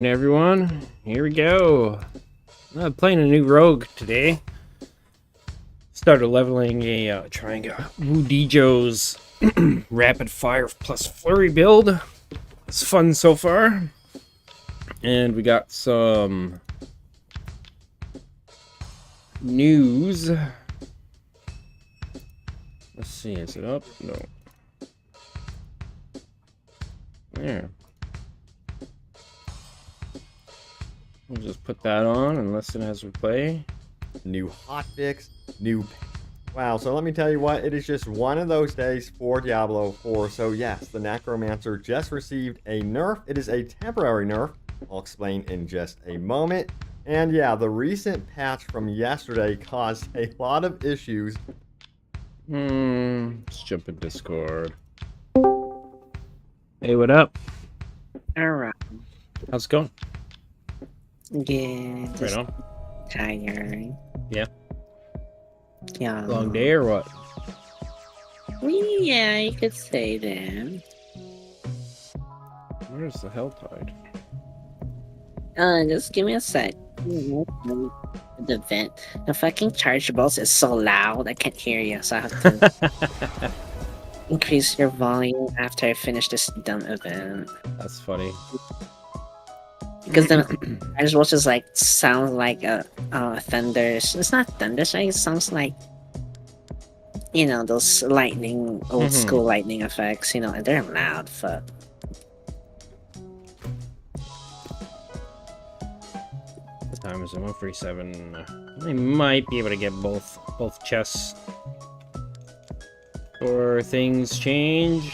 Everyone, here we go. I'm playing a new rogue today. Started leveling a trying Wudijo's rapid fire plus flurry build. It's fun so far. And we got some news. Let's see, is it up? No. There. We'll just put that on and listen as we play. New hotfix, new... Wow, so let me tell you what, it is just one of those days for Diablo 4. So yes, the Necromancer just received a nerf. It is a temporary nerf. I'll explain in just a moment. And yeah, the recent patch from yesterday caused a lot of issues. Let's jump in Discord. Hey, what up? Alright. How's it going? Yeah, Right just on. tired. Yeah. Yeah. Long day or what? Yeah, you could say that. Where's the Helltide? Just give me a sec. The vent. The fucking chargeables is so loud, I can't hear you, so I have to increase your volume after I finish this dumb event. That's funny. Because the chargeables just like sounds like thunders. It's not thunders, right? It sounds like, you know, those lightning, old school lightning effects, you know, and they're loud, fuck. What time is it? 147. I might be able to get both chests. Or things change.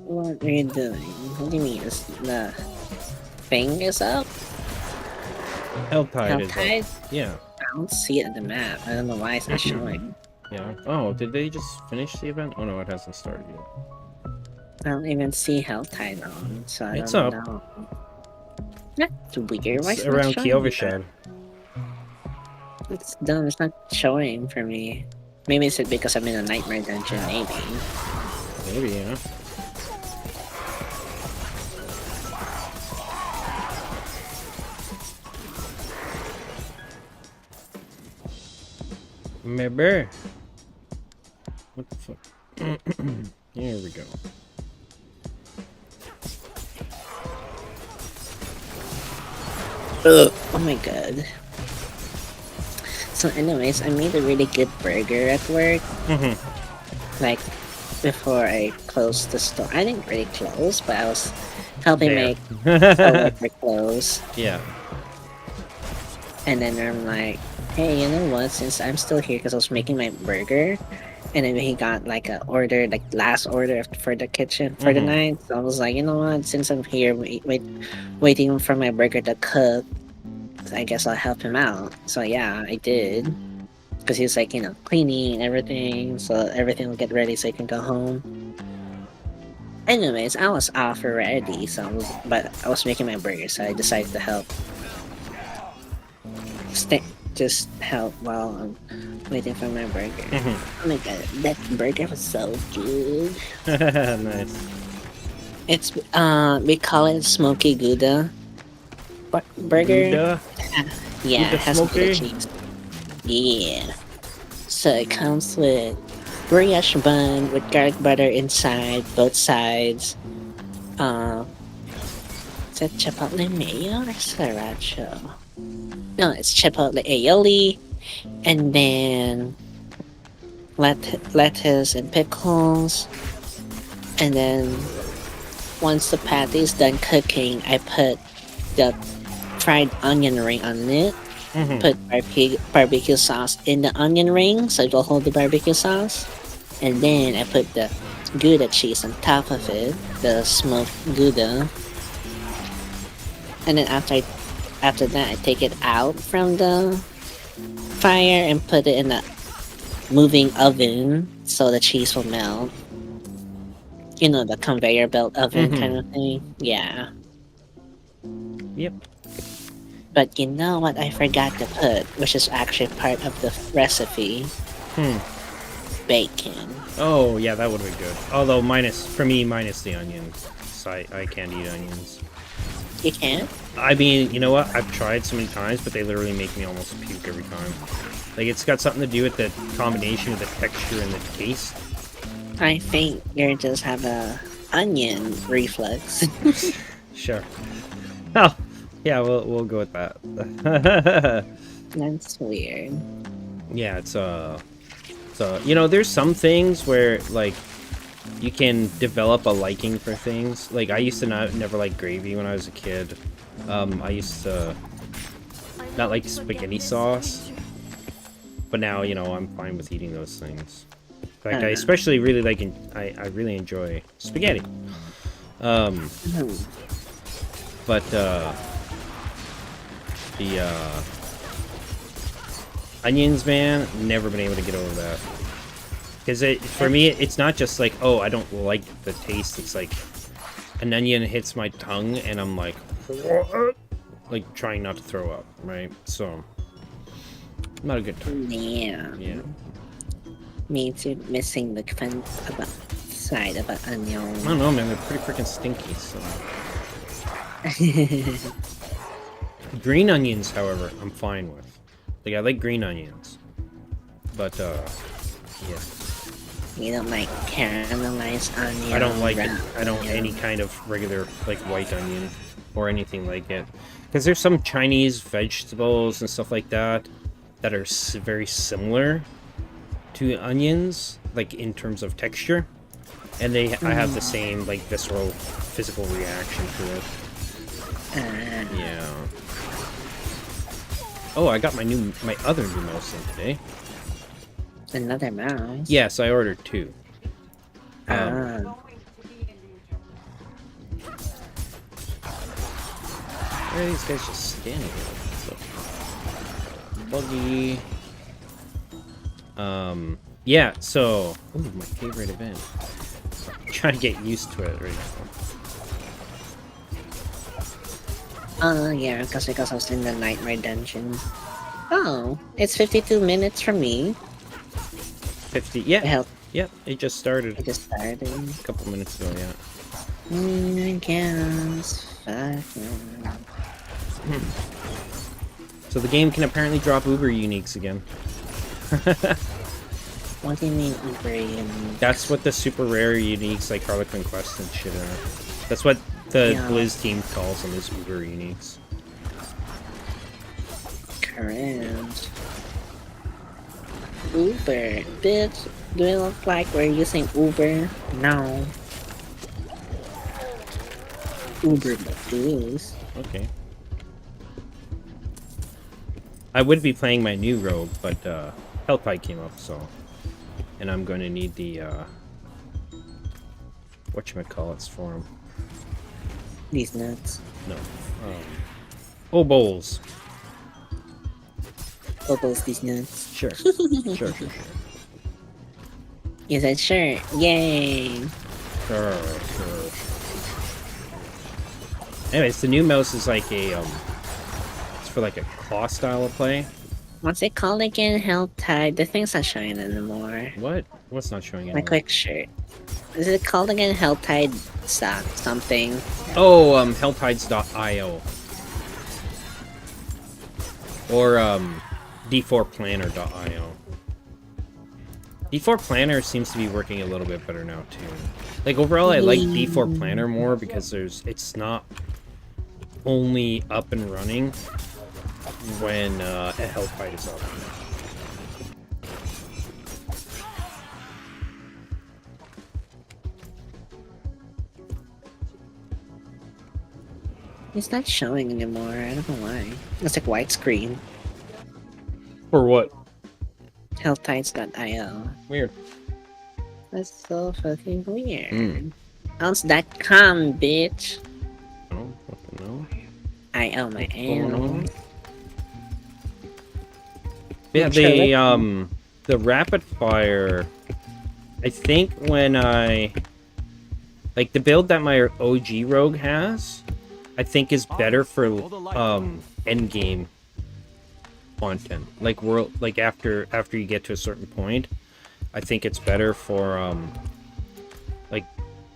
What are you doing? What do you mean? Is the thing is up? Helltide is up. Helltide? Yeah. I don't see it in the map. I don't know why it's not showing. Yeah. Oh, did they just finish the event? Oh no, it hasn't started yet. I don't even see Helltide on, so I It's don't up. know. That's weird. Why It's is it not around showing Cryovision. that? It's dumb. It's not showing for me. Maybe it's because I'm in a nightmare dungeon. Maybe. Maybe, yeah. Maybe. What the fuck? Here we go. Ugh. Oh my god. So anyways, I made a really good burger at work. Like, before I closed the store. I didn't really close, but I was helping There. my coworker close. Yeah. And then I'm like, hey, you know what? Since I'm still here, because I was making my burger, and then he got like a order, like last order for the kitchen for the night. So I was like, you know what? Since I'm here, waiting for my burger to cook, I guess I'll help him out. So yeah, I did. Because he was like, you know, cleaning and everything, so everything will get ready so he can go home. Anyways, I was off already, but I was making my burger, so I decided to help. Just help while I'm waiting for my burger. Oh my god, that burger was so good. Nice. It's we call it smoky Gouda burger. Gouda? Yeah, Gouda it has smoky? Gouda cheese. Yeah. So it comes with brioche bun with garlic butter inside, both sides. Is it chipotle mayo or sriracha? No, it's chipotle aioli, and then lettuce and pickles. And then once the patty is done cooking, I put the fried onion ring on it. Put barbecue sauce in the onion ring so it'll hold the barbecue sauce. And then I put the Gouda cheese on top of it, the smoked Gouda. And then after that, I take it out from the fire and put it in the moving oven so the cheese will melt. You know, the conveyor belt oven kind of thing. Yeah. Yep. But you know what I forgot to put, which is actually part of the recipe? Bacon. Oh, yeah, that would have been good. Although, minus the onions. else, I can't eat onions. You can't? I mean, you know what? I've tried so many times, but they literally make me almost puke every time. Like, it's got something to do with the combination of the texture and the taste. I think you just have a onion reflux. Sure. Oh, yeah, we'll go with that. That's weird. Yeah, it's so, you know, there's some things where, like, you can develop a liking for things. Like, I used to never like gravy when I was a kid. I used to not like spaghetti sauce. But now, you know, I'm fine with eating those things. In fact, I especially really like, I really enjoy spaghetti. But, the, onions, man, never been able to get over that. Because for me, it's not just like, oh, I don't like the taste. It's like an onion hits my tongue and I'm like trying not to throw up, right? So, not a good time. Yeah. Yeah. Me too, missing the fun about side of an onion. I don't know, man. They're pretty freaking stinky, so. Green onions, however, I'm fine with. Like, I like green onions. But, yeah. You don't like caramelized onion? I don't like it. I don't any kind of regular, like, white onion or anything like it. Because there's some Chinese vegetables and stuff like that that are very similar to onions, like, in terms of texture. And I have the same, like, visceral, physical reaction to it. Yeah. Oh, I got my other new mouse in today. Another mouse? Yes, I ordered 2. Ah. Why are these guys just standing there? Buggy. Yeah, so... Ooh, my favorite event. I'm trying to get used to it right now. Yeah, because I was in the Nightmare Dungeon. Oh, it's 52 minutes from me. 50, yeah. Help. Yep, it just started. It just started. A couple minutes ago, yeah. I guess. Fuck. So the game can apparently drop Uber uniques again. What do you mean Uber unique? That's what the super rare uniques like Harlequin Quest and shit are. That's what the Blizz team calls them, is Uber uniques. Correct. Uber, bitch. Do it look like we're using Uber? No. Uber, please. Okay. I would be playing my new rogue, but Health Pie came up, so... And I'm going to need the, whatchamacallits for him. These nuts. No. Bowls. Bubbles, these nuts. Sure. Sure. You said sure. Yay! Sure. Anyways, the new mouse is like a, it's for like a claw style of play. What's it called again? Health Tide. The thing's not showing anymore. What? What's not showing My anymore? quick shirt. Is it called again? Health Tide something. Oh, helltides.io. Or, d4planner.io. D4 Planner seems to be working a little bit better now, too. Like, overall, I like D4 Planner more because it's not only up and running when a health fight is up. It's not showing anymore. I don't know why. It's like widescreen. For what? Healthtides.io. Weird. That's so fucking weird. Ounce.com, bitch. I don't fucking know. I owe my What's going own. on? Yeah, the rapid fire, I think when like the build that my OG rogue has, I think is better for end game content. Like after you get to a certain point, I think it's better for like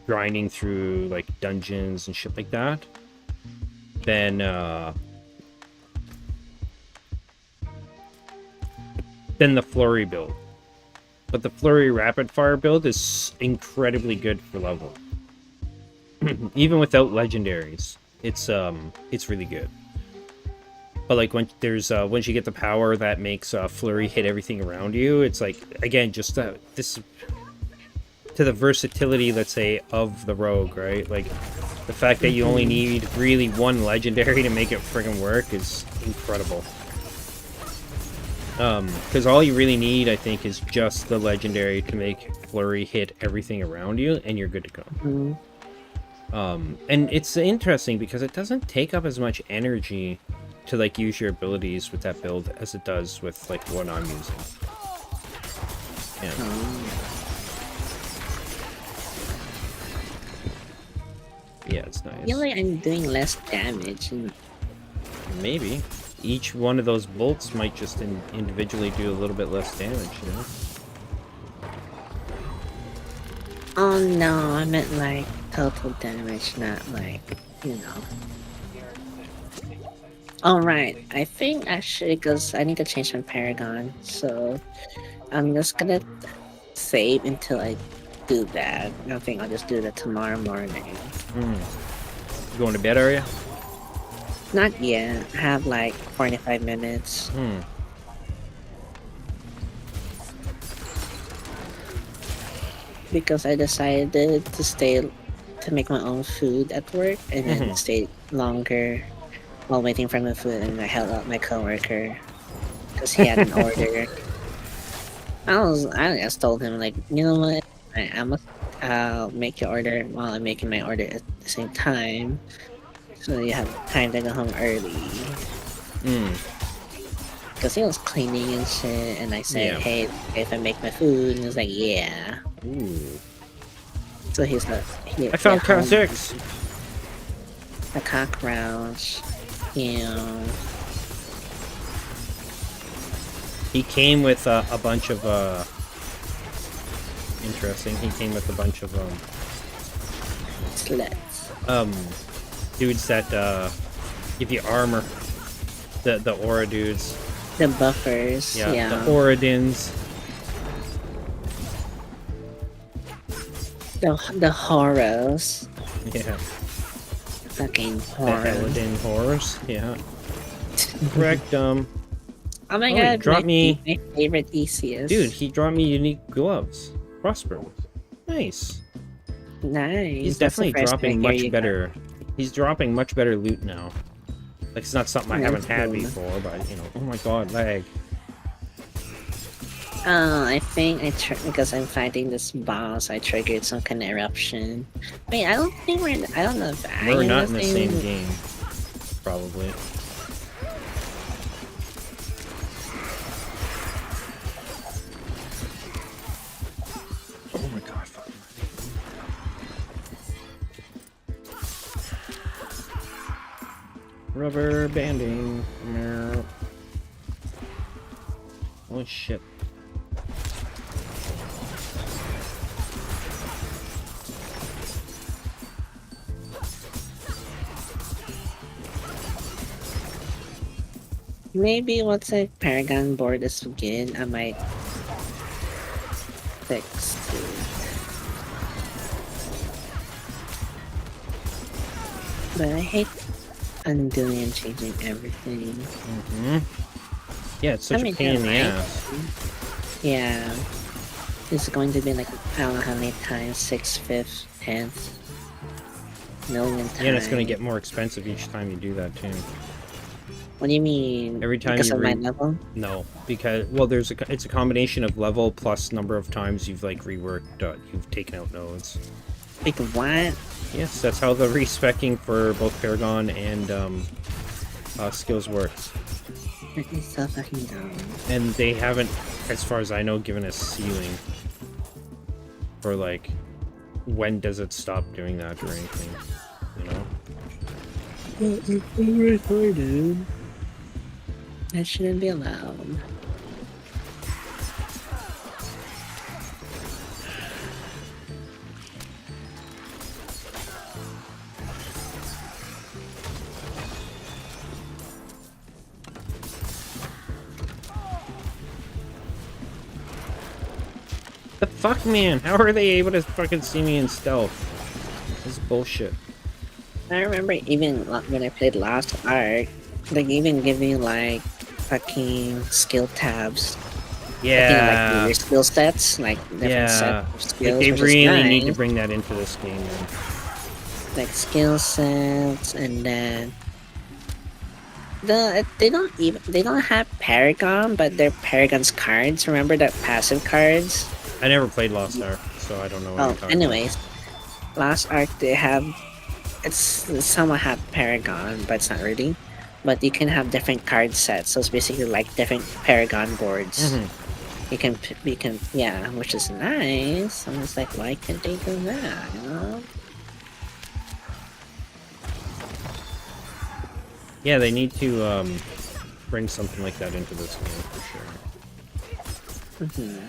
grinding through like dungeons and shit like that, then the Flurry build. But the Flurry rapid fire build is incredibly good for level. Even without legendaries, it's really good. But like when there's once you get the power that makes Flurry hit everything around you, it's like, again, just this to the versatility, let's say, of the rogue, right? Like the fact that you only need really one legendary to make it friggin' work is incredible. Because all you really need, I think, is just the legendary to make Flurry hit everything around you, and you're good to go. And it's interesting because it doesn't take up as much energy to like use your abilities with that build as it does with like what I'm using. Yeah, it's nice. I feel like I'm doing less damage. Maybe each one of those bolts might just individually do a little bit less damage, you know? Oh no, I meant like total damage, not like, you know. Alright, I think actually, because I need to change my Paragon, so I'm just gonna save until I do that. I think I'll just do that tomorrow morning. You going to bed, are you? Not yet. I have like 45 minutes. Because I decided to stay to make my own food at work and then stay longer while waiting for my food, and I held up my coworker because he had an order. I just told him like, you know what, I must make your order while I'm making my order at the same time, so you have time to go home early. Because he was cleaning and shit, and I said, hey, if I make my food, and he was like, yeah. So he's like, I found cat 6. A cockroach. Yeah. He came with a bunch of interesting. He came with a bunch of Sleds. Dudes that give you armor. The aura dudes. The buffers. Yeah. The Oradins. The horrors. Yeah. Fucking The horrors. Eladin horrors. Yeah. Correct. Oh my he god, dropped me. My favorite Theseus. Dude, he dropped me unique gloves. Crossbow. Nice. Nice. He's That's the definitely first dropping thing here much you better. He's dropping much better loot now. Like, it's not something I haven't That's had cool. before, but, you know, oh my god, lag. I think because I'm fighting this boss, I triggered some kind of eruption. Wait, I don't think I don't know if We're not in the same game. Probably. Oh my god, fuck. Rubber banding. Oh shit. Maybe once the Paragon board is again, I might fix it. But I hate undoing and changing everything. Yeah, it's such a pain in the right? ass. Yeah. It's going to be like, I don't know how many times, 6th, 5th, 10th, million times. Yeah, and it's gonna get more expensive each time you do that too. What do you mean? Every time because you of my level? No, because, well, it's a combination of level plus number of times you've like reworked, you've taken out nodes. Like what? Yes, that's how the respecking for both Paragon and skills works. That is so fucking dumb. And they haven't, as far as I know, given a ceiling for like when does it stop doing that or anything, you know? Retarded. That shouldn't be allowed. fuck, man? How are they able to fucking see me in stealth? This is bullshit. I remember even when I played Lost Ark, they even give you like fucking skill tabs. Yeah. Like your skill sets, like different Yeah. sets of skills, Like, they which really is nice. need to bring that into this game, man. Like skill sets, and then they don't have Paragon, but they're Paragon's cards. Remember that passive cards? I never played Lost Ark, so I don't know what you're talking anyways, Last Ark they have it's somewhat have Paragon, but it's not really. But you can have different card sets, so it's basically like different Paragon boards. Mm-hmm. You can yeah, which is nice. I'm just like, why can't they do that? You know? Yeah, they need to bring something like that into this game for sure. Mm-hmm.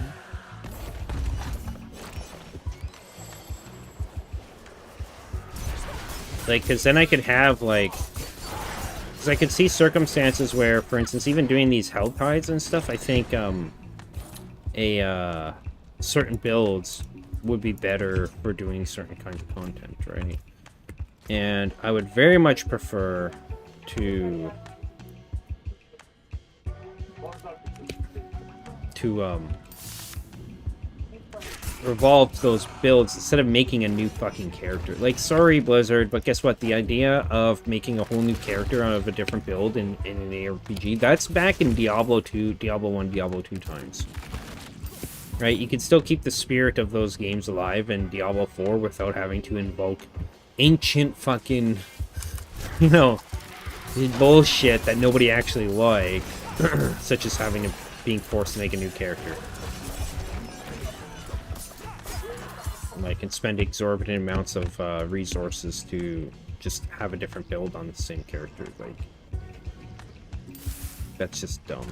Like, because then I could have, like... Because I could see circumstances where, for instance, even doing these health hides and stuff, I think certain builds would be better for doing certain kinds of content, right? And I would very much prefer to revolve those builds instead of making a new fucking character. Like, sorry Blizzard, but guess what? The idea of making a whole new character out of a different build in an ARPG, that's back in Diablo 2, Diablo 1, Diablo 2 times. Right? You can still keep the spirit of those games alive in Diablo 4 without having to invoke ancient fucking, you know, bullshit that nobody actually liked, such as being forced to make a new character. Like, and spend exorbitant amounts of resources to just have a different build on the same character. Like, that's just dumb.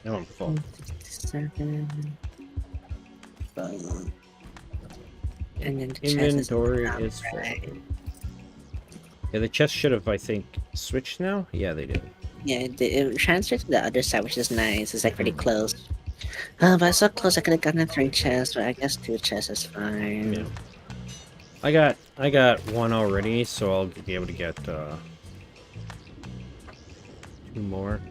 Now I'm full. 7. And then the Inventory chest is full. right. Yeah, the chest should have, I think, switched now? Yeah, they did. Yeah, it transferred to the other side, which is nice. It's like pretty close. But it's so close I could have gotten a 3 chests, but I guess 2 chests is fine. Yeah. I got one already, so I'll be able to get 2 more.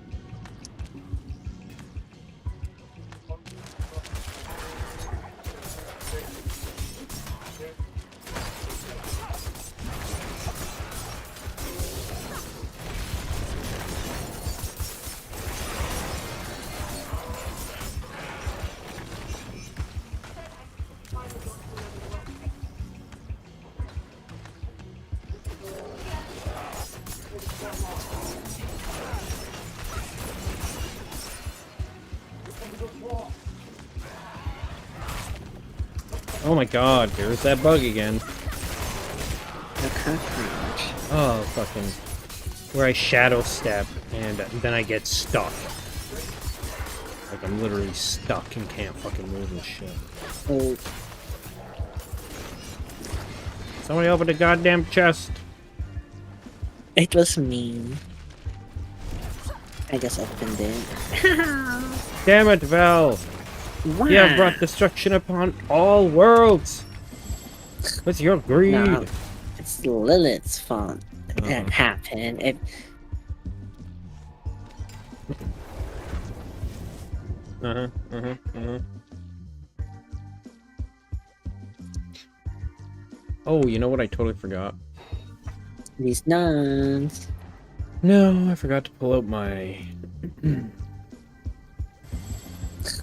Oh my god, there's that bug again. The cockroach. Oh, fucking... Where I shadow step, and then I get stuck. Like, I'm literally stuck and can't fucking move and shit. Oh, Somebody open the goddamn chest! it was me. I just opened it. Damn it, Val! Wow. You have brought destruction upon all worlds! What's your greed? No, it's Lilith's fault. Uh-huh. That happened. Oh, you know what I totally forgot? These nuns. No, I forgot to pull out my...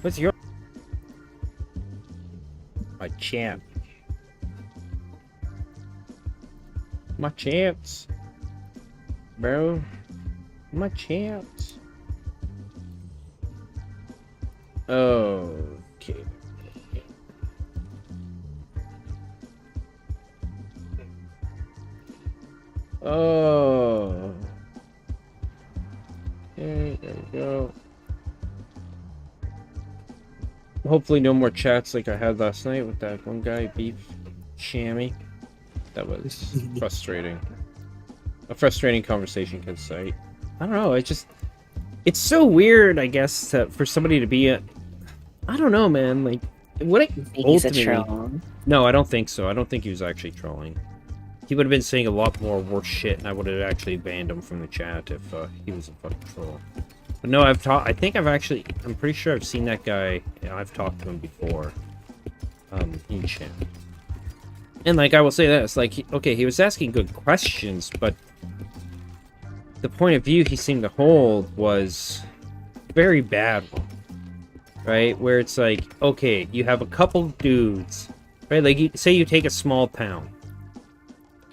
What's your... My champ. My champs. Bro. My champs. Okay. Oh. hopefully no more chats like I had last night with that one guy, Beef Shammy. That was frustrating. A frustrating conversation, could say. I don't know, it's so weird, I guess, that for somebody to be I don't know, man, like, what it He's a ultimately... troll. No, I don't think so. I don't think he was actually trolling. He would have been saying a lot more worse shit, and I would have actually banned him from the chat if he was a fucking troll. But no, I think I'm pretty sure I've seen that guy. I've talked to him before. In chat. And, like, I will say this, like, okay, he was asking good questions, but the point of view he seemed to hold was a very bad one. Right? Where it's like, okay, you have a couple dudes, right? Like, say you take a small town.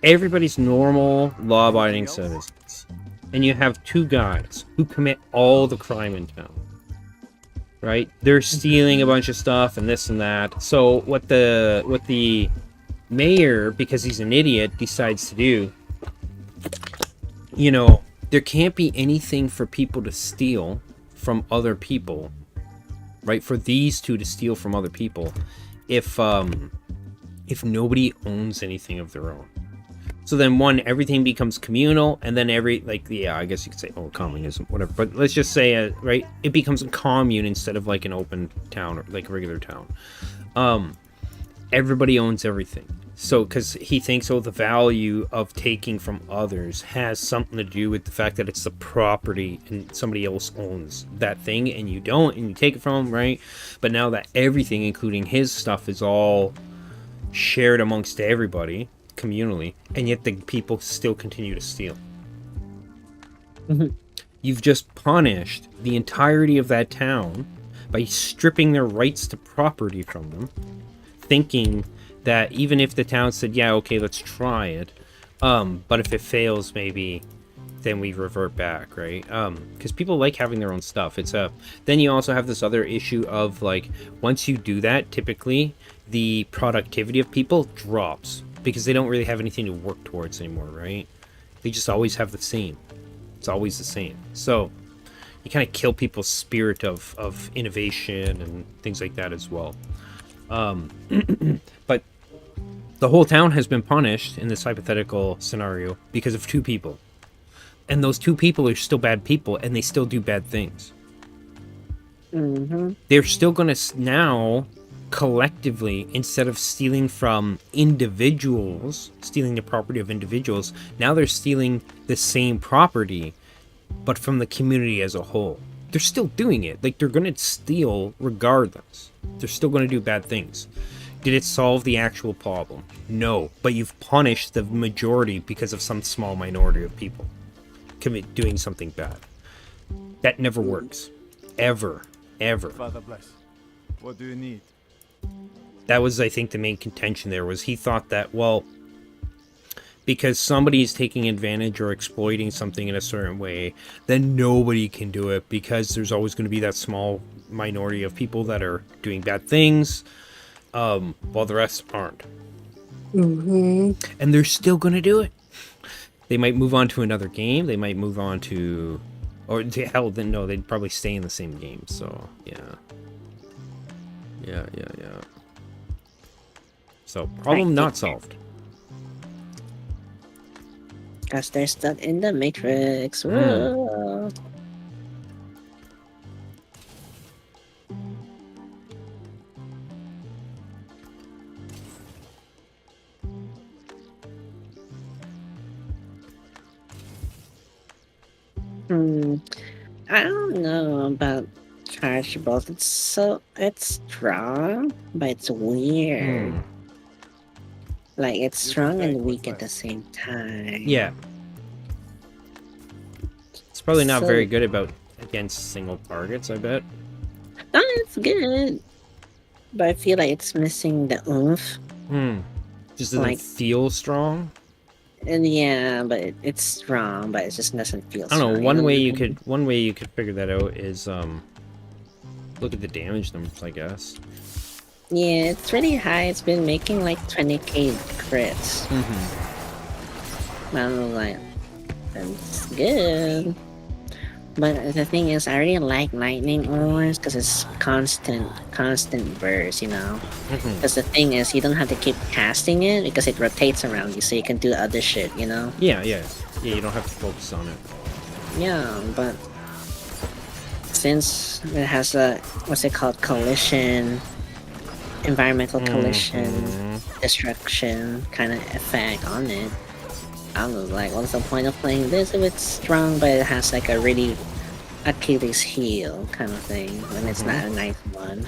Everybody's normal, law-abiding citizens. And you have two guys who commit all the crime in town. Right? They're stealing a bunch of stuff and this and that. So what the mayor, because he's an idiot, decides to do, you know, there can't be anything for people to steal from other people. Right? For these two to steal from other people if nobody owns anything of their own. So then, everything becomes communal, and then I guess you could say, communism, whatever. But let's just say, right, it becomes a commune instead of like an open town or like a regular town. Everybody owns everything. So, because he thinks, the value of taking from others has something to do with the fact that it's the property and somebody else owns that thing and you don't, and you take it from them, right? But now that everything, including his stuff, is all shared amongst everybody, communally, and yet the people still continue to steal. Mm-hmm. You've just punished the entirety of that town by stripping their rights to property from them, thinking that even if the town said, yeah, okay, let's try it, but if it fails, maybe then we revert back, right? Because people like having their own stuff. Then you also have this other issue of, like, once you do that, typically the productivity of people drops because they don't really have anything to work towards anymore, right? They just always have the same. It's always the same. So you kind of kill people's spirit of innovation and things like that as well. But the whole town has been punished in this hypothetical scenario because of two people. And those two people are still bad people, and they still do bad things. Mm-hmm. They're still going to now, collectively, instead of stealing from individuals, stealing the property of individuals, now they're stealing the same property, but from the community as a whole. They're still doing it. Like, they're going to steal regardless. They're still going to do bad things. Did it solve the actual problem? No. But you've punished the majority because of some small minority of people doing something bad. That never works. Ever. Ever. Father bless. What do you need? That was, I think, the main contention there, was he thought that, well, because somebody's taking advantage or exploiting something in a certain way, then nobody can do it, because there's always going to be that small minority of people that are doing bad things, while the rest aren't. Mm-hmm. And they're still going to do it. They might move on to another game. They might move on to... Or, hell, then no, they'd probably stay in the same game, so, yeah. Yeah. So, problem not solved. Because they're still in the Matrix. Whoa. I don't know about chargeables. It's strong, but it's weird. Like, it's strong and weak at the same time. Yeah. It's probably not So- very good against single targets, I bet. Oh, it's good. But I feel like it's missing the oomph. Just doesn't Like- feel strong. And yeah, but it's strong, but it just doesn't feel I don't know. strong. One way you could figure that out is look at the damage numbers, I guess. Yeah, it's really high. It's been making like 20k crits. I was like, that's good. But the thing is, I really like lightning ores because it's constant burst, you know. Because the thing is, you don't have to keep casting it because it rotates around you, so you can do other shit, you know. Yeah, you don't have to focus on it. Yeah, but since it has a what's it called, collision, environmental collision, destruction kind of effect on it, I was like, what's the point of playing this if it's strong, but it has like a really Achilles heel kind of thing, and it's not a nice one.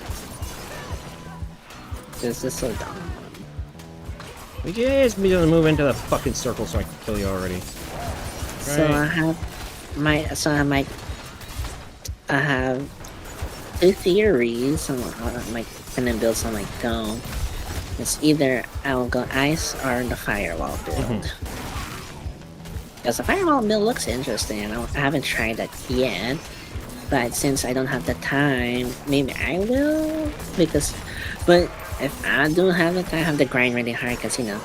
This is so dumb. We just be able to move into the fucking circle so I can kill you already. So Right. I have two theories on like gonna build some like dome. It's either I will go ice or the firewall build. Because the firewall build looks interesting, and I haven't tried that yet. But since I don't have the time, maybe I will. But if I do have the time, I have to grind really hard because, you know,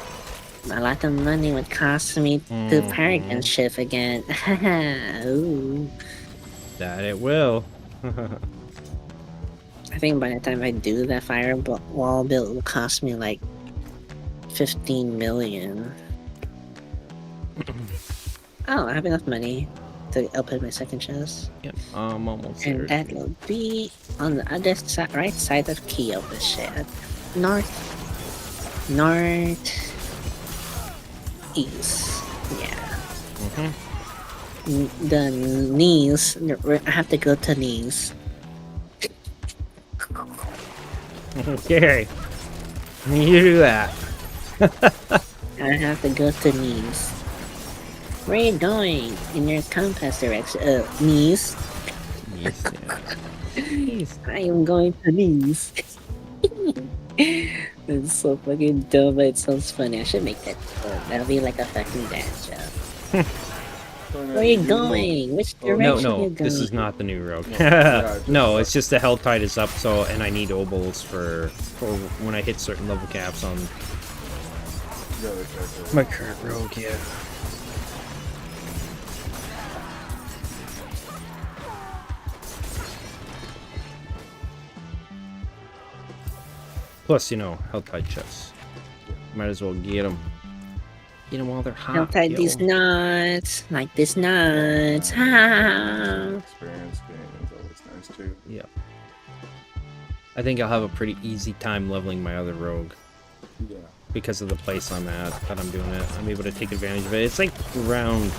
a lot of money would cost me to Paragon shift again. Ooh. That it will. I think by the time I do that firewall build, it will cost me like 15 million. Oh, I have enough money to open my second chest. Yep, almost And there. that will be on the other right side of Kyoto shit. North, east. Yeah. The knees. I have to go to knees. Okay. You do that. I have to go to knees. Where are you going? In your compass direction. Knees. Yes, yeah. I am going to knees. It's so fucking dumb, but it sounds funny. I should make that joke. That'll be like a fucking dad joke. Where are you going? Which direction No, are no, you going? this is not the new rogue. Yeah, No, it's just the health tide is up, so and I need obols for when I hit certain level caps on my current rogue. Yeah. Plus, you know, health tide chests. Might as well get them. Get them while they're hot. Don't tie yo. these nuts. Like these nuts. Ha! Experience gain is always nice too. Yeah. I think I'll have a pretty easy time leveling my other rogue Yeah. because of the place I'm at that I'm doing it. I'm able to take advantage of it. It's like around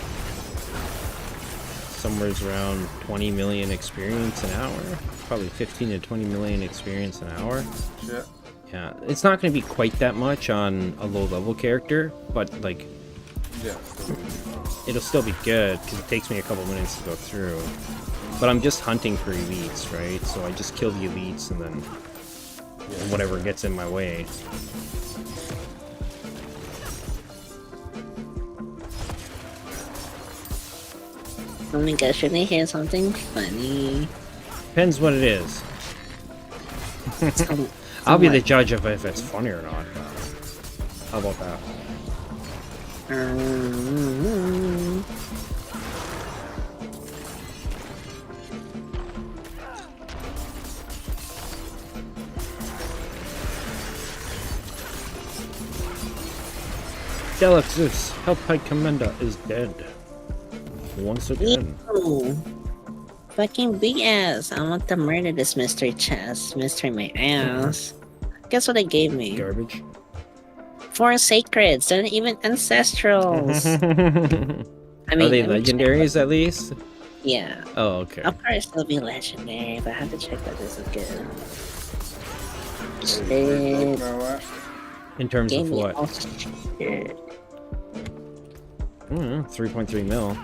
somewhere's around 20 million experience an hour. Probably 15 to 20 million experience an hour. Shit. Yeah, it's not going to be quite that much on a low level character, but like Yeah. it'll still be good because it takes me a couple minutes to go through. But I'm just hunting for elites, right? So I just kill the elites and then whatever gets in my way. Oh my gosh, should I hear something funny? Depends what it is. I'll be the judge of if it's funny or not. How about that? Galaxus, Hellpike Commander is dead. Once again. Ew. Fucking BS. I want to murder this mystery chest. Mystery my ass. Guess what they gave me? Garbage. 4 sacreds. They're not even ancestrals. I mean, Are they let me check legendaries at least? what- Yeah. Oh, okay. Of course they'll be legendary, but I have to check that this is good. Shit. In terms Gave of me what? all shit. 3.3 mil.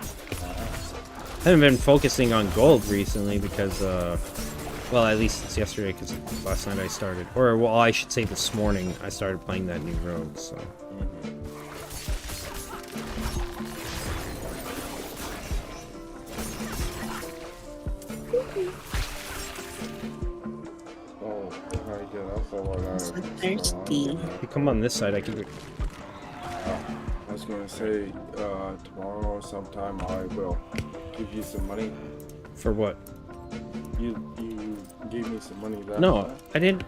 I haven't been focusing on gold recently because, well, at least since yesterday, because last night I started, or well, I should say this morning I started playing that new rogue. So. Oh, very good. That's all I I'm got. so thirsty. If you come on this side, I can. I was gonna say, tomorrow or sometime I will give you some money For what? You gave me some money back. No, I didn't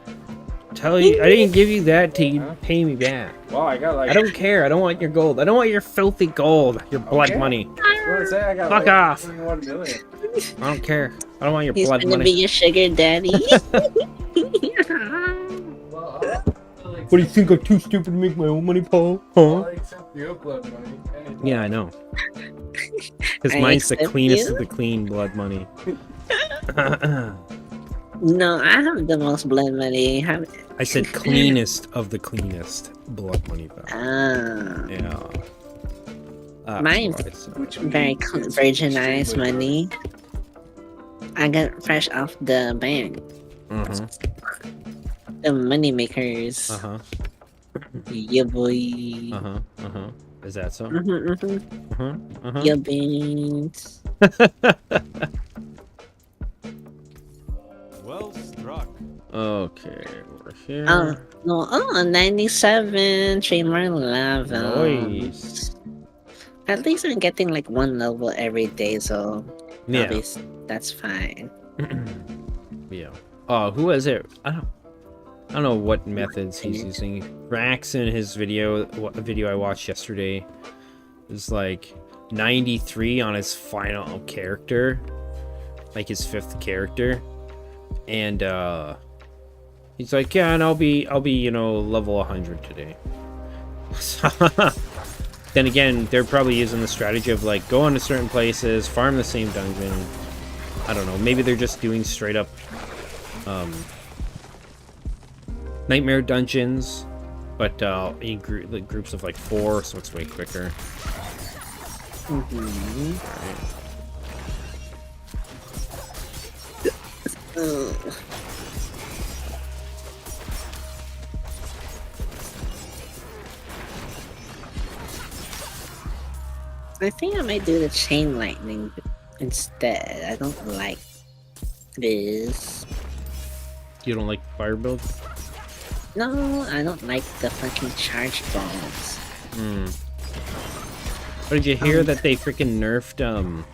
tell you. I didn't give you that to Huh? pay me back. Well, I got like. I don't care. I don't want your gold. I don't want your filthy gold. Your blood Okay. money. I was gonna say I got Fuck like off. 21 million. I don't care. I don't want your He's blood gonna money. be your sugar daddy. Well, What do you think? I'm too stupid to make my own money, Paul? I'll accept your blood money. Anytime. Yeah, I know. Because I mine's the accept cleanest you. of the clean blood money. No, I have the most blood money. Have I said cleanest of the cleanest blood money, though. ah, Yeah. Mine's That's what I said. very virginized money. I got fresh off the bank. The money makers. Uh-huh. Yeah, boy. Uh-huh. Uh-huh. Is that so? Uh-huh. Uh-huh. Yeah, beans. Well struck. Okay, we're here. Oh, no. Oh, 97. 3 more levels. Nice. At least I'm getting like 1 level every day, so Yeah. that's fine. Yeah. Oh, who is it? I don't know what methods he's using. Rax in his video, a video I watched yesterday, is like 93 on his final character, like his 5th character, and he's like, yeah, and I'll be level 100 today. Then again, they're probably using the strategy of like go into certain places, farm the same dungeon. I don't know. Maybe they're just doing straight up nightmare dungeons, but in groups of like 4, so it's way quicker. I think I might do the chain lightning instead. I don't like this. You don't like fire build? No, I don't like the fucking charge bombs. But did you hear that they freaking nerfed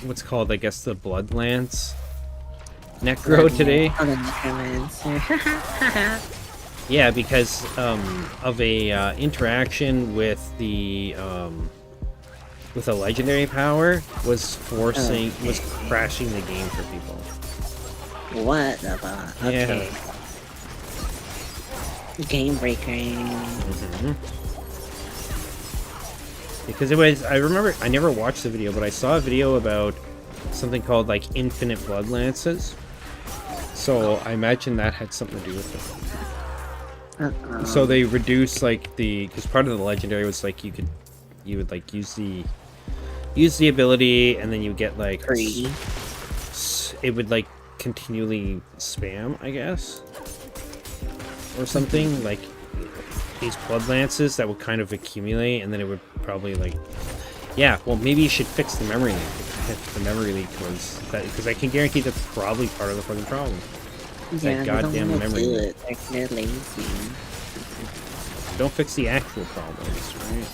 what's called, I guess, the blood lance necro today? Oh, the necromancer. Yeah, because of a interaction with the with a legendary power was crashing the game for people. What about? Okay. Game breaking. Because it was, I remember, I never watched the video, but I saw a video about something called like infinite blood lances. So I imagine that had something to do with it. So they reduced like because part of the legendary was like you would like use the ability, and then you get like Free. it would like continually spam, I guess, or something, like these blood lances that would kind of accumulate, and then it would probably like, yeah, well, maybe you should fix the memory leak if the memory leak was that, because I can guarantee that's probably part of the fucking problem. Yeah, That goddamn they don't memory do leak. it. They're lazy. Don't fix the actual problems, right?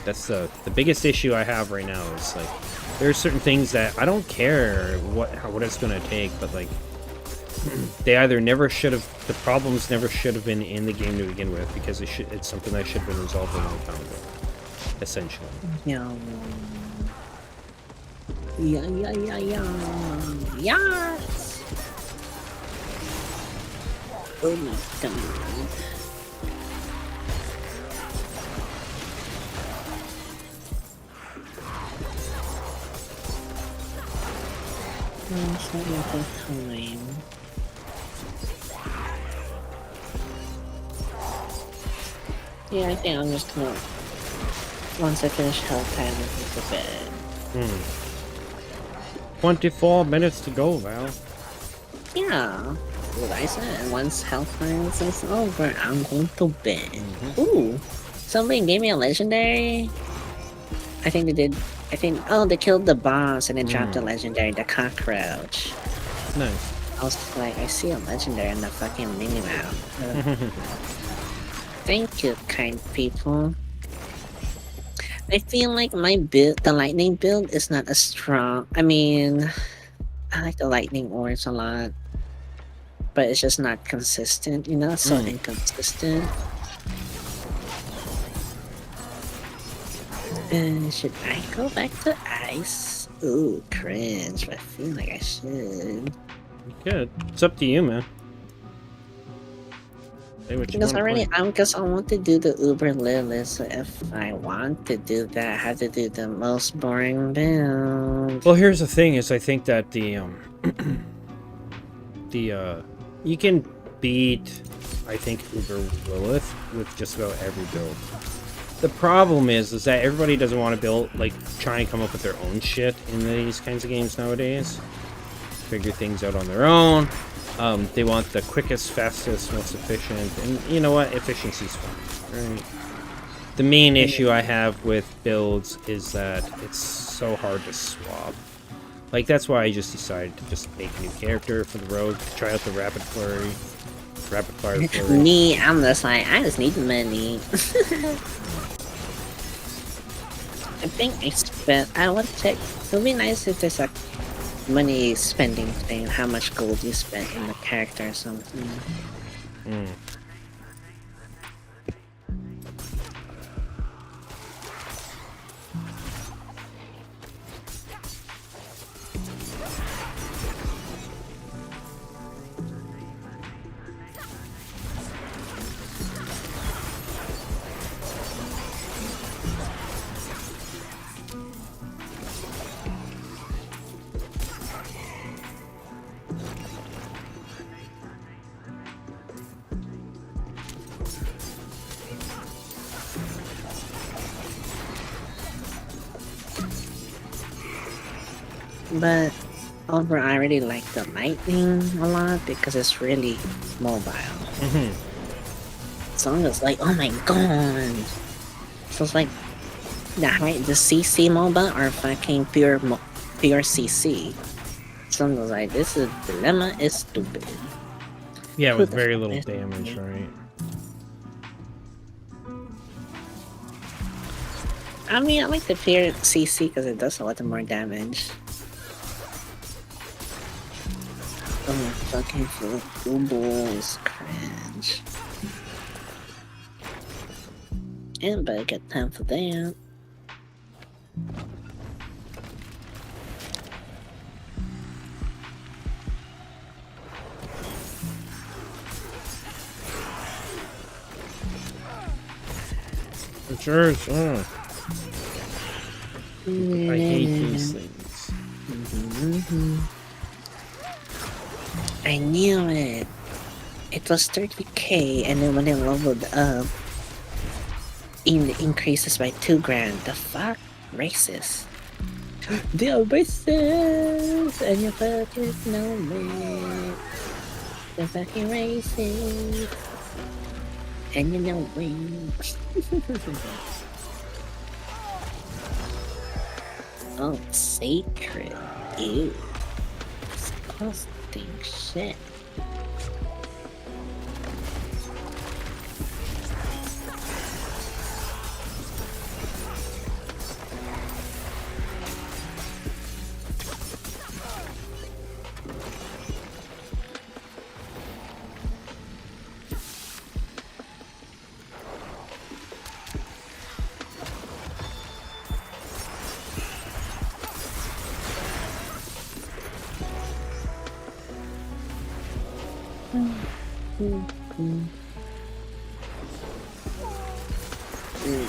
That's the biggest issue I have right now is like there are certain things that I don't care what it's gonna take, but like they either never should have, the problems never should have been in the game to begin with, because it's something that should have been resolved a long time ago, essentially. Yeah. Yes. Oh my god. It's not enough time. Yeah, I think I'm just gonna, once I finish health time, I'll go to bed. 24 minutes to go, Val. Yeah, what I said. Once health time is over, I'm going to bed. Ooh, somebody gave me a legendary. I think they did. Oh, they killed the boss and then dropped the legendary, the cockroach. Nice. I was like, I see a legendary in the fucking minimap. Thank you, kind people. I feel like my build, the lightning build, is not as strong. I mean, I like the lightning ores a lot, but it's just not consistent. You know, it's so inconsistent. Should I go back to ice? Ooh, cringe. But I feel like I should. Good. It's up to you, man. Say what you Because wanna already, play. because I want to do the Uber Lilith, so if I want to do that, I have to do the most boring build. Well, here's the thing: is I think that you can beat, I think, Uber Lilith with just about every build. The problem is that everybody doesn't want to build, like, try and come up with their own shit in these kinds of games nowadays. Figure things out on their own. They want the quickest, fastest, most efficient, and you know what? Efficiency's fine, right? The main issue I have with builds is that it's so hard to swap. Like, that's why I just decided to just make a new character for the rogue, try out the rapid flurry, rapid fire flurry. Me, I'm just like, I just need money. I think I want to check. It would be nice if there's a money spending thing, how much gold you spent in the character or something. But overall, I really like the lightning a lot because it's really mobile. So I'm just like, oh my god. So it's like the CC MOBA or fucking pure CC. So I'm just like, this dilemma is stupid. Yeah, Who with the very fuck little is damage, me? right? I mean, I like the pure CC because it does a lot more damage. Oh my fucking footballs, cringe. And but I got time for that. It's yours. I hate these things. I knew it. It was 30k, and then when it leveled up, it increases by 2 grand. The fuck? Racist. They're racist, and you fucking know it. They're fucking racist, and you know it. Oh, sacred. Ew. Disgusting shit.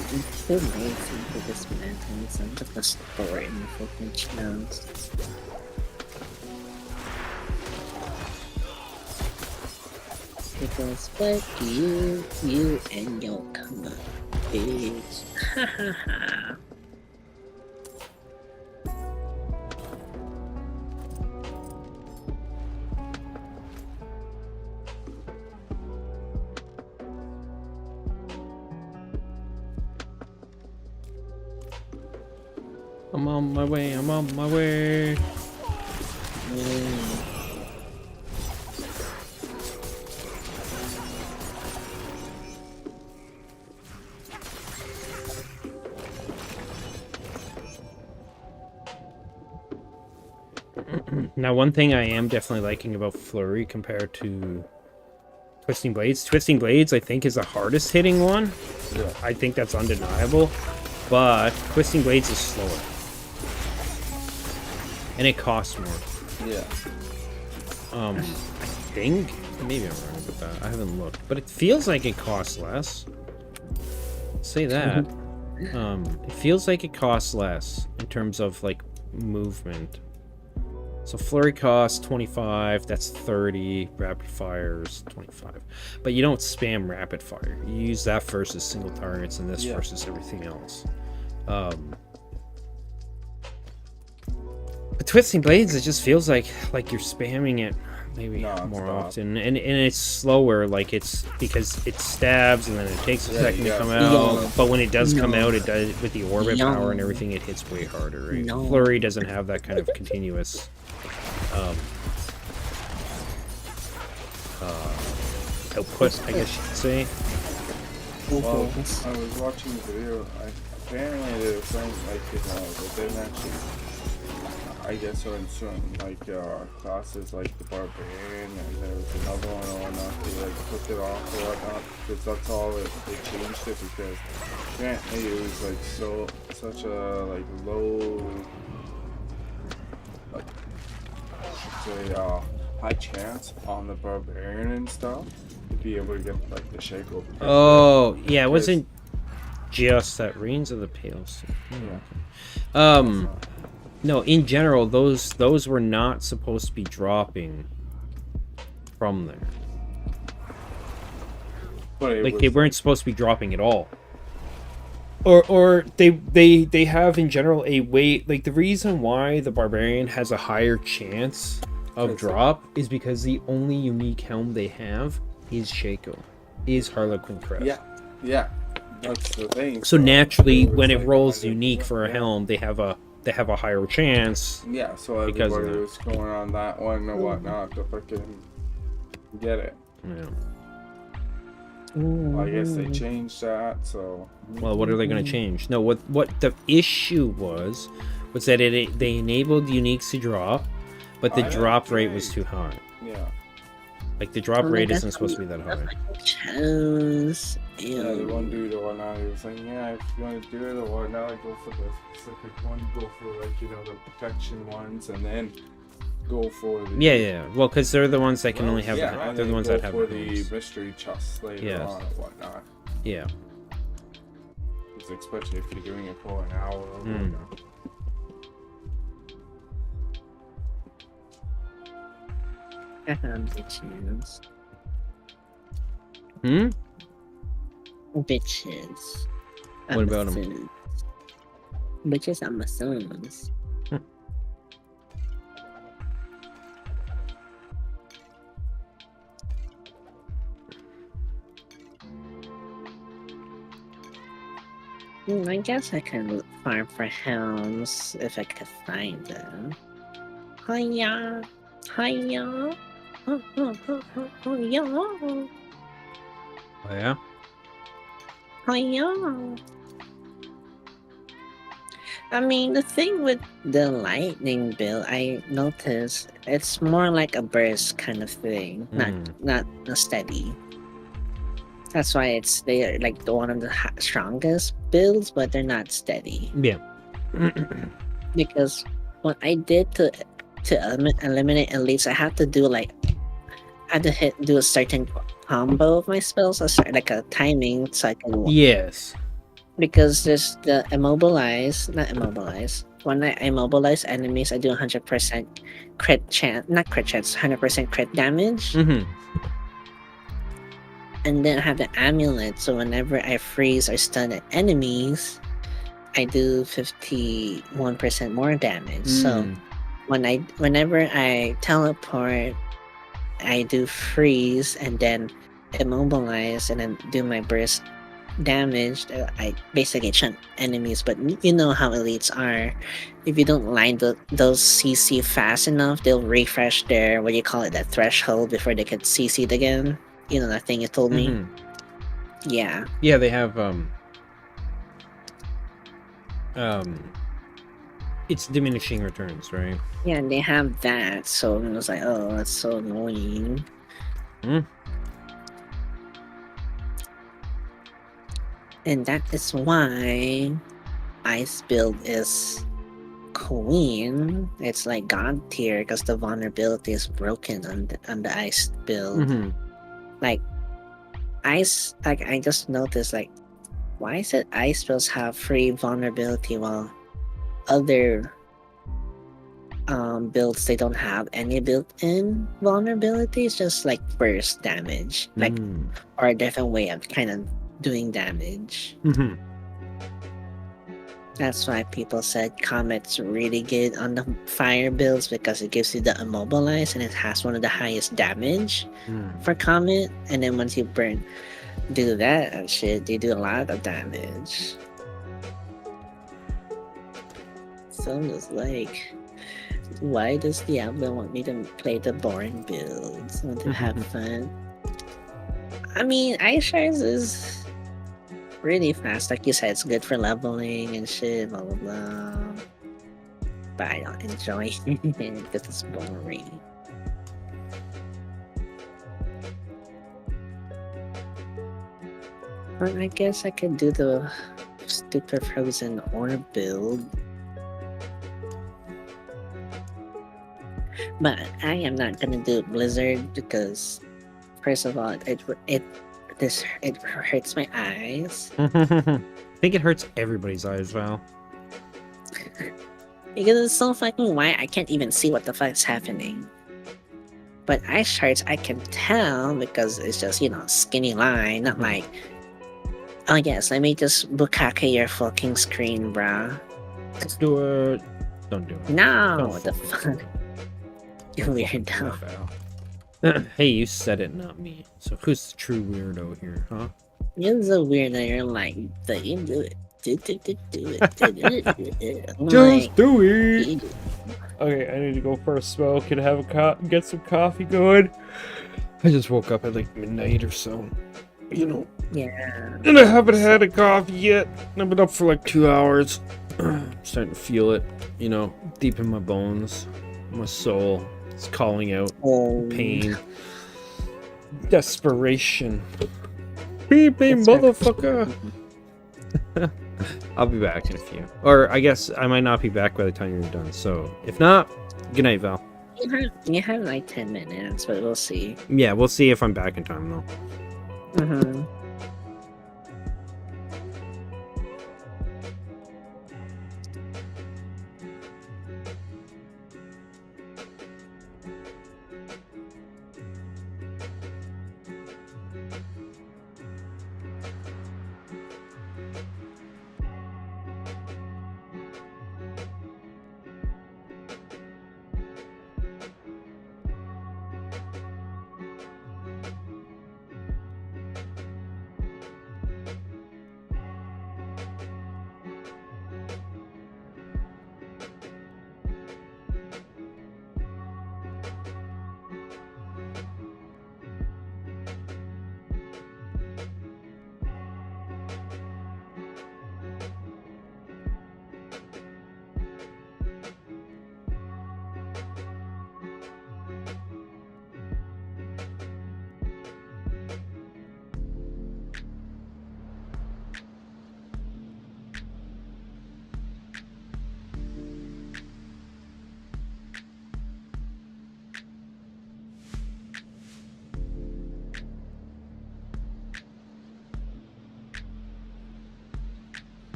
I'm too lazy for this mountains. I'm just gonna store it in the fucking clouds. Because fuck you, you and your come up, bitch. Ha ha ha. I'm on my way. I'm on my way. Now, one thing I am definitely liking about Flurry compared to Twisting Blades, I think, is the hardest hitting one. Yeah. I think that's undeniable. But Twisting Blades is slower. And it costs more. Yeah. I think, maybe I'm wrong about that. I haven't looked, but it feels like it costs less. Say that. It feels like it costs less in terms of like movement. So Flurry costs 25. That's 30. Rapid fires 25. But you don't spam rapid fire. You use that versus single targets, and this versus everything else. But Twisting Blades, it just feels like you're spamming it maybe more often, and it's slower. Like it's because it stabs and then it takes a second to come out. But when it does come out, it does with the orbit power and everything. It hits way harder. Right? Flurry doesn't have that kind of continuous output, I guess you could say. Well, I was watching the video. Apparently, they were saying like they didn't actually. I guess so in certain like classes like the barbarian, and there was another one or whatnot. They like took it off or whatnot because that's all they changed it because apparently it was like such a like low, like say high chance on the barbarian and stuff to be able to get like the shake over. Oh yeah, it wasn't just that Reigns of the Pales. Yeah. No, in general, those were not supposed to be dropping from there. But like they weren't supposed to be dropping at all. Or they have in general a way, like the reason why the Barbarian has a higher chance of drop is because the only unique helm they have is Shaco, is Harlequin Crest. Yeah, that's the thing. So naturally, when it rolls unique for a helm, they have a higher chance. Yeah, so everybody was going on that one and whatnot to fucking get it. Yeah. Well, I guess they changed that, so. Well, what are they going to change? No, what the issue was that they enabled uniques to drop, but the drop rate was too high. Yeah. Like the drop rate isn't supposed to be that high. Yeah, the one dude or whatnot, he was saying, yeah, if you want to do it or whatnot, go for the specific one, go for like, you know, the protection ones, and then go for the... Yeah. Well, because they're the ones that can only have... they're the ones that have... for the mystery chest later on or whatnot. Yeah. Especially if you're doing it for an hour or whatnot. Bitches. Bitches. What about them? Bitches are my sons. I guess I can farm for helms if I could find them. Hiya! Hiya! Hiya! Oh, yeah? Hiya! I mean, the thing with the lightning build, I noticed it's more like a burst kind of thing, not a steady. That's why they're like one of the strongest builds, but they're not steady. Yeah. Because what I did to eliminate elites, I had to do do a certain combo of my spells, like a timing, so I can. Yes. Because there's the not immobilize. When I immobilize enemies, I do 100% crit chance, not crit chance, 100% crit damage. And then I have the amulet, so whenever I freeze or stun at enemies, I do 51% more damage. So whenever I teleport, I do freeze and then immobilize and then do my burst damage. I basically chunk enemies, but you know how elites are. If you don't line those CC fast enough, they'll refresh their that threshold before they get CC'd again. You know that thing you told me? Yeah. Yeah, they have it's diminishing returns, right? Yeah, and they have that, so it was like, oh, that's so annoying. Hmm. And that is why Ice build is queen. It's like god tier because the vulnerability is broken on the ice build. Mm-hmm. Like ice, like I just noticed, like why is it ice builds have free vulnerability while other builds they don't have any built-in vulnerabilities, just like burst damage, like or a different way of kind of doing damage. Mm-hmm. That's why people said Comet's really good on the fire builds because it gives you the immobilize and it has one of the highest damage for Comet. And then once you do that and shit, you do a lot of damage. So I'm just like, why does Diablo want me to play the boring builds? I want to have fun. I mean, Ice Shards is really fast. Like you said, it's good for leveling and shit, blah blah blah. But I don't enjoy it because it's boring. But I guess I could do the stupid frozen orb build. But I am not gonna do Blizzard because, first of all, it hurts my eyes. I think it hurts everybody's eyes, Val. Because it's so fucking white, I can't even see what the fuck's happening. But Ice Shards, I can tell because it's just, skinny line, not like, oh yes, let me just bukake your fucking screen, bruh. Let's do it. Don't do it. No, Don't what the fucking fuck? You weirdo. Val. Hey, you said it, not me. So who's the true weirdo here, huh? You're so weird that you're like, but you do it. Do it. I'm Just like, do it. you- Okay, I need to go for a smoke and have get some coffee going. I just woke up at like midnight or so, Yeah. and I haven't had a coffee yet. I've been up for like 2 hours. I'm starting to feel it, deep in my bones. My soul is calling out pain, desperation. Beep, beep, motherfucker. I'll be back in a few. Or I guess I might not be back by the time you're done. So if not, good night, Val. You have like 10 minutes, but we'll see. Yeah, we'll see if I'm back in time though. Mm-hmm.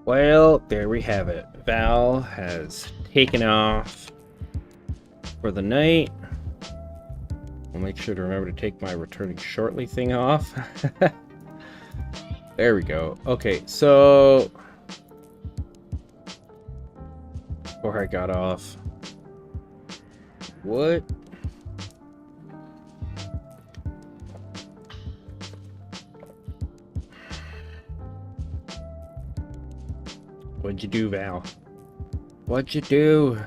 Well, there we have it. Val has taken off for the night. I'll make sure to remember to take my returning shortly thing off. There we go. Okay, so before I got off, what? What'd you do, Val? What'd you do?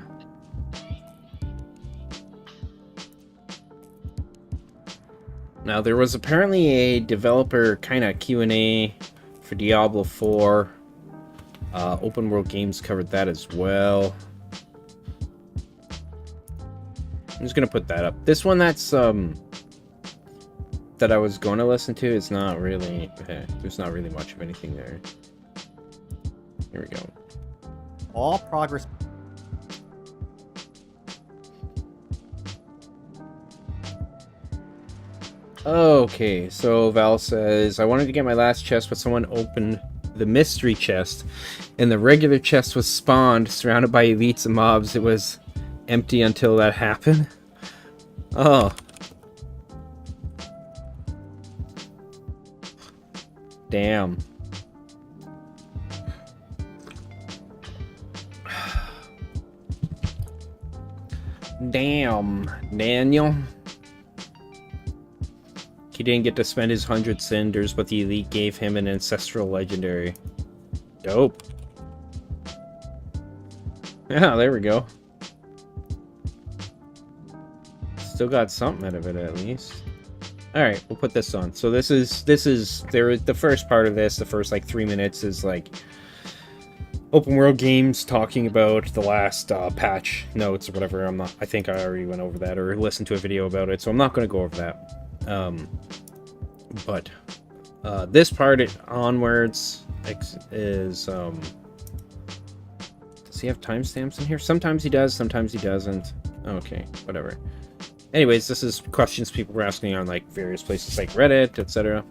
Now, there was apparently a developer kind of Q&A for Diablo 4. Open World Games covered that as well. I'm just gonna put that up. This one, that's that I was going to listen to is not really. There's not really much of anything there. Here we go. All progress. Okay, so Val says, I wanted to get my last chest, but someone opened the mystery chest, and the regular chest was spawned, surrounded by elites and mobs. It was empty until that happened. Oh. Damn. Damn, Daniel. He didn't get to spend his 100 cinders, but the elite gave him an ancestral legendary. Dope. Yeah, there we go. Still got something out of it at least. Alright, we'll put this on. So this is the first part of this, the first like 3 minutes is like open world games talking about the last patch notes or whatever. I think I already went over that or listened to a video about it, so I'm not going to go over that. But this part onwards is does he have timestamps in here? Sometimes he does, sometimes he doesn't. Okay, whatever. Anyways, this is questions people were asking on like various places like Reddit, etc.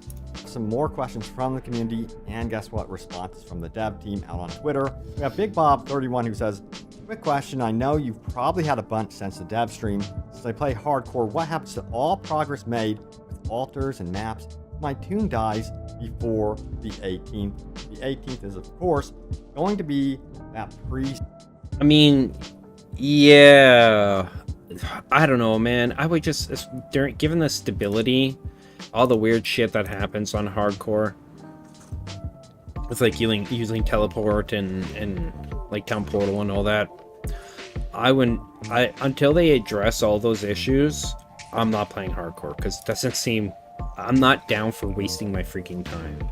Some more questions from the community, and guess what? Responses from the dev team out on Twitter. We have Big Bob31 who says, quick question, I know you've probably had a bunch since the dev stream. Since I play hardcore, what happens to all progress made with altars and maps? My tune dies before the 18th. The 18th is, of course, going to be that I mean, yeah. I don't know, man. I would just, given the stability, all the weird shit that happens on hardcore, with like using teleport and like town portal and all that, until they address all those issues, I'm not playing hardcore, because it doesn't seem, I'm not down for wasting my freaking time.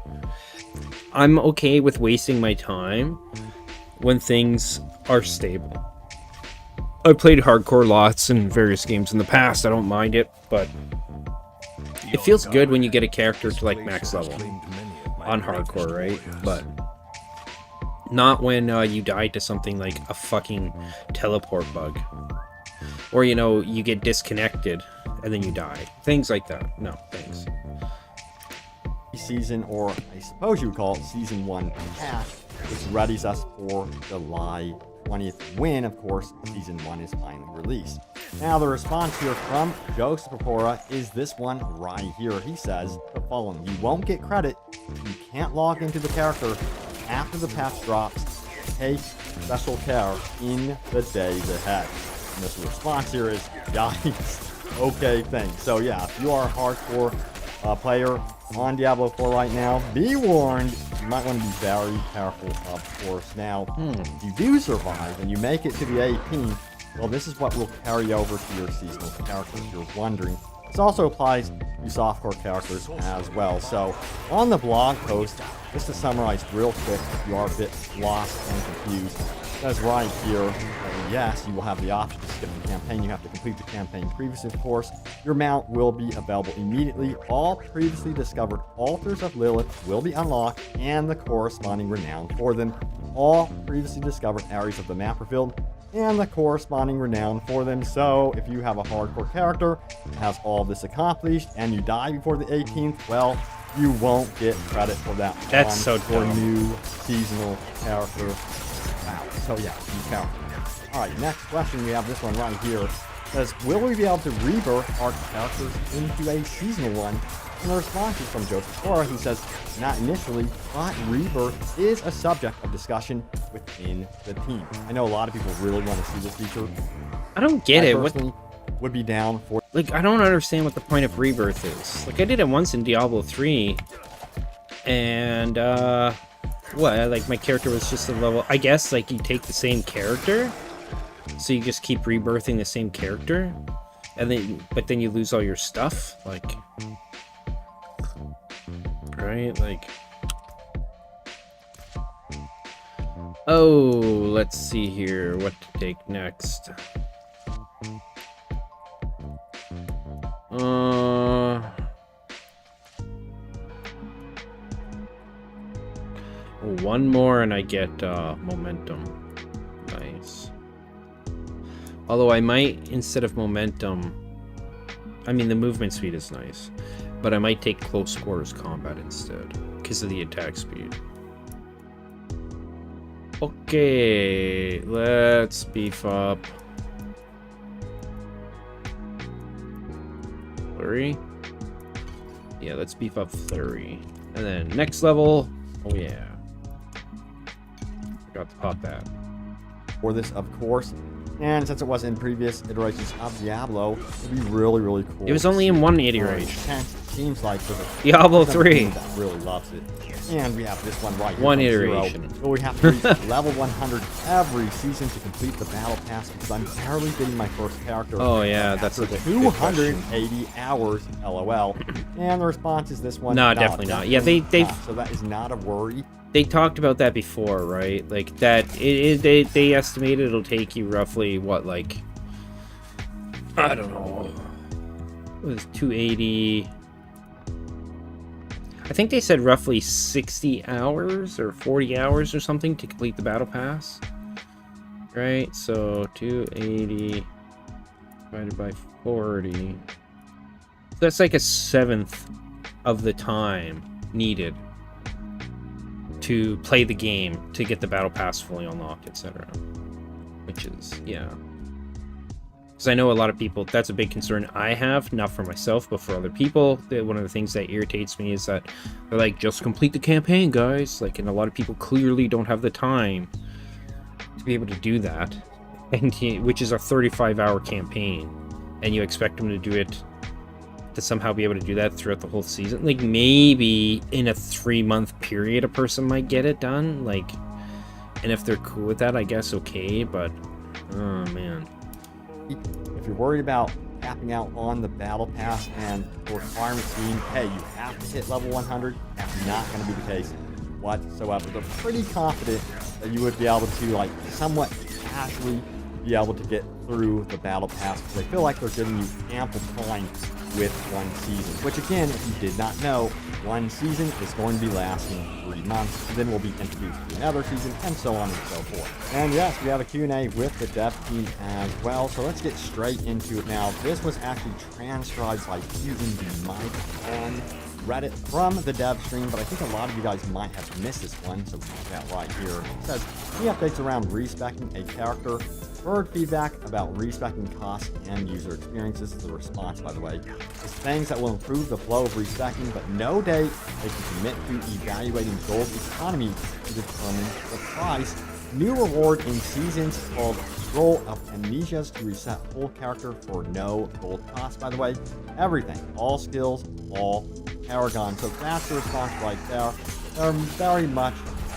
I'm okay with wasting my time when things are stable. I've played hardcore lots in various games in the past, I don't mind it, but it feels good when you get a character to like max level on hardcore, right? But not when you die to something like a fucking teleport bug. Or, you know, you get disconnected and then you die. Things like that. No, thanks. season, or I suppose you would call it Season 1 patch, which readies us for July 20th, when, of course, Season 1 is finally released. Now, the response here from Joseph Pepora is this one right here. He says the following: you won't get credit if you can't log into the character after the patch drops. Take special care in the days ahead. And this response here is, yikes. Okay, thanks. So yeah, if you are a hardcore player on Diablo 4 right now, be warned, you might want to be very careful, of course. Now, if you do survive and you make it to the 18th, well, this is what will carry over to your seasonal characters, if you're wondering. This also applies to softcore characters as well. So, on the blog post, just to summarize real quick, if you are a bit lost and confused, it says right here, yes, you will have the option to skip the campaign. You have to complete the campaign previously, of course. Your mount will be available immediately. All previously discovered altars of Lilith will be unlocked, and the corresponding renown for them. All previously discovered areas of the map revealed, and the corresponding renown for them. So if you have a hardcore character that has all this accomplished and you die before the 18th, well, you won't get credit for that. That's so for dumb. new seasonal character. Wow. So yeah, new character. Alright, next question, we have this one right here. It says, will we be able to rebirth our characters into a seasonal one? And the response is from Joseph Cora, who says, not initially, but rebirth is a subject of discussion within the team. I know a lot of people really want to see this feature. I don't get it. I What? personally would be down for. Like, I don't understand what the point of rebirth is. Like, I did it once in Diablo 3, and what? Like, my character was just a level. I guess like you take the same character, so you just keep rebirthing the same character, and then you lose all your stuff. Like, right? Like, oh, let's see here. What to take next? one more and I get momentum. Nice. Although I might, instead of momentum, I mean the movement speed is nice, but I might take close quarters combat instead because of the attack speed. Okay, let's beef up Flurry. Yeah, let's beef up Flurry. And then next level, oh yeah. Forgot to pop that. For this, of course. And since it was in previous iterations of Diablo, it'd be really, really cool. It was only in one iteration. It seems like for the Diablo 3. that really loves it. And we have this one right here. One from iteration. Zero. So we have to reach level 100 every season to complete the battle pass because I'm barely getting my first character. Oh yeah, that's a good 280 hours, LOL. And the response is this one. No, definitely not. Yeah, they so that is not a worry. They talked about that before, right? Like that they estimated it'll take you roughly what, like, I don't know. It was 280. I think they said roughly 60 hours or 40 hours or something to complete the battle pass. Right? So 280 divided by 40. So that's like a seventh of the time needed to play the game to get the battle pass fully unlocked, etc. Which is, yeah. Because I know a lot of people, that's a big concern I have, not for myself, but for other people. One of the things that irritates me is that they're like, just complete the campaign, guys. Like, and a lot of people clearly don't have the time to be able to do that, and which is a 35-hour campaign, and you expect them to do it, to somehow be able to do that throughout the whole season. Like, maybe in a 3-month period a person might get it done, like, and if they're cool with that, I guess okay, but oh man. If you're worried about tapping out on the battle pass and the requirements being, hey, you have to hit level 100, that's not going to be the case whatsoever. They're pretty confident that you would be able to, like, somewhat casually be able to get through the battle pass because they feel like they're giving you ample time with one season. Which, again, if you did not know, one season is going to be lasting 3 months, and then we'll be introduced to another season, and so on and so forth. And yes, we have a Q&A with the dev team as well, so let's get straight into it now. This was actually transcribed by using the mic on Reddit from the dev stream, but I think a lot of you guys might have missed this one, so check that right here. It says, any updates around respecing a character? Heard feedback about respecting costs and user experiences. The response, by the way, is things that will improve the flow of respecting, but no date they can commit to evaluating gold economy to determine the price. New reward in seasons called Scroll of Amnesias to reset full character for no gold cost, by the way. Everything, all skills, all Paragon. So that's the response right there. They're very much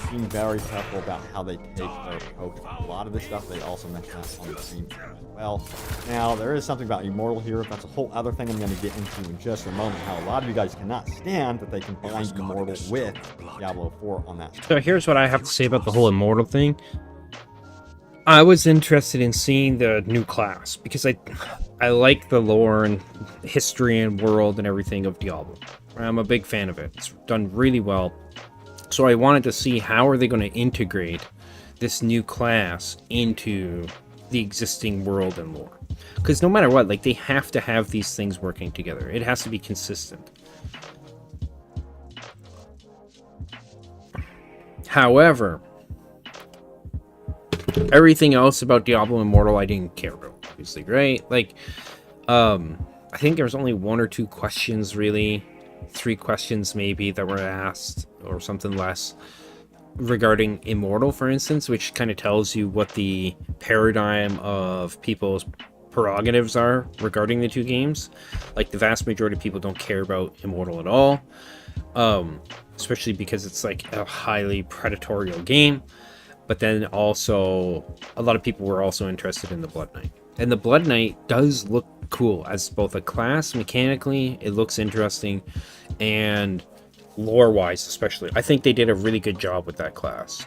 being very careful about how they take their approach. A lot of this stuff, they also mention that on the stream as well. Now, there is something about Immortal here. That's a whole other thing I'm going to get into in just a moment. How a lot of you guys cannot stand that they combine Immortal with Diablo 4 on that. So here's what I have to say about the whole Immortal thing. I was interested in seeing the new class because I like the lore and history and world and everything of Diablo. I'm a big fan of it. It's done really well. So I wanted to see how are they going to integrate this new class into the existing world and lore. Because no matter what, like, they have to have these things working together. It has to be consistent. However, everything else about Diablo Immortal I didn't care about, obviously, right? Like, I think there was only 1 or 2 questions, really. 3 questions maybe that were asked, or something less, regarding Immortal, for instance, which kind of tells you what the paradigm of people's prerogatives are regarding the 2 games. Like, the vast majority of people don't care about Immortal at all, especially because it's like a highly predatory game. But then also, a lot of people were also interested in the Blood Knight. And the Blood Knight does look cool as both a class. Mechanically, it looks interesting, and lore-wise especially. I think they did a really good job with that class.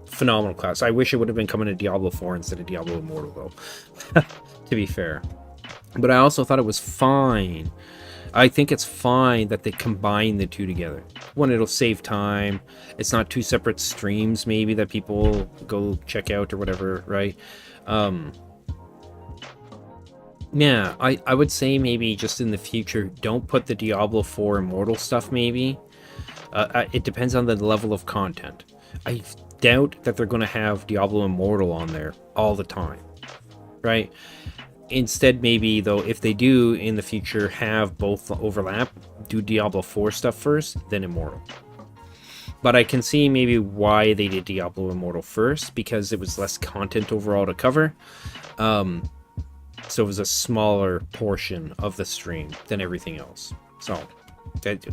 Phenomenal class. I wish it would have been coming to Diablo 4 instead of Diablo Immortal, though, to be fair. But I also thought it was fine. I think it's fine that they combine the two together. One, it'll save time. It's not two separate streams, maybe, that people go check out or whatever, right? Yeah, I would say maybe just in the future, don't put the Diablo 4 Immortal stuff, maybe. It depends on the level of content. I doubt that they're going to have Diablo Immortal on there all the time, right? Instead, maybe, though, if they do in the future have both overlap, do Diablo 4 stuff first, then Immortal. But I can see maybe why they did Diablo Immortal first, because it was less content overall to cover. So it was a smaller portion of the stream than everything else. So,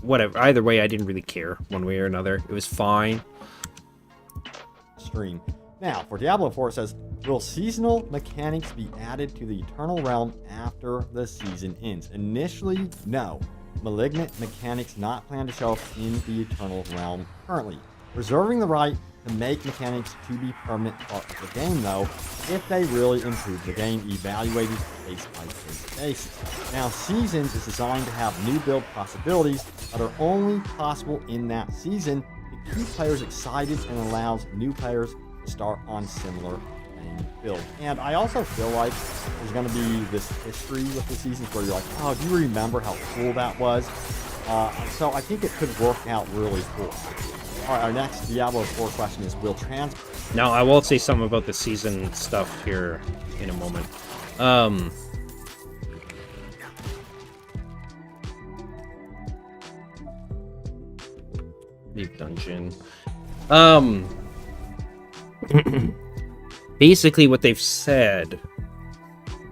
whatever. Either way, I didn't really care one way or another. It was fine. Stream. Now, for Diablo 4, it says, will seasonal mechanics be added to the Eternal Realm after the season ends? Initially, no. Malignant mechanics not planned to show up in the Eternal Realm currently. Reserving the right to make mechanics to be permanent part of the game, though, if they really improve the game, evaluated case-by-case basis. Now, Seasons is designed to have new build possibilities that are only possible in that season to keep players excited and allows new players to start on similar main builds. And I also feel like there's going to be this history with the seasons where you're like, oh, do you remember how cool that was? So I think it could work out really cool. All right, our next Diablo 4 question is, will trans... Now, I will say something about the season stuff here in a moment. Deep dungeon. Basically, what they've said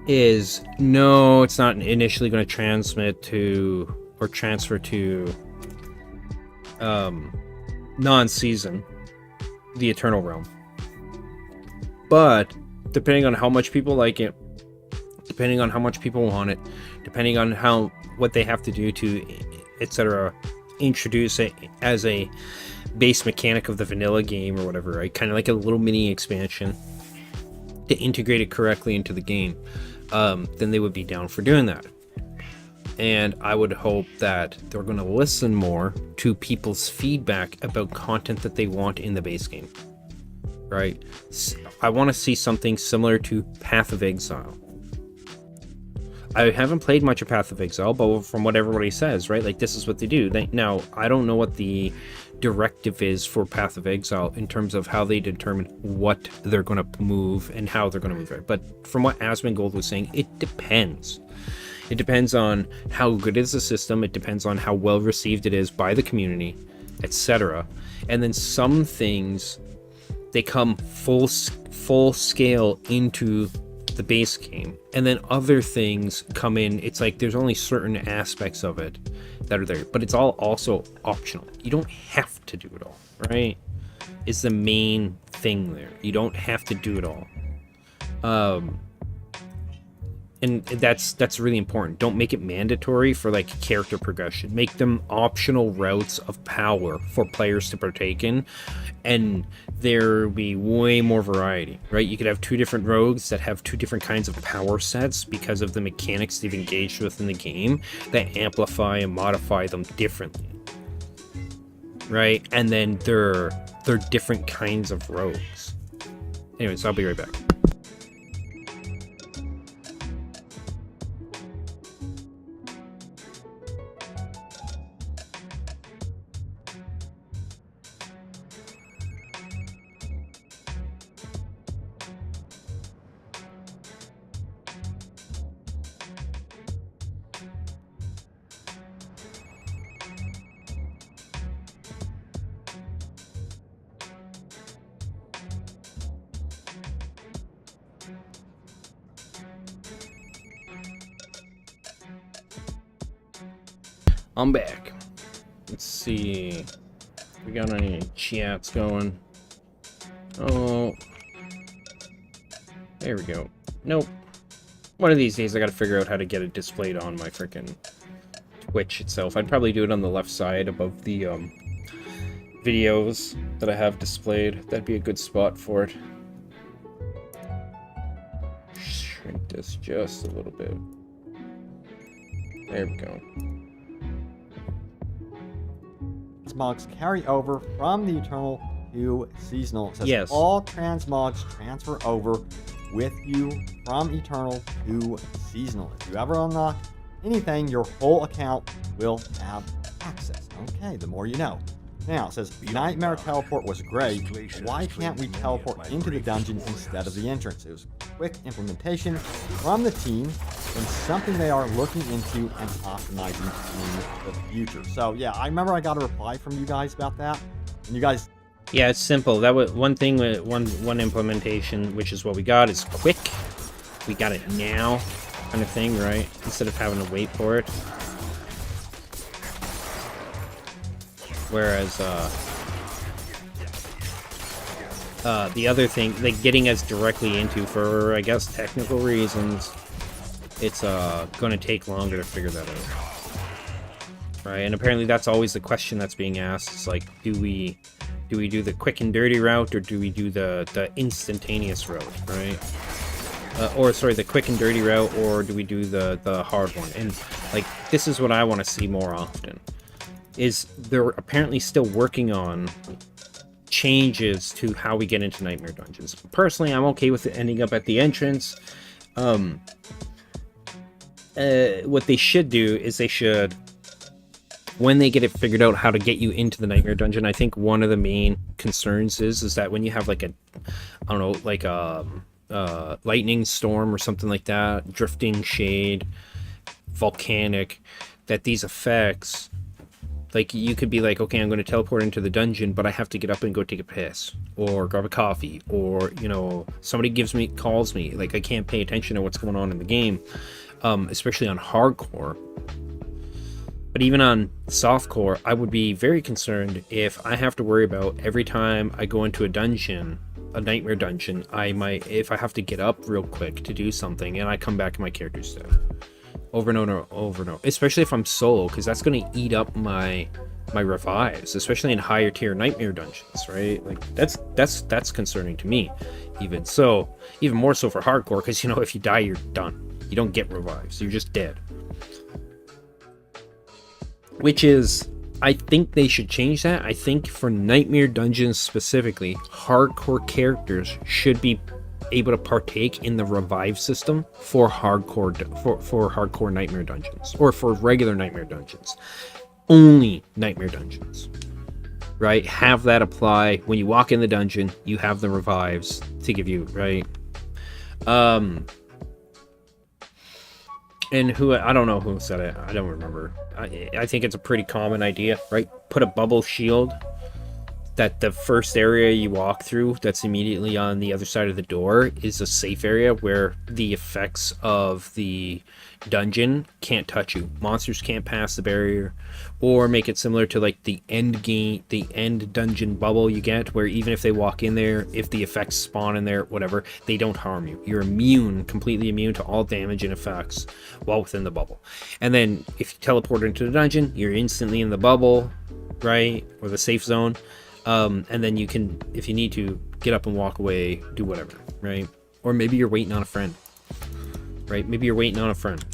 is, no, it's not initially going to transmit to or transfer to non-season, the Eternal Realm. But depending on how much people like it, depending on how much people want it, depending on what they have to do to, etc., introduce it as a base mechanic of the vanilla game or whatever, right? Kind of like a little mini expansion to integrate it correctly into the game, then they would be down for doing that. And I would hope that they're going to listen more to people's feedback about content that they want in the base game, right? I want to see something similar to Path of Exile. I haven't played much of Path of Exile, but from what everybody says, right? Like, this is what they do. Now, I don't know what the directive is for Path of Exile in terms of how they determine what they're going to move and how they're going to move it. But from what Asmongold was saying, it depends. It depends on how good is the system. It depends on how well received it is by the community, etc. And then some things, they come full scale into the base game, and then other things come in. It's like there's only certain aspects of it that are there, but it's all also optional. You don't have to do it all, right? It's the main thing there. You don't have to do it all. And that's really important. Don't make it mandatory for like character progression. Make them optional routes of power for players to partake in, and there will be way more variety, right? You could have two different rogues that have two different kinds of power sets because of the mechanics they've engaged with in the game that amplify and modify them differently, right? And then they're different kinds of rogues. Anyways, I'll be right back. I'm back. Let's see. We got any chats going? Oh. There we go. Nope. One of these days I gotta figure out how to get it displayed on my frickin' Twitch itself. I'd probably do it on the left side above the videos that I have displayed. That'd be a good spot for it. Shrink this just a little bit. There we go. transmogs carry over from the Eternal to Seasonal. It says Yes. all transmogs transfer over with you from Eternal to Seasonal. If you ever unlock anything, your whole account will have access. Okay, the more you know. Now, it says, Nightmare Teleport was great. Why can't we teleport into the dungeon instead of the entrance? It was quick implementation from the team and something they are looking into and optimizing in the future. So, yeah, I remember I got a reply from you guys about that. And you guys... Yeah, it's simple. That was one thing with one implementation, which is what we got, is quick. We got it now, kind of thing, right? Instead of having to wait for it. Whereas, the other thing, like getting us directly into, for, I guess, technical reasons, it's, gonna take longer to figure that out. Right, and apparently that's always the question that's being asked. It's like, do we do the quick and dirty route, or do we do the instantaneous route, right? Or, sorry, the quick and dirty route, or do we do the hard one? And, like, this is what I want to see more often. Is they're apparently still working on changes to how we get into Nightmare Dungeons. Personally, I'm okay with it ending up at the entrance. What they should do is they should, when they get it figured out how to get you into the Nightmare Dungeon, I think one of the main concerns is that when you have like a, I don't know, like a lightning storm or something like that, drifting shade, volcanic, that these effects, like, you could be like, okay, I'm going to teleport into the dungeon, but I have to get up and go take a piss, or grab a coffee, or, you know, somebody calls me, like, I can't pay attention to what's going on in the game, especially on hardcore. But even on softcore, I would be very concerned if I have to worry about every time I go into a dungeon, a nightmare dungeon, if I have to get up real quick to do something, and I come back and my character's dead. Over and over, especially if I'm solo, because that's going to eat up my revives, especially in higher tier nightmare dungeons, right? Like, that's concerning to me. Even more so for hardcore, because, you know, if you die, you're done. You don't get revives, you're just dead. Which is, I think they should change that. I think for nightmare dungeons specifically, hardcore characters should be able to partake in the revive system for hardcore nightmare dungeons, or for regular nightmare dungeons. Only nightmare dungeons, right? Have that apply when you walk in the dungeon. You have the revives to give you, right? And I don't know who said it. I don't remember. I think it's a pretty common idea, right? Put a bubble shield that the first area you walk through that's immediately on the other side of the door is a safe area where the effects of the dungeon can't touch you. Monsters can't pass the barrier. Or make it similar to like the end dungeon bubble you get, where even if they walk in there, if the effects spawn in there, whatever, they don't harm you. You're completely immune to all damage and effects while within the bubble. And then if you teleport into the dungeon, you're instantly in the bubble, right? Or the safe zone. And then you can, if you need to, get up and walk away, do whatever, right? Or maybe you're waiting on a friend, right? Maybe you're waiting on a friend.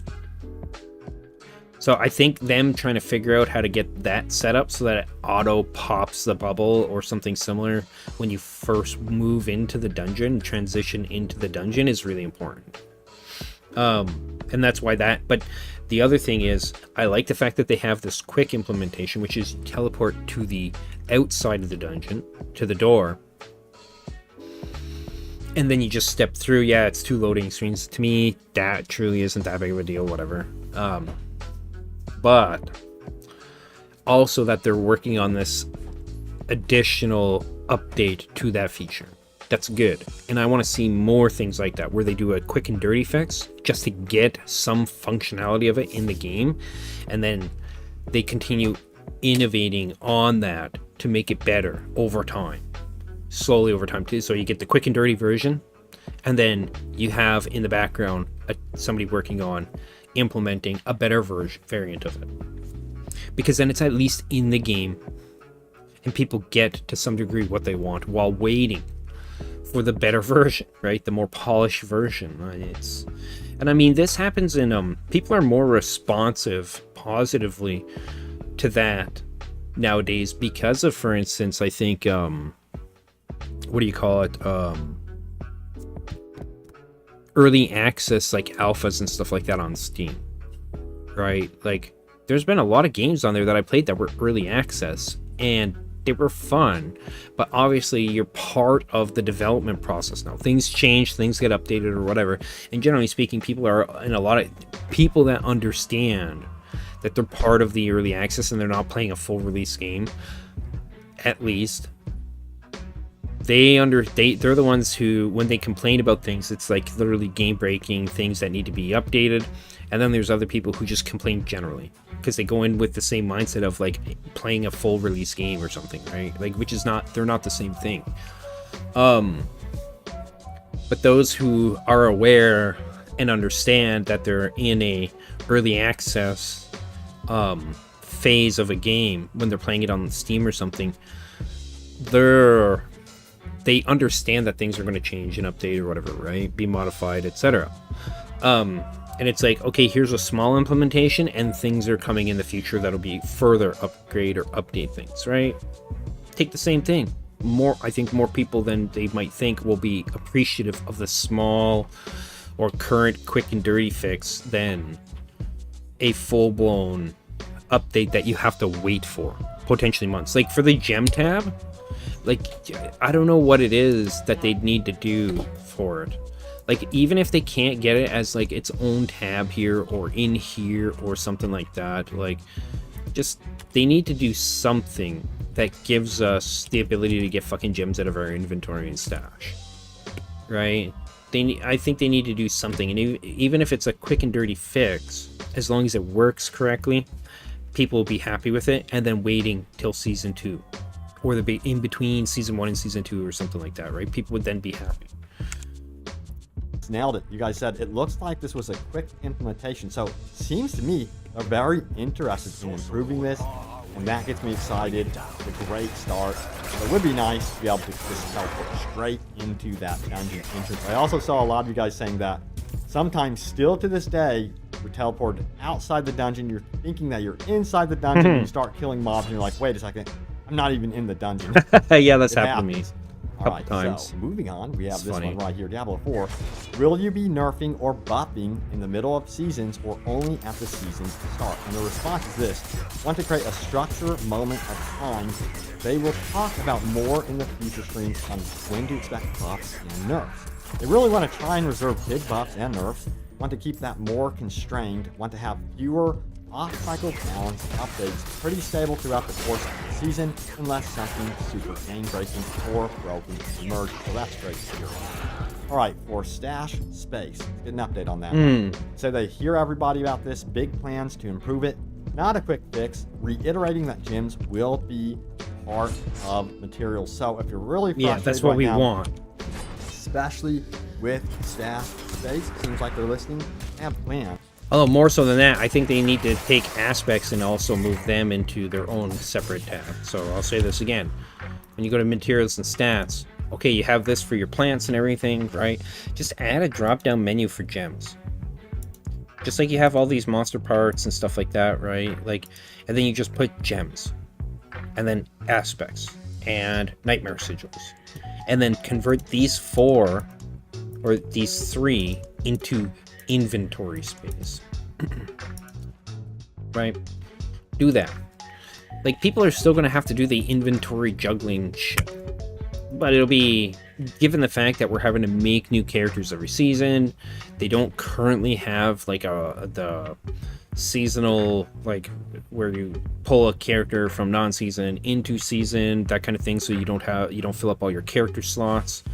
So I think them trying to figure out how to get that set up so that it auto pops the bubble or something similar when you first move into the dungeon, transition into the dungeon, is really important. And that's why but the other thing is, I like the fact that they have this quick implementation, which is teleport to the outside of the dungeon, to the door, and then you just step through. Yeah, it's 2 loading screens. To me, that truly isn't that big of a deal, whatever. But also that they're working on this additional update to that feature. That's good. And I want to see more things like that, where they do a quick and dirty fix just to get some functionality of it in the game, and then they continue innovating on that to make it better over time, slowly over time too. So you get the quick and dirty version, and then you have in the background somebody working on implementing a better variant of it, because then it's at least in the game and people get to some degree what they want while waiting for the better version, right? The more polished version. And I mean, this happens in people are more responsive positively to that nowadays because of, for instance, I think what do you call it, early access, like alphas and stuff like that on Steam, right? Like there's been a lot of games on there that I played that were early access and they were fun, but obviously you're part of the development process now. Things change, things get updated or whatever, and generally speaking, people that understand that they're part of the early access and they're not playing a full release game, at least they're the ones who, when they complain about things, it's like literally game breaking things that need to be updated. And then there's other people who just complain generally because they go in with the same mindset of like playing a full release game or something, right? Like, which is they're not the same thing. But those who are aware and understand that they're in a early access phase of a game when they're playing it on Steam or something, they understand that things are going to change and update or whatever, right? Be modified, etc. And it's like, okay, here's a small implementation and things are coming in the future that'll be further upgrade or update things, right? Take the same thing. I think more people than they might think will be appreciative of the small or current quick and dirty fix than a full-blown update that you have to wait for, potentially months. Like for the gem tab, like I don't know what it is that they'd need to do for it. Like even if they can't get it as like its own tab here or in here or something like that, like just they need to do something that gives us the ability to get fucking gems out of our inventory and stash, right? I think they need to do something, and even if it's a quick and dirty fix, as long as it works correctly, people will be happy with it. And then waiting till season 2 or the in between season 1 and season 2 or something like that, right? People would then be happy. Nailed it. You guys said it looks like this was a quick implementation, so seems to me they're very interested in improving this, and that gets me excited. It's a great start. It would be nice to be able to just teleport straight into that dungeon entrance. I also saw a lot of you guys saying that sometimes still to this day you're teleported outside the dungeon, you're thinking that you're inside the dungeon, and you start killing mobs and you're like, wait a second, I'm not even in the dungeon. Yeah, that's happened to me. Alright, times. so moving on, we have It's this funny. one right here, Diablo 4. Will you be nerfing or buffing in the middle of seasons or only at the season's start? And the response is this: want to create a structure moment of time. They will talk about more in the future streams on when to expect buffs and nerfs. They really want to try and reserve big buffs and nerfs, want to keep that more constrained, want to have fewer off-cycle balance updates pretty stable throughout the course of the season, unless something super game-breaking or broken emerges. So that's great to hear. Alright, for stash space, get an update on that one. So they hear everybody about this, big plans to improve it, not a quick fix, reiterating that gems will be part of materials. So if you're really frustrated that's what right we now, want. especially with stash space, seems like they're listening, they have plans. Although more so than that, I think they need to take aspects and also move them into their own separate tab. So I'll say this again. When you go to materials and stats, okay, you have this for your plants and everything, right? Just add a drop-down menu for gems. Just like you have all these monster parts and stuff like that, right? Like, and then you just put gems. And then aspects. And nightmare sigils. And then convert these 4 or these 3 into inventory space. Right? Do that. Like, people are still gonna have to do the inventory juggling shit, but it'll be, given the fact that we're having to make new characters every season, they don't currently have like the seasonal, like where you pull a character from non-season into season, that kind of thing, so you don't fill up all your character slots.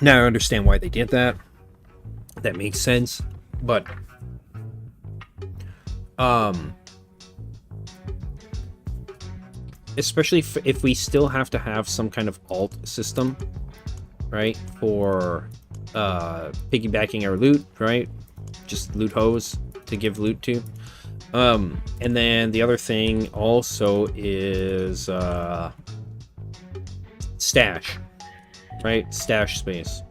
Now I understand why they did that. That makes sense. But especially if we still have to have some kind of alt system, right, for piggybacking our loot, right? Just loot hose to give loot to. And then the other thing also is stash. Right? Stash space.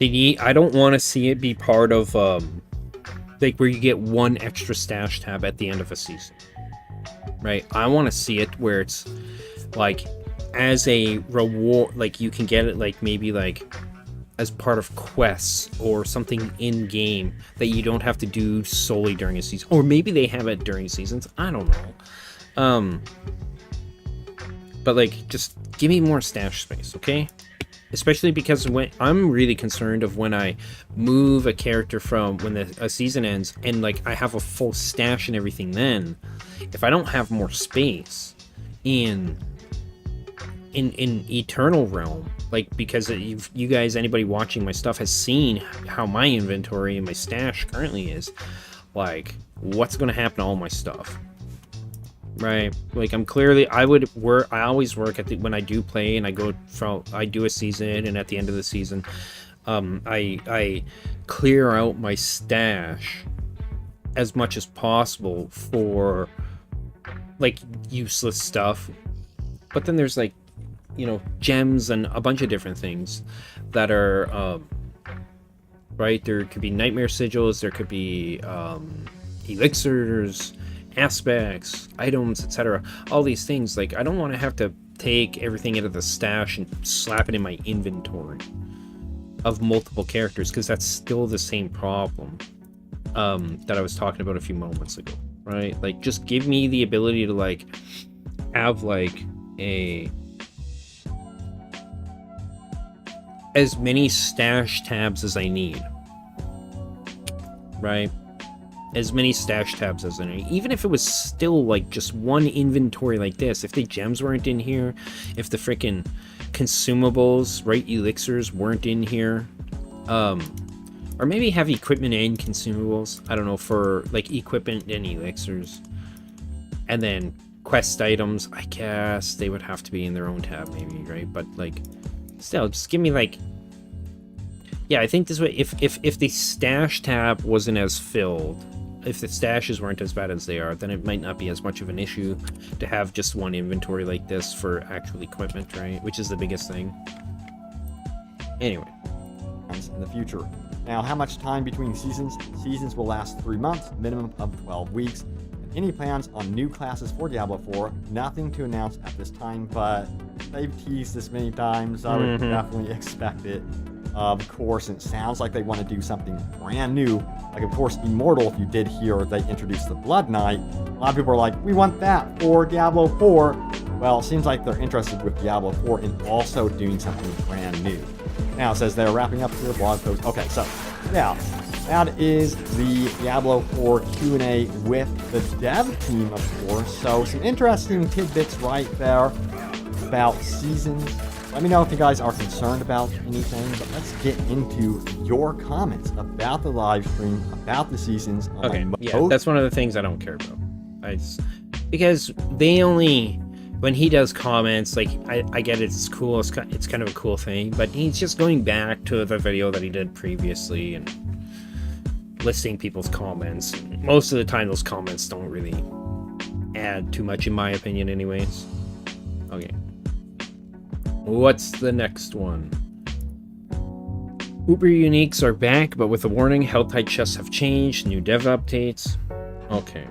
I don't want to see it be part of like where you get one extra stash tab at the end of a season, right? I want to see it where it's like as a reward, like you can get it like maybe like as part of quests or something in game that you don't have to do solely during a season, or maybe they have it during seasons. I don't know. But like, just give me more stash space, okay? Especially because when I'm really concerned of when I move a character from when a season ends and like I have a full stash and everything, then if I don't have more space in Eternal Realm, like, because you guys, anybody watching my stuff has seen how my inventory and my stash currently is, like, what's going to happen to all my stuff, right? Like, I always work at when I do play and I do a season, and at the end of the season, I clear out my stash as much as possible for, like, useless stuff. But then there's, like, you know, gems and a bunch of different things that are, right? There could be nightmare sigils, there could be elixirs, aspects, items, etc. All these things, like, I don't want to have to take everything out of the stash and slap it in my inventory of multiple characters, because that's still the same problem that I was talking about a few moments ago, right? Like, just give me the ability to, like, have, like, as many stash tabs as I need, right? As many stash tabs as I need. Even if it was still like just one inventory like this, if the gems weren't in here, if the freaking consumables, right, elixirs weren't in here, or maybe have equipment and consumables, I don't know, for like equipment and elixirs, and then quest items, I guess they would have to be in their own tab maybe, right? But like, still, just give me like, yeah, I think this way, if the stash tab wasn't as filled, if the stashes weren't as bad as they are, then it might not be as much of an issue to have just one inventory like this for actual equipment, right? Which is the biggest thing. Anyway. In the future. Now, how much time between seasons? Seasons will last 3 months, minimum of 12 weeks. And any plans on new classes for Diablo 4? Nothing to announce at this time, but they've teased this many times. I would definitely expect it. Of course, it sounds like they want to do something brand new. Like, of course, Immortal, if you did hear, they introduced the Blood Knight. A lot of people are like, we want that for Diablo 4. Well, it seems like they're interested with Diablo 4 in also doing something brand new. Now, it says they're wrapping up their blog post. Okay, so, yeah, that is the Diablo 4 Q&A with the dev team, of course. So, some interesting tidbits right there about seasons. Let me know if you guys are concerned about anything, but let's get into your comments about the live stream, about the seasons. Okay, yeah, that's one of the things I don't care about. Because they only, when he does comments, like, I get it's cool, it's kind of a cool thing, but he's just going back to the video that he did previously and listing people's comments. Most of the time, those comments don't really add too much, in my opinion, anyways. Okay. What's the next one? Uber Uniques are back, but with a warning, Helltide chests have changed, new dev updates. Okay.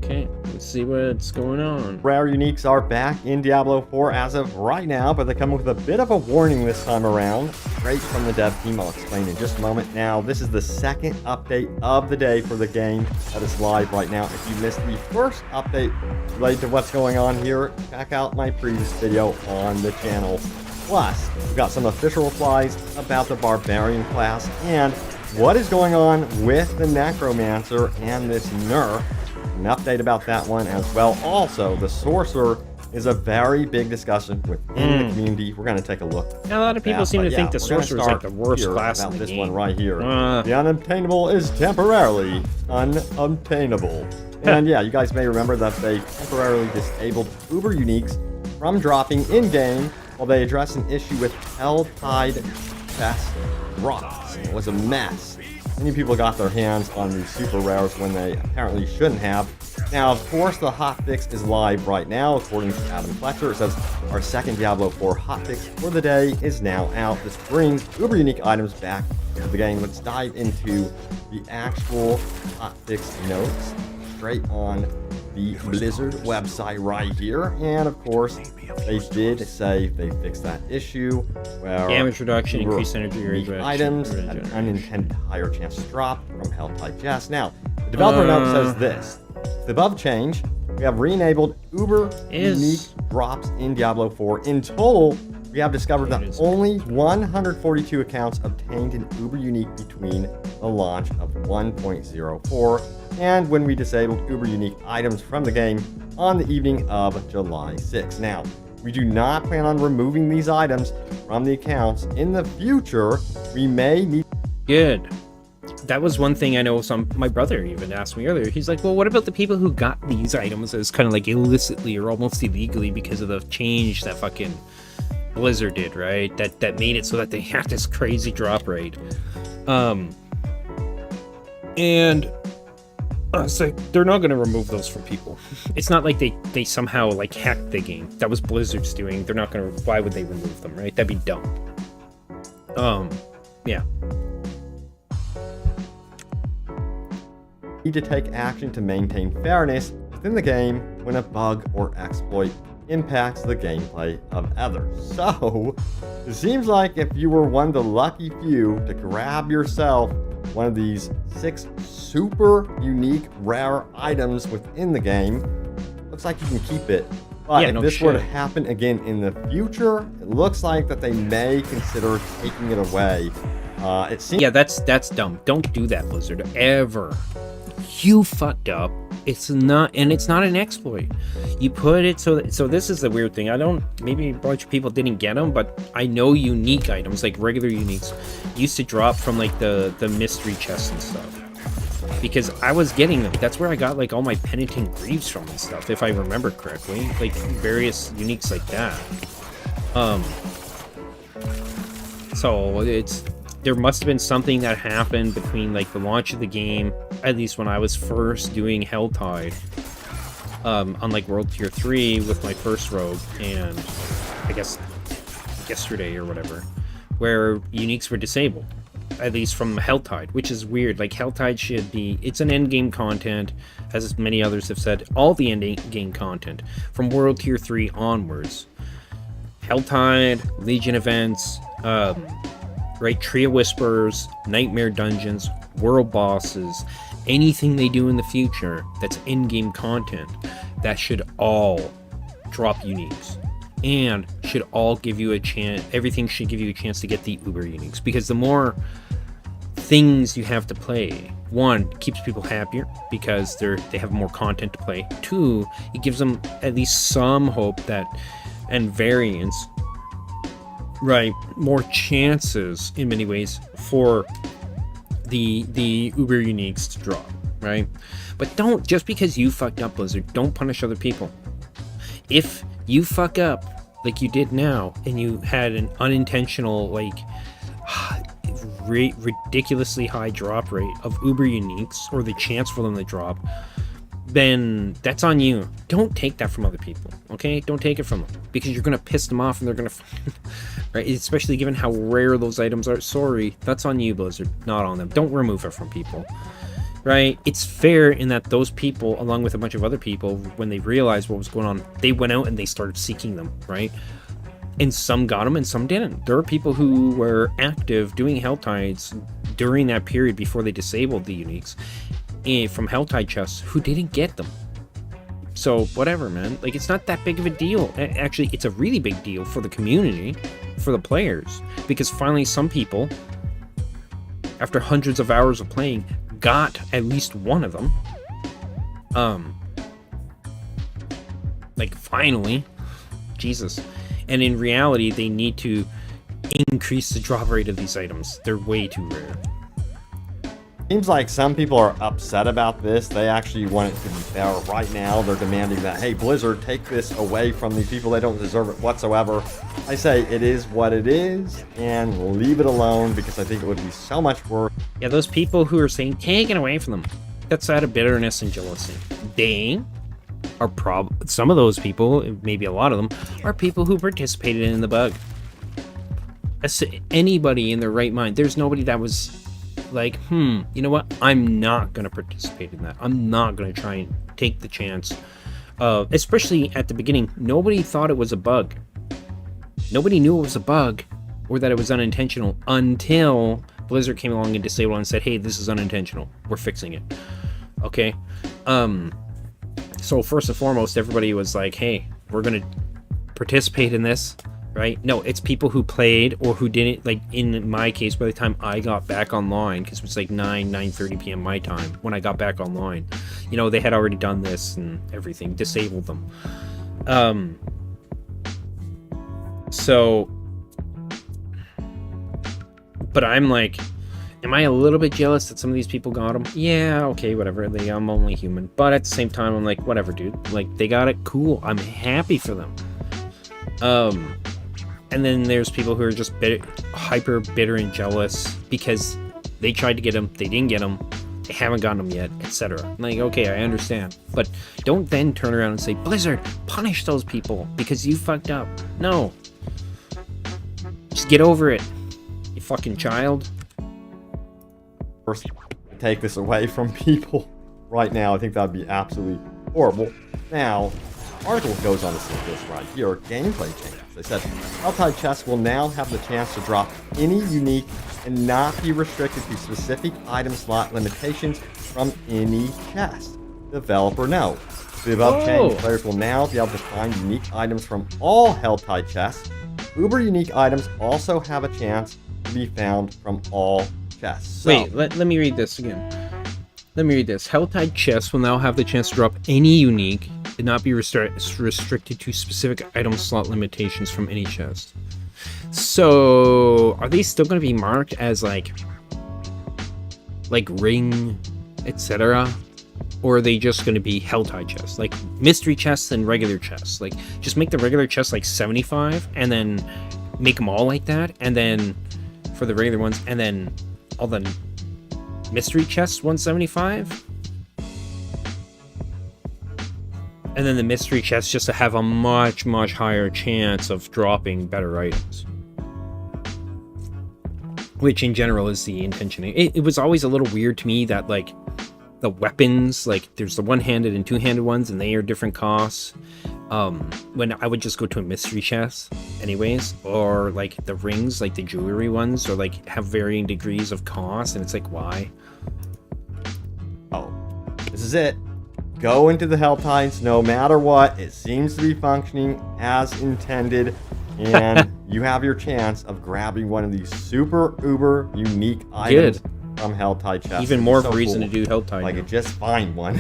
Okay, let's see what's going on. Rare Uniques are back in Diablo 4 as of right now, but they come with a bit of a warning this time around. Straight from the dev team, I'll explain in just a moment. Now, this is the second update of the day for the game that is live right now. If you missed the first update related to what's going on here, check out my previous video on the channel. Plus, we've got some official replies about the Barbarian class and what is going on with the Necromancer and this nerf. An update about that one as well. Also, the Sorcerer is a very big discussion within the community. We're going to take a look. Now, a lot of people seem to think the Sorcerer is like the worst class in the this game. One right here. The unobtainable is temporarily unobtainable. And yeah, you guys may remember that they temporarily disabled Uber Uniques from dropping in-game while they addressed an issue with Helltide chest drops. It was a mess. Many people got their hands on these super rares when they apparently shouldn't have. Now, of course, the hotfix is live right now, according to Adam Fletcher. It says our second Diablo 4 hotfix for the day is now out. This brings Uber Unique items back of the game. Let's dive into the actual hotfix notes straight on the Blizzard website right here. And of course, they did say they fixed that issue where Damage reduction, Uber increased energy unique reduction, items had an unintended higher chance to drop from Helltide chests. Now, the developer note says this. The above change, we have re-enabled Uber unique drops in Diablo 4. In total, we have discovered that only 142 accounts obtained an Uber unique between the launch of 1.04 and when we disabled Uber unique items from the game on the evening of July 6. Now, we do not plan on removing these items from the accounts. In the future, we may need... Good. That was one thing I know my brother even asked me earlier. He's like, well, what about the people who got these items as kind of like illicitly or almost illegally because of the change that fucking Blizzard did, right? That made it so that they have this crazy drop rate. And it's like, they're not going to remove those from people. It's not like they somehow like hacked the game. That was Blizzard's doing. They're not going to, why would they remove them, right? That'd be dumb. Yeah. Need to take action to maintain fairness within the game when a bug or exploit impacts the gameplay of others. So, it seems like if you were one of the lucky few to grab yourself one of these 6 super unique rare items within the game, looks like you can keep it. But yeah, if this were to happen again in the future, it looks like that they may consider taking it away. It seems... Yeah, that's dumb. Don't do that, Blizzard, ever. You fucked up. It's not an exploit. You put it so this is the weird thing. Maybe a bunch of people didn't get them, but I know unique items, like regular uniques, used to drop from like the mystery chests and stuff. Because I was getting them. That's where I got like all my penitent greaves from and stuff, if I remember correctly. Like various uniques like that. So there must have been something that happened between like the launch of the game, at least when I was first doing Helltide, on like World Tier 3 with my first rogue, and I guess yesterday or whatever, where uniques were disabled, at least from Helltide, which is weird. Like Helltide should be, it's an end game content, as many others have said, all the end game content from World Tier 3 onwards. Helltide, Legion events, right, Tree of Whispers, Nightmare Dungeons, World Bosses, anything they do in the future that's in-game content, that should all drop uniques. And should all give you a chance, everything should give you a chance to get the Uber uniques. Because the more things you have to play, 1, keeps people happier because they have more content to play. 2, it gives them at least some hope that, and variance, right, more chances in many ways for the Uber uniques to drop, right? But don't, just because you fucked up, Blizzard, don't punish other people. If you fuck up like you did now and you had an unintentional, like, ridiculously high drop rate of Uber uniques, or the chance for them to drop, then that's on you. Don't take that from other people, okay? Don't take it from them, because you're gonna piss them off and they're gonna right, especially given how rare those items are. Sorry, that's on you, Blizzard, not on them. Don't remove it from people, right? It's fair in that those people, along with a bunch of other people, when they realized what was going on, they went out and they started seeking them, right? And some got them and some didn't. There are people who were active doing Helltides during that period before they disabled the uniques from Helltide chests who didn't get them. So whatever, man, like, it's not that big of a deal. Actually, it's a really big deal for the community, for the players, because finally some people, after hundreds of hours of playing, got at least one of them. Like, finally, Jesus. And in reality, they need to increase the drop rate of these items. They're way too rare. Seems like some people are upset about this. They actually want it to be fair right now. They're demanding that, hey, Blizzard, take this away from these people. They don't deserve it whatsoever. I say it is what it is, and leave it alone, because I think it would be so much worse. Yeah, those people who are saying, take it away from them, that's out of bitterness and jealousy. They are some of those people, maybe a lot of them, are people who participated in the bug. anybody in their right mind, there's nobody that was like, you know what? I'm not going to participate in that. I'm not going to try and take the chance. Especially at the beginning, nobody thought it was a bug. Nobody knew it was a bug or that it was unintentional until Blizzard came along and disabled it and said, hey, this is unintentional. We're fixing it. Okay. So first and foremost, everybody was like, hey, we're going to participate in this, right? No, it's people who played or who didn't, like in my case, by the time I got back online, because it was like 9:30 p.m. my time when I got back online, you know, they had already done this and everything, disabled them. So, but I'm like, am I a little bit jealous that some of these people got them? Yeah, okay, whatever. I'm only human. But at the same time, I'm like, whatever, dude. Like, they got it. Cool. I'm happy for them. And then there's people who are just hyper bitter and jealous because they tried to get them, they didn't get them, they haven't gotten them yet, etc. Like, okay, I understand. But don't then turn around and say, Blizzard, punish those people because you fucked up. No. Just get over it, you fucking child. First, take this away from people right now. I think that would be absolutely horrible. Now, the article goes on to say this right here. Gameplay changes. They said, Helltide chests will now have the chance to drop any unique and not be restricted to specific item slot limitations from any chest. Developer note. The above change, players will now be able to find unique items from all Helltide chests. Uber unique items also have a chance to be found from all chests. So, wait, let me read this again. Let me read this. Helltide chests will now have the chance to drop any unique and not be restricted to specific item slot limitations from any chest. So, are they still going to be marked as like ring, etc.? Or are they just going to be Helltide chests? Like mystery chests and regular chests? Like, just make the regular chests like 75 and then make them all like that. And then for the regular ones, and then all the mystery chests 175? And then the mystery chests just to have a much, much higher chance of dropping better items. Which in general is the intention. It was always a little weird to me that like the weapons, like there's the one-handed and two-handed ones and they are different costs. When I would just go to a mystery chest anyways, or like the rings, like the jewelry ones, or like have varying degrees of cost, and it's like, why? Oh, this is it. Go into the Helltides no matter what. It seems to be functioning as intended, and you have your chance of grabbing one of these super uber unique items from Helltide chests. Even more of a reason to do Helltide. Like, just find one.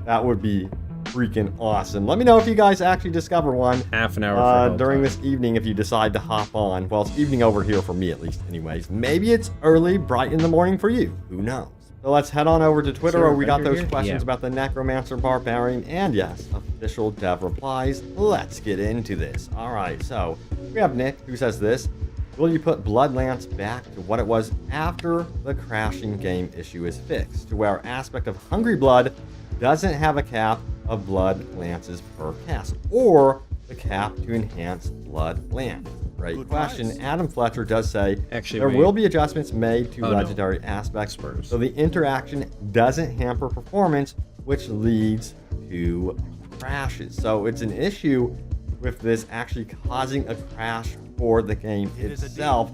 That would be freaking awesome. Let me know if you guys actually discover one. Half an hour during this evening if you decide to hop on. Well, it's evening over here for me at least anyways. Maybe it's early, bright in the morning for you. Who knows? So let's head on over to Twitter where we got those questions about the Necromancer Barbarian and yes, official dev replies. Let's get into this. Alright, so we have Nick who says this. Will you put Bloodlance back to what it was after the crashing game issue is fixed? To where aspect of Hungry Blood doesn't have a cap of blood lances per cast, or the cap to enhance blood lance. Great question. Adam Fletcher does say there will be adjustments made to legendary aspects, so the interaction doesn't hamper performance, which leads to crashes. So it's an issue with this actually causing a crash for the game itself.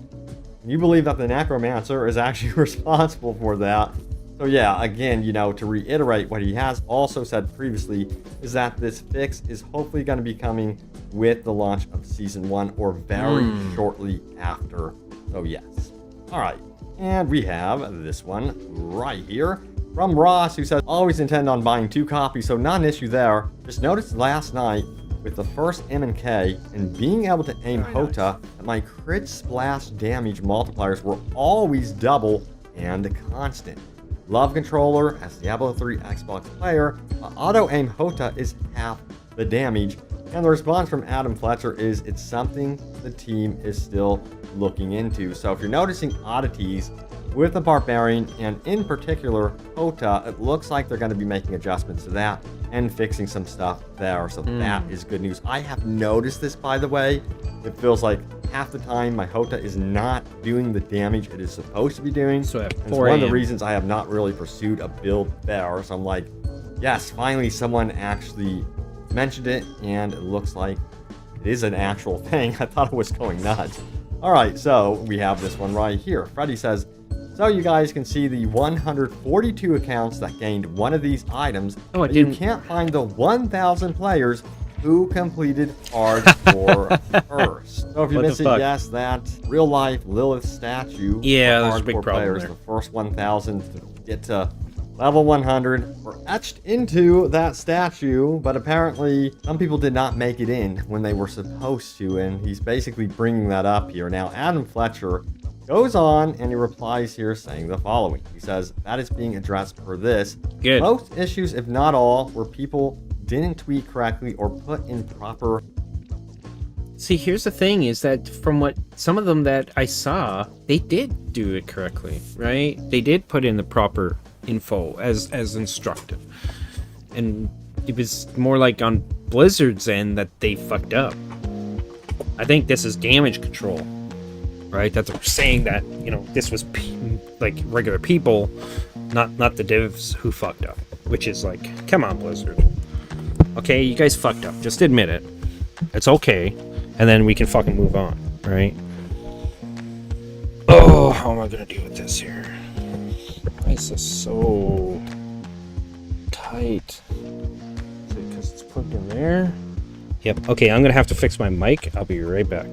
You believe that the Necromancer is actually responsible for that. So yeah, again, you know, to reiterate what he has also said previously is that this fix is hopefully going to be coming with the launch of Season 1 or very shortly after. So yes. Alright, and we have this one right here from Ross who says, always intend on buying 2 copies, so not an issue there. Just noticed last night with the first M&K and being able to aim Hota that my crit splash damage multipliers were always double and constant. Love controller as Diablo 3 Xbox player, auto aim Hota is half the damage, and the response from Adam Fletcher is it's something the team is still looking into. So if you're noticing oddities with the Barbarian and in particular Hota, it looks like they're going to be making adjustments to that and fixing some stuff there. So that is good news. I have noticed this, by the way. It feels like half the time my Hota is not doing the damage it is supposed to be doing. So at And it's 4 one of the a.m. reasons I have not really pursued a build there. So I'm like, yes, finally someone actually mentioned it, and it looks like it is an actual thing. I thought it was going nuts. Alright, so we have this one right here. Freddy says, so you guys can see the 142 accounts that gained one of these items, Oh, it but you didn't. can't find the 1,000 players who completed hardcore first. So if you What the miss it, fuck? yes, that real life Lilith statue Yeah, for there's a big hardcore problem players, there. the first 1,000 to get to level 100 were etched into that statue, but apparently some people did not make it in when they were supposed to, and he's basically bringing that up here. Now, Adam Fletcher goes on and he replies here saying the following. He says, that is being addressed per this. Good. Most issues, if not all, were people didn't tweet correctly or put in proper... See, here's the thing: is that from what some of them that I saw, they did do it correctly, right? They did put in the proper info as instructed, and it was more like on Blizzard's end that they fucked up. I think this is damage control, right? That they're saying that, you know, this was like regular people, not the devs who fucked up, which is like, come on, Blizzard. Okay, you guys fucked up. Just admit it. It's okay. And then we can fucking move on, right? Oh, how am I gonna deal with this here? Why is this so tight? Is it because it's plugged in there? Yep. Okay, I'm gonna have to fix my mic. I'll be right back.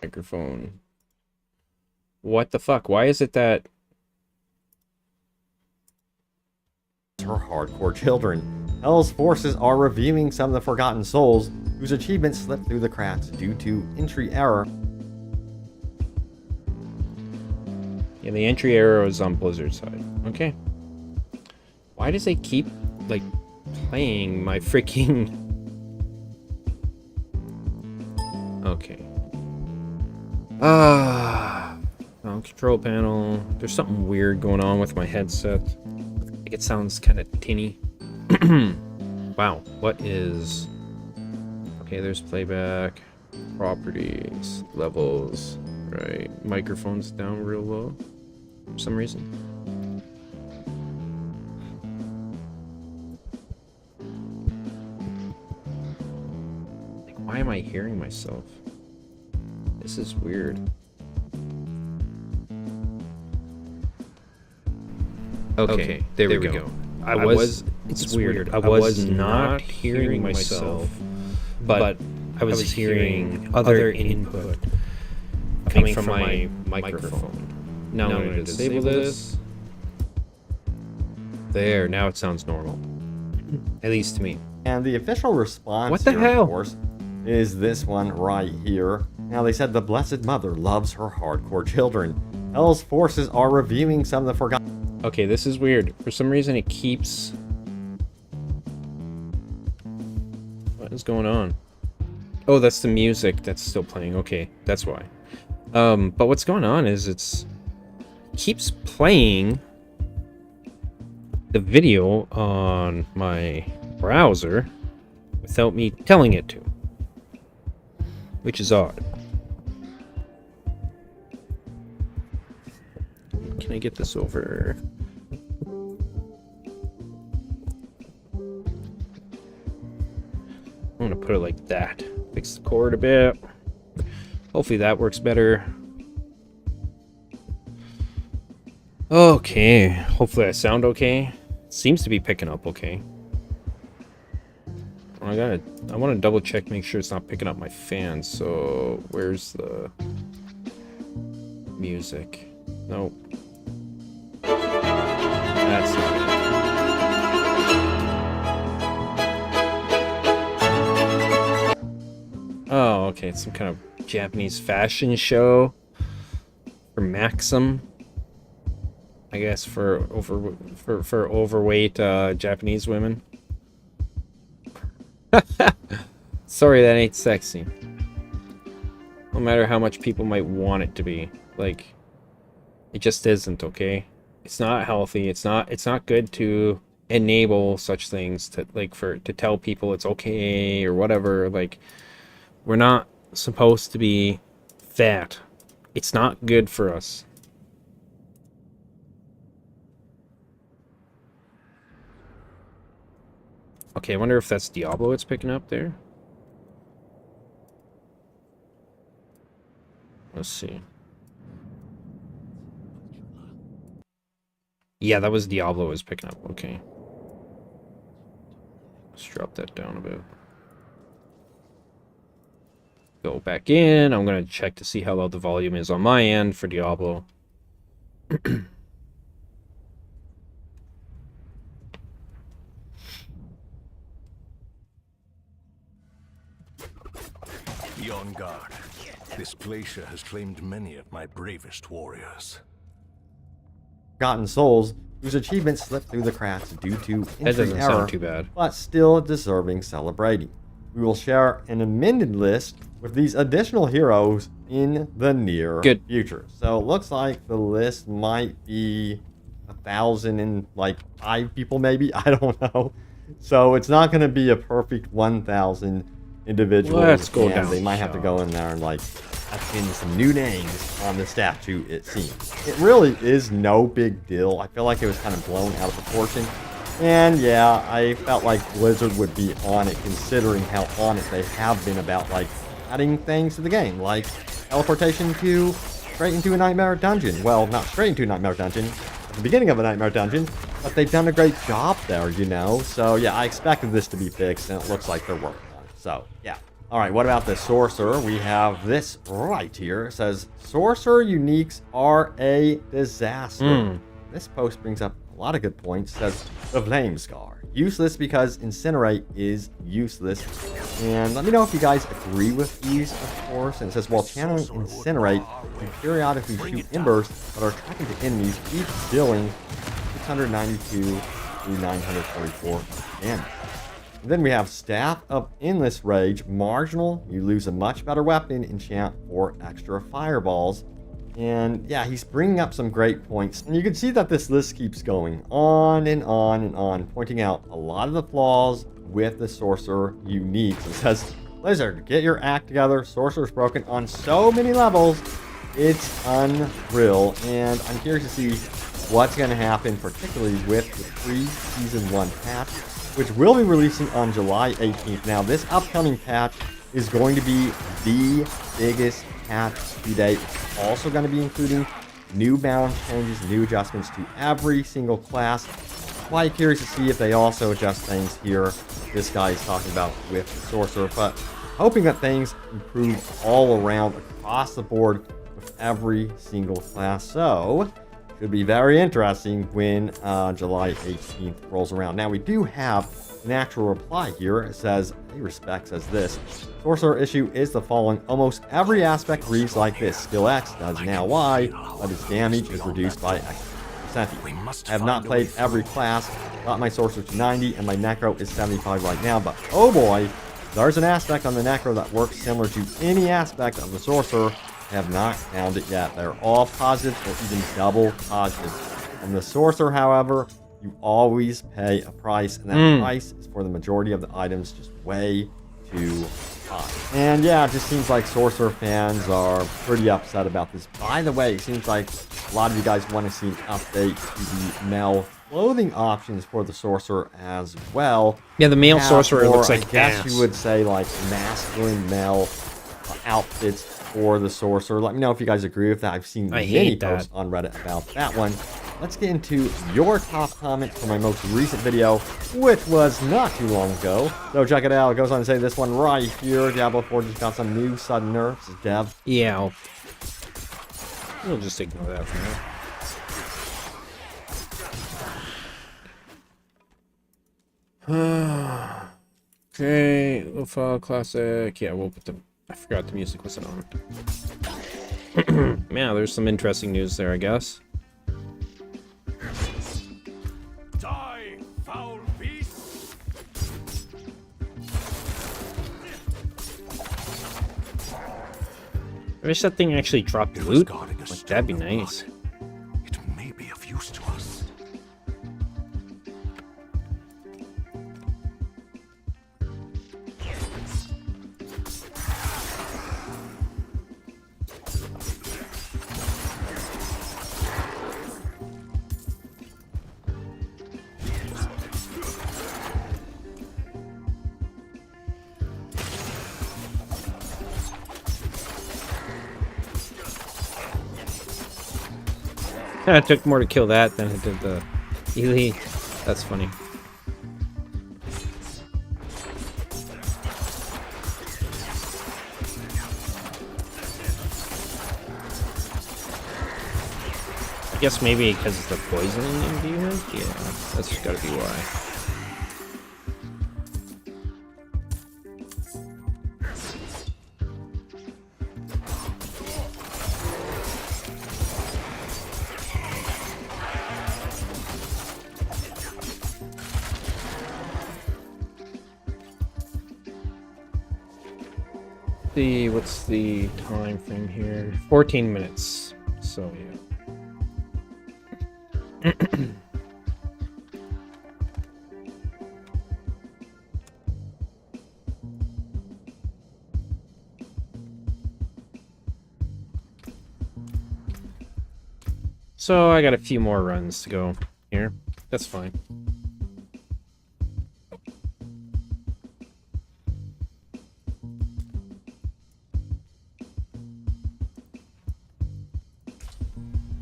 Microphone. What the fuck? Why is it that... Her hardcore children. Hell's forces are reviewing some of the forgotten souls whose achievements slipped through the cracks due to entry error. Yeah, the entry error is on Blizzard's side. Okay. Why does they keep, like, playing my freaking... Okay. Control panel. There's something weird going on with my headset. It sounds kind of tinny. Wow, what is... Okay, there's playback, properties, levels, right? Microphone's down real low for some reason. Like, why am I hearing myself? This is weird. Okay, there we go. It's weird. I was not hearing myself, but I was hearing other input coming from my microphone. Now I'm going to disable this. There, now it sounds normal. At least to me. And the official response What the here, hell? of course, is this one right here. Now, they said the Blessed Mother loves her hardcore children. Hell's forces are reviewing some of the forgotten... Okay, this is weird. For some reason it keeps... What is going on? Oh, that's the music that's still playing. Okay, that's why. But what's going on is it keeps playing the video on my browser without me telling it to. Which is odd. Can I get this over? I'm gonna put it like that. Fix the cord a bit. Hopefully that works better. Okay. Hopefully I sound okay. Seems to be picking up okay. I want to double check, make sure it's not picking up my fan. So where's the music? Nope. That's not it. Oh, okay. It's some kind of Japanese fashion show for Maxim. I guess for overweight Japanese women. Sorry, that ain't sexy. No matter how much people might want it to be, like, it just isn't. Okay, it's not healthy. It's not good to enable such things to to tell people it's okay or whatever. Like, we're not supposed to be fat. It's not good for us. Okay, I wonder if that's Diablo it's picking up there. Let's see. Yeah, that was Diablo is picking up. Okay. Let's drop that down a bit. Go back in. I'm going to check to see how loud the volume is on my end for Diablo. Be on guard. This glacier has claimed many of my bravest warriors. Forgotten souls whose achievements slipped through the cracks due to That entry doesn't error, sound too bad. but still deserving celebrating. We will share an amended list with these additional heroes in the near future. So it looks like the list might be 1,005 people, maybe. I don't know. So it's not going to be a perfect 1,000 individuals. Let's go and down. they might have to go in there and like in some new names on the statue, it seems. It really is no big deal. I feel like it was kind of blown out of proportion. And yeah, I felt like Blizzard would be on it, considering how on it they have been about like adding things to the game, like teleportation to straight into a nightmare dungeon. Well, not straight into a nightmare dungeon, at the beginning of a nightmare dungeon, but they've done a great job there, you know? So yeah, I expected this to be fixed, and it looks like they're working on it. So yeah, Alright, what about the Sorcerer? We have this right here. It says, Sorcerer uniques are a disaster. This post brings up a lot of good points. It says, the Flame Scar. Useless because Incinerate is useless. And let me know if you guys agree with these, of course. And it says, while channeling Incinerate, you periodically shoot embers that are tracking to enemies, each dealing 692 to 944 damage. And then we have Staff of Endless Rage. Marginal. You lose a much better weapon. Enchant for extra fireballs. And yeah, he's bringing up some great points. And you can see that this list keeps going on and on and on, pointing out a lot of the flaws with the Sorcerer uniques. It says, Blizzard, get your act together. Sorcerer's broken on so many levels. It's unreal. And I'm curious to see what's going to happen, particularly with the pre-Season 1 patch, which will be releasing on July 18th. Now, this upcoming patch is going to be the biggest patch to date. It's also going to be including new balance changes, new adjustments to every single class. Quite curious to see if they also adjust things here. This guy is talking about with the Sorcerer, but hoping that things improve all around across the board with every single class. So, should be very interesting when July 18th rolls around. Now, we do have an actual reply here. It says, a respect says this. Sorcerer issue is the following. Almost every aspect reads like this. Skill X does now Y, but its damage is reduced by X percent. I have not played every class. Got my Sorcerer to 90, and my Necro is 75 right now. But oh boy, there's an aspect on the Necro that works similar to any aspect of the Sorcerer. Have not found it yet. They're all positive or even double positive. On the Sorcerer, however, you always pay a price, and that price is for the majority of the items just way too high. And yeah, it just seems like Sorcerer fans are pretty upset about this. By the way, it seems like a lot of you guys want to see an update to the male clothing options for the Sorcerer as well. Yeah, the male Sorcerer looks like I guess ass. you would say like masculine male outfits for the Sorcerer. Let me know if you guys agree with that. I've seen many posts on Reddit about that one. Let's get into your top comments for my most recent video, which was not too long ago. So check it out. It goes on to say this one right here. Diablo 4 just got some new sudden nerfs. Dev. Yeah, we'll just ignore that for now. Okay, Lufa Classic. Yeah, we'll put the... I forgot the music wasn't on. Yeah, there's some interesting news there, I guess. Die, foul beast! I wish that thing actually dropped loot. Like, that'd be nice. It may be of use to us. It took more to kill that than it did the elite. That's funny. I guess maybe because it's the poisoning imbuement? Yeah, that's gotta be why. See, what's the time frame here? 14 minutes. So yeah. So I got a few more runs to go here. That's fine.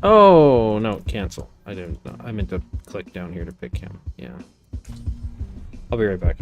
Oh, no, cancel. I didn't know. I meant to click down here to pick him. Yeah. I'll be right back.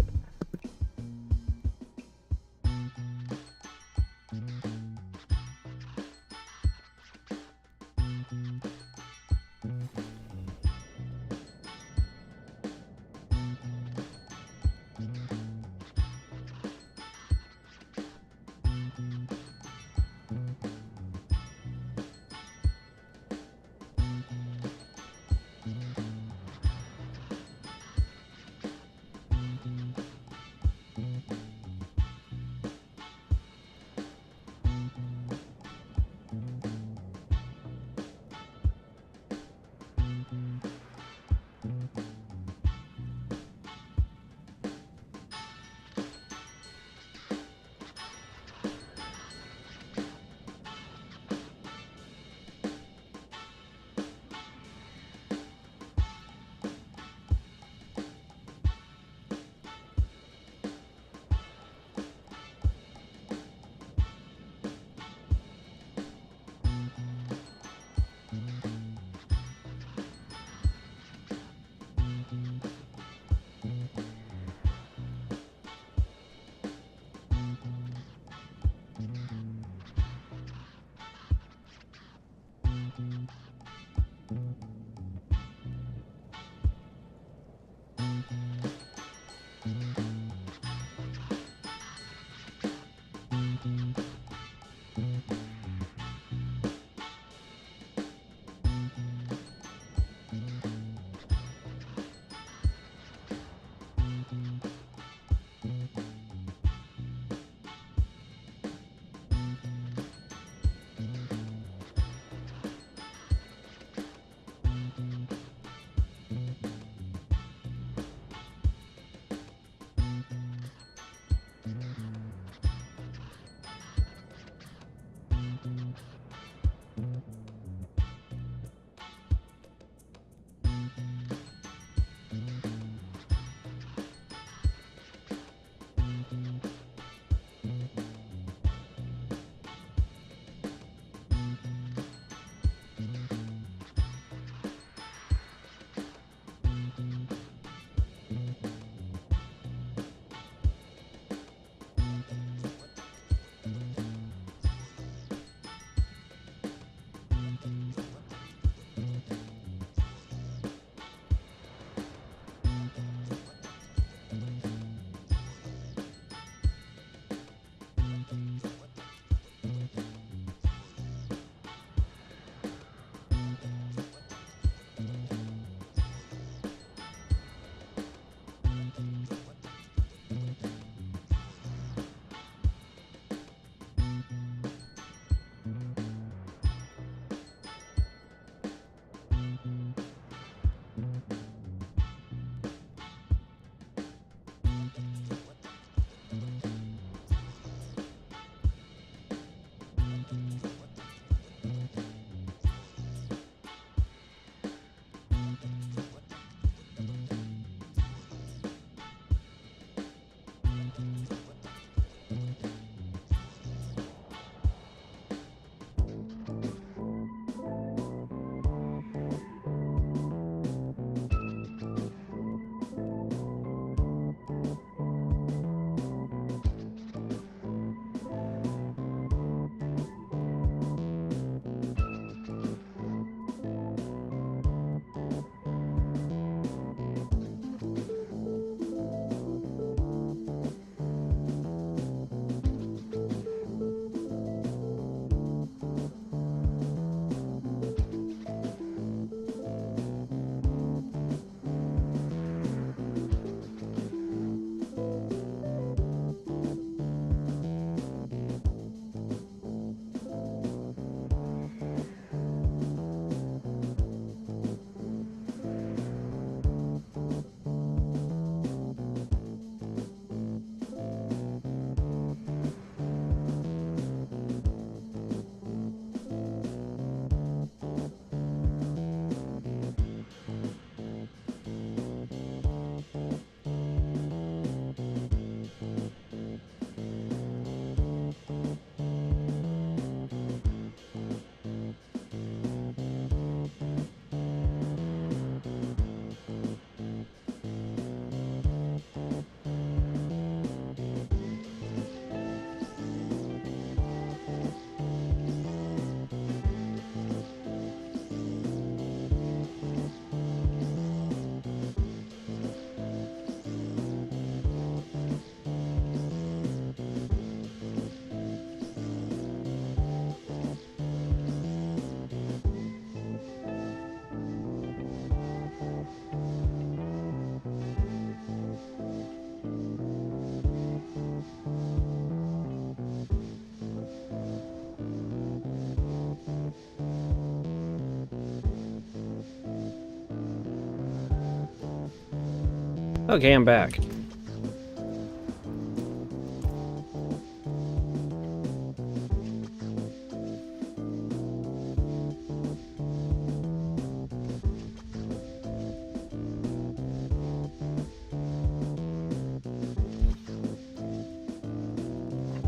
Okay, I'm back.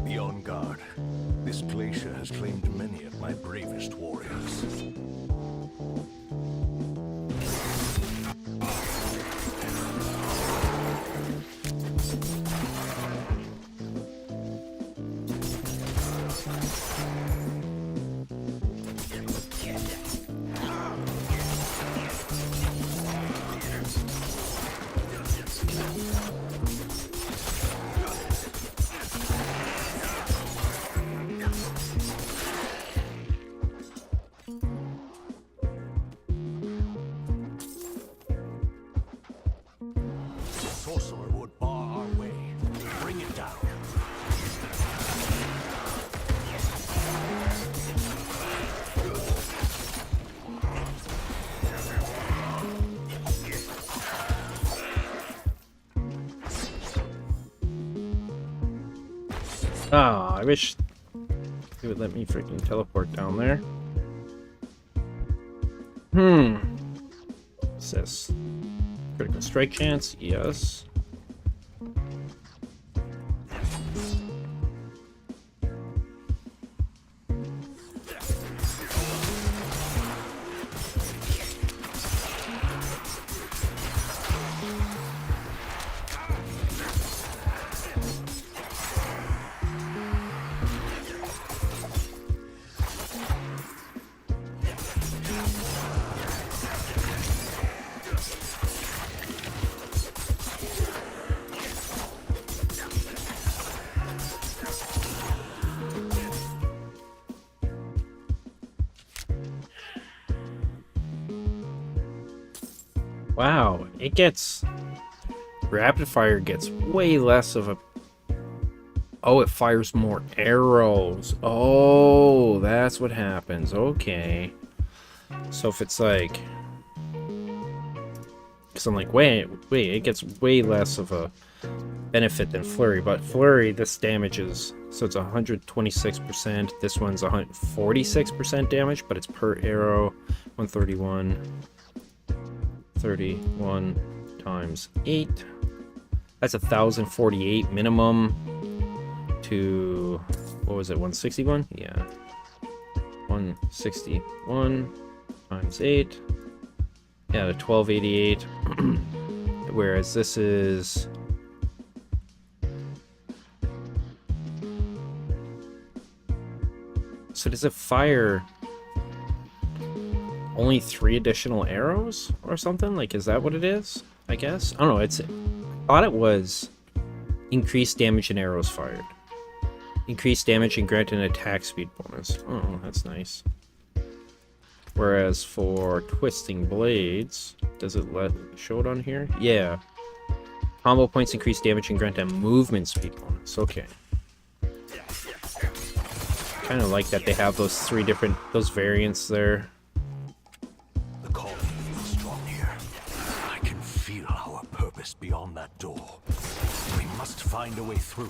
Be on guard. This glacier has claimed many of my bravest warriors. Oh, I wish it would let me freaking teleport down there. What's this? Critical strike chance? Yes. Wow, it gets... Rapid fire gets way less of a... Oh, it fires more arrows. Oh, that's what happens. Okay. So if it's like... Because I'm like, wait, it gets way less of a benefit than Flurry. But Flurry, this damage is... So it's 126%. This one's 146% damage, but it's per arrow. 131... 31 times 8. That's 1,048 minimum to, what was it, 161? Yeah. 161 times 8. Yeah, to 1288. Whereas this is... So does it fire only 3 additional arrows or something? Like, is that what it is? I guess? I don't know, I thought it was increased damage and arrows fired. Increased damage and grant an attack speed bonus. Oh, that's nice. Whereas for Twisting Blades, does it show it on here? Yeah. Combo points increase damage and grant a movement speed bonus. Okay. Kind of like that they have those 3 different, those variants there. Beyond that door. We must find a way through.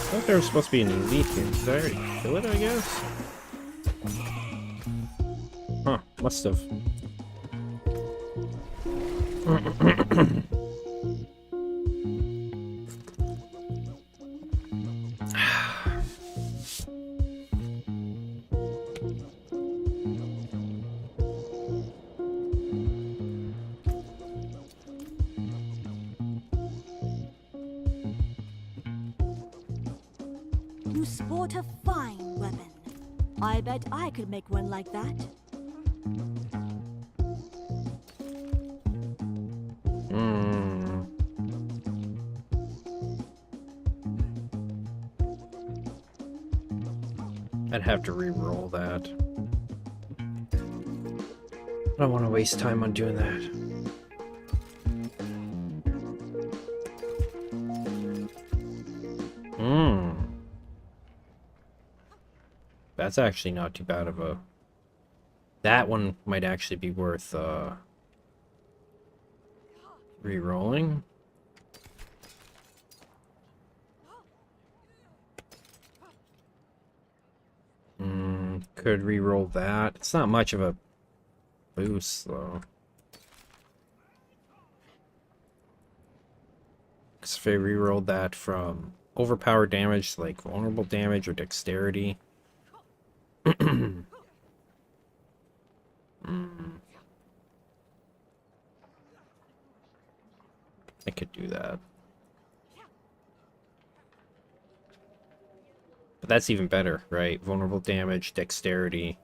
I thought there was supposed to be an elite here. Did I already kill it, I guess? Huh, must have. sport a fine weapon. I bet I could make one like that. I'd have to re-roll that. I don't want to waste time on doing that. That's actually not too bad of a... That one might actually be worth re-rolling. Could re-roll that. It's not much of a boost though. Because if I re-rolled that from overpowered damage to like vulnerable damage or dexterity. I could do that. But that's even better, right? Vulnerable damage, dexterity.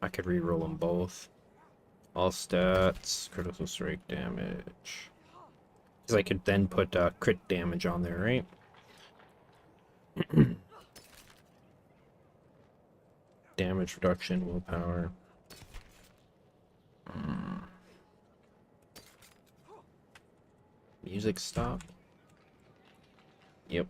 I could re-roll them both. All stats, critical strike damage. Because I could then put crit damage on there, right? Damage reduction, willpower. Music stop. Yep.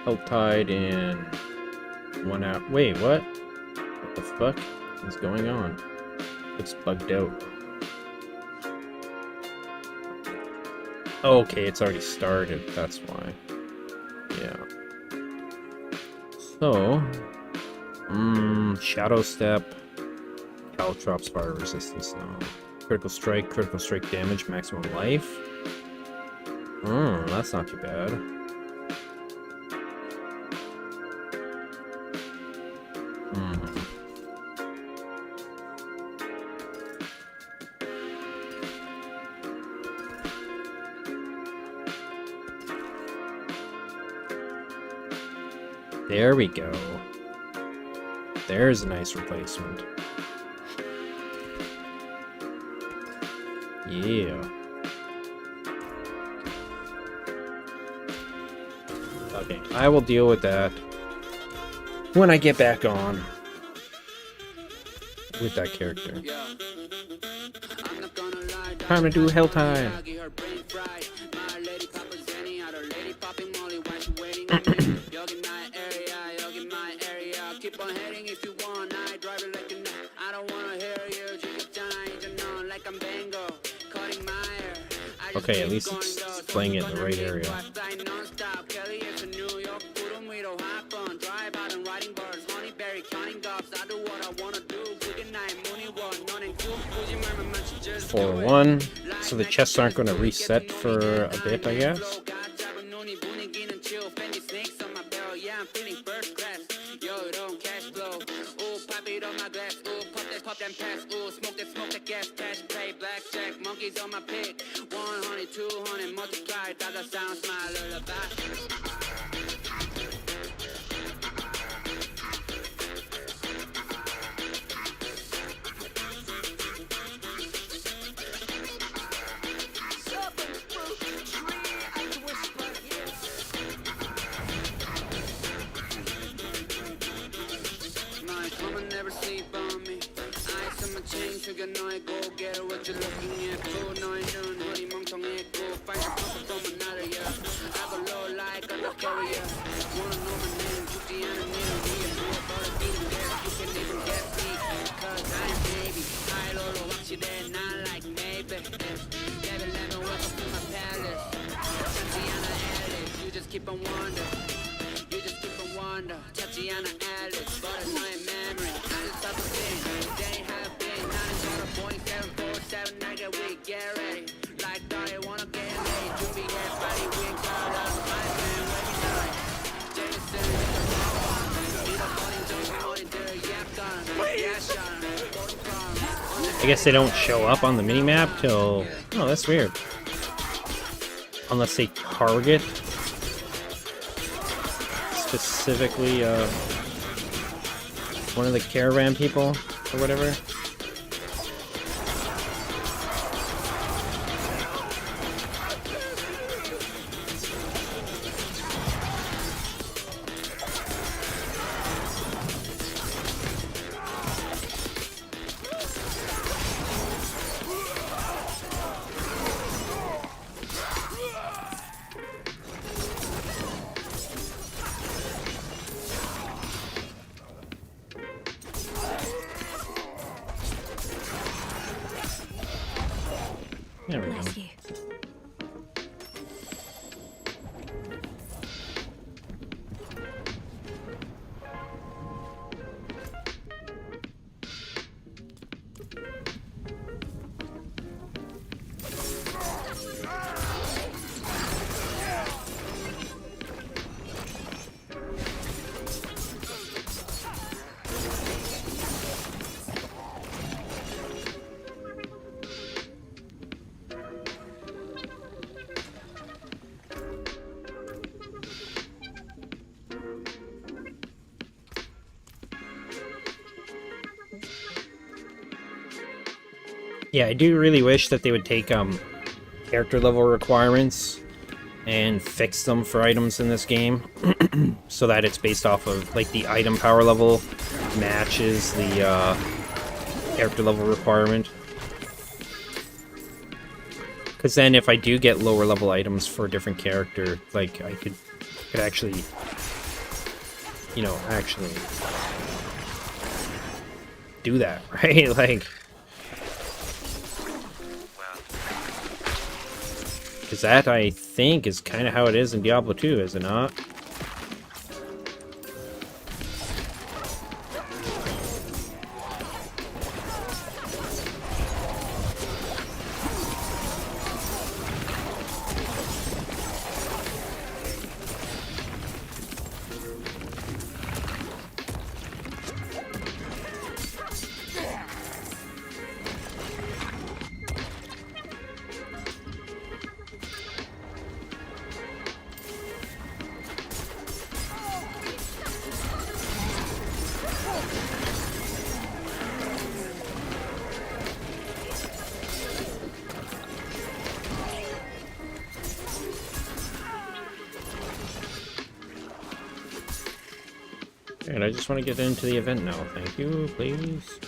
Health Tide in 1 hour. Wait, what? What the fuck is going on? It's bugged out. Okay, it's already started. That's why. Yeah. So, Shadow Step, Caltrops, Fire Resistance now. Critical Strike damage, maximum life. That's not too bad. There we go. There's a nice replacement. Yeah. Okay, I will deal with that when I get back on with that character. Time to do Hell Time. Okay, at least it's playing it in the right area. For 1, so the chests aren't going to reset for a bit, I guess. On my pick 100, 200 multiply that sounds my lullaby. Never sleep on me. Eyes on my chain, sugar, no, I go get it. What you looking at? Food, no, I don't. Hoodie, 멍청했고, find a couple from another, yeah. I go low like on the carrier. Wanna know my name, 죽지 않은 이름 위에 누워버려 beating there. You can even get me, cause I'm baby. High low, 확실해, not like maybe. Never let me welcome to my palace. 찾지 않아 Alice, you just keep on wonder. You just keep on wonder. 찾지 않아 Alice, but it's not in memory. I just stop the thing, they have been. 나는 저런 Boeing 747, I get weak, get ready. Like thought I wanna get laid, 준비해, body weak, cut up, my man, ready. I guess they don't show up on the minimap till... Oh, that's weird. Unless they target specifically one of the caravan people or whatever. There we go. Bless you. Yeah, I do really wish that they would take character level requirements and fix them for items in this game so that it's based off of like the item power level matches the character level requirement. Because then if I do get lower level items for a different character, like I could actually, you know, actually do that, right? Like, because that, I think, is kind of how it is in Diablo 2, is it not? And I just want to get into the event now. Thank you, please.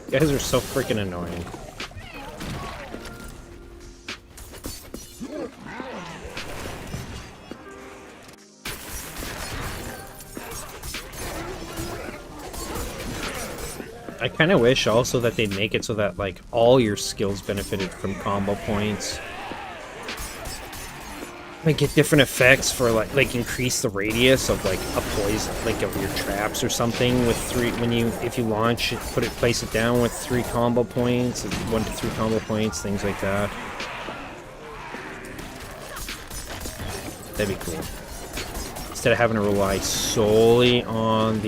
You guys are so freaking annoying. I kind of wish also that they'd make it so that like all your skills benefited from combo points. Like get different effects for like increase the radius of like a poison, like of your traps or something with 3 if you launch it, place it down with 3 combo points, 1 to 3 combo points, things like that. That'd be cool. Instead of having to rely solely on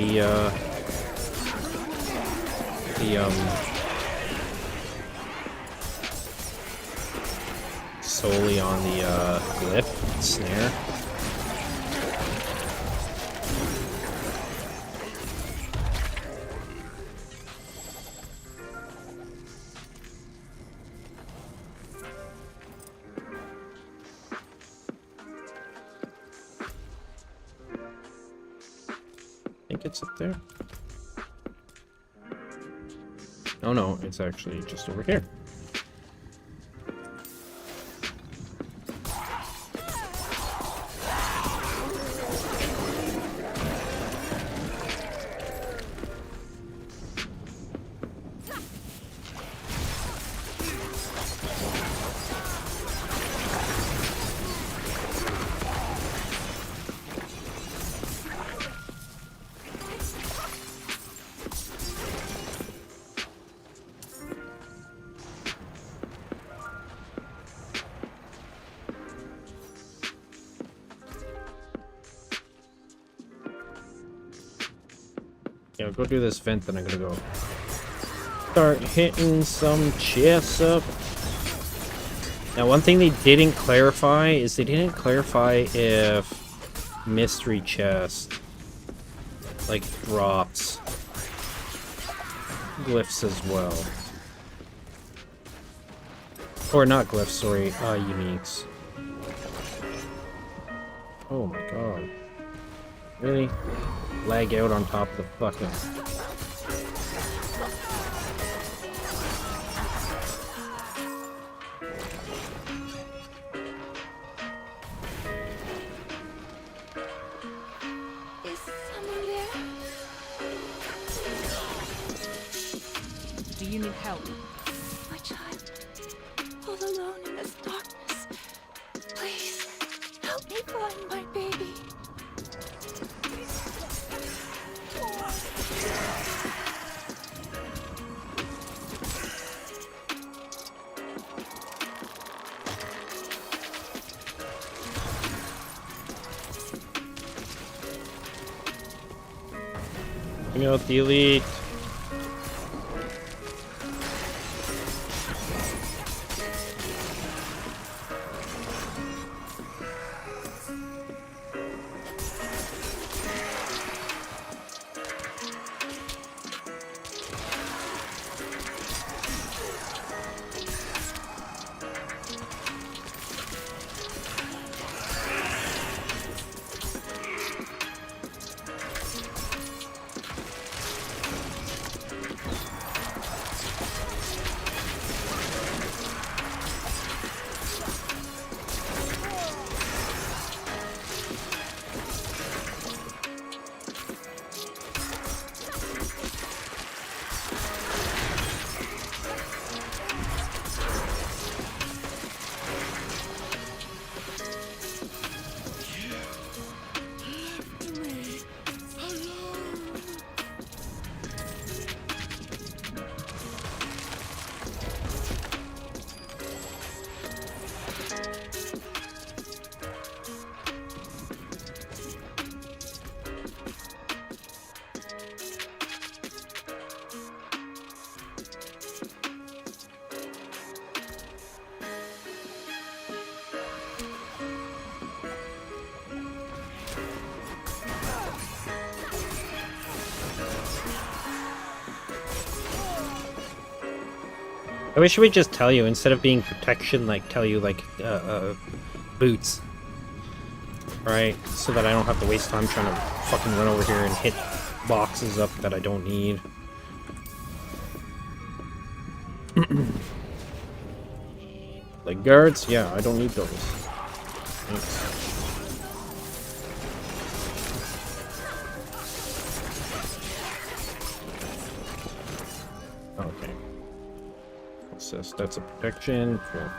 solely on the glyph snare. I think it's up there. Oh no, it's actually just over here. Yeah, go do this vent, then I'm gonna go start hitting some chests up. Now, one thing they didn't clarify is they didn't clarify if mystery chest like drops glyphs as well. Or not glyphs, sorry, uniques. Oh my god. Really? Lag out on top of the fucking... Is someone there? Do you need help? My child, all alone in this darkness. Please, help me find my baby. You know, the elite. I wish we'd just tell you, instead of being protection, like, tell you, like, boots. Right? So that I don't have to waste time trying to fucking run over here and hit boxes up that I don't need. Like guards? Yeah, I don't need those. Thanks. Okay. What's this? That's a protection. Cool.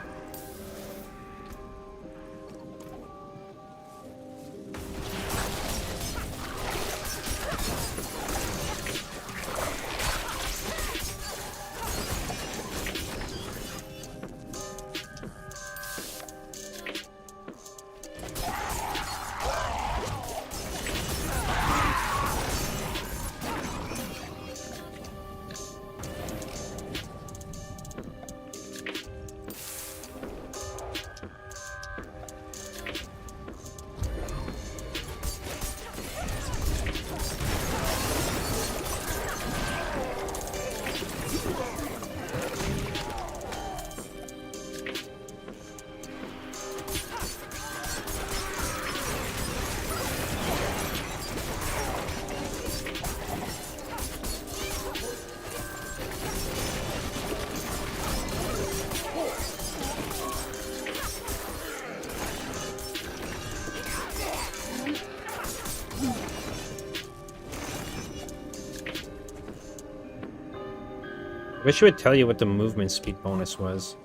I wish it would tell you what the movement speed bonus was.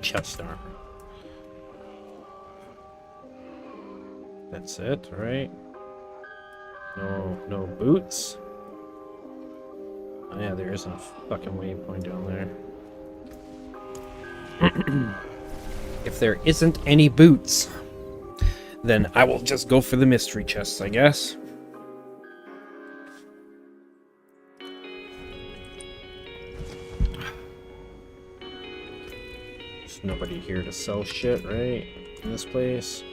Chest armor. That's it, right? No boots. Oh yeah, there isn't a fucking waypoint down there. If there isn't any boots. then I will just go for the mystery chests, I guess. There's nobody here to sell shit, right? In this place.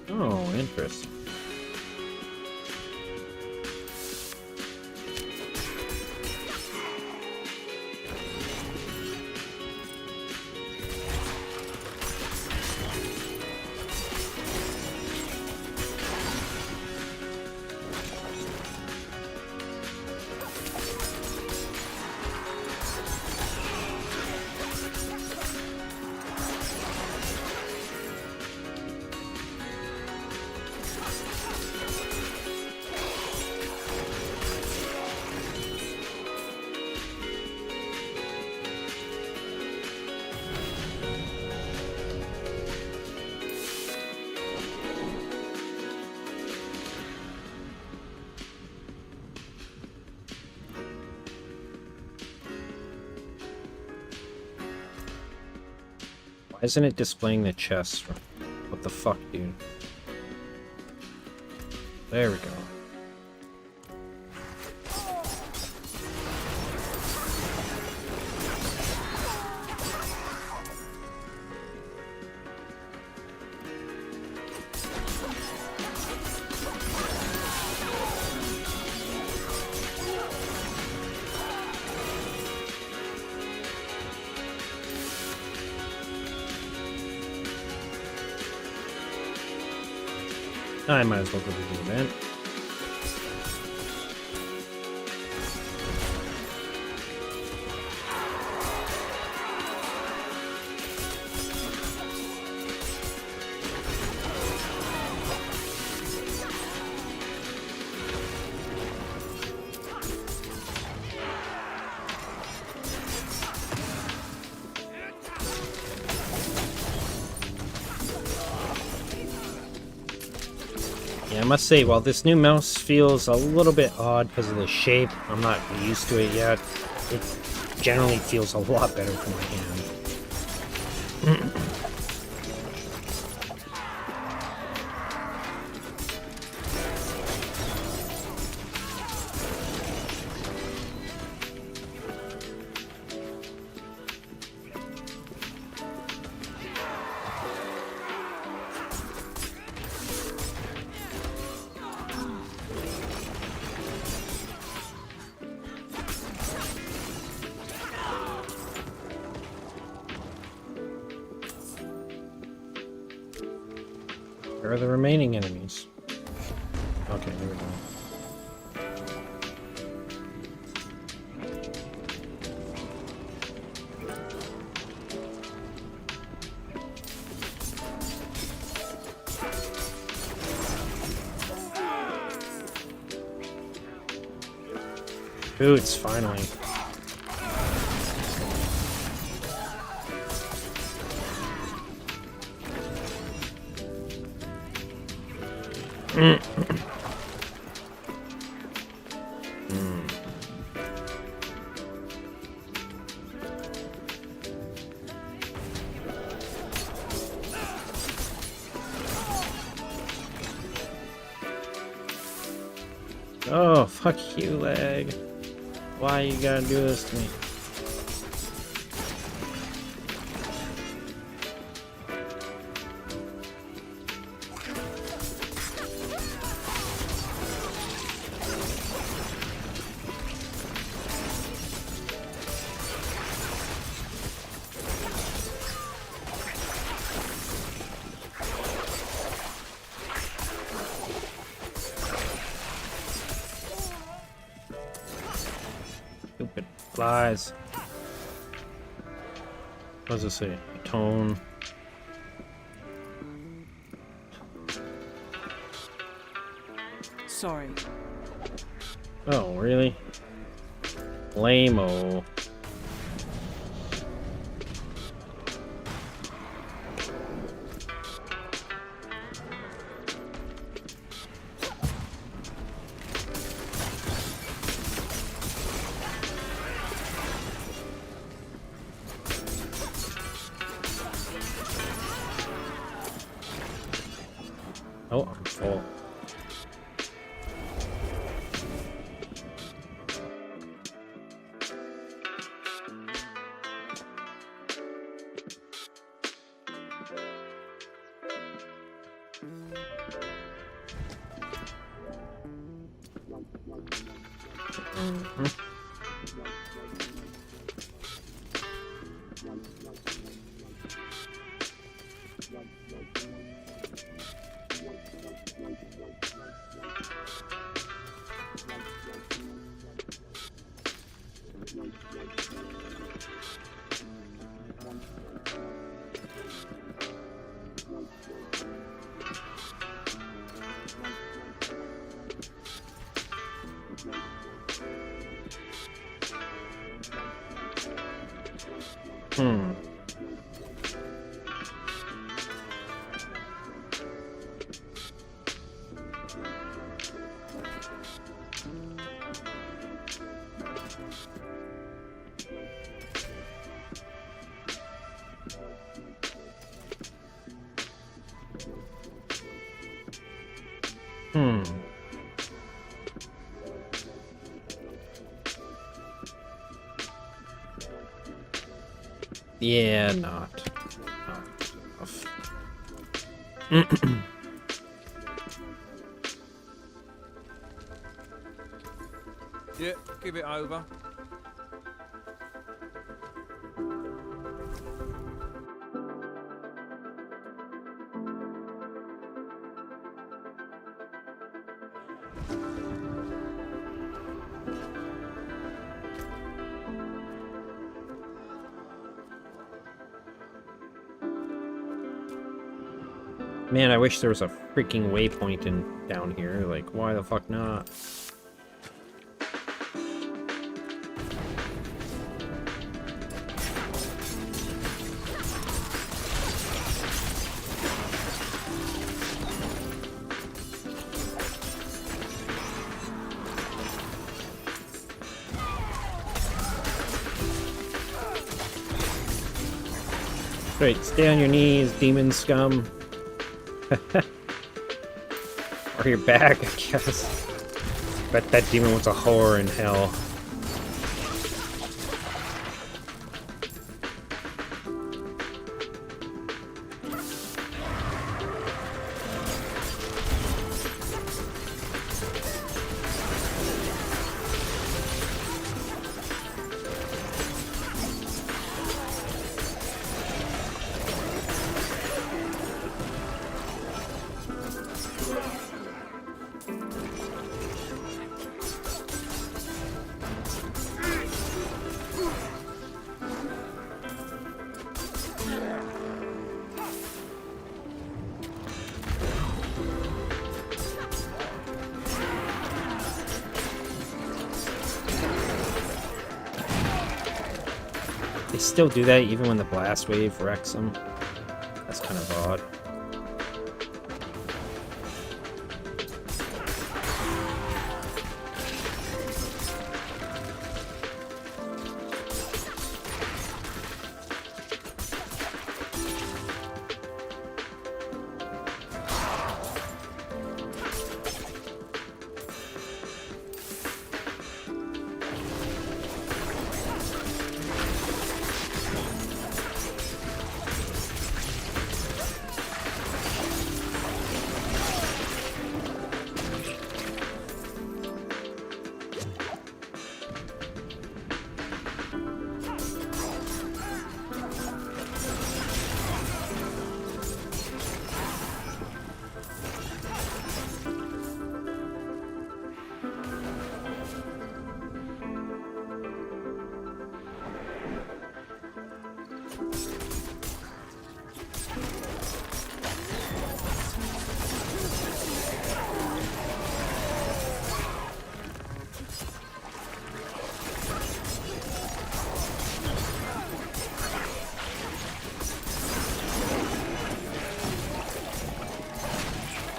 Oh, interesting. Why isn't it displaying the chest? What the fuck, dude? There we go. I might as well go to the event. Yeah, I must say, while this new mouse feels a little bit odd because of the shape, I'm not used to it yet. It generally feels a lot better for my hand. Where are the remaining enemies? Okay, here we go. Boots, finally. Oh, fuck you, leg. Why you gotta do this to me? Stupid flies. What does it say? Tone. Sorry. Oh, really? Lame-o. Oh, I'm full. Hmm. Hmm. Yeah, not enough. Yeah, give it over. Man, I wish there was a freaking waypoint down here. Like, why the fuck not? Straight, stay on your knees, demon scum. Or your back, I guess. Bet that demon was a whore in hell. They still do that even when the blast wave wrecks them. That's kind of odd.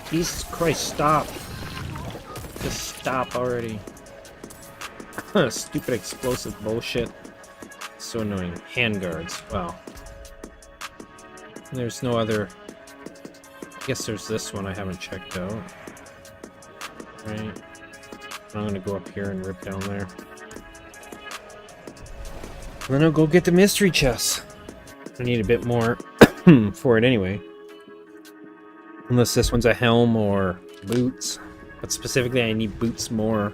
Jesus Christ, stop. Just stop already. Stupid explosive bullshit. So annoying. Handguards. Wow. There's no other... I guess there's this one I haven't checked out. Right. I'm gonna go up here and rip down there. Then I'll go get the mystery chest. I need a bit more for it anyway. Unless this one's a helm or boots. But specifically I need boots more.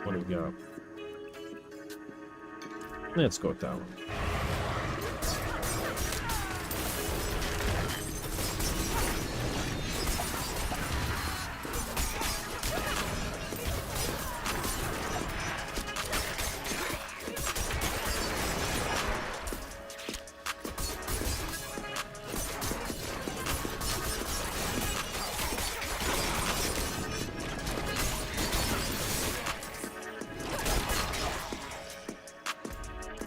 What do we got? Let's go with that one.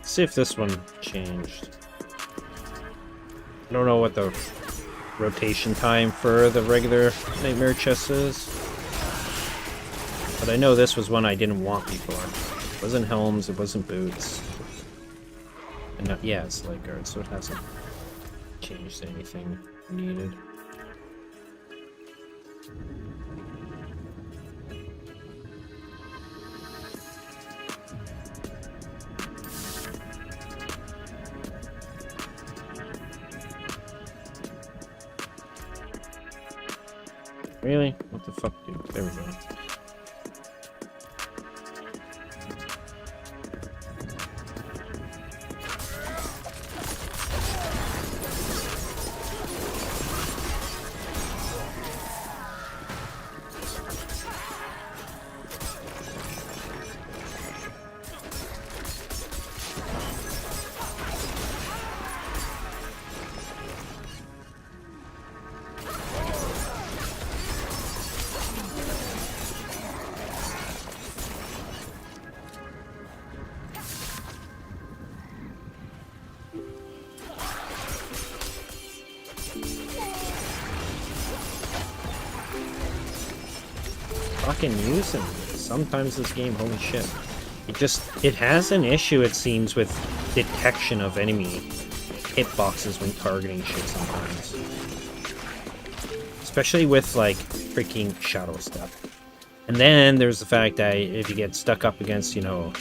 See if this one changed. I don't know what the rotation time for the regular nightmare chest is, but I know this was one I didn't want before. It wasn't helms, it wasn't boots, and not, yeah, it's light guard, so it hasn't changed anything needed. Really? What the fuck, dude? There we go. Fucking use him. Sometimes this game, holy shit. It has an issue, it seems, with detection of enemy hitboxes when targeting shit sometimes. Especially with, like, freaking shadow stuff. And then there's the fact that if you get stuck up against, you know,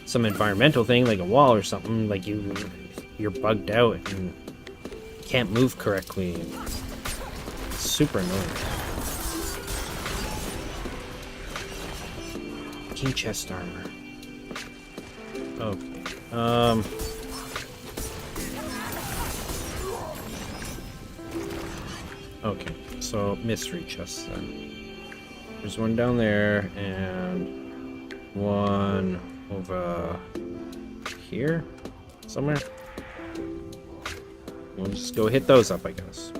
some environmental thing, like a wall or something, like you're bugged out and can't move correctly. It's super annoying. Key chest armor. Okay. Okay, so mystery chests then. There's one down there and one over here somewhere. We'll just go hit those up, I guess.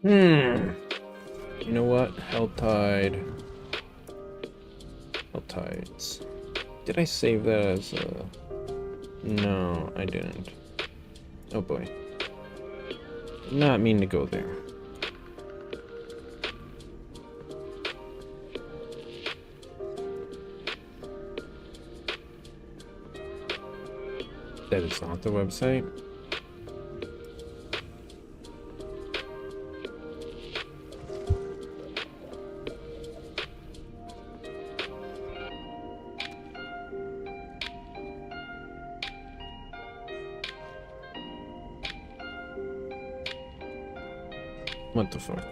You know what? Helltide. Helltides. Did I save that as a... No, I didn't. Oh boy. Not mean to go there. That is not the website. What the fuck?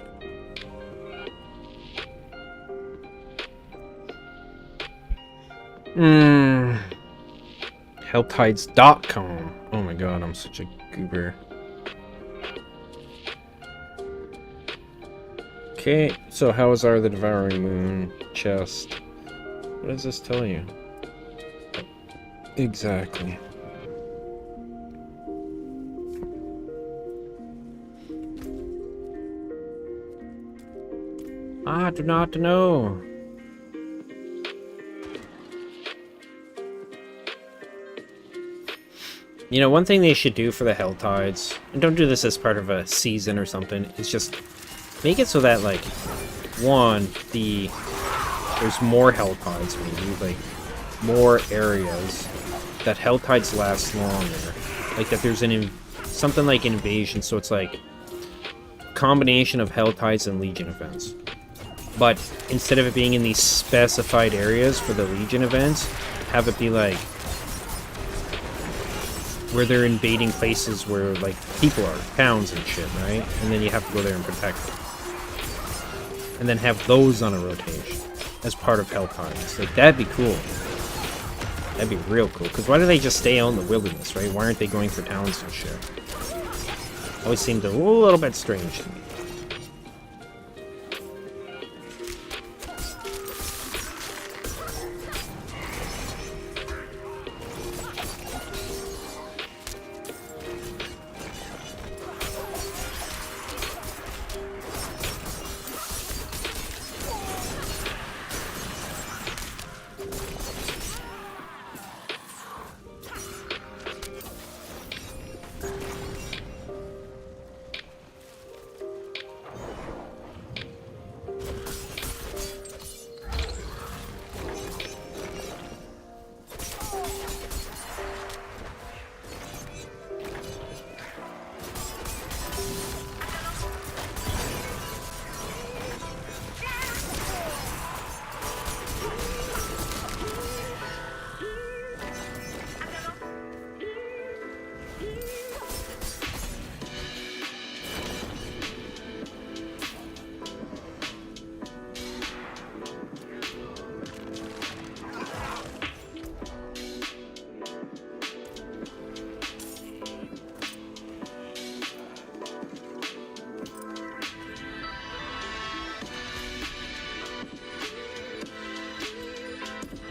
Helltides.com. Oh my god, I'm such a goober. Okay, so how is the Devouring Moon chest? What does this tell you? Exactly. I do not know. You know, one thing they should do for the Helltides, and don't do this as part of a season or something, is just make it so that, like, one, there's more Helltides, maybe, like, more areas that Helltides last longer. Like, that there's something like Invasion, so it's like a combination of Helltides and Legion events. But instead of it being in these specified areas for the Legion events, have it be like where they're invading places where like people are, towns and shit, right? And then you have to go there and protect them. And then have those on a rotation as part of Helltides. Like, that'd be cool. That'd be real cool. Because why do they just stay out in the wilderness, right? Why aren't they going for towns and shit? Always seemed a little bit strange to me.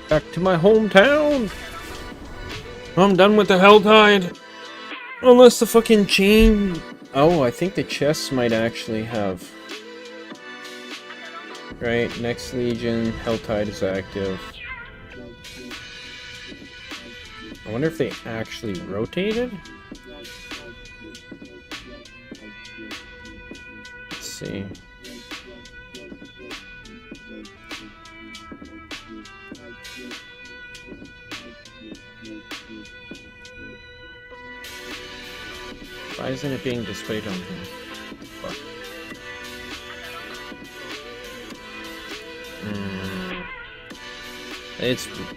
Back to my hometown. I'm done with the Helltide. Unless the fucking chain... Oh, I think the chests might actually have... Right, next Legion, Helltide is active. I wonder if they actually rotated? Let's see. Why isn't it being displayed on here? Fuck.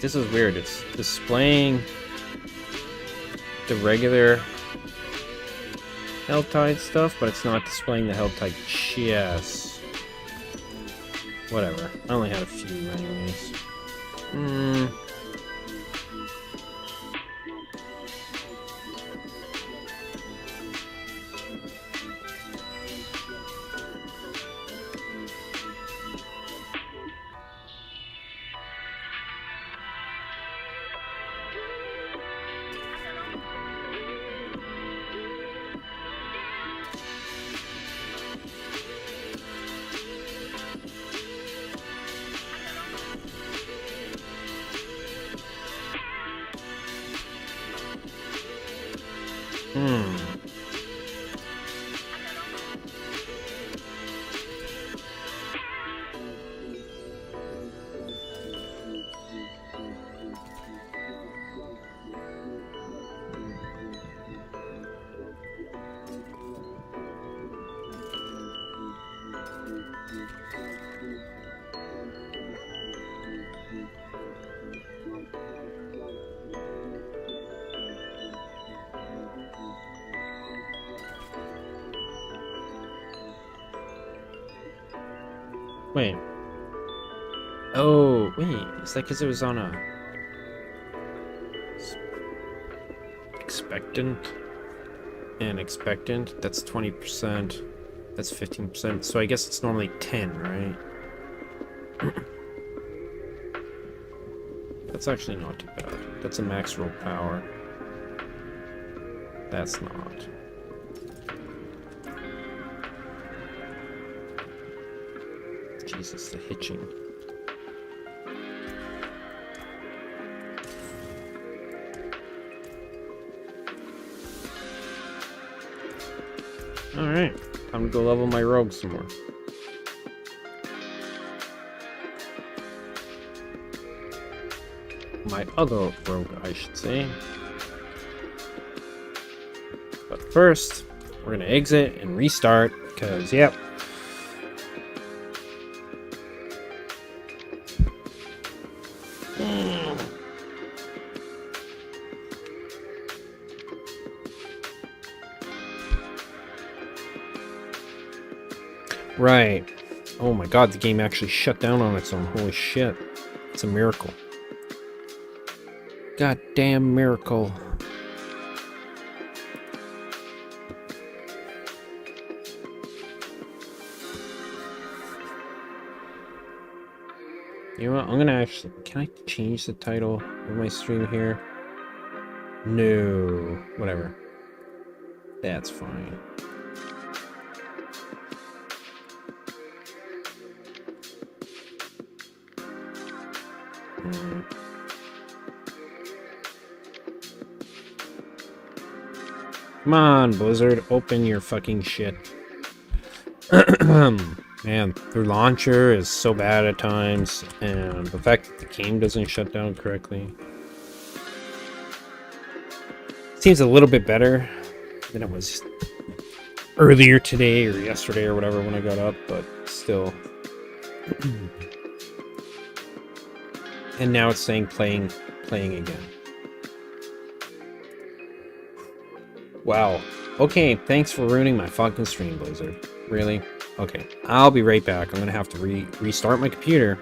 This is weird. It's displaying the regular Helltide stuff, but it's not displaying the Helltide chests. Whatever. I only had a few anyways. Wait. Oh, wait. Is that because it was on a... expectant? And expectant? That's 20%. That's 15%. So I guess it's normally 10, right? That's actually not too bad. That's a max roll power. That's not. Jesus, the hitching. Alright, time to go level my rogue some more. My other rogue, I should say. But first, we're gonna exit and restart, because, yep. Right. Oh my god, the game actually shut down on its own. Holy shit. It's a miracle. Goddamn miracle. You know what? I'm gonna actually... Can I change the title of my stream here? No. Whatever. That's fine. Come on, Blizzard, open your fucking shit. Man, their launcher is so bad at times, and the fact that the game doesn't shut down correctly seems a little bit better than it was earlier today or yesterday or whatever when I got up, but still. And now it's saying playing again. Wow. Okay, thanks for ruining my fucking stream, Blizzard. Really? Okay, I'll be right back. I'm gonna have to restart my computer.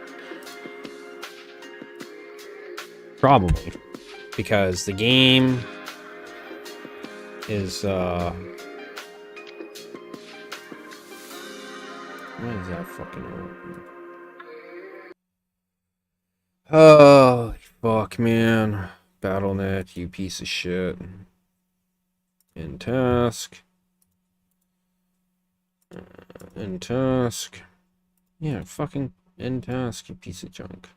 Probably. Because the game is, Why is that fucking open? Oh, fuck, man. BattleNet, you piece of shit. In task. In task. Yeah, fucking in task, you piece of junk.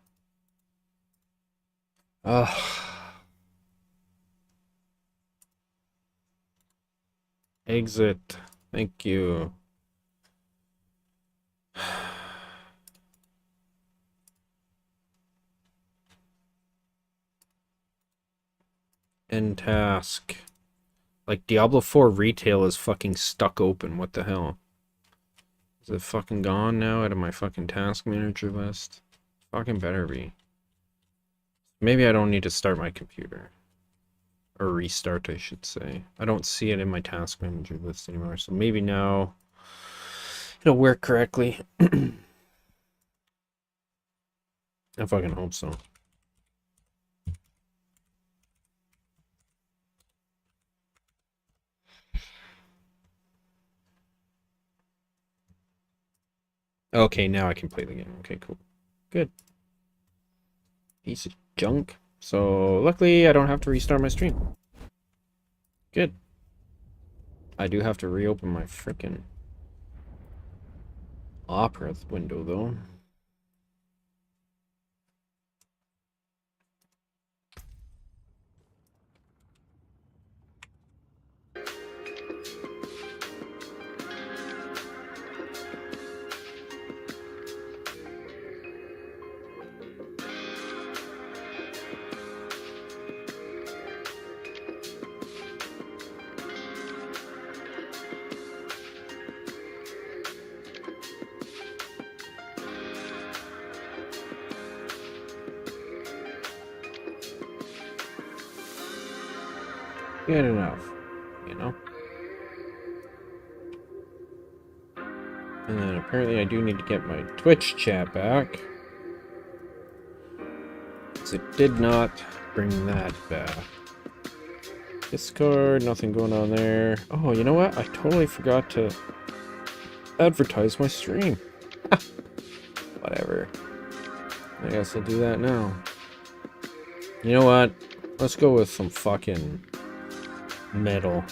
Ugh. Exit. Thank you. End task. Like, Diablo 4 retail is fucking stuck open. What the hell? Is it fucking gone now out of my fucking task manager list? Fucking better be. Maybe I don't need to start my computer. Or restart, I should say. I don't see it in my task manager list anymore, so maybe now it'll work correctly. I fucking hope so. Okay, now I can play the game. Okay, cool. Good. Piece of junk. So, luckily, I don't have to restart my stream. Good. I do have to reopen my frickin' Opera window, though. Good enough, you know? And then apparently I do need to get my Twitch chat back. Because it did not bring that back. Discord, nothing going on there. Oh, you know what? I totally forgot to advertise my stream. Whatever. I guess I'll do that now. You know what? Let's go with some fucking metal.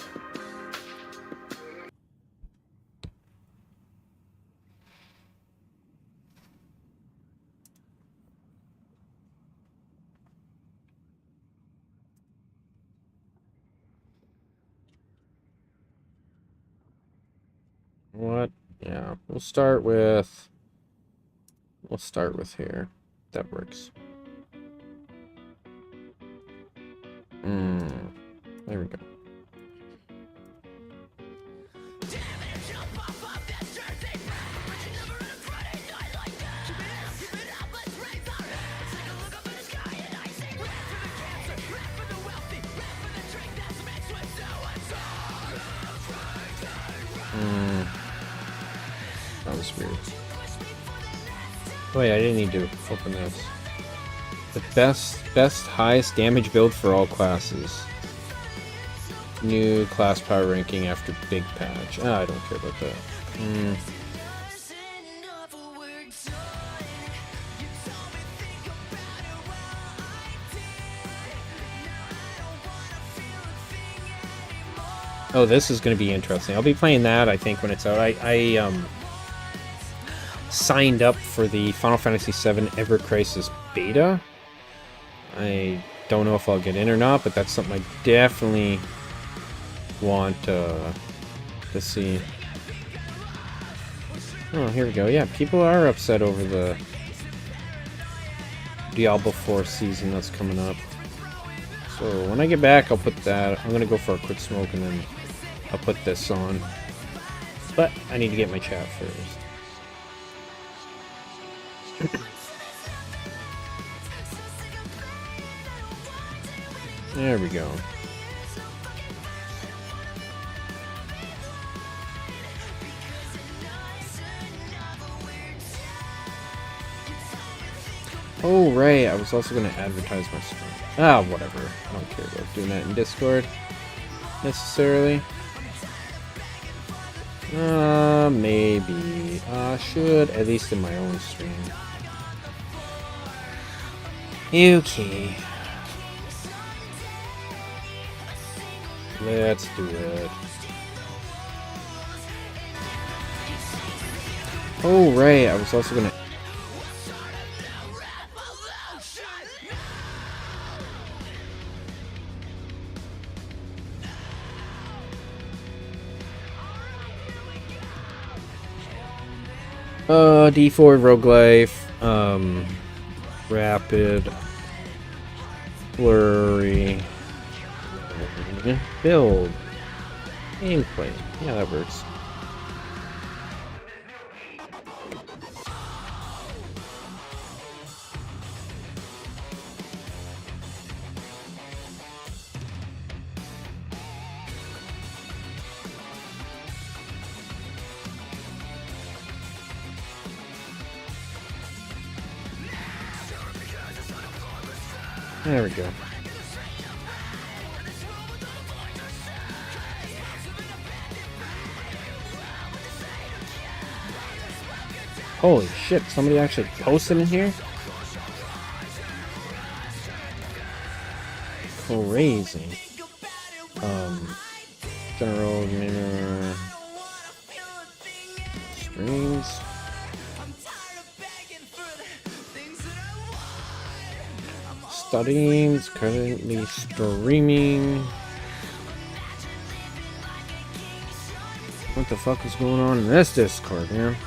What? Yeah, we'll start with here. That works. There we go. That was weird. Wait, I didn't need to open this. The best highest damage build for all classes. New class power ranking after big patch. Ah, I don't care about that. Oh, this is going to be interesting. I'll be playing that, I think, when it's out. I signed up for the Final Fantasy VII Ever Crisis beta. I don't know if I'll get in or not, but that's something I definitely want to see. Oh, here we go. Yeah, people are upset over the Diablo 4 season that's coming up. So when I get back, I'll put that. I'm going to go for a quick smoke and then I'll put this on. But I need to get my chat first. There we go. Oh, right. I was also going to advertise my stream. Ah, whatever. I don't care about doing that in Discord necessarily. Maybe. I should, at least in my own stream. Okay. Let's do it. Oh, right. I was also gonna... D4 roguelife, rapid, flurry, build, gameplay. Yeah, that works. There we go. Holy shit, somebody actually posted in here? Crazy. General mirror streams. Studying, currently streaming. What the fuck is going on in this Discord, man?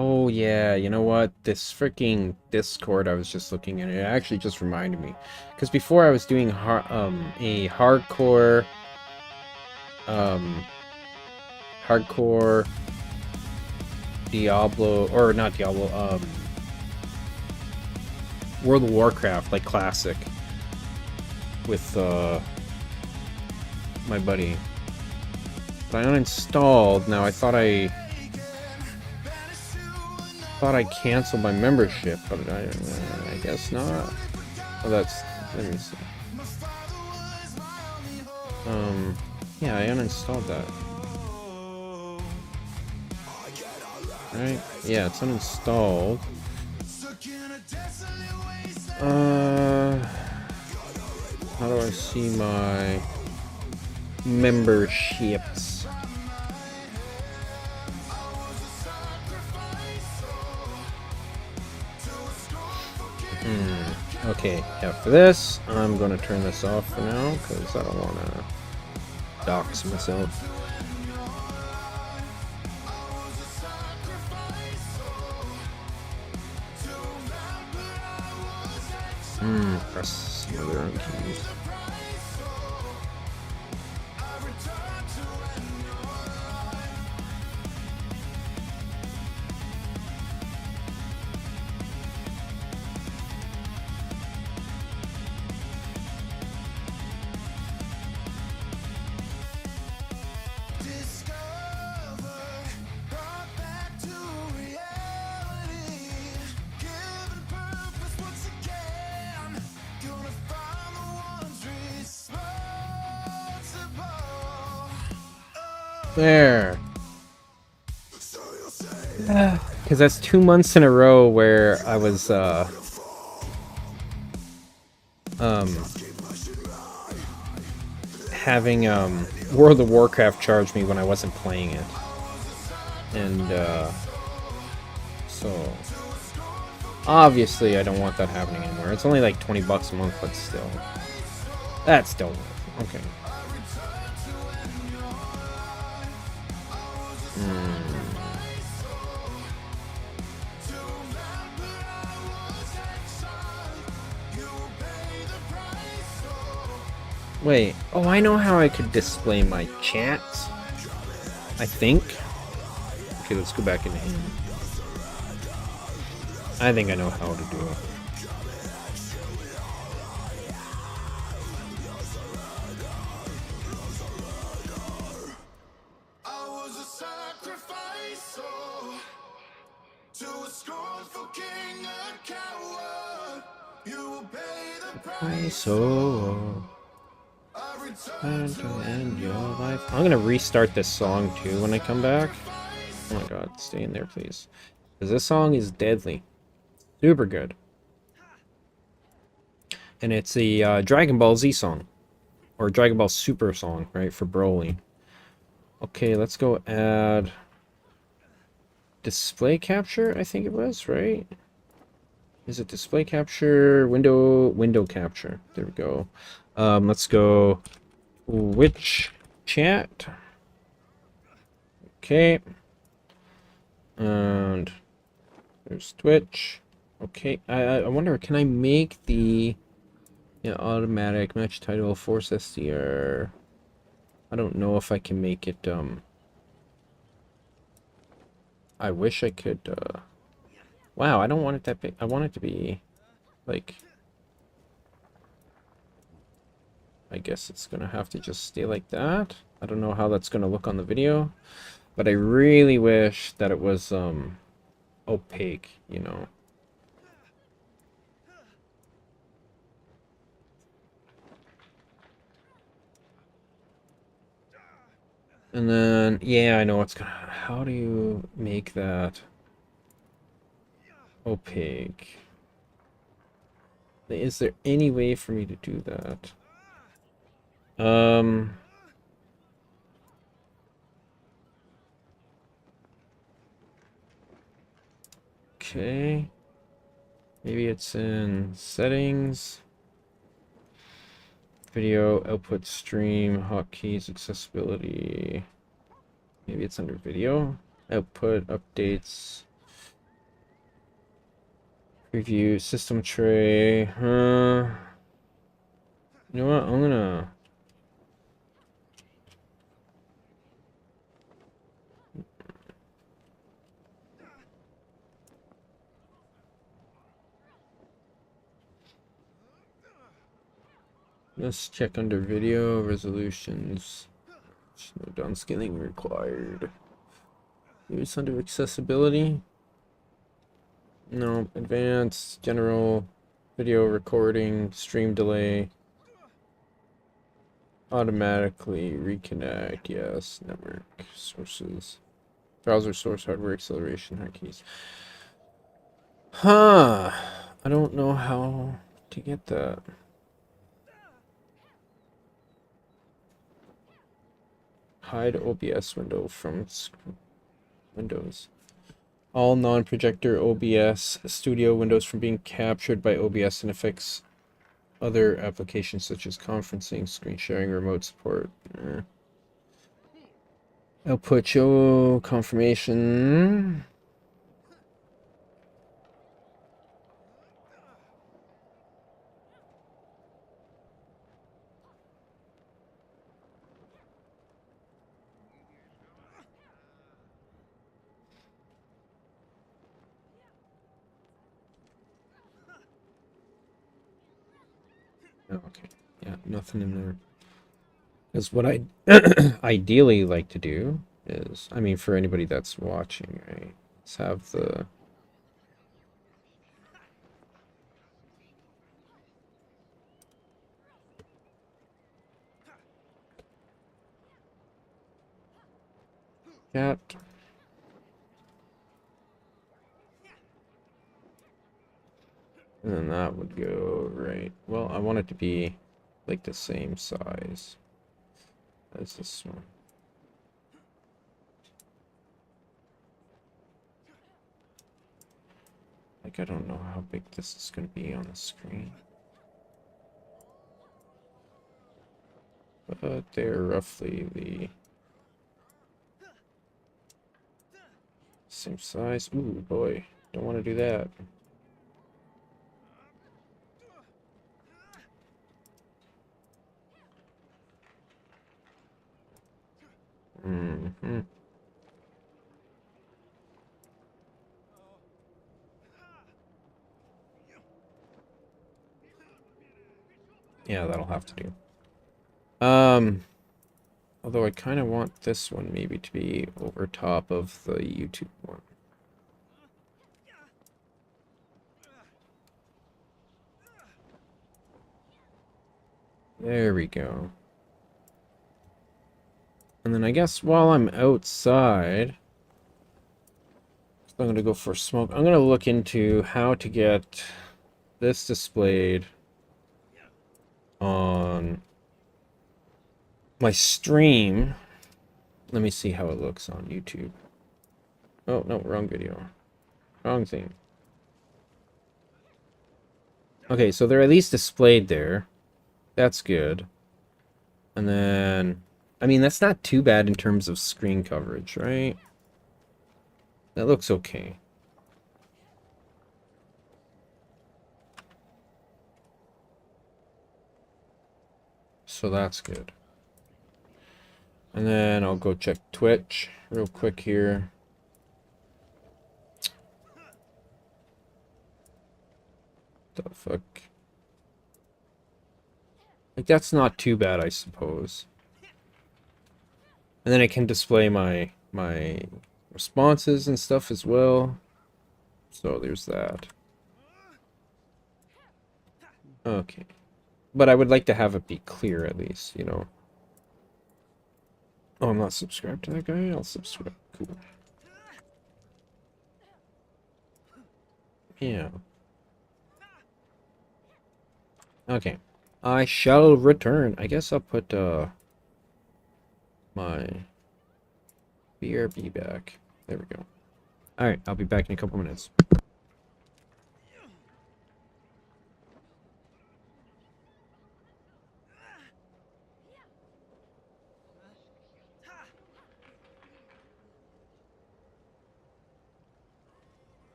Oh yeah, you know what? This freaking Discord I was just looking at, it actually just reminded me. Because before I was doing a hardcore Diablo, or not Diablo, World of Warcraft, like classic, with my buddy. But I uninstalled. Now I thought I canceled my membership, but I guess not. Oh, that's, let me see. Yeah, I uninstalled that. Right? Yeah, it's uninstalled. How do I see my memberships? Okay, yeah, for this, I'm gonna turn this off for now, because I don't want to dox myself. Press the other keys. There. Because that's 2 months in a row where I was, having, World of Warcraft charge me when I wasn't playing it. And, so... obviously, I don't want that happening anymore. It's only like 20 bucks a month, but still. That's still worth it. Okay. Wait, oh, I know how I could display my chats. I think. Okay, let's go back into him. I think I know how to do it. So time to end your life. I'm gonna restart this song too when I come back. Oh my god, stay in there please. Because this song is deadly. Super good. And it's a Dragon Ball Z song. Or Dragon Ball Super song, right, for Broly. Okay, let's go add display capture, I think it was, right? Is it display capture, window capture? There we go. Let's go Twitch chat. Okay. And there's Twitch. Okay. I wonder, can I make the automatic match title force SDR? I don't know if I can make it. I wish I could. Wow, I don't want it that big. I want it to be, like... I guess it's gonna have to just stay like that. I don't know how that's gonna look on the video. But I really wish that it was, opaque, you know. And then, yeah, I know what's gonna... How do you make that opaque? Is there any way for me to do that? Okay. Maybe it's in settings. Video, output, stream, hotkeys, accessibility. Maybe it's under video. Output, updates. Preview system tray. You know what? I'm gonna. Let's check under video resolutions. No downscaling required. Use under accessibility. No, advanced, general, video recording, stream delay. Automatically reconnect, yes. Network sources. Browser source hardware acceleration hotkeys. Huh. I don't know how to get that. Hide OBS window from Windows. All non-projector OBS studio windows from being captured by OBS and affects other applications such as conferencing, screen sharing, remote support. Output show confirmation. Oh, okay. Yeah, nothing in there. Because what I ideally like to do is, I mean, for anybody that's watching, right, let's have the chat. And then that would go right. Well, I want it to be like the same size as this one. Like, I don't know how big this is going to be on the screen. But they're roughly the same size. Ooh, boy. Don't want to do that. Mm-hmm. Yeah, that'll have to do. Although I kind of want this one maybe to be over top of the YouTube one. There we go. And then I guess while I'm outside, I'm going to go for a smoke. I'm going to look into how to get this displayed on my stream. Let me see how it looks on YouTube. Oh, no, wrong video. Wrong thing. Okay, so they're at least displayed there. That's good. And then, I mean, that's not too bad in terms of screen coverage, right? That looks okay. So that's good. And then I'll go check Twitch real quick here. The fuck? Like, that's not too bad, I suppose. And then I can display my responses and stuff as well. So there's that. Okay. But I would like to have it be clear at least, you know. Oh, I'm not subscribed to that guy? I'll subscribe. Cool. Yeah. Okay. I shall return. I guess I'll put my BRB back. There we go. Alright, I'll be back in a couple minutes.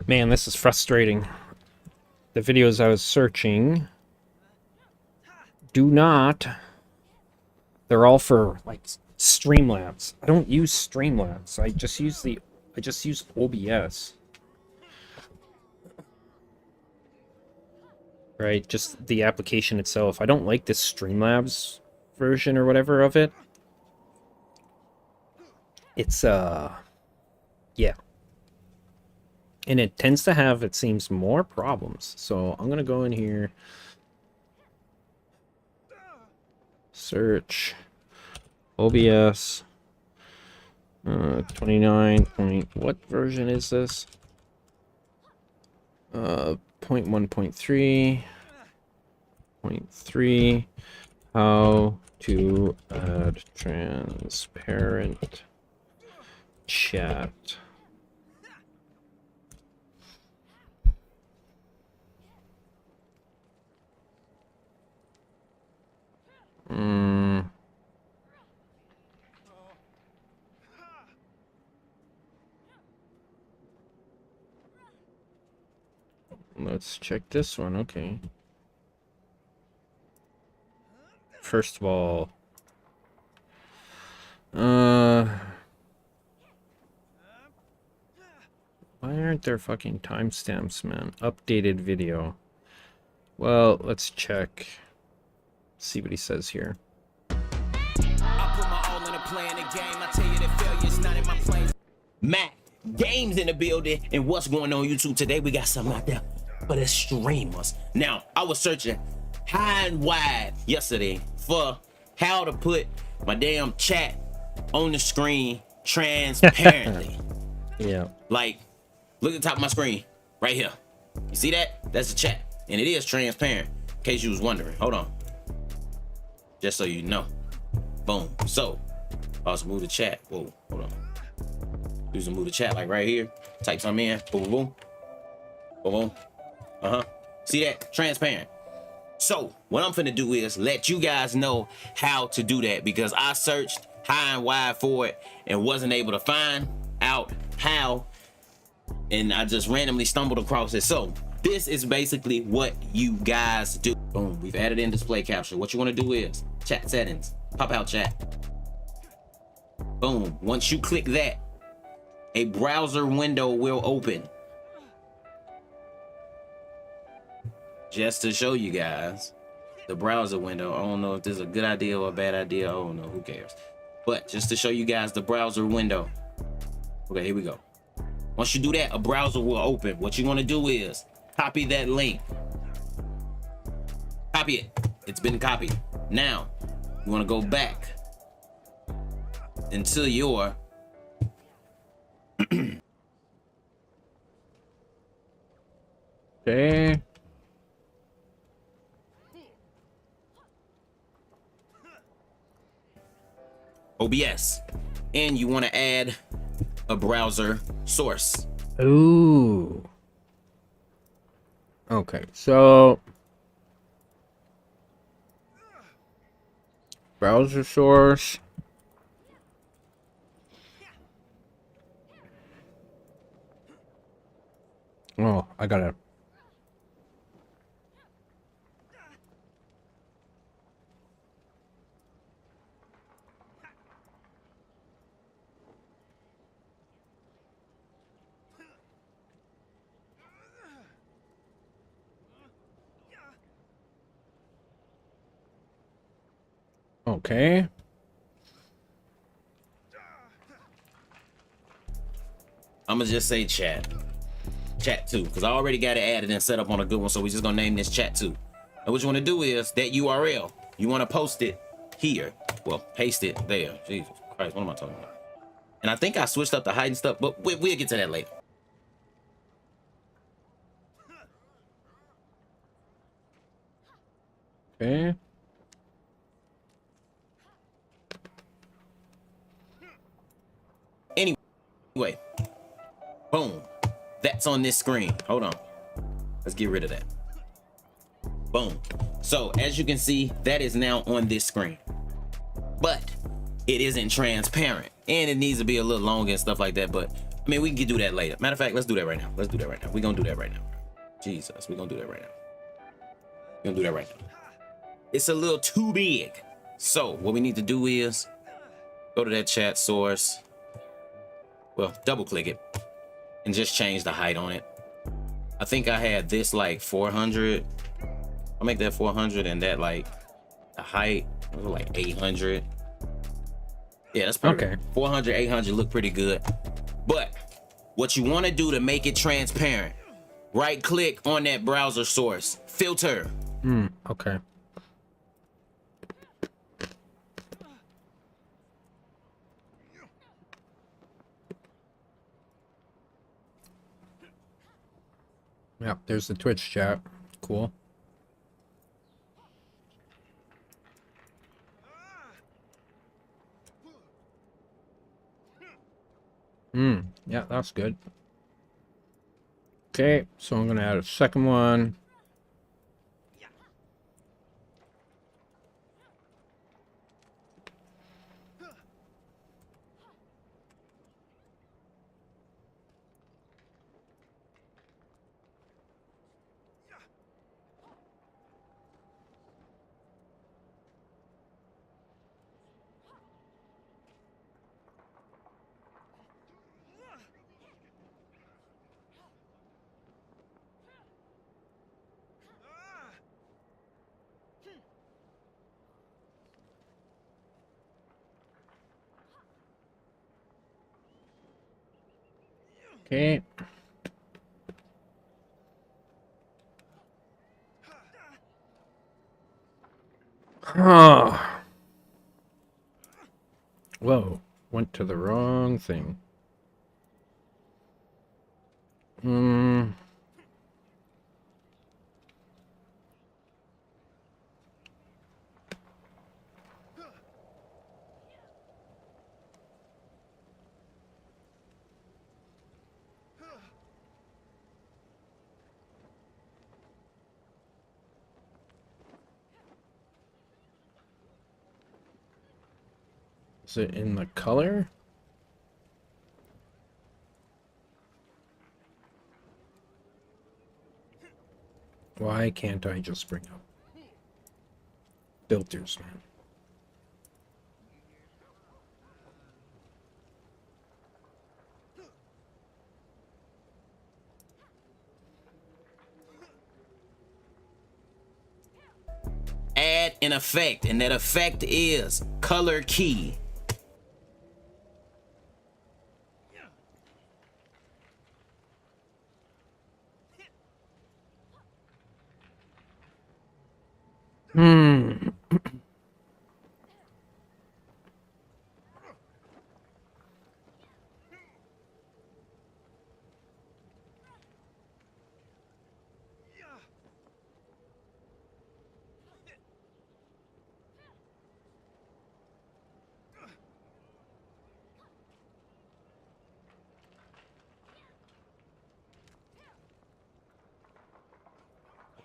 Man, this is frustrating. The videos I was searching do not. They're all for like Streamlabs. I don't use Streamlabs. I just use OBS. Right, just the application itself. I don't like this Streamlabs version or whatever of it. It's yeah. And it tends to have, it seems, more problems. So I'm gonna go in here. Search OBS 29 point, what version is this? 0.1.3.3 how to add transparent chat. Let's check this one. Okay. First of all, why aren't there fucking timestamps, man? Updated video. Well, let's check. See what he says here. Matt, games in the building, and what's going on YouTube today? We got something out there for the streamers. Now, I was searching high and wide yesterday for how to put my damn chat on the screen transparently. Yeah. Like, look at the top of my screen right here. You see that? That's the chat, and it is transparent. In case you was wondering, hold on. Just so you know. Boom. So, also move the chat. Whoa, hold on. Do some move the chat like right here. Type something in. Boom, boom, boom. Boom, boom. See that? Transparent. So, what I'm finna do is let you guys know how to do that, because I searched high and wide for it and wasn't able to find out how, and I just randomly stumbled across it. So, this is basically what you guys do. Boom, we've added in display capture. What you want to do is chat settings, pop out chat. Boom, once you click that, a browser window will open. Just to show you guys the browser window. I don't know if this is a good idea or a bad idea. I don't know, who cares? But just to show you guys the browser window. Okay, here we go. Once you do that, a browser will open. What you want to do is copy that link. Copy it. It's been copied. Now, you want to go back into your Okay. OBS, and you want to add a browser source. Ooh. Okay, so browser source. Oh, I got it. Okay. I'm gonna just say chat 2, because I already got it added and set up on a good one, so we're just gonna name this chat 2. And what you want to do is that URL, you want to post it here. Well, paste it there. Jesus Christ, what am I talking about? And I think I switched up the height and stuff, but we'll get to that later. Okay. Anyway, boom, that's on this screen. Hold on, let's get rid of that. Boom. So as you can see, that is now on this screen, but it isn't transparent, and it needs to be a little longer and stuff like that. But I mean, we can do that later. Matter of fact, let's do that right now. Let's do that right now. We're gonna do that right now. Jesus, we're gonna do that right now. We're gonna do that right now. It's a little too big. So what we need to do is go to that chat source. Well, double click it and just change the height on it. I think I had this like 400. I'll make that 400 and that like the height like 800. Yeah, that's perfect. Okay. 400, 800 look pretty good. But what you want to do to make it transparent, right click on that browser source, filter. Okay. Yep, there's the Twitch chat. Cool. Yeah, that's good. Okay, so I'm gonna add a second one. Okay. Whoa, went to the wrong thing. Is it in the color? Why can't I just bring up filters, man? Add an effect, and that effect is color key.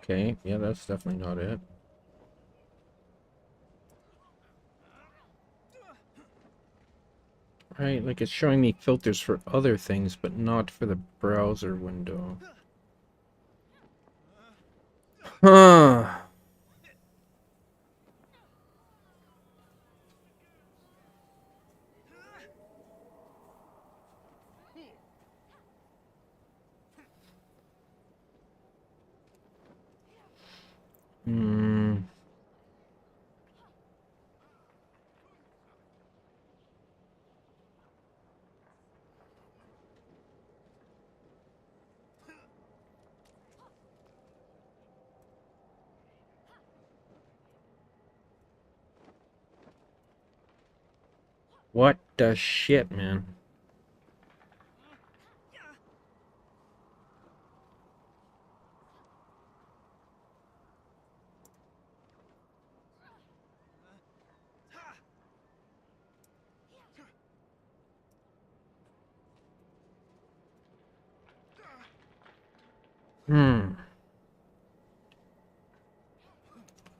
Okay, yeah, that's definitely not it. Right, like it's showing me filters for other things, but not for the browser window. Huh. What the shit, man?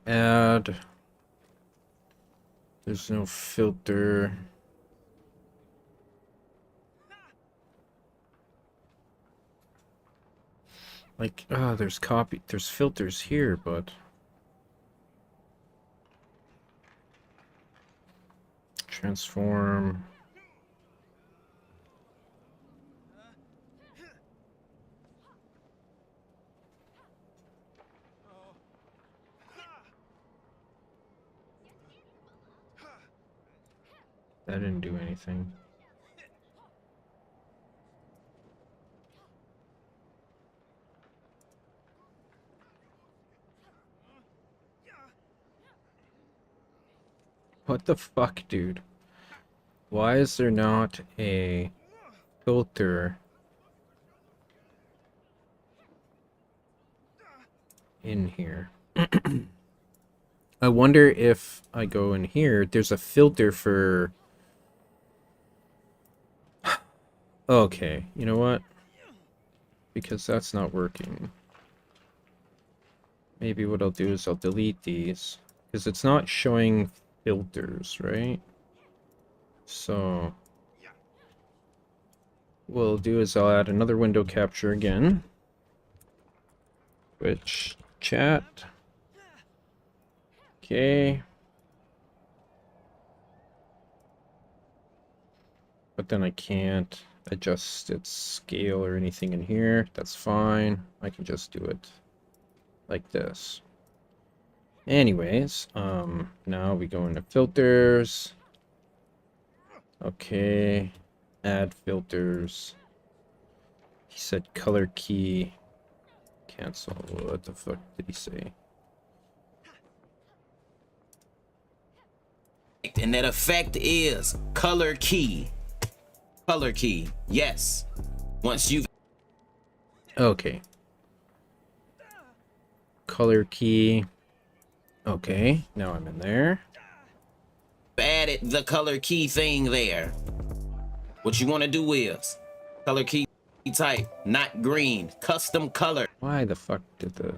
Add. There's no filter. Like, there's filters here, but transform. That didn't do anything. What the fuck, dude? Why is there not a filter in here? I wonder if I go in here, there's a filter for... Okay, you know what? Because that's not working. Maybe what I'll do is I'll delete these. Because it's not showing filters, right? So what I'll do is I'll add another window capture again. Twitch chat. Okay. But then I can't adjust its scale or anything in here. That's fine. I can just do it like this. Anyways, now we go into filters. Okay, add filters. He said color key. Cancel. What the fuck did he say? And that effect is color key. Color key. Yes. Once you've... Okay. Color key. Okay, now I'm in there. added the color key thing there, what you want to do is color key type, not green, custom color. Why the fuck did the...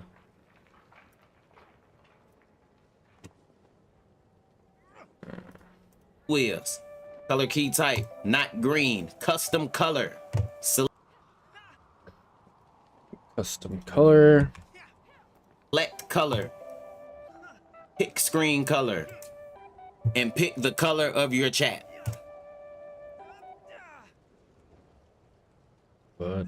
Wheels. Color key type, not green, custom color. Custom color. Select color. Pick screen color. And pick the color of your chat. But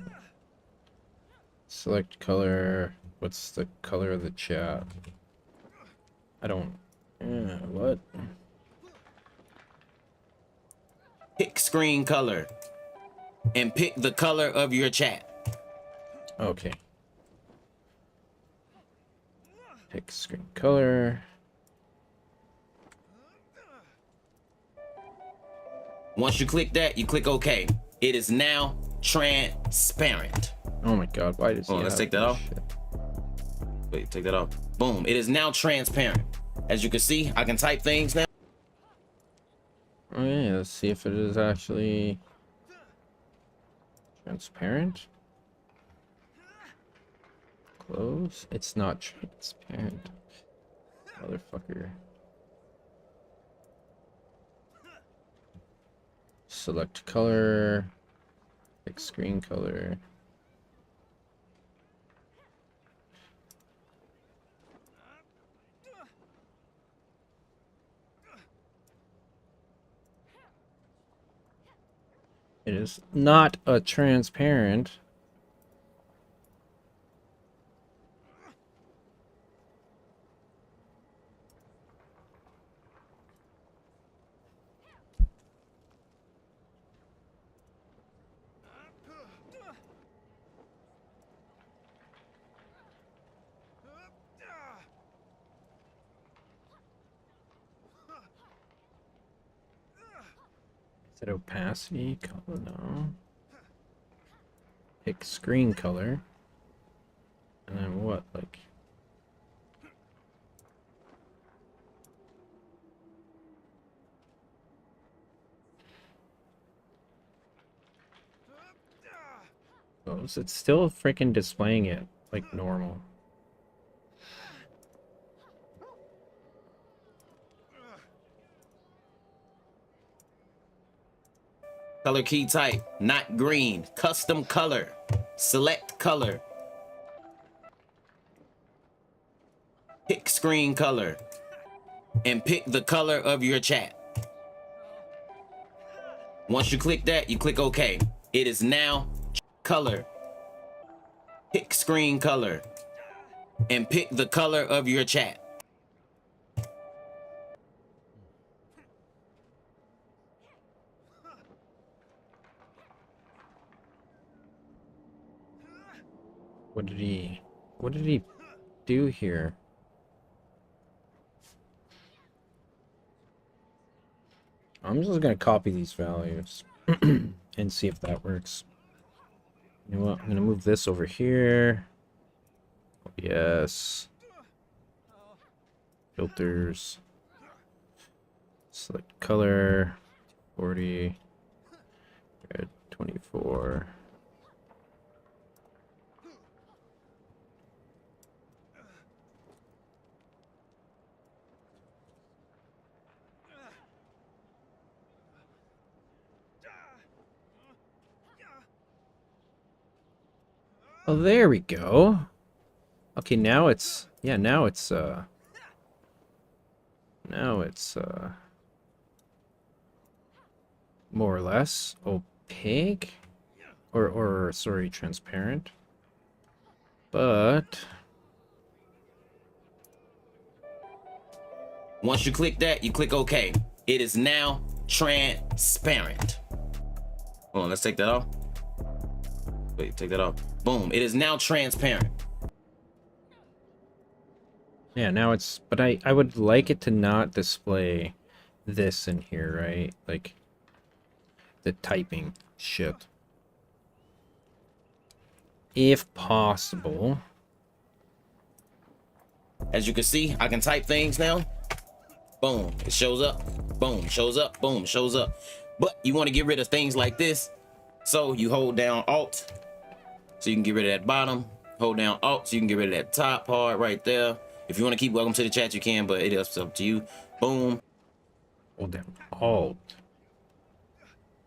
select color. What's the color of the chat? I don't... Yeah, what? Pick screen color. And pick the color of your chat. Okay. Pick screen color. Once you click that, you click OK. It is now transparent. Oh my god, why does he let's have take that this off. shit? Wait, take that off. Boom. It is now transparent. As you can see, I can type things now. Oh yeah, let's see if it is actually transparent. Close. It's not transparent. Motherfucker. Select color. Pick screen color. It is not a transparent. Is it opacity color? No. Pick screen color. And then what? Like. Oh, is it still freaking displaying it like normal? Color key type, not green, custom color. Select color. screen color and pick the color of your chat. Once you click that, you click OK. It is now color. Pick screen color and pick the color of your chat. What did he do here? I'm just gonna copy these values and see if that works. You know what? I'm gonna move this over here. Yes. Filters. Select color. 40. Red 24. Oh, there we go. Okay, now it's more or less opaque or sorry, transparent. But once you click that, you click OK. It is now transparent. Hold on, let's take that off. Wait, take that off. Boom, it is now transparent. yeah, now it's, but I would like it to not display this in here, right? Like the typing shit. If possible. As you can see, I can type things now. Boom, it shows up. Boom, shows up. Boom, shows up. But you want to get rid of things like this. So you hold down Alt. So you can get rid of that bottom. Hold down Alt so you can get rid of that top part right there. If you want to keep welcome to the chat, you can, but it is up to you. Boom. Hold down Alt.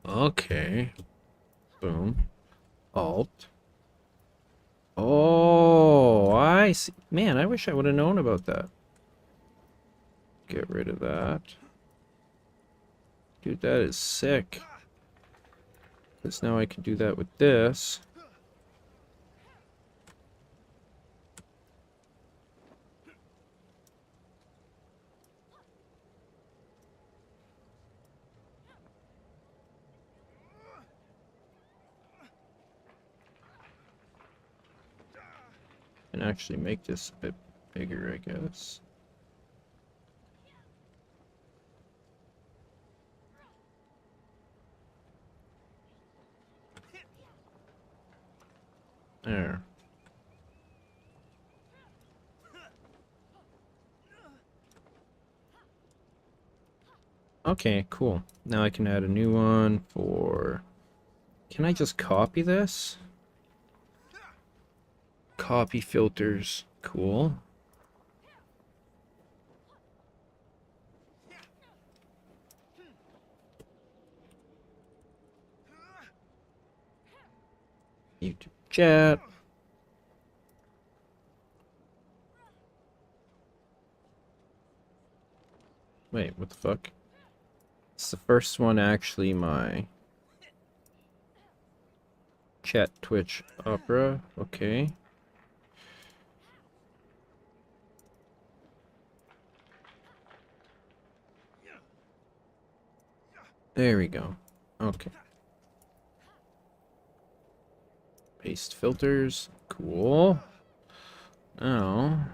Okay. Boom. Alt. Oh, I see. Man, I wish I would have known about that. Get rid of that. Dude, that is sick. Because now I can do that with this. And actually make this a bit bigger, I guess. There. Okay, cool. Now I can add a new one for... Can I just copy this? Copy filters. Cool. YouTube chat. Wait, what the fuck? It's the first one actually my chat Twitch Opera. Okay. There we go. Okay. Paste filters. Cool. Now,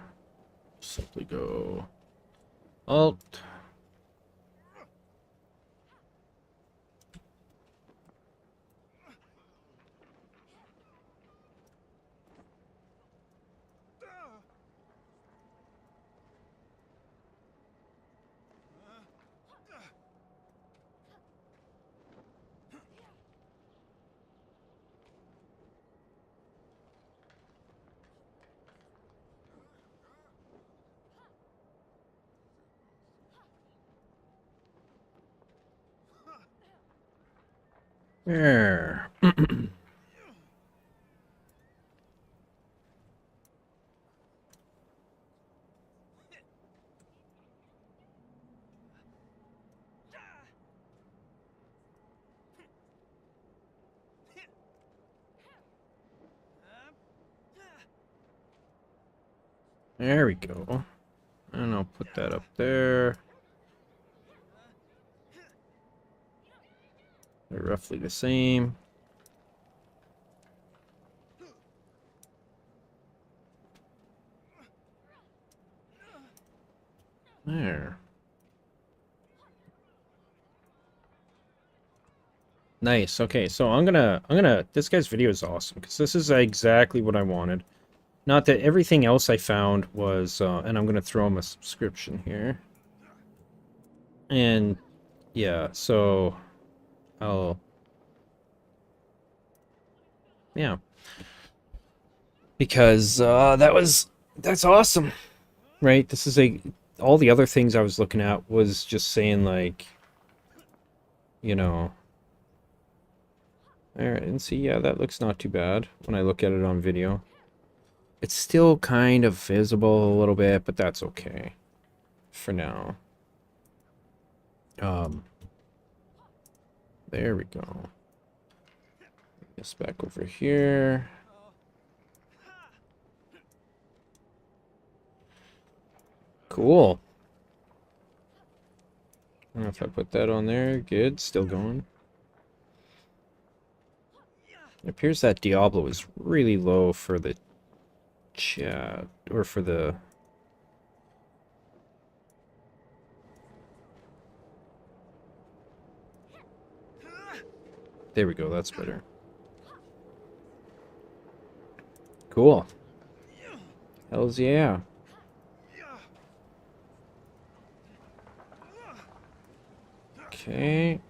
simply go Alt. There. There we go. And I'll put that up there. They're roughly the same. There. Nice. Okay, so I'm gonna this guy's video is awesome because this is exactly what I wanted. Not that everything else I found was and I'm gonna throw him a subscription here. And yeah, so yeah. Because that's awesome. Right? This is all the other things I was looking at was just saying like, you know, all right, and see, yeah, that looks not too bad when I look at it on video. It's still kind of visible a little bit, but that's okay for now. There we go. This back over here. Cool. I don't know if I put that on there. Good, still going. It appears that Diablo is really low for the chat, or for the... There we go, that's better. Cool. Hells yeah. Okay.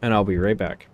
And I'll be right back.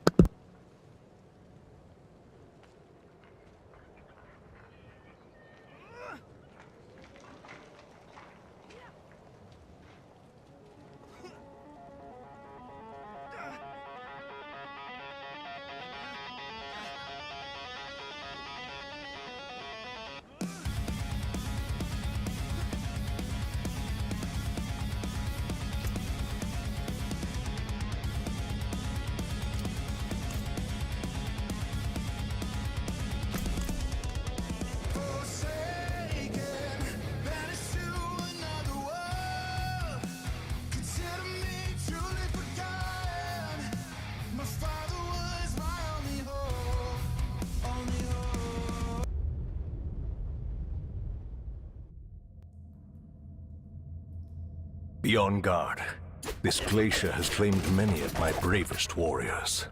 Be on guard. This glacier has claimed many of my bravest warriors.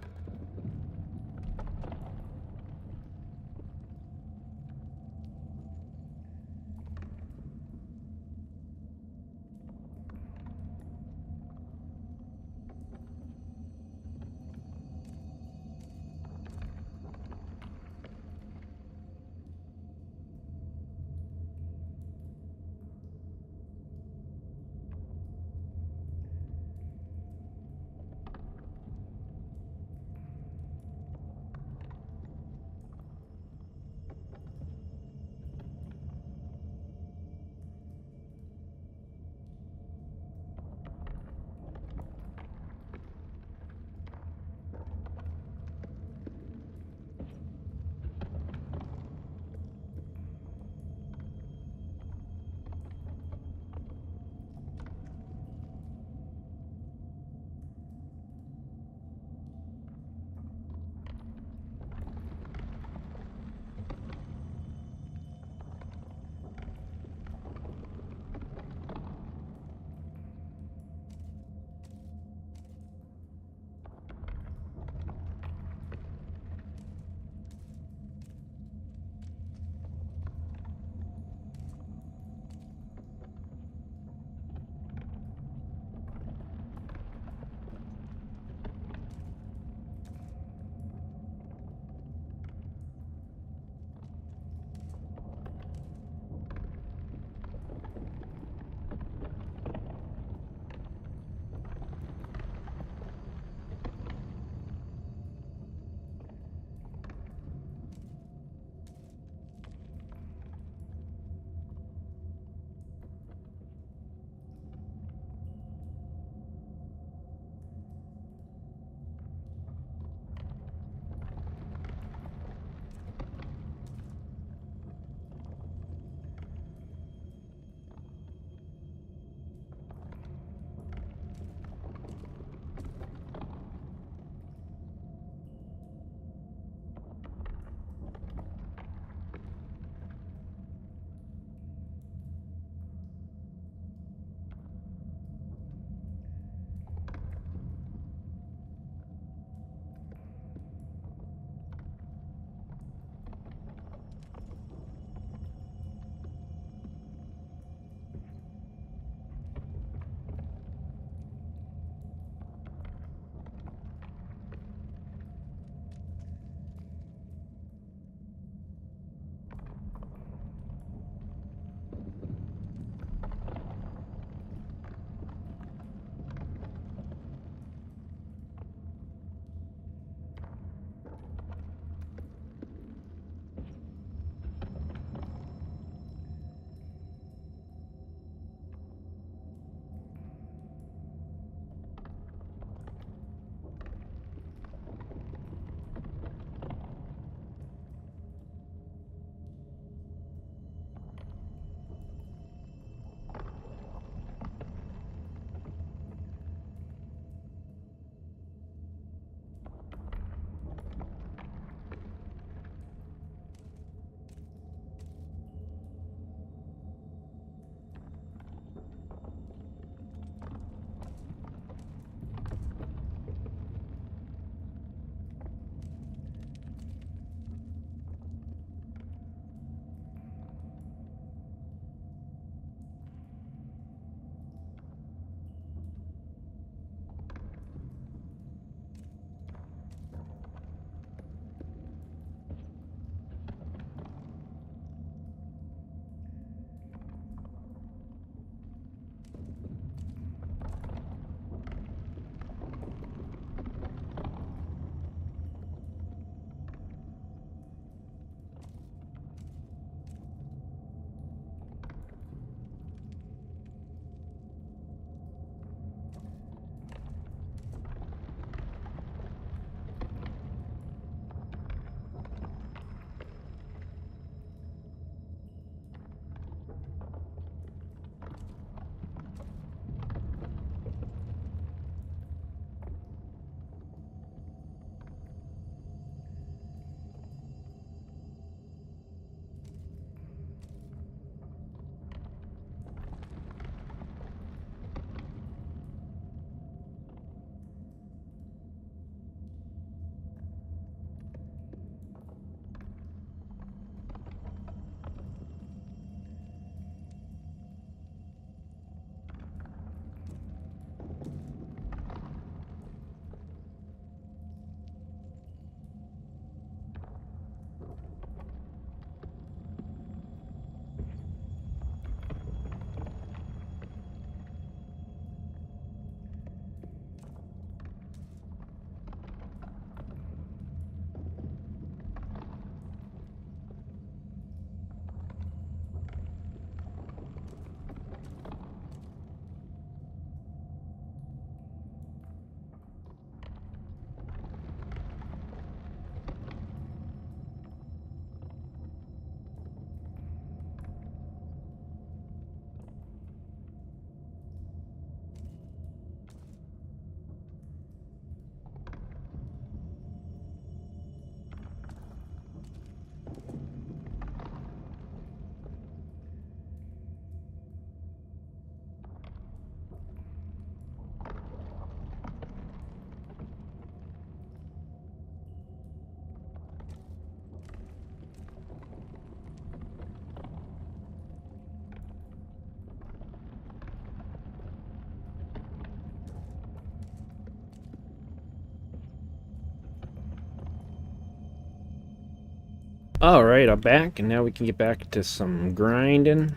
Alright, I'm back, and now we can get back to some grinding.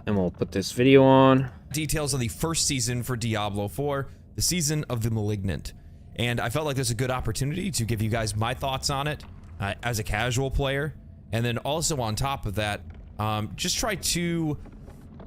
And we'll put this video on. Details on the first season for Diablo 4, the Season of the Malignant. And I felt like there's a good opportunity to give you guys my thoughts on it as a casual player. And then also on top of that, just try to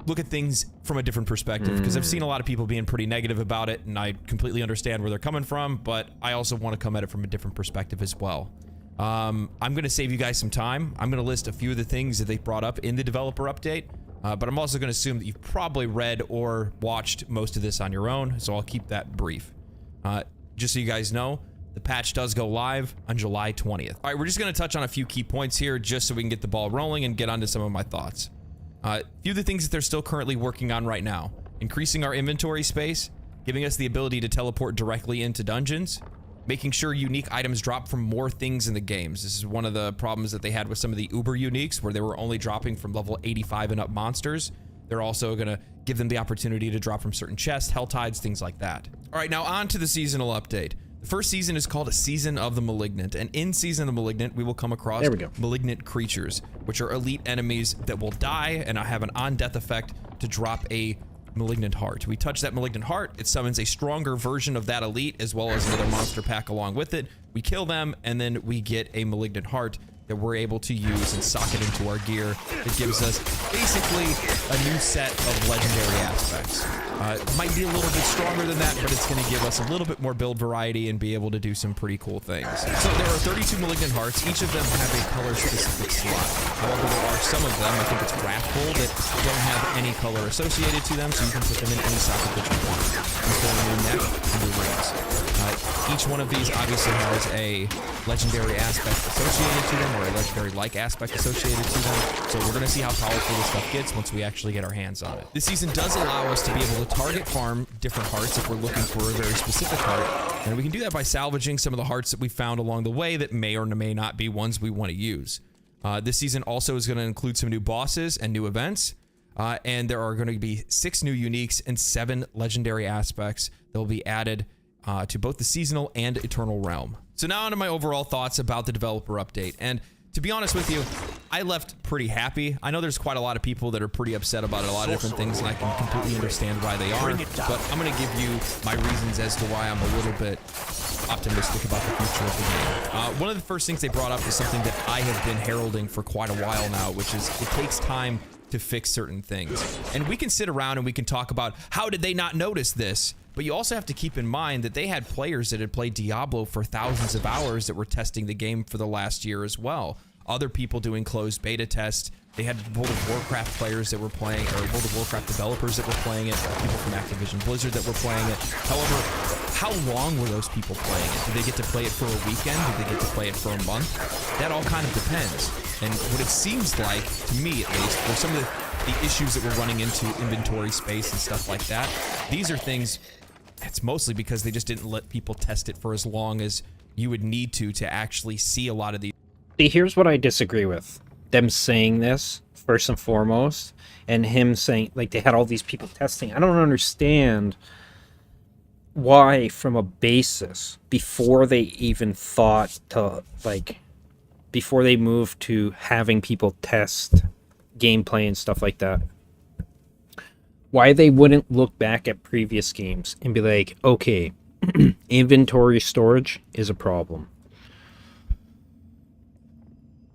look at things from a different perspective, because I've seen a lot of people being pretty negative about it, and I completely understand where they're coming from, but I also want to come at it from a different perspective as well. I'm going to save you guys some time. I'm going to list a few of the things that they brought up in the developer update, but I'm also going to assume that you've probably read or watched most of this on your own, so I'll keep that brief. Just so you guys know, the patch does go live on July 20th. All right, we're just going to touch on a few key points here just so we can get the ball rolling and get onto some of my thoughts. A few of the things that they're still currently working on right now: increasing our inventory space, giving us the ability to teleport directly into dungeons, making sure unique items drop from more things in the games. This is one of the problems that they had with some of the Uber uniques, where they were only dropping from level 85 and up monsters. They're also going to give them the opportunity to drop from certain chests, hell tides, things like that. All right, now on to the seasonal update. The first season is called a Season of the Malignant, and in Season of the Malignant, we will come across malignant creatures, which are elite enemies that will die and have an on-death effect to drop a malignant heart. We touch that malignant heart, it summons a stronger version of that elite, as well as another monster pack along with it. We kill them, and then we get a malignant heart that we're able to use and socket into our gear. It gives us basically a new set of legendary aspects. Might be a little bit stronger than that, but it's going to give us a little bit more build variety and be able to do some pretty cool things. So there are 32 malignant hearts. Each of them have a color-specific slot. However, there are some of them, I think it's Wrathful, that don't have any color associated to them, so you can put them in any socket that you want. You put them in your neck and your rings. Each one of these obviously has a legendary aspect associated to them, or a legendary-like aspect associated to them, so we're going to see how powerful this stuff gets once we actually get our hands on it. This season does allow us to be able to target farm different hearts if we're looking for a very specific heart, and we can do that by salvaging some of the hearts that we found along the way that may or may not be ones we want to use. This season also is going to include some new bosses and new events, and there are going to be 6 new uniques and 7 legendary aspects that will be added to both the seasonal and eternal realm. So now onto my overall thoughts about the developer update, and to be honest with you, I left pretty happy. I know there's quite a lot of people that are pretty upset about a lot of different things, and I can completely understand why they are, but I'm going to give you my reasons as to why I'm a little bit optimistic about the future of the game. One of the first things they brought up is something that I have been heralding for quite a while now, which is it takes time to fix certain things. And we can sit around and we can talk about how did they not notice this, but you also have to keep in mind that they had players that had played Diablo for thousands of hours that were testing the game for the last year as well. Other people doing closed beta tests. They had World of Warcraft players that were playing, or World of Warcraft developers that were playing it, people from Activision Blizzard that were playing it. However, how long were those people playing it? Did they get to play it for a weekend? Did they get to play it for a month? That all kind of depends. And what it seems like, to me at least, for some of the issues that we're running into, inventory space and stuff like that, these are things, it's mostly because they just didn't let people test it for as long as you would need to actually see a lot of these. See, here's what I disagree with. Them saying this, first and foremost, and him saying, like, they had all these people testing. I don't understand why, from a basis, before they even thought to, like, before they moved to having people test gameplay and stuff like that, why they wouldn't look back at previous games and be like, okay, inventory storage is a problem.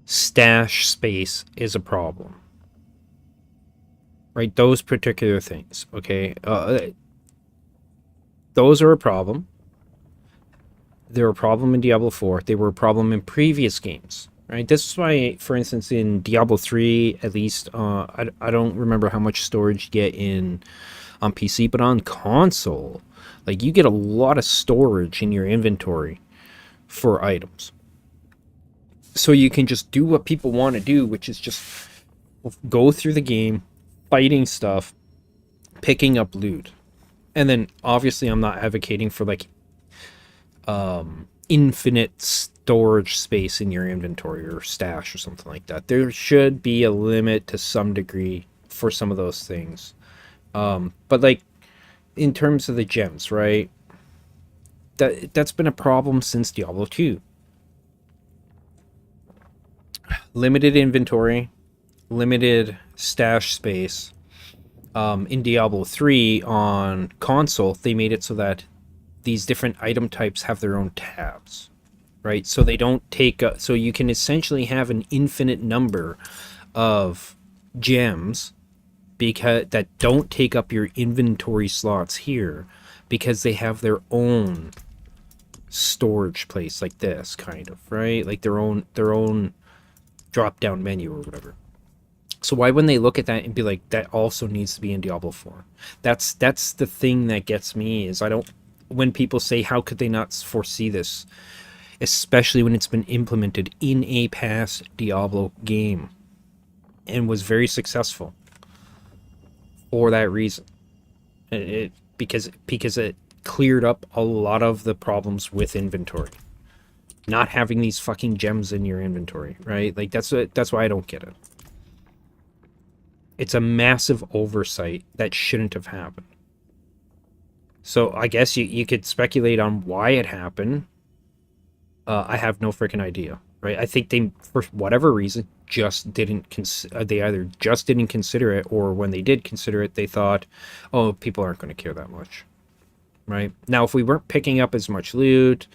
Stash space is a problem. Right? Those particular things, okay? Those are a problem. They're a problem in Diablo 4. They were a problem in previous games. Right? This is why, for instance, in Diablo 3, at least, I don't remember how much storage you get on PC, but on console, like, you get a lot of storage in your inventory for items. So you can just do what people want to do, which is just go through the game, fighting stuff, picking up loot. And then, obviously, I'm not advocating for, like, infinite storage space in your inventory or stash or something like that. There should be a limit to some degree for some of those things. But, like, in terms of the gems, right? That's been a problem since Diablo 2. limited inventory, limited stash space. In Diablo 3 on console, they made it so that these different item types have their own tabs, right? So they don't take so you can essentially have an infinite number of gems because that don't take up your inventory slots here, because they have their own storage place, like this kind of, right? Like their own drop down menu or whatever. So why wouldn't they look at that and be like, that also needs to be in Diablo 4? That's the thing that gets me, is when people say, how could they not foresee this, especially when it's been implemented in a past Diablo game and was very successful for that reason. Because it cleared up a lot of the problems with inventory. Not having these fucking gems in your inventory, right? Like that's why I don't get it. It's a massive oversight that shouldn't have happened. So I guess you could speculate on why it happened. I have no freaking idea, right? I think they, for whatever reason, just didn't they either just didn't consider it, or when they did consider it, they thought, oh, people aren't going to care that much, right? Now, if we weren't picking up as much loot,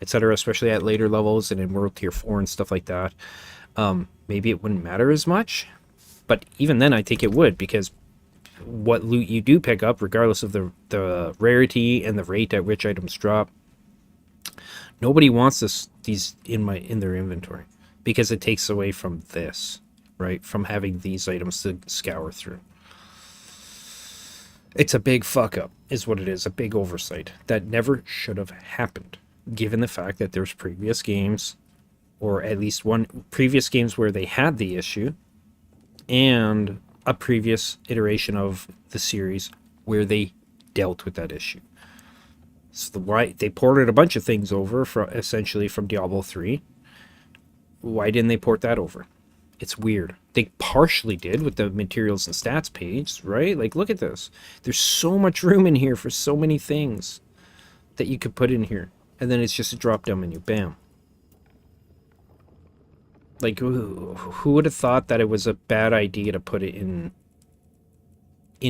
etc., especially at later levels and in World Tier 4 and stuff like that, maybe it wouldn't matter as much. But even then, I think it would, because what loot you do pick up, regardless of the rarity and the rate at which items drop, nobody wants these in their inventory, because it takes away from this, right? From having these items to scour through. It's a big fuck up, is what it is. A big oversight that never should have happened, given the fact that there's previous games, or at least one previous games where they had the issue, and a previous iteration of the series where they dealt with that issue. So they ported a bunch of things over essentially from Diablo 3. Why didn't they port that over? It's weird. They partially did with the materials and stats page, right? Like, look at this. There's so much room in here for so many things that you could put in here. And then it's just a drop-down menu. Bam. Like, who would have thought that it was a bad idea to put it in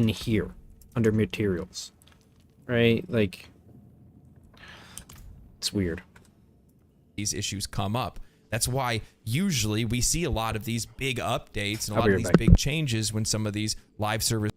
here, under materials, right? Like, it's weird. These issues come up. That's why usually we see a lot of these big updates and a I'll lot be of right these back. big changes when some of these live service.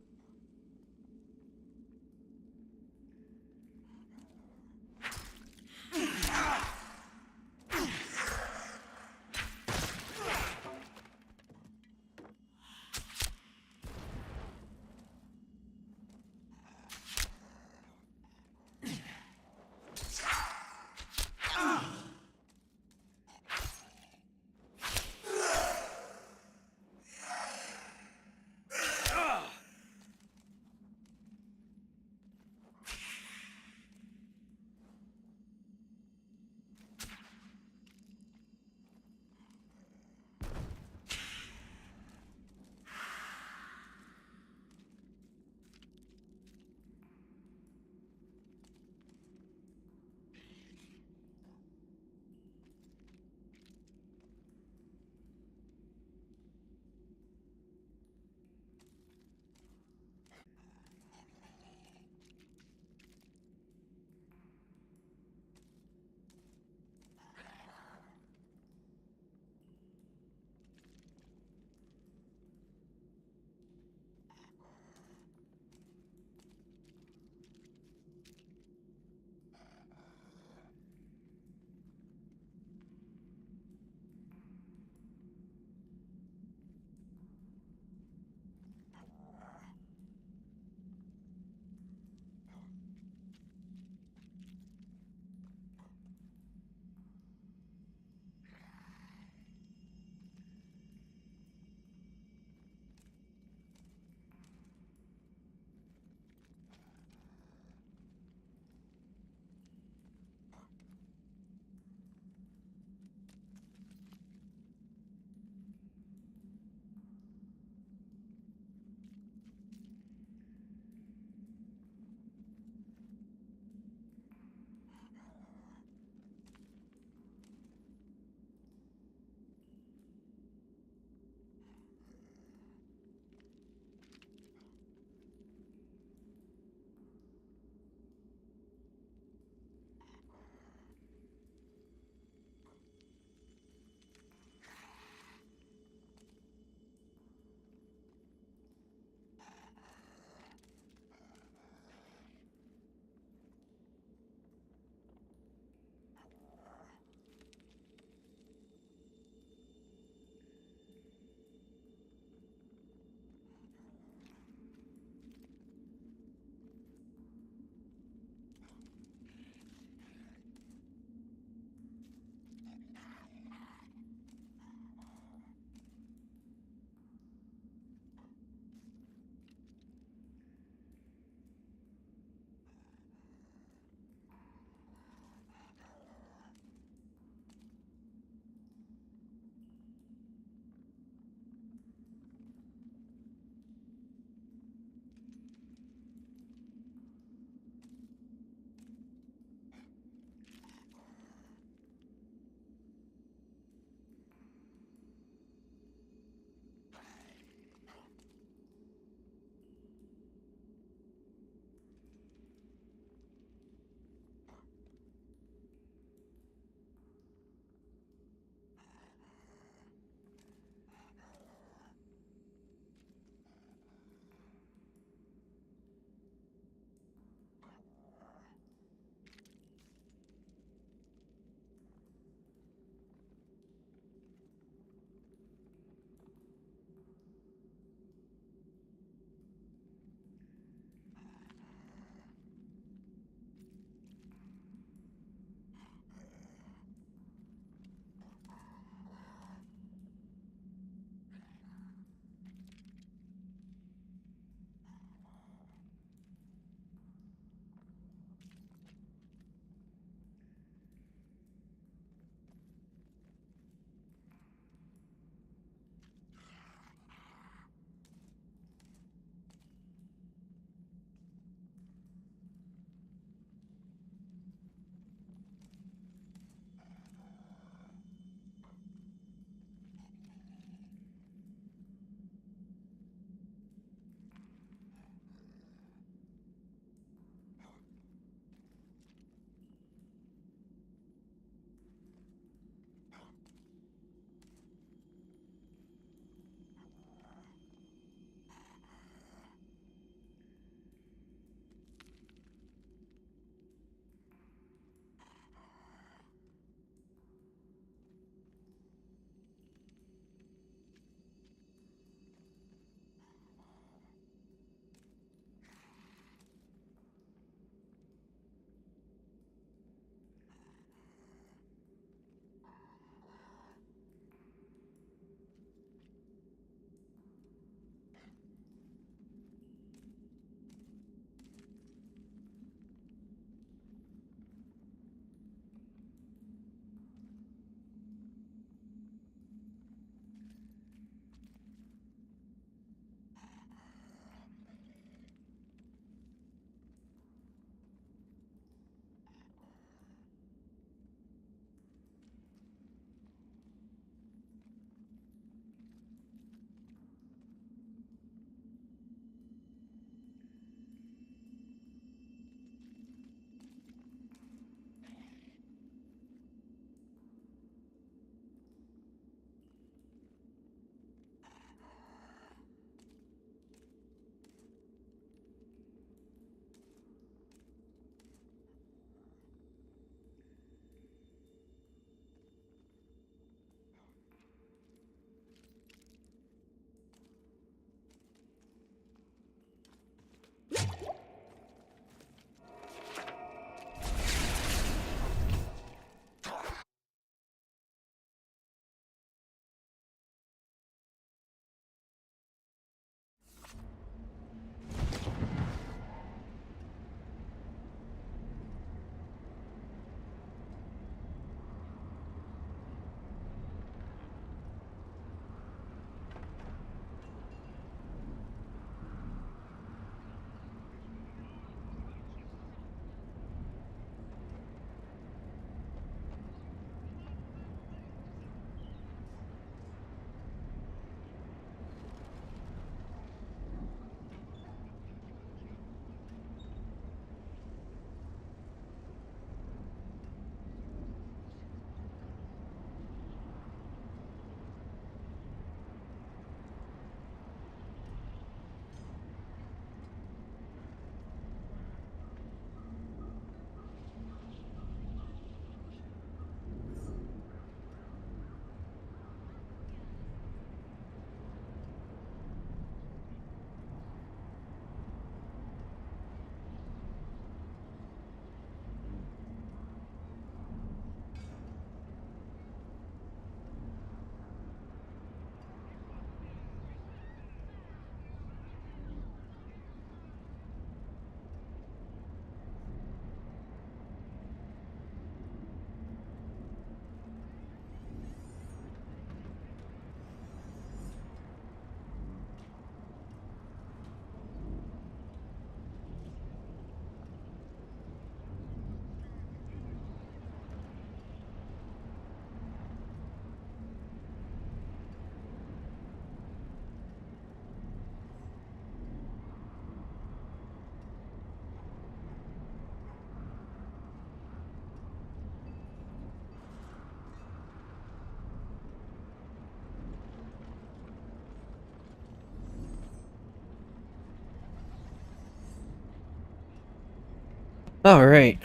All right,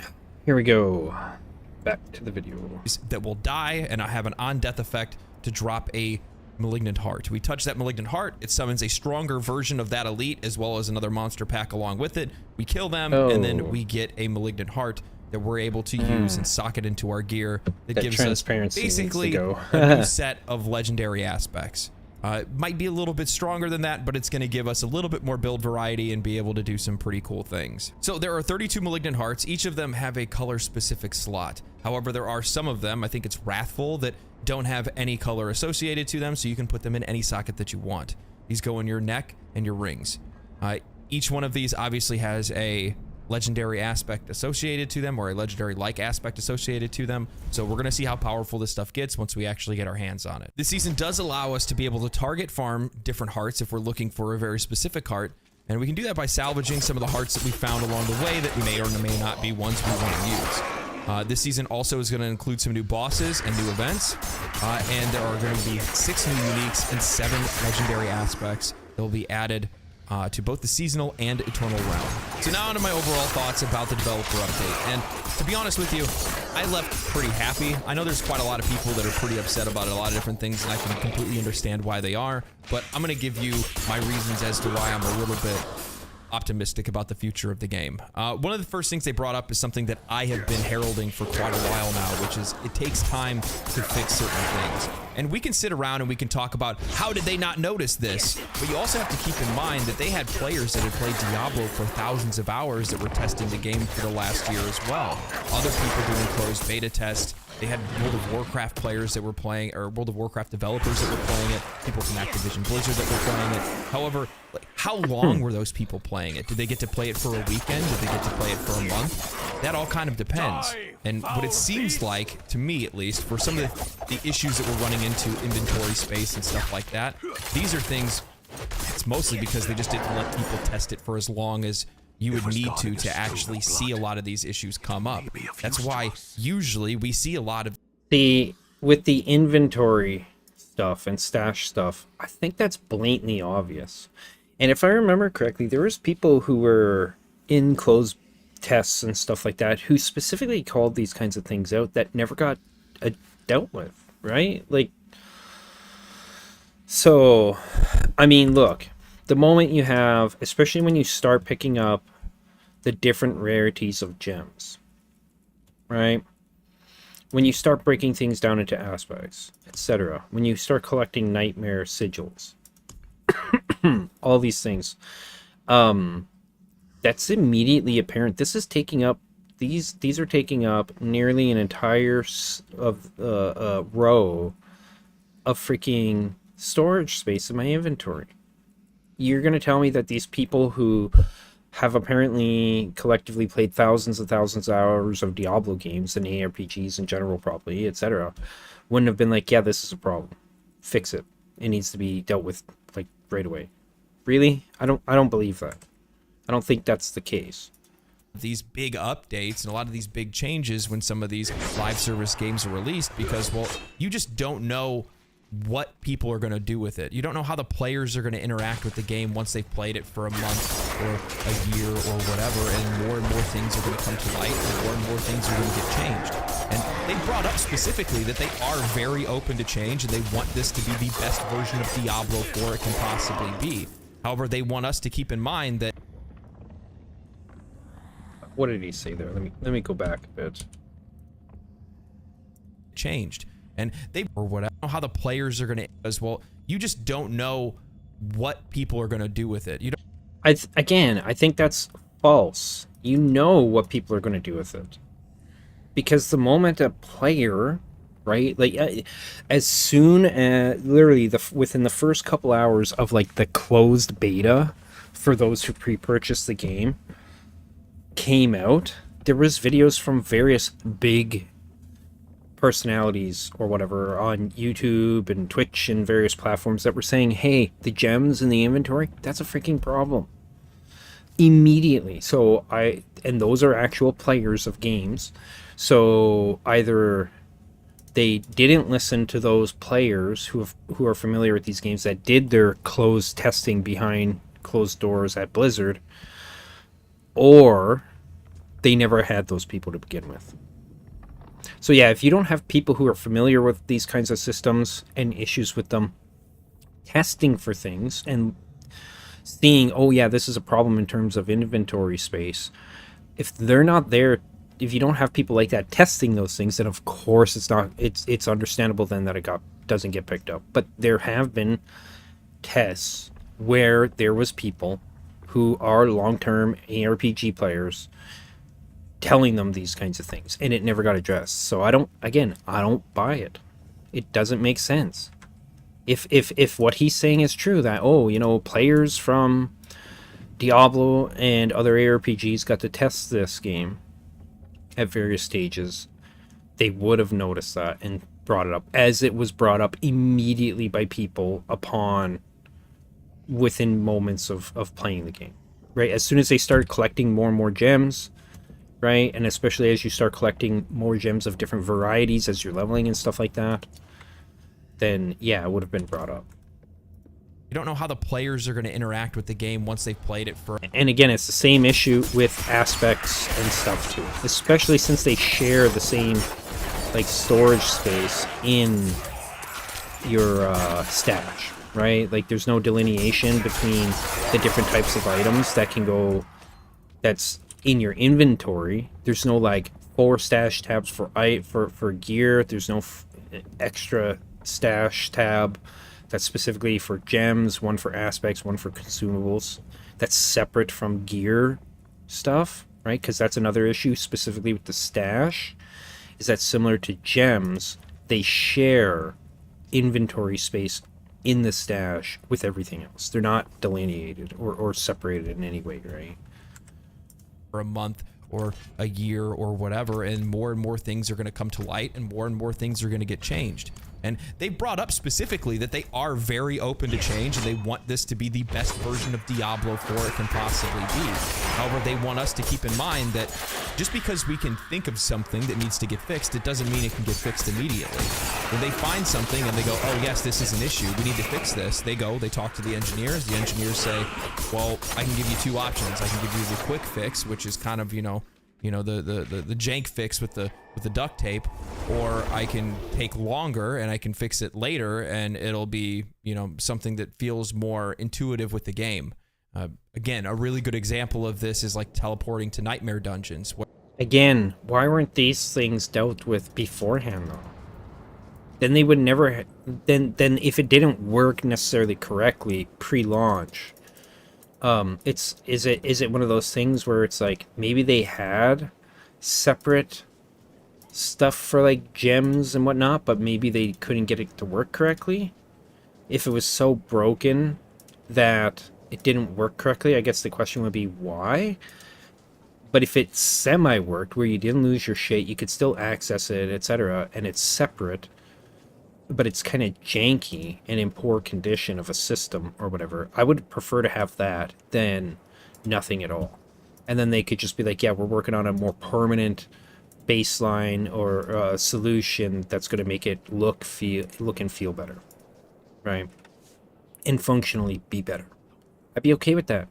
here we go. Back to the video. That will die and have an on-death effect to drop a malignant heart. We touch that malignant heart, it summons a stronger version of that elite as well as another monster pack along with it. We kill them, and then we get a malignant heart that we're able to use and sock it into our gear. That gives us basically a new set of legendary aspects. Might be a little bit stronger than that, but it's going to give us a little bit more build variety and be able to do some pretty cool things. So there are 32 malignant hearts. Each of them have a color specific slot. However, there are some of them, I think it's Wrathful, that don't have any color associated to them, so you can put them in any socket that you want. These go in your neck and your rings. Each one of these obviously has a legendary aspect associated to them, or a legendary like aspect associated to them. So we're gonna see how powerful this stuff gets once we actually get our hands on it. This season does allow us to be able to target farm different hearts if we're looking for a very specific heart, and we can do that by salvaging some of the hearts that we found along the way that may or may not be ones we want to use. This season also is going to include some new bosses and new events, and there are going to be 6 new uniques and 7 legendary aspects that will be added to both the seasonal and eternal realm. So now onto my overall thoughts about the developer update. And to be honest with you, I left pretty happy. I know there's quite a lot of people that are pretty upset about a lot of different things, and I can completely understand why they are, but I'm going to give you my reasons as to why I'm a little bit optimistic about the future of the game. One of the first things they brought up is something that I have been heralding for quite a while now, which is it takes time to fix certain things. And we can sit around and we can talk about how did they not notice this, but you also have to keep in mind that they had players that had played Diablo for thousands of hours that were testing the game for the last year as well. Other people doing closed beta tests. They had World of Warcraft players that were playing, or World of Warcraft developers that were playing it, people from Activision Blizzard that were playing it. However, like, how long were those people playing it? Did they get to play it for a weekend? Did they get to play it for a month? That all kind of depends. And what it seems like, to me at least, for some of the issues that we're running into, inventory space and stuff like that, these are things, it's mostly because they just didn't let people test it for as long as you would need to actually see a lot of these issues come up. That's why usually we see a lot of with the inventory stuff and stash stuff, I think that's blatantly obvious. And if I remember correctly, there was people who were in closed tests and stuff like that who specifically called these kinds of things out that never got dealt with, right? Like, so, I mean, look, the moment you have, especially when you start picking up the different rarities of gems, right? When you start breaking things down into aspects, etc. When you start collecting nightmare sigils, all these things, that's immediately apparent. This is taking up, these are taking up nearly an entire row of freaking storage space in my inventory. You're going to tell me that these people who have apparently collectively played thousands and thousands of hours of Diablo games and ARPGs in general, probably, etc., wouldn't have been like, yeah, this is a problem. Fix it. It needs to be dealt with, like, right away. Really? I don't believe that. I don't think that's the case. These big updates and a lot of these big changes when some of these live service games are released, because, well, you just don't know what people are going to do with it. You don't know how the players are going to interact with the game once they've played it for a month or a year or whatever, and more things are going to come to light, and more things are going to get changed. And they brought up specifically that they are very open to change, and they want this to be the best version of Diablo 4 it can possibly be. However, they want us to keep in mind that... What did he say there? Let me go back a bit. Changed. And they, or whatever, how the players are going to, as well, you just don't know what people are going to do with it. You don't. Again, I think that's false. You know what people are going to do with it. Because the moment a player, right, like, as soon as, literally, within the first couple hours of, like, the closed beta for those who pre-purchased the game came out, there was videos from various big personalities or whatever on YouTube and Twitch and various platforms that were saying, hey, the gems in the inventory, that's a freaking problem. Immediately. So and those are actual players of games. So either they didn't listen to those players who are familiar with these games that did their closed testing behind closed doors at Blizzard, or they never had those people to begin with. So yeah, if you don't have people who are familiar with these kinds of systems and issues with them, testing for things and seeing, oh yeah, this is a problem in terms of inventory space. If they're not there, if you don't have people like that testing those things, then of course it's understandable then that it doesn't get picked up. But there have been tests where there was people who are long-term ARPG players telling them these kinds of things, and it never got addressed. So I don't buy it. It doesn't make sense. If what he's saying is true, that, oh, you know, players from Diablo and other ARPGs got to test this game at various stages, they would have noticed that and brought it up, as it was brought up immediately by people within moments of playing the game, right? As soon as they start collecting more and more gems, right? And especially as you start collecting more gems of different varieties as you're leveling and stuff like that, then yeah, it would have been brought up. You don't know how the players are going to interact with the game once they've played it for... And again, it's the same issue with aspects and stuff too, especially since they share the same like storage space in your stash, right? Like there's no delineation between the different types of items that can go, that's in your inventory. There's no like 4 stash tabs for gear. There's no extra stash tab that's specifically for gems, one for aspects, one for consumables. That's separate from gear stuff, right? Because that's another issue specifically with the stash, is that similar to gems, they share inventory space in the stash with everything else. They're not delineated or separated in any way, right? For a month or a year or whatever, and more things are going to come to light, and more things are going to get changed. And they brought up specifically that they are very open to change, and they want this to be the best version of Diablo 4 it can possibly be. However, they want us to keep in mind that just because we can think of something that needs to get fixed, it doesn't mean it can get fixed immediately. When they find something and they go, oh yes, this is an issue, we need to fix this, they talk to the engineers say, well, I can give you 2 options. I can give you the quick fix, which is kind of, the jank fix with the duct tape, or I can take longer and I can fix it later, and it'll be, something that feels more intuitive with the game. Again, a really good example of this is like teleporting to nightmare dungeons. Again, why weren't these things dealt with beforehand though? Then they would never, then if it didn't work necessarily correctly pre-launch, is it one of those things where it's like maybe they had separate stuff for like gems and whatnot, but maybe they couldn't get it to work correctly? If it was so broken that it didn't work correctly, I guess the question would be why. But if it semi-worked, where you didn't lose your shit, you could still access it, etc., and it's separate, but it's kind of janky and in poor condition of a system or whatever, I would prefer to have that than nothing at all. And then they could just be like, yeah, we're working on a more permanent baseline or solution that's going to make it look and feel better, right? And functionally be better. I'd be okay with that.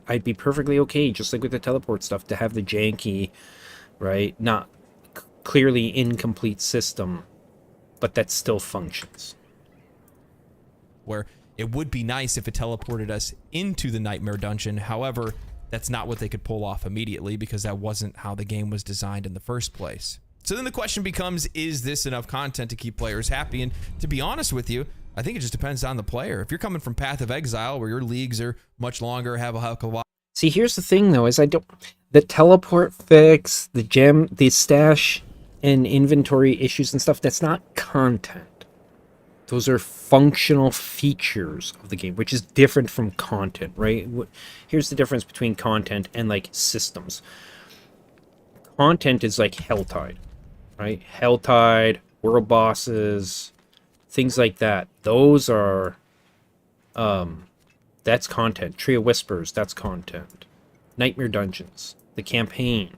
I'd be perfectly okay, just like with the teleport stuff, to have the janky, right, not clearly incomplete system, but that still functions. Where it would be nice if it teleported us into the nightmare dungeon. However, that's not what they could pull off immediately, because that wasn't how the game was designed in the first place. So then the question becomes, is this enough content to keep players happy? And to be honest with you, I think it just depends on the player. If you're coming from Path of Exile, where your leagues are much longer, have a heck of a lot. See, here's the thing though, is the teleport fix, the gem, the stash and inventory issues and stuff, that's not content. Those are functional features of the game, which is different from content, right? Here's the difference between content and like systems. Content is like Helltide, right? Helltide, world bosses, things like that. Those are, that's content. Tree of Whispers, that's content. Nightmare Dungeons, the campaign,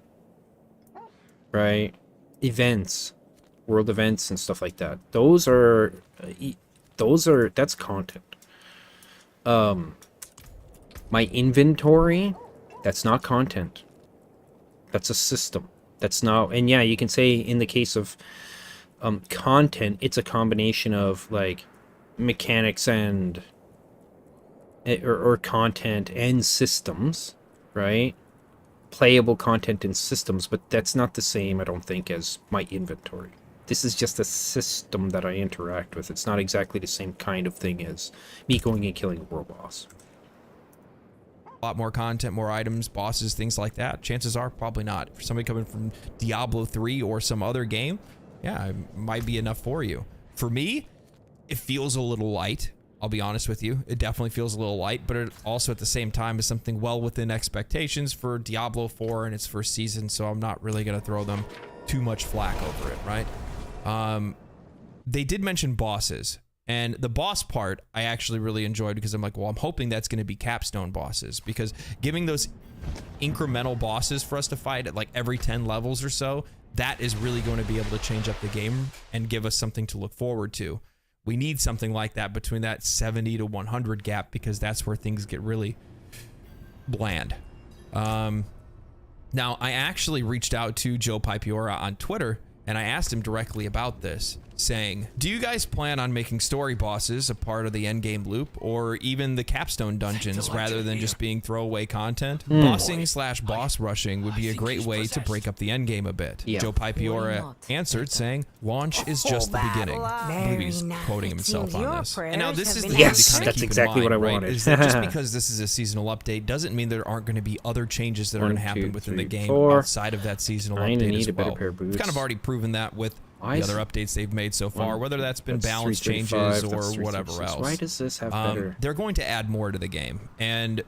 right? Events, world events and stuff like that. That's content. My inventory, that's not content, That's a system. That's not, and yeah, you can say in the case of content, it's a combination of like mechanics and or content and systems, right? Playable content and systems, but that's not the same, I don't think, as my inventory. This is just a system that I interact with. It's not exactly the same kind of thing as me going and killing a world boss. A lot more content, more items, bosses, things like that. Chances are probably not. For somebody coming from Diablo 3 or some other game, yeah, it might be enough for you. For me, it feels a little light. I'll be honest with you. It definitely feels a little light, but it also at the same time is something well within expectations for Diablo 4 in its first season, so I'm not really going to throw them too much flack over it, right? They did mention bosses, and the boss part I actually really enjoyed because I'm like, well, I'm hoping that's going to be capstone bosses, because giving those incremental bosses for us to fight at like every 10 levels or so, that is really going to be able to change up the game and give us something to look forward to. We need something like that between that 70 to 100 gap, because that's where things get really bland. Now, I actually reached out to Joe Pipiora on Twitter, and I asked him directly about this, saying, do you guys plan on making story bosses a part of the endgame loop, or even the capstone dungeons, rather than just being throwaway content? Bossing / boss rushing would be a great way to break up the endgame a bit. Yeah. Joe Pipiora answered, saying, launch is just the beginning. I believe he's quoting himself on this. And now this is the thing Yes, to kind of that's keep exactly in mind, what I right? wanted. Is that just because this is a seasonal update doesn't mean there aren't going to be other changes that are going to happen within the game outside of that seasonal update as well. We've kind of already proven that with the other updates they've made so far, whether that's been balance changes or whatever else. Why does this have better? They're going to add more to the game, and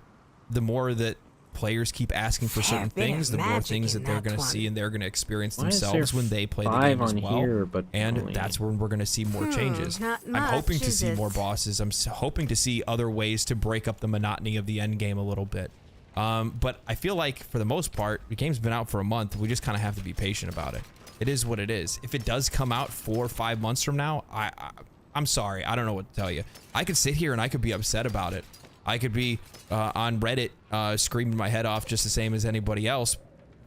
the more that players keep asking for certain things, the more things that they're going to see and they're going to experience themselves when they play the game as well. And that's when we're going to see more changes. I'm hoping to see more bosses. I'm hoping to see other ways to break up the monotony of the end game a little bit. But I feel like for the most part, the game's been out for a month. We just kind of have to be patient about it. It is what it is. If it does come out 4 or 5 months from now, I'm sorry. I don't know what to tell you. I could sit here and I could be upset about it. I could be on Reddit screaming my head off just the same as anybody else.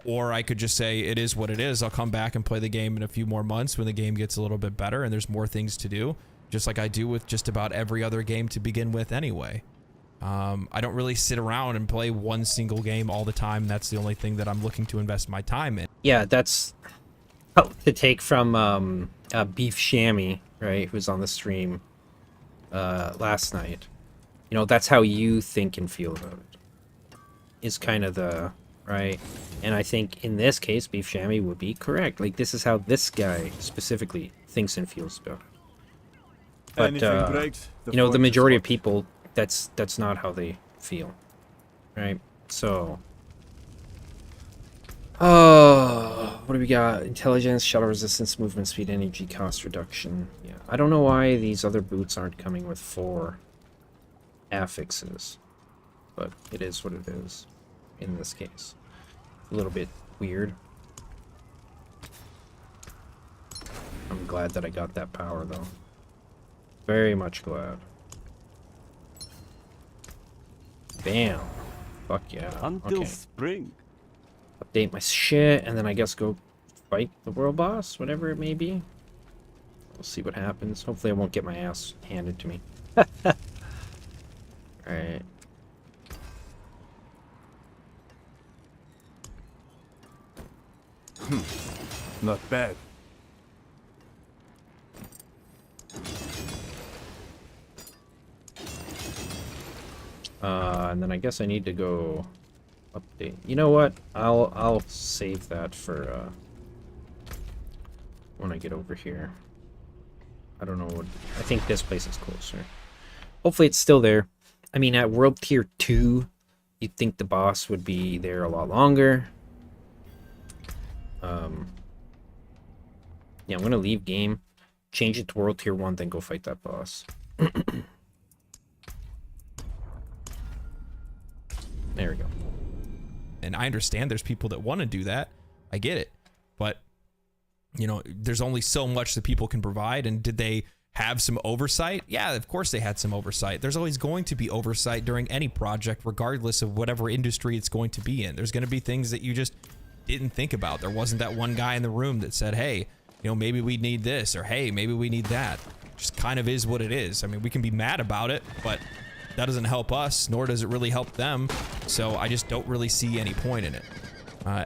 Or I could just say, it is what it is. I'll come back and play the game in a few more months when the game gets a little bit better and there's more things to do. Just like I do with just about every other game to begin with anyway. I don't really sit around and play one single game all the time. That's the only thing that I'm looking to invest my time in. Yeah, that's the take from Beef Shammy, right, who's on the stream last night. You know, that's how you think and feel about it, is kind of the, right? And I think in this case, Beef Shammy would be correct. Like, this is how this guy specifically thinks and feels about it. But, you know, the majority of people, that's not how they feel, right? So... oh, what do we got? Intelligence, shuttle resistance, movement speed, energy cost reduction. Yeah, I don't know why these other boots aren't coming with 4 affixes, but it is what it is in this case. A little bit weird. I'm glad that I got that power, though. Very much glad. Bam. Fuck yeah. Until spring. Update my shit, and then I guess go fight the world boss, whatever it may be. We'll see what happens. Hopefully I won't get my ass handed to me. Alright. Not bad. And then I guess I need to go update. You know what? I'll save that for when I get over here. I don't know what. I think this place is closer. Hopefully it's still there. I mean, at World Tier 2, you'd think the boss would be there a lot longer. Yeah, I'm gonna leave game, change it to World Tier 1, then go fight that boss. There we go. And I understand there's people that want to do that. I get it. But, you know, there's only so much that people can provide. And did they have some oversight? Yeah, of course they had some oversight. There's always going to be oversight during any project, regardless of whatever industry it's going to be in. There's going to be things that you just didn't think about. There wasn't that one guy in the room that said, hey, you know, maybe we need this, or hey, maybe we need that. Just kind of is what it is. I mean, we can be mad about it, but that doesn't help us, nor does it really help them. So I just don't really see any point in it.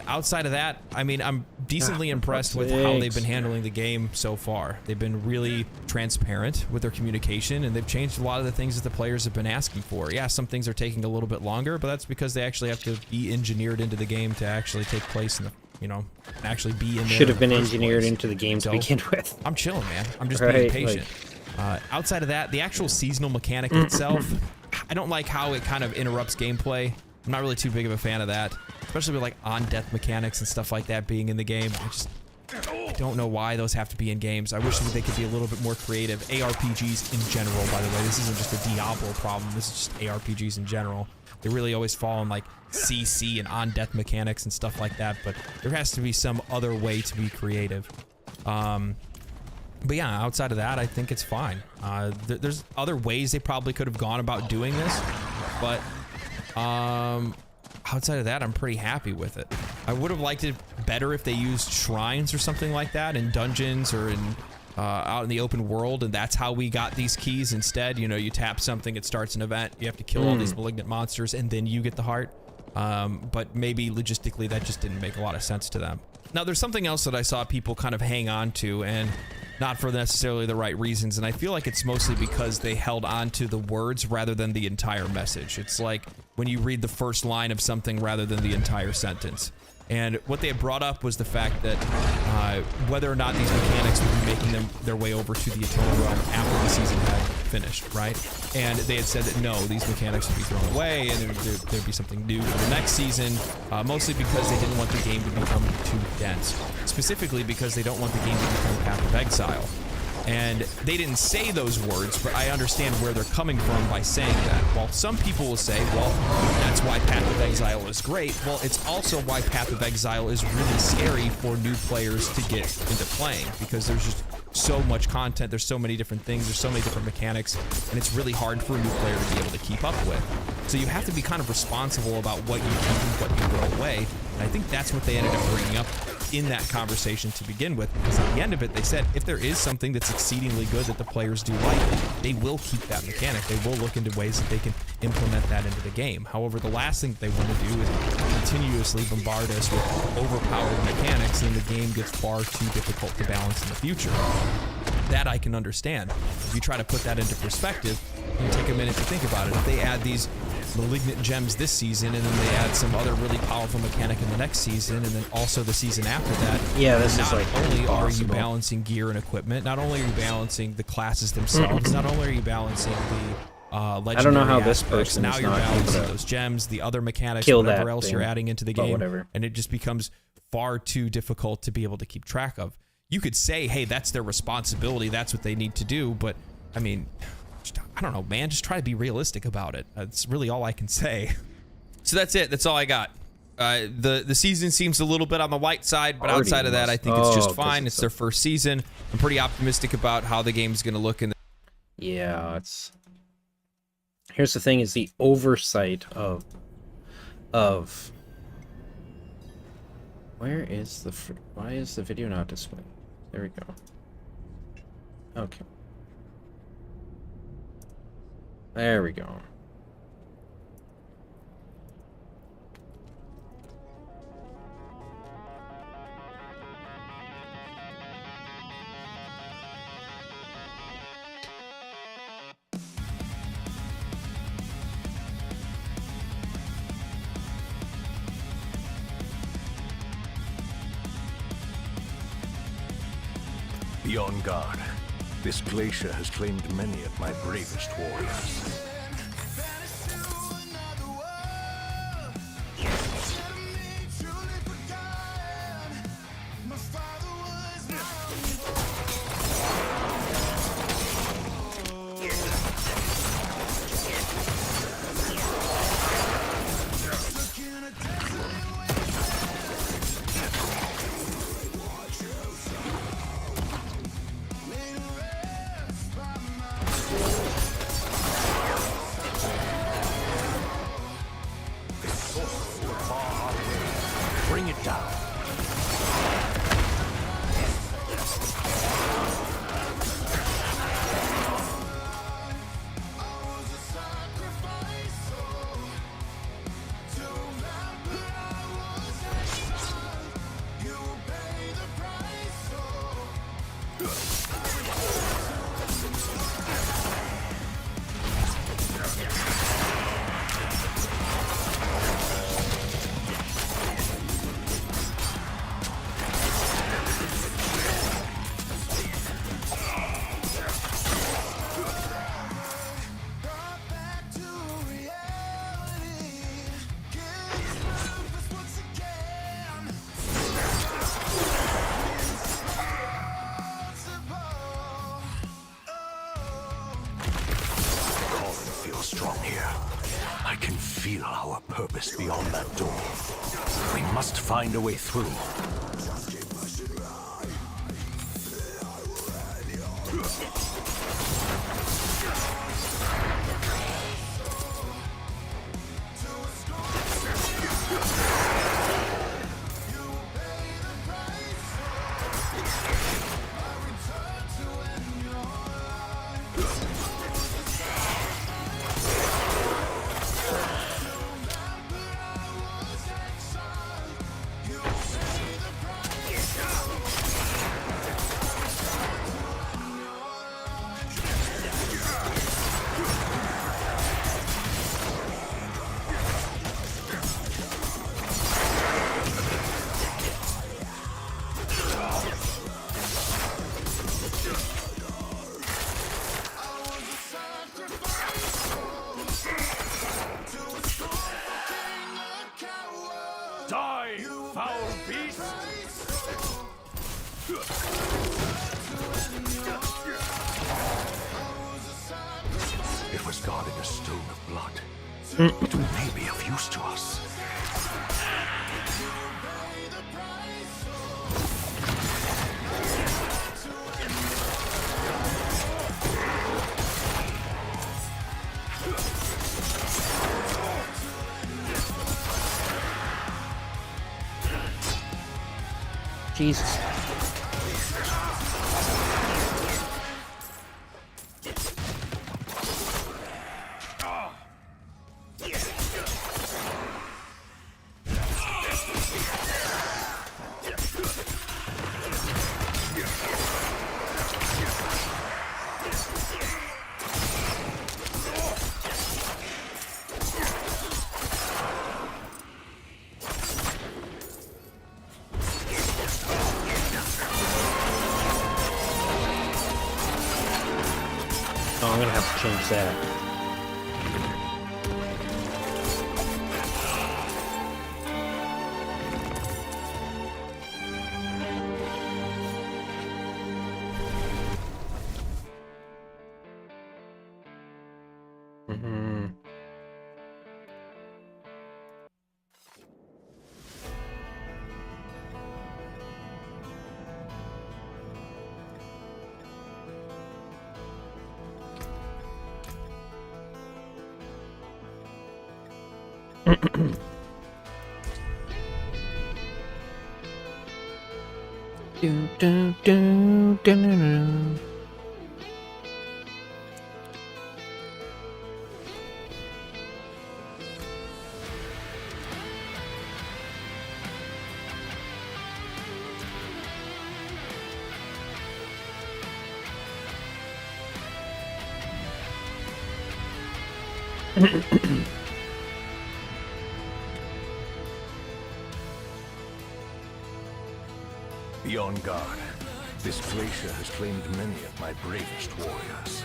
Outside of that, I mean, I'm decently impressed with how they've been handling the game so far. They've been really transparent with their communication, and they've changed a lot of the things that the players have been asking for. Yeah, some things are taking a little bit longer, but that's because they actually have to be engineered into the game to actually take place in the, you know, actually be in there. Should have been engineered into the game to begin with. I'm chilling, man. I'm just being patient. Outside of that, the actual seasonal mechanic itself, I don't like how it kind of interrupts gameplay. I'm not really too big of a fan of that, especially with like on-death mechanics and stuff like that being in the game. I don't know why those have to be in games. I wish that they could be a little bit more creative. ARPGs in general, by the way, this isn't just a Diablo problem. This is just ARPGs in general. They really always fall on like CC and on-death mechanics and stuff like that, but there has to be some other way to be creative. But yeah, outside of that, I think it's fine. There's other ways they probably could have gone about doing this, but outside of that, I'm pretty happy with it. I would have liked it better if they used shrines or something like that in dungeons or in out in the open world, and that's how we got these keys instead. You know, you tap something, it starts an event, you have to kill all these malignant monsters, and then you get the heart. But maybe logistically that just didn't make a lot of sense to them. Now, there's something else that I saw people kind of hang on to, and not for necessarily the right reasons, and I feel like it's mostly because they held on to the words rather than the entire message. It's like when you read the first line of something rather than the entire sentence. And what they had brought up was the fact that whether or not these mechanics would be making their way over to the Eternal Realm after the season had finished, right? And they had said that no, these mechanics would be thrown away and there'd be something new for the next season, mostly because they didn't want the game to become too dense. Specifically because they don't want the game to become Path of Exile. And they didn't say those words, but I understand where they're coming from by saying that. While some people will say, well, that's why Path of Exile is great, well, it's also why Path of Exile is really scary for new players to get into playing, because there's just so much content, there's so many different things, there's so many different mechanics, and it's really hard for a new player to be able to keep up with. So you have to be kind of responsible about what you keep and what you throw away, and I think that's what they ended up bringing up in that conversation to begin with, because at the end of it, they said if there is something that's exceedingly good that the players do like, they will keep that mechanic. They will look into ways that they can implement that into the game. However, the last thing they want to do is continuously bombard us with overpowered mechanics, and the game gets far too difficult to balance in the future. That I can understand. If you try to put that into perspective, you take a minute to think about it. If they add these malignant gems this season, and then they add some other really powerful mechanic in the next season, and then also the season after that. Yeah, this is like not only impossible. are you balancing gear and equipment, not only are you balancing the classes themselves, not only are you balancing the legendary I don't know how aspects, this person now is you're not able balancing to those gems, the other mechanics, kill whatever that else thing, you're adding into the but game, whatever. and it just becomes far too difficult to be able to keep track of. You could say, hey, that's their responsibility, that's what they need to do, but I mean, I don't know, man, just try to be realistic about it. That's really all I can say. So that's it, that's all I got. The season seems a little bit on the light side, but outside of that, I think it's just fine. It's their first season. I'm pretty optimistic about how the game's going to look in the Yeah, it's... Here's the thing, is the oversight of... Where is the... Why is the video not displayed? There we go. Okay. There we go. Be on guard. This glacier has claimed many of my bravest warriors. I can feel our purpose beyond that door. We must find a way through. Die, foul beast! It was guarding a stone of blood. It may be of use to us. Jesus. Oh, I'm gonna have to change that. Do, do, do, do, do, do. Be on guard. This glacier has claimed many of my bravest warriors.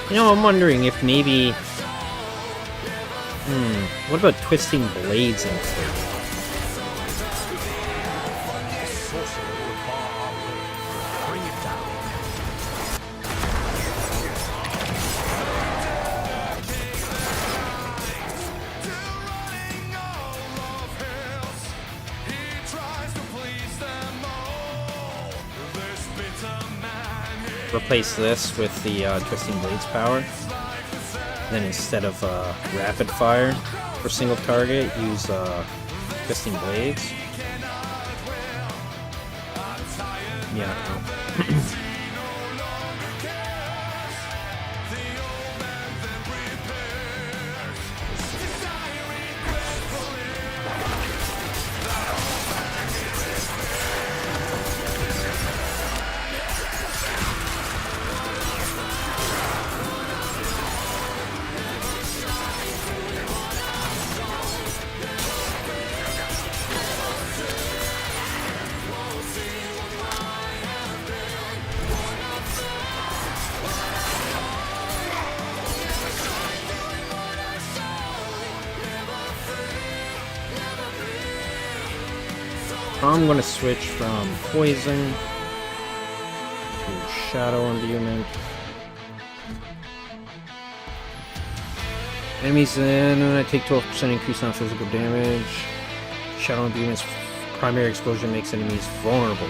You know, I'm wondering if maybe... what about twisting blades instead? Bring it down. Replace this with the twisting blades power. Then instead of rapid fire for single target, use twisting blades. Yeah. I'm gonna switch from poison to shadow imbuement. Enemies then I take 12% increase on physical damage. Shadow imbuement's primary explosion makes enemies vulnerable.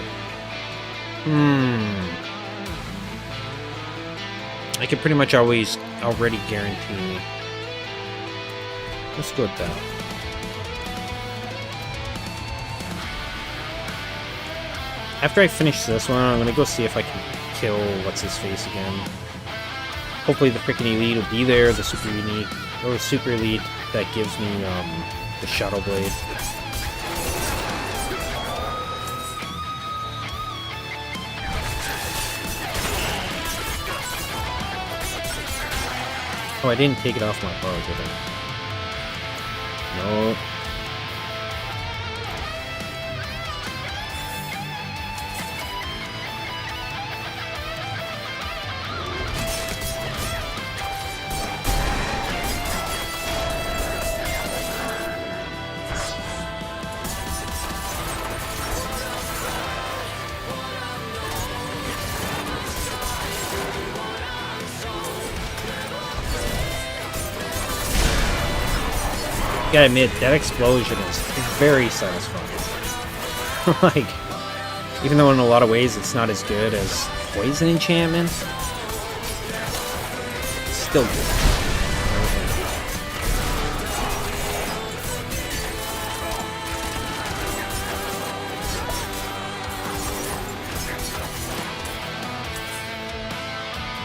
I can pretty much always already guarantee. Let's go with that. After I finish this one, I'm gonna go see if I can kill what's-his-face again. Hopefully the freaking elite will be there, the super unique, or the super elite that gives me the Shadow Blade. Oh, I didn't take it off my bow, did I? Nope. Gotta admit, that explosion is very satisfying. Like, even though in a lot of ways it's not as good as poison enchantment, it's still good.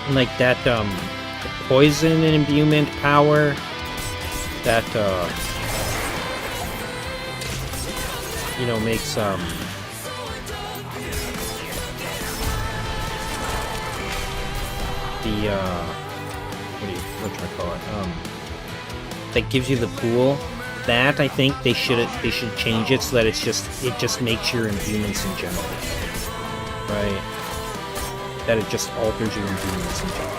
And like that, the poison and imbuement power, that, you know, makes, what should I call it? That gives you the pool. That, I think they should change it so that it just makes your imbuements in general. Right? That it just alters your imbuements in general.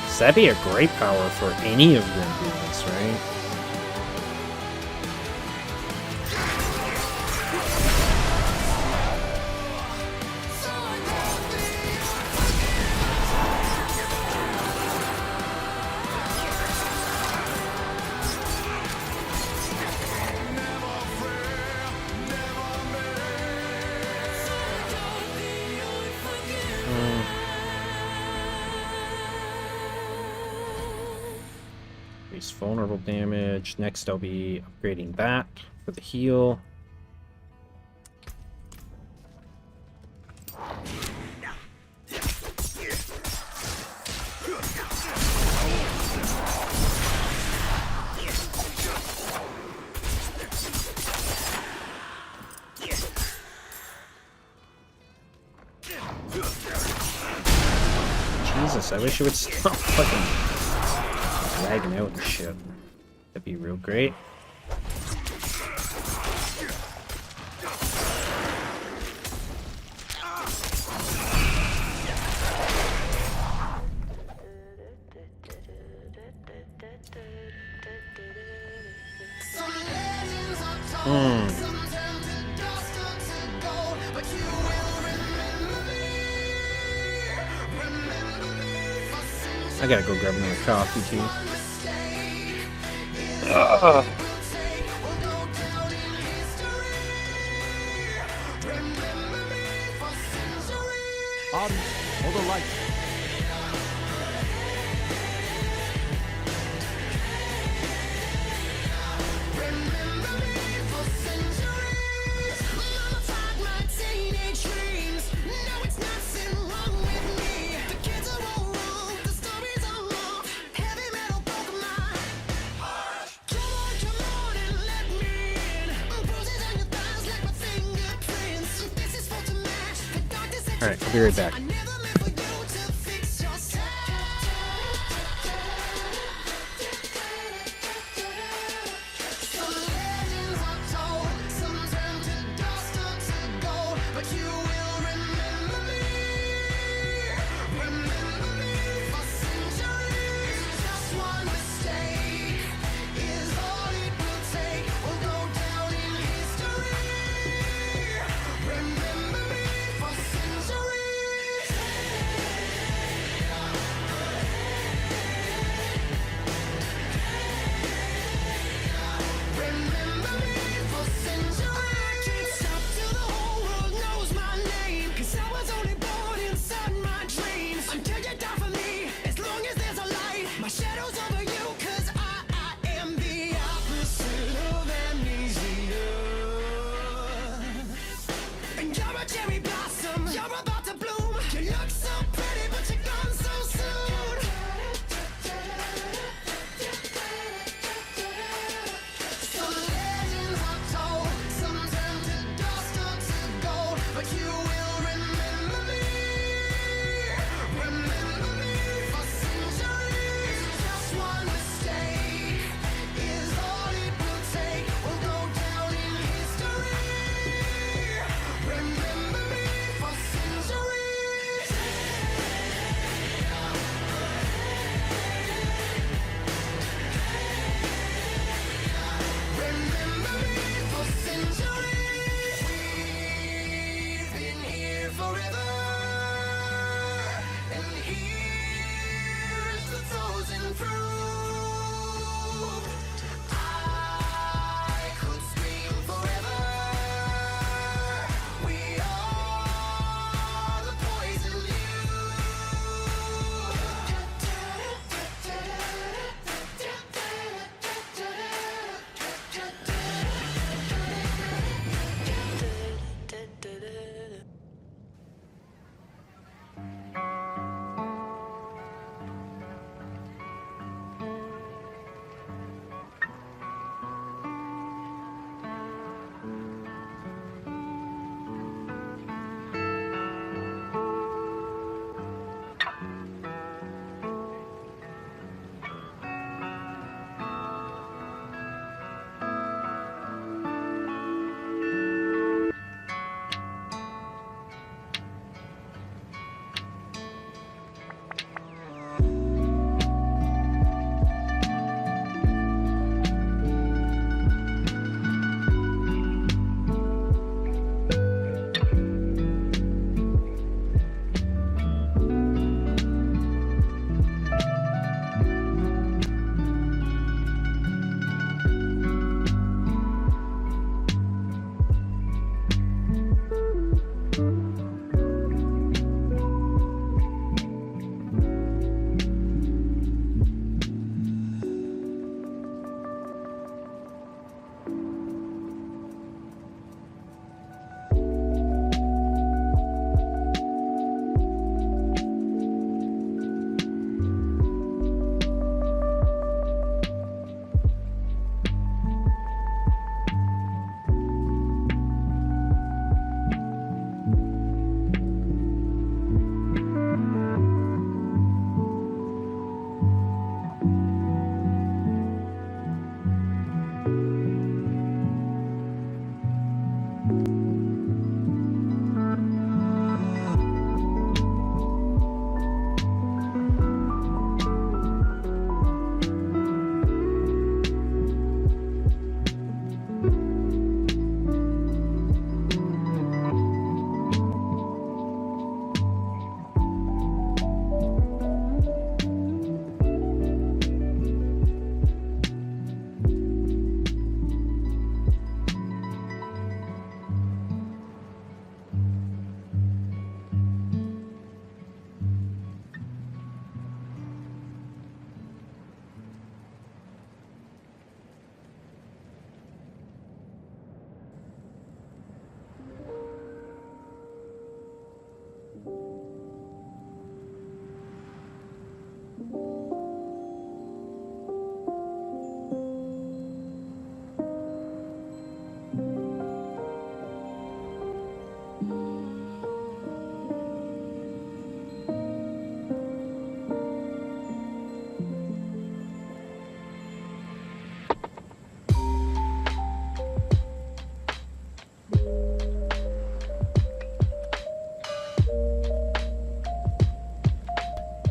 So that'd be a great power for any of your imbuements, right? Vulnerable damage. Next I'll be upgrading that for the heal. Jesus, I wish it would stop fucking lagging out and shit. That'd be real great. I gotta go grab another coffee too. Hold the light. Alright, I'll be right back.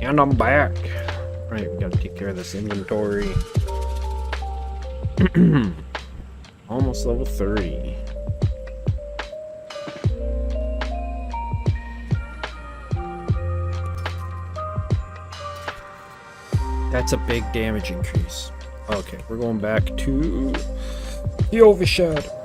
And I'm back. Alright, we gotta take care of this inventory. Almost level 30. That's a big damage increase. Okay, we're going back to the Overshadow.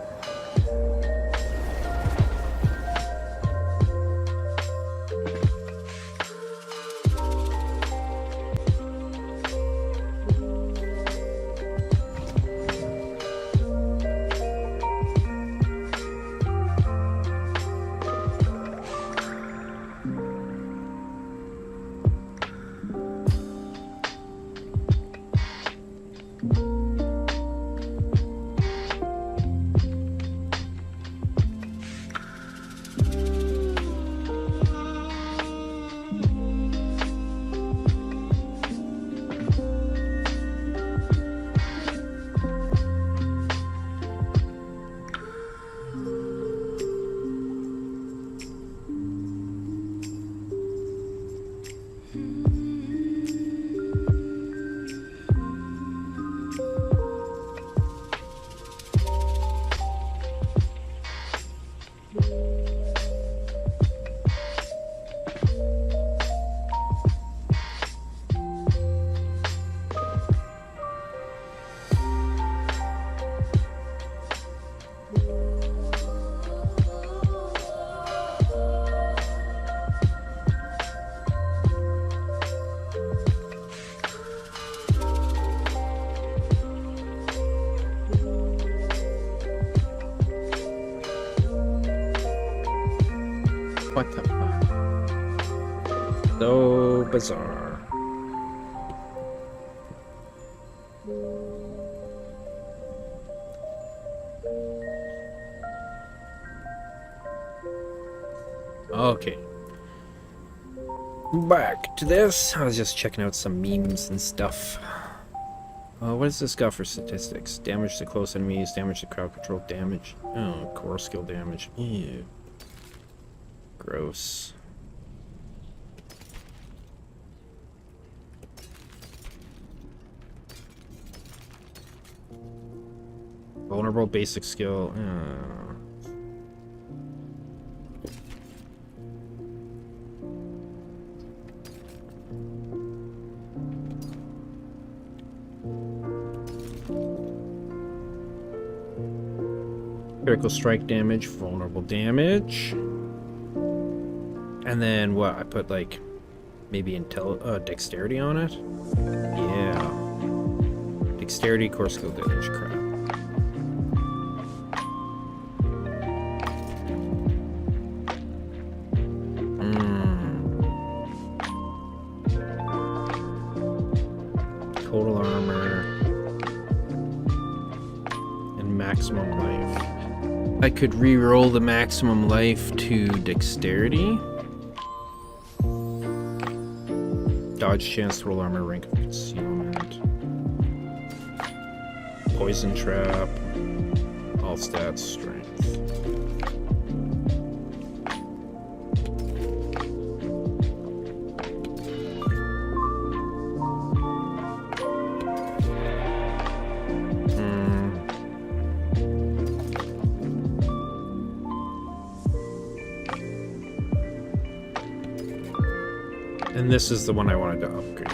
What the fuck? So bizarre. Okay. Back to this. I was just checking out some memes and stuff. What does this got for statistics? Damage to close enemies, damage to crowd control, damage. Oh, core skill damage. Ew. Gross. Vulnerable basic skill. Critical strike damage, vulnerable damage. And then what? I put like maybe dexterity on it? Yeah. Dexterity, core skill damage, crap. Total armor. And maximum life. I could re-roll the maximum life to dexterity. Dodge chance, roll armor, rank of concealment. Poison trap. All stats, strength. And this is the one I wanted to upgrade.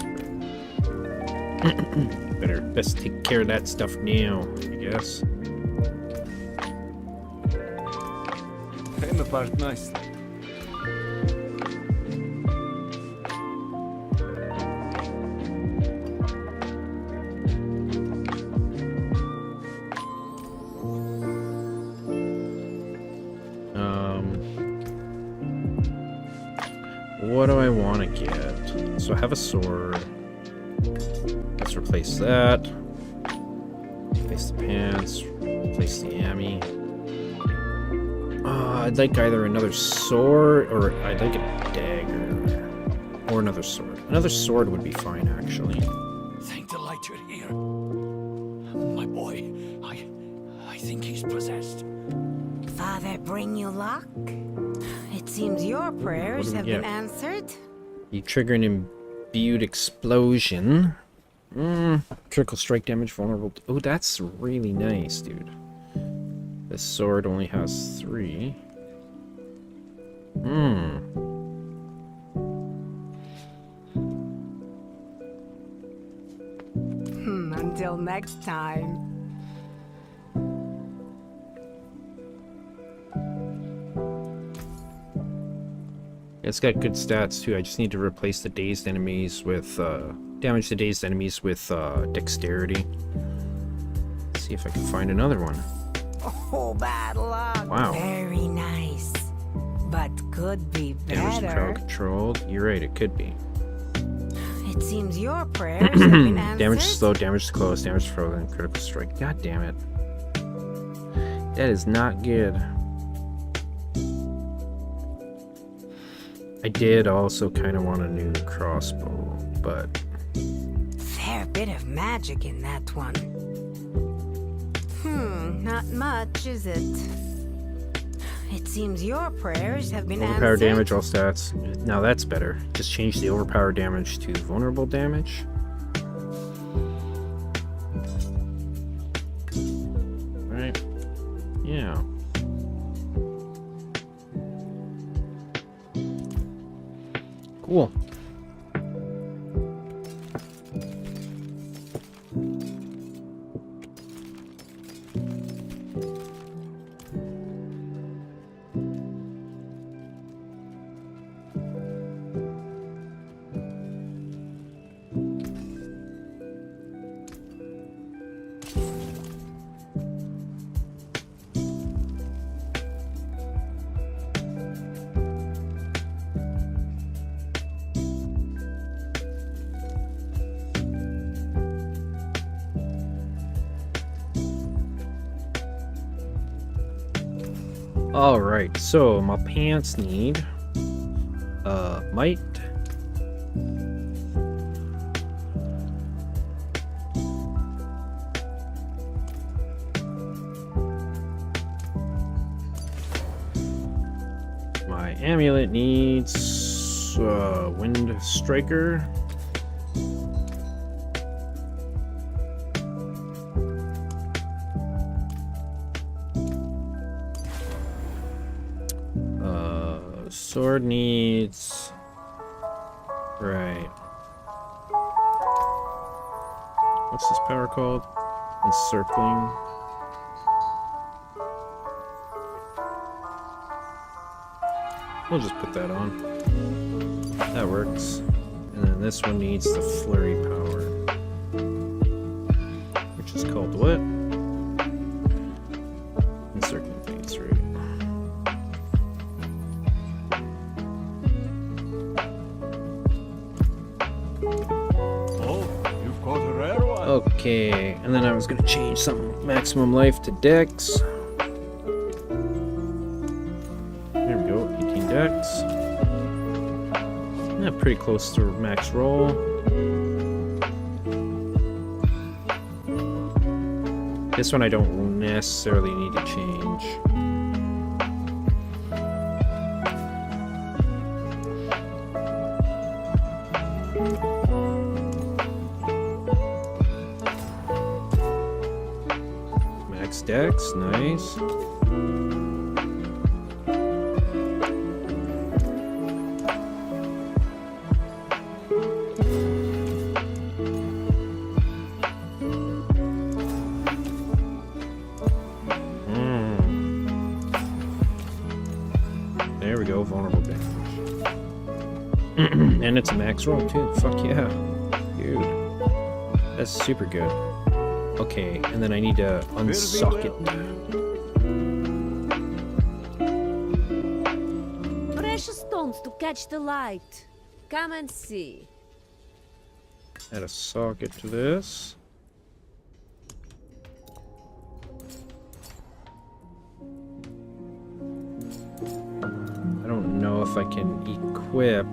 Best take care of that stuff now, I guess. Came apart nicely. What do I want to get? So I have a sword. Let's replace that. Replace the pants. Replace the ammy. I'd like either another sword or I'd like a dagger. Or another sword. Another sword would be fine, actually. Thank the light you're here. My boy, I think he's possessed. Father, bring you luck? It seems your prayers have been answered. You triggering Spewed explosion. Critical strike damage vulnerable. Oh, that's really nice, dude. This sword only has 3. Until next time. It's got good stats too. I just need to replace the dazed enemies with damage the dazed enemies with dexterity. Let's see if I can find another one. Oh, bad luck. Wow. Very nice. But could be Damage the crowd better. controlled. You're right, it could be. It seems your prayers have been answered. Damage to slow, damage to close, damage to frozen, critical strike. God damn it. That is not good. I did also kind of want a new crossbow, but... Fair bit of magic in that one. Not much, is it? It seems your prayers have been Overpower answered. damage, all stats. Now that's better. Just change the overpower damage to vulnerable damage. Right. Yeah. Cool. Alright, so my pants need might. My amulet needs wind striker. Sword needs... Right. What's this power called? Encircling. We'll just put that on. That works. And then this one needs the Flurry power. Which is called what? Encircling things, right? Okay, and then I was gonna change some maximum life to dex. There we go, 18 dex. Yeah, pretty close to max roll. This one I don't necessarily need to change. Dex, nice. There we go, vulnerable damage. And it's a max roll too. Fuck yeah. Dude. That's super good. Okay, and then I need to unsock it. Precious stones to catch the light. Come and see. Add a socket to this. I don't know if I can equip.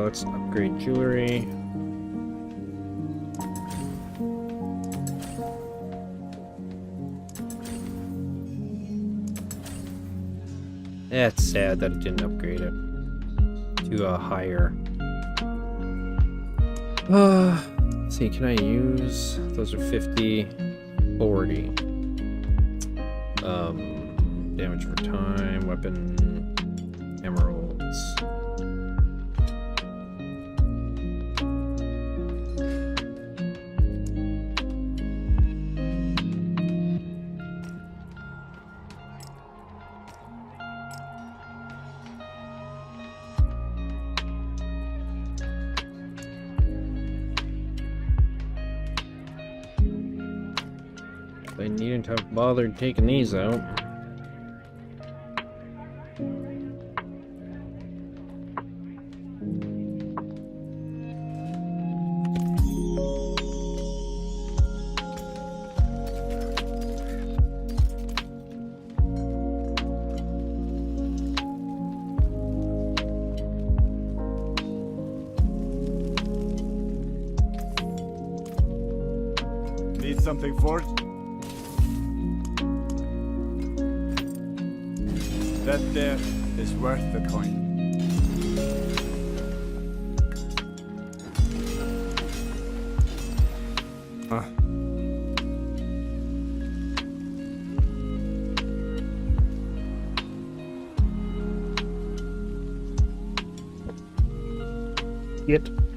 Let's upgrade jewelry. That's sad that it didn't upgrade it. to a higher. Let's see, can I use those are 50, 40. Damage over time, weapon, emeralds. I needn't have bothered taking these out. Need something forged? That there is worth the coin.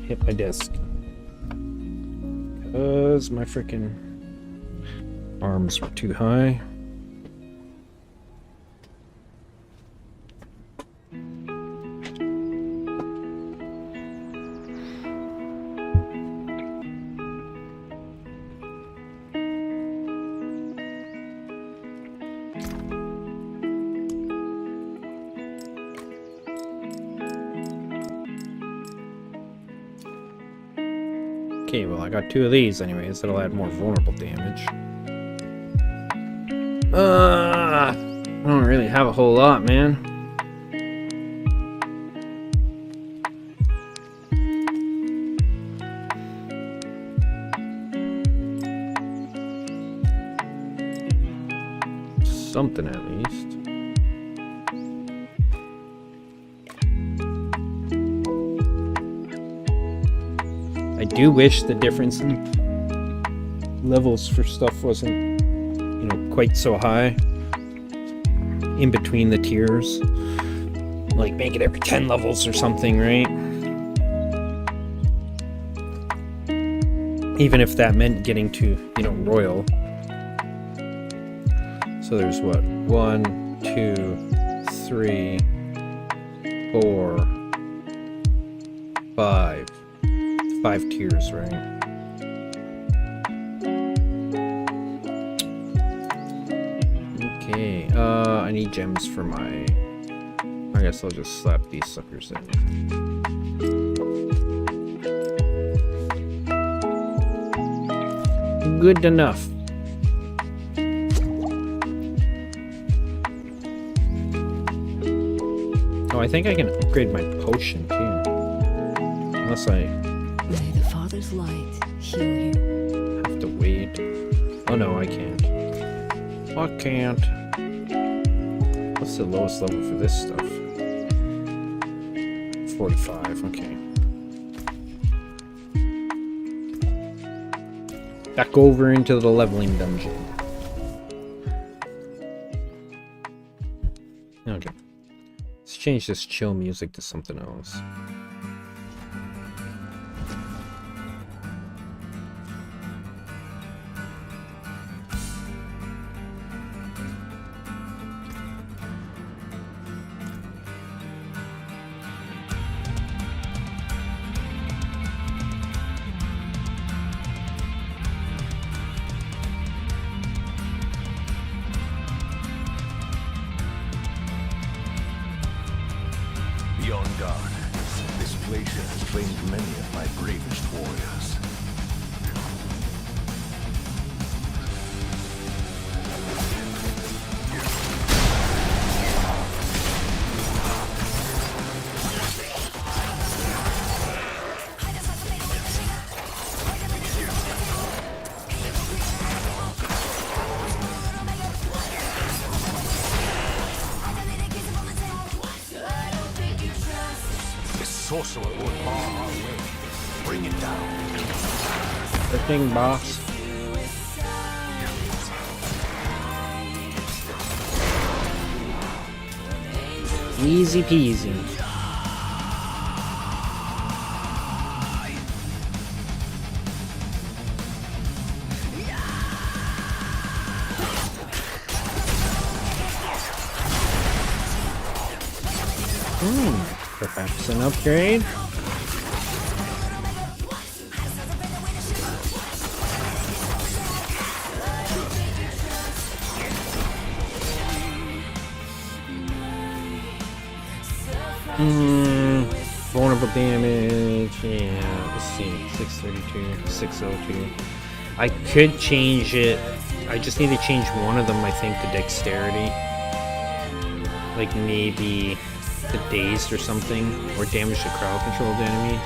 Hit my desk. Because my freaking arms were too high. Okay, well, I got 2 of these anyways. That'll add more vulnerable damage. I don't really have a whole lot, man. Something at least. I do wish the difference in levels for stuff wasn't, you know, quite so high in between the tiers. Like make it every 10 levels or something, right? Even if that meant getting to, you know, Royal. So there's what? 1, 2, 3, 4, 5. 5 tiers, right? Okay, I need gems for my... I guess I'll just slap these suckers in. Good enough. Oh, I think I can upgrade my potion too. Unless I... May the Father's light heal you. Have to wait. Oh no, I can't. I can't. What's the lowest level for this stuff? 45, okay. Back over into the leveling dungeon. Okay. Let's change this chill music to something else. On guard. This glacier has claimed many of my bravest warriors. sorcerer would bar our way. Bring it down. The thing, boss. Easy peasy. Perhaps an upgrade. Vulnerable damage. Yeah, let's see. 632, 602. I could change it. I just need to change one of them, I think, to dexterity. Like maybe the dazed or something, or damage to crowd controlled enemies.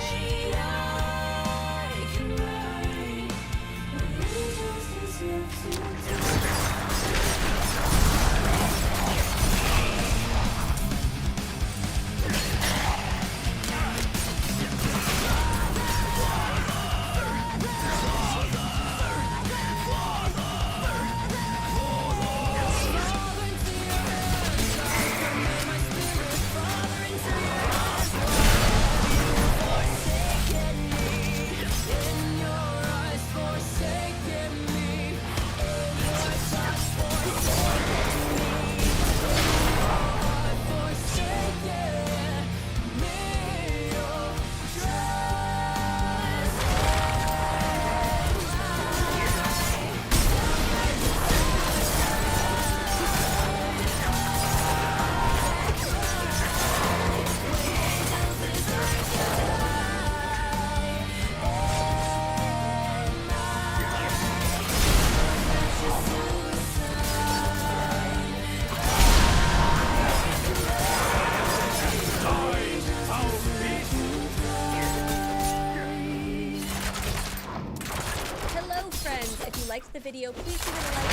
liked the video, please give it a like.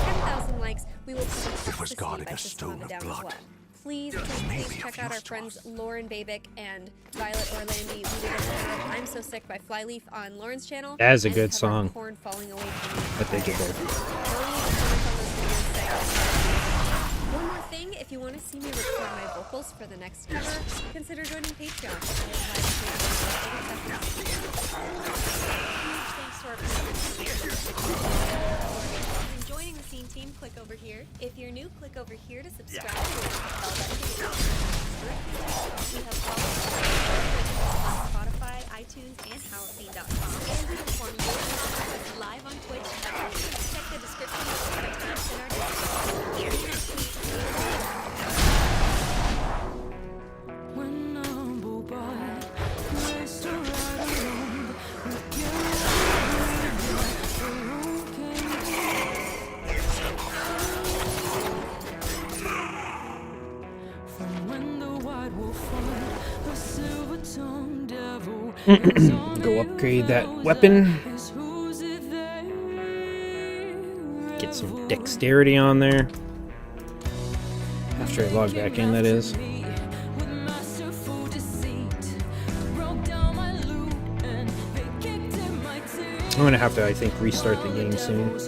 10,000 likes, we will put It was guarding a stone of blood. Well. Please check out our friends Lauren Babic and Violet Orlandi. We did a cover of I'm So Sick by Flyleaf on Lauren's channel. That is a good song. Corn Falling Away From I think it is. One more thing, if you want to see me record my vocals for the next cover, consider joining Patreon. Thanks to our joining the scene team, click over here. If you're new, click over here to subscribe to the bell button. We have on Spotify, iTunes, and HowItSeen.com. And we perform live on Twitch. Check the description of the times in our Discord. Go upgrade that weapon. Get some dexterity on there. After I log back in, that is. I'm gonna have to, I think, restart the game soon.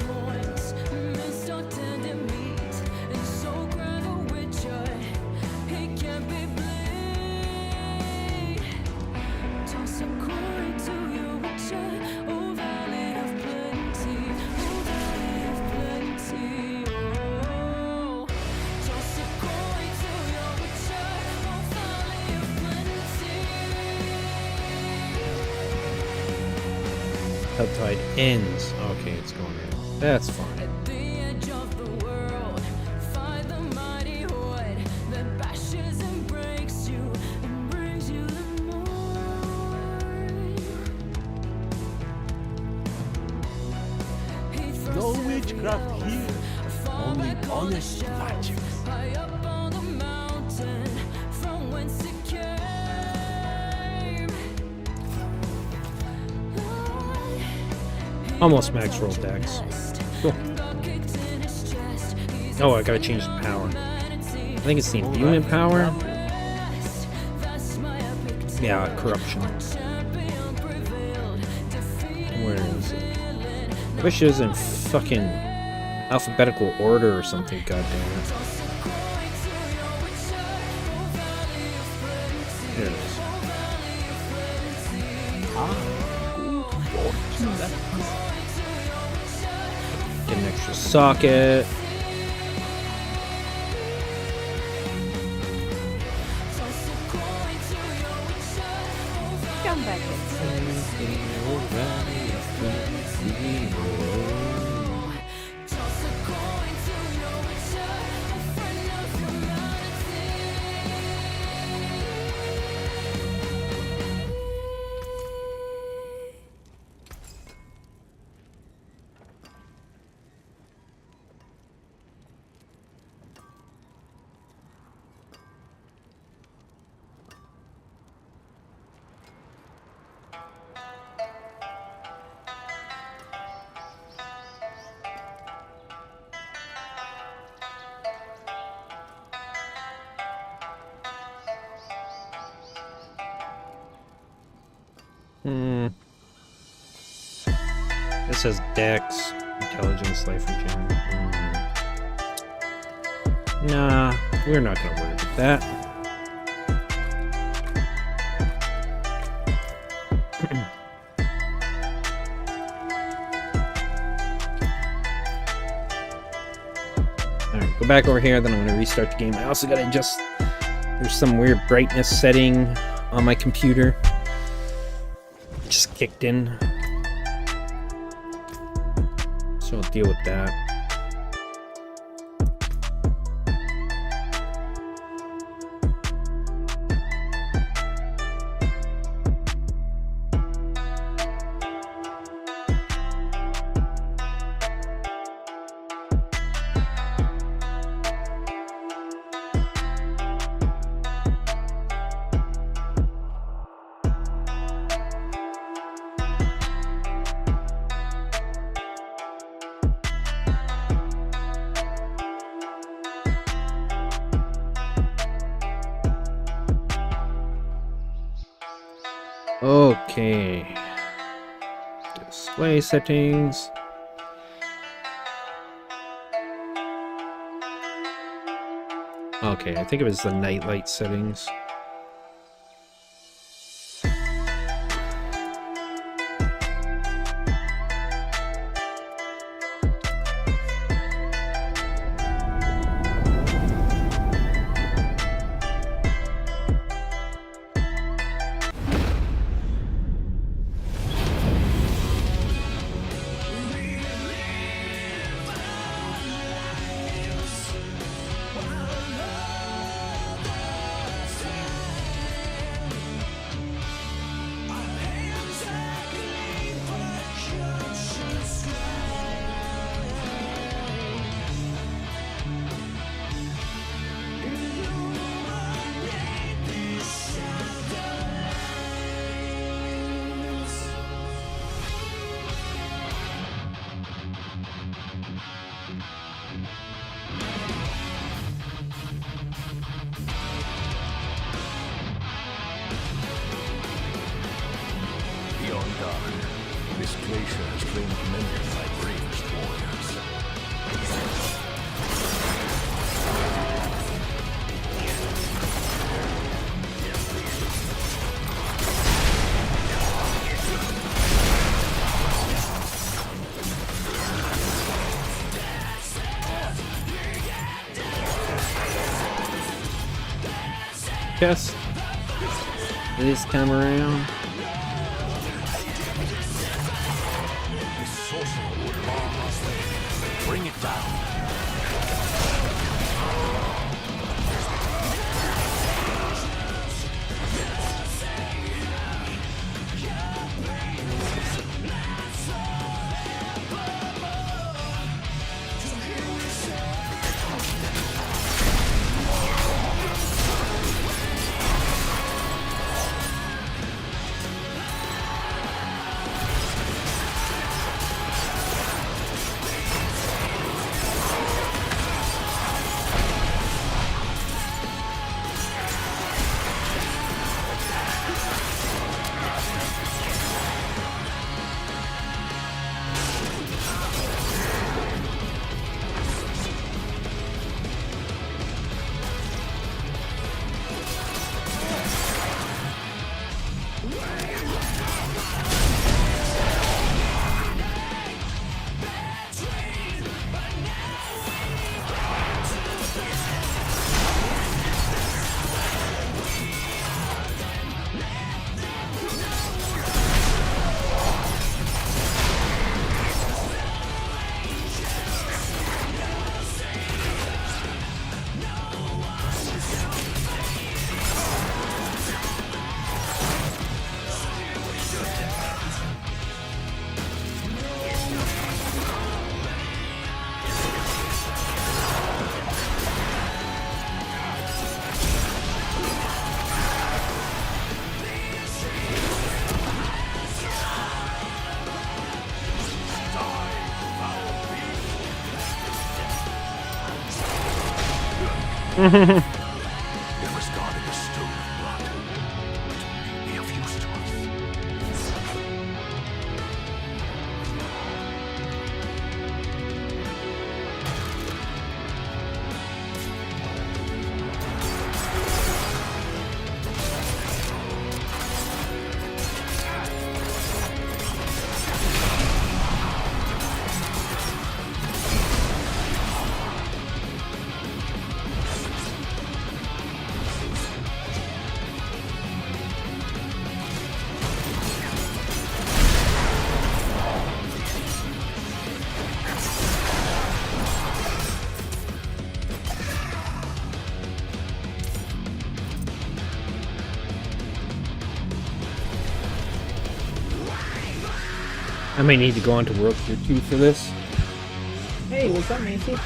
Tide ends. Okay, it's going in. That's fine. No witchcraft here, only honest magic. Almost max roll dex. Cool. Oh, I gotta change the power. I think it's the imbuement power. Yeah, corruption. Where is it? I wish it was in fucking alphabetical order or something, goddammit. Here it is. Get an extra socket. Come back here. This says Dex, Intelligence, Life Regen. Nah, we're not gonna worry about that. Alright, go back over here, then I'm gonna restart the game. I also gotta adjust. There's some weird brightness setting on my computer. Just kicked in. So I'll deal with that. Okay. Display settings. Okay, I think it was the nightlight settings. This glacier has claimed many of my bravest warriors. Yes. This time around. Bring it down. It was guarding a stone of blood. It may be of use to us. I may need to go on to World Tier 2 for this. Hey, what's up, Macy?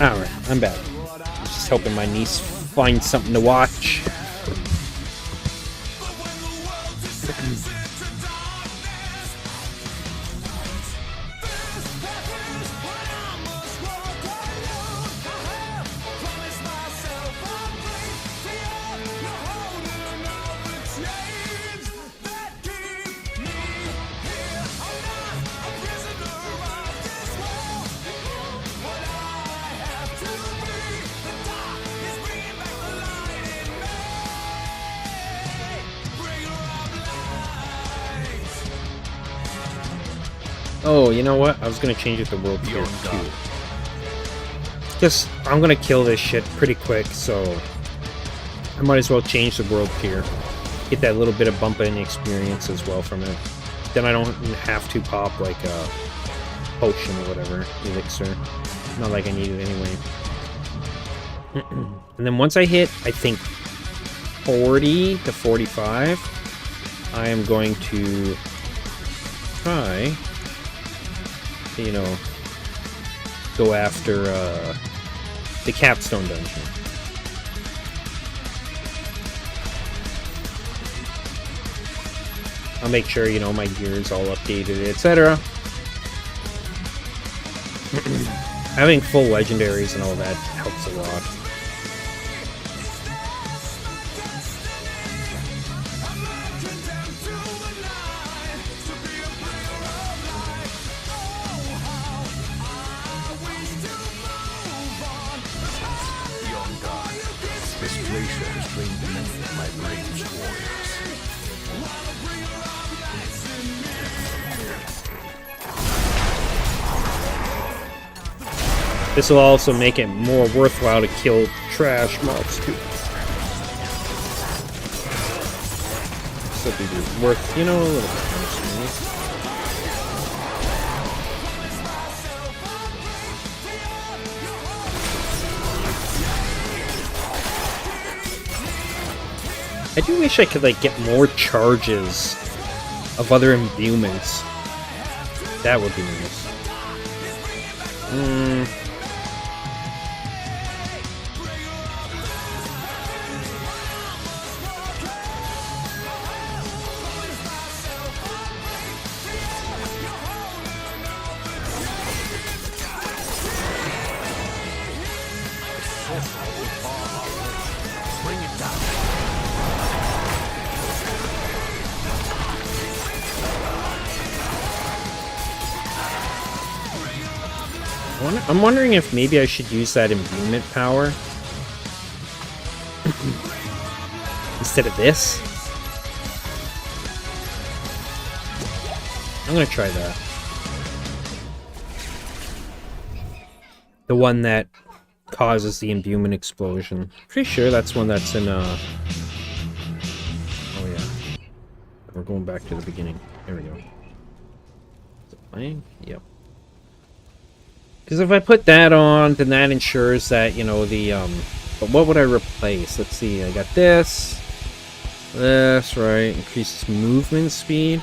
Alright, I'm back. Just hoping my niece finds something to watch. Oh, you know what? I was gonna change it to World Tier 2. Just, I'm gonna kill this shit pretty quick, so I might as well change the World Tier. Get that little bit of bump in experience as well from it. Then I don't have to pop like a potion or whatever, elixir. Not like I need it anyway. And then once I hit, I think 40 to 45, I am going to try, you know, go after the capstone dungeon. I'll make sure, you know, my gear is all updated, etc. Having full legendaries and all that helps a lot. Young God, this glacier has trained many of my bravest warriors. This will also make it more worthwhile to kill trash mobs too. So it'd be worth, you know, a little bit more space. I do wish I could like get more charges of other imbuements. That would be nice. Bring it down. I'm wondering if maybe I should use that imbuement power instead of this. I'm gonna try that. The one that causes the imbuement explosion. Pretty sure that's one that's in oh yeah. We're going back to the beginning. There we go. Is it playing? Yep. Because if I put that on, then that ensures that, you know, the, but what would I replace? Let's see, I got this. This, right. Increases movement speed.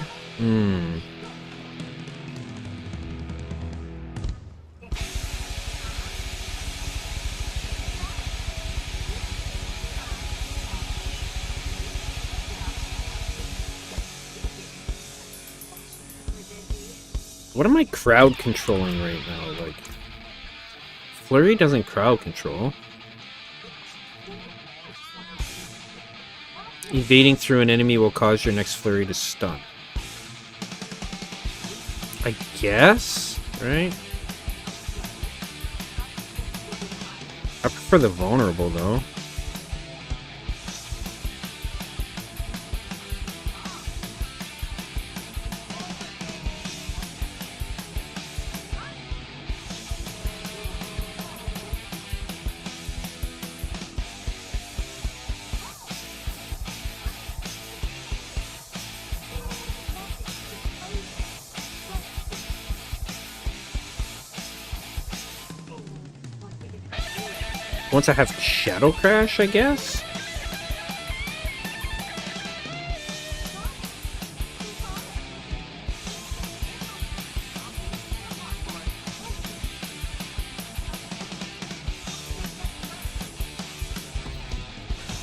What am I crowd controlling right now? Like, Flurry doesn't crowd control. Evading through an enemy will cause your next Flurry to stun. I guess, right? I prefer the vulnerable though. Once I have Shadow Crash, I guess?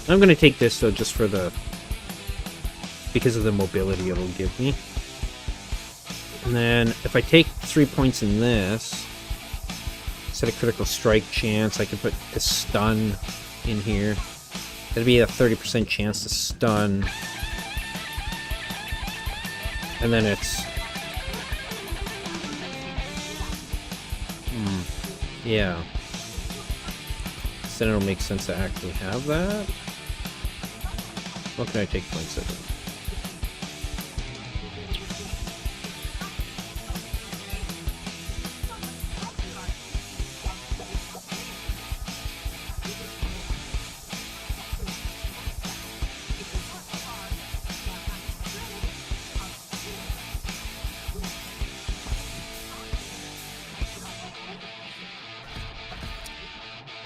I'm gonna take this though, just for the... because of the mobility it'll give me. And then, if I take 3 points in this... set a critical strike chance. I could put a stun in here. That'd be a 30% chance to stun. And then it's... yeah. So then it'll make sense to actually have that. What can I take points of?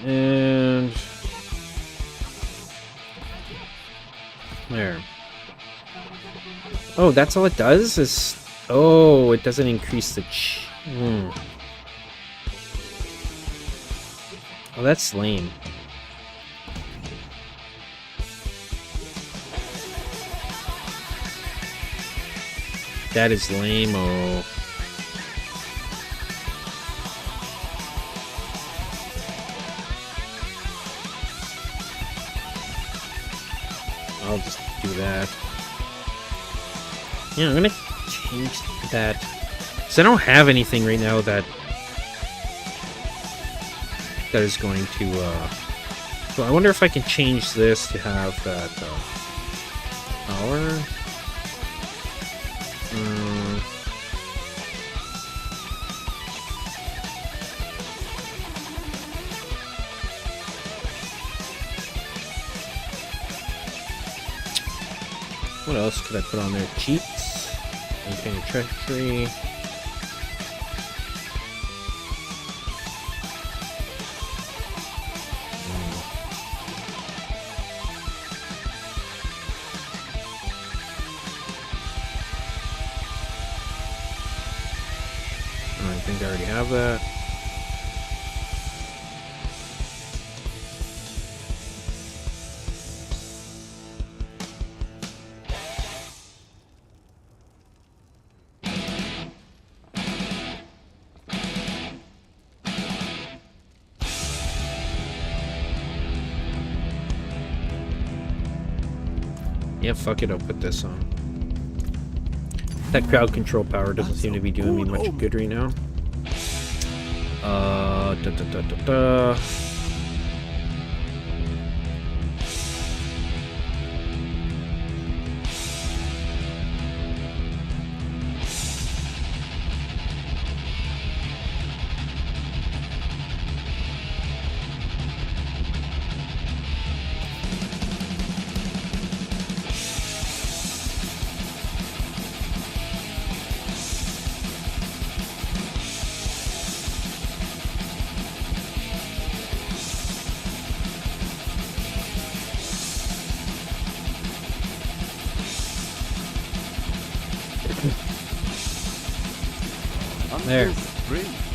And there. Oh, that's all it does? Is oh, it doesn't increase the Oh, that's lame. That is lame-o. I'll just do that. Yeah, I'm gonna change that. Because I don't have anything right now that is going to, So I wonder if I can change this to have that, power. What else could I put on there? Cheats. Maintain your treasury. I think I already have that. Yeah, fuck it, I'll put this on. That crowd control power doesn't seem to be doing me much good right now. There.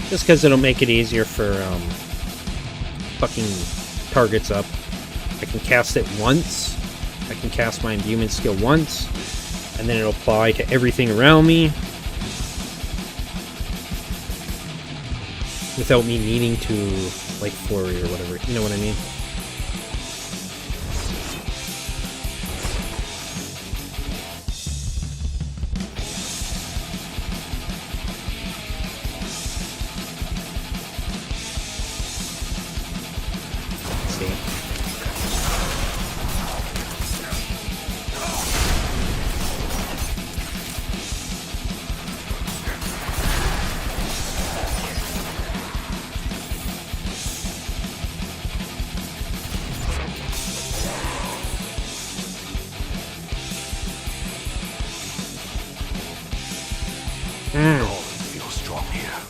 Just because it'll make it easier for fucking targets up. I can cast it once. I can cast my imbuement skill once, and then it'll apply to everything around me without me needing to, like, Flurry or whatever. You know what I mean?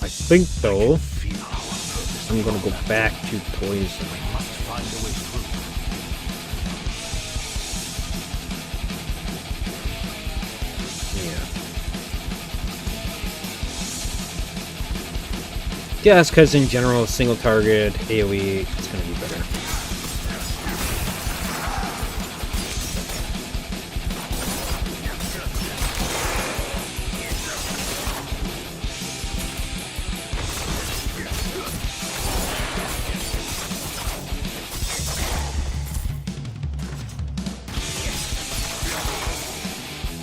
I think, though, I'm gonna go back to poison. Yeah, that's because in general, single target, AoE, it's gonna be better.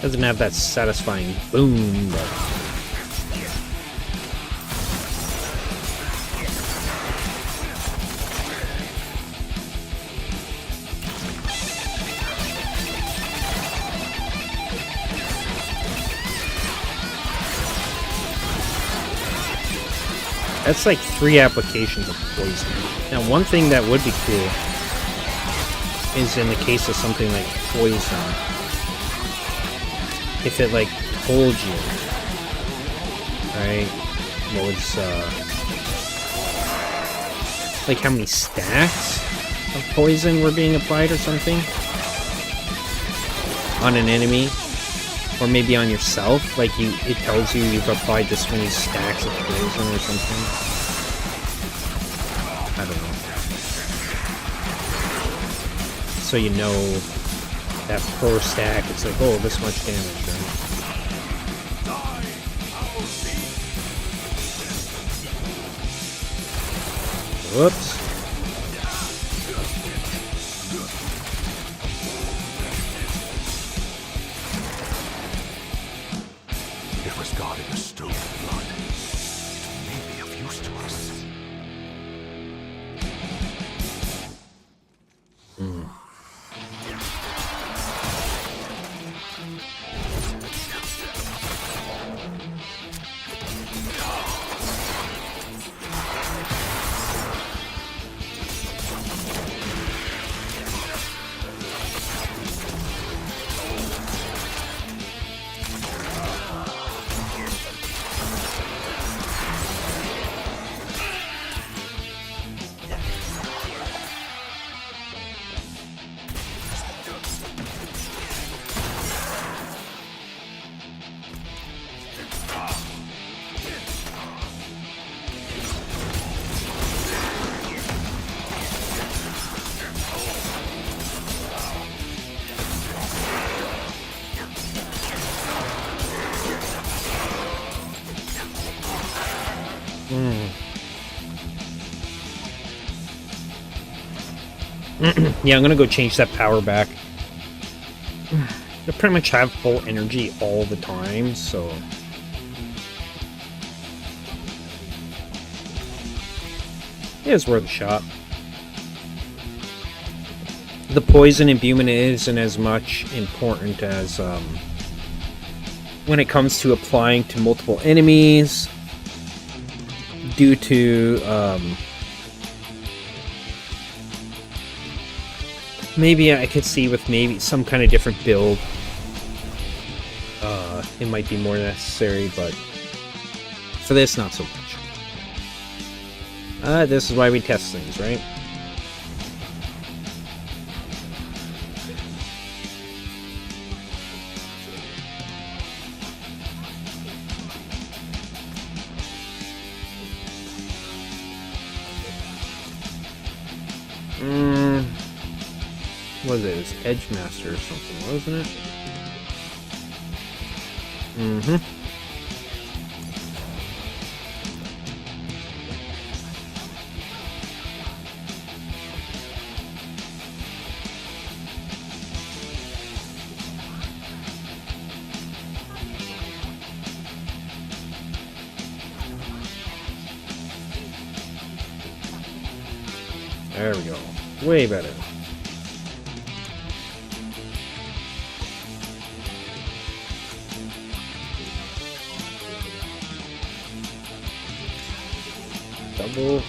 Doesn't have that satisfying boom, but... That's like 3 applications of poison. Now, one thing that would be cool is in the case of something like poison, if it, like, told you, right, what was, like, how many stacks of poison were being applied or something on an enemy, or maybe on yourself, like, it tells you you've applied this many stacks of poison or something. I don't know. So you know that per stack, it's like, oh, this much damage, right? Whoops. It was guarding a stone of blood. It may be of use to us. Yeah, I'm gonna go change that power back. I pretty much have full energy all the time, so... yeah, it's worth a shot. The poison imbuement isn't as much important as when it comes to applying to multiple enemies due to maybe I could see with maybe some kind of different build it might be more necessary, but for this, not so much. This is why we test things, right? What was it? It was Edge Master or something, wasn't it? There we go. Way better. Double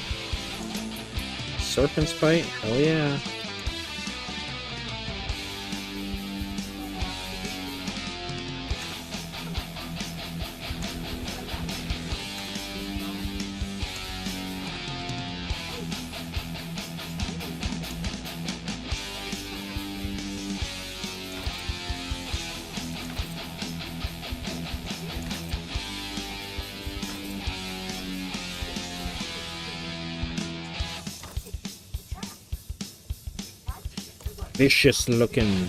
Serpent's Bite? Hell yeah. Vicious looking.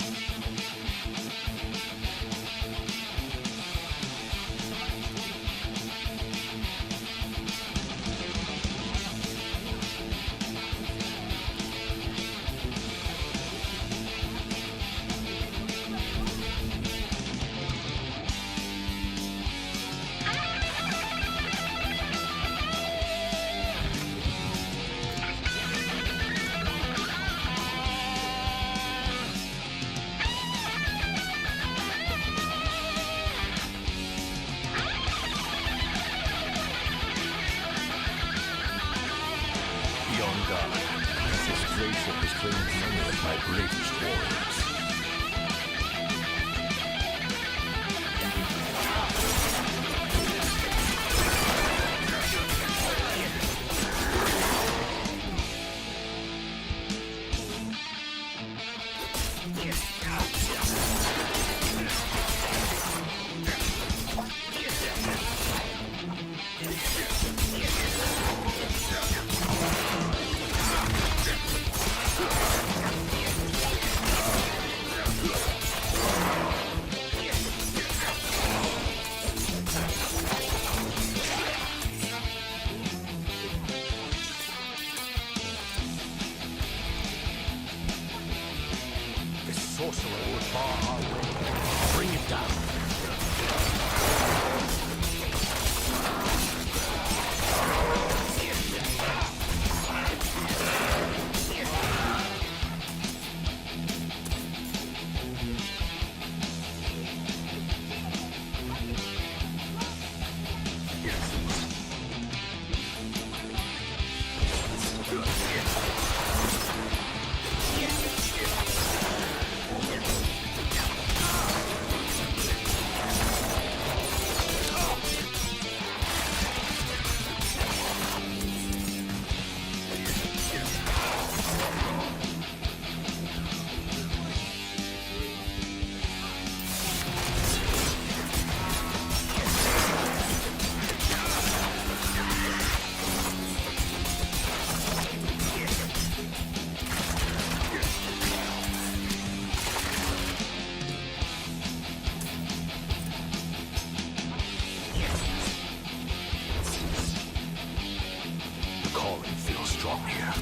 strong here.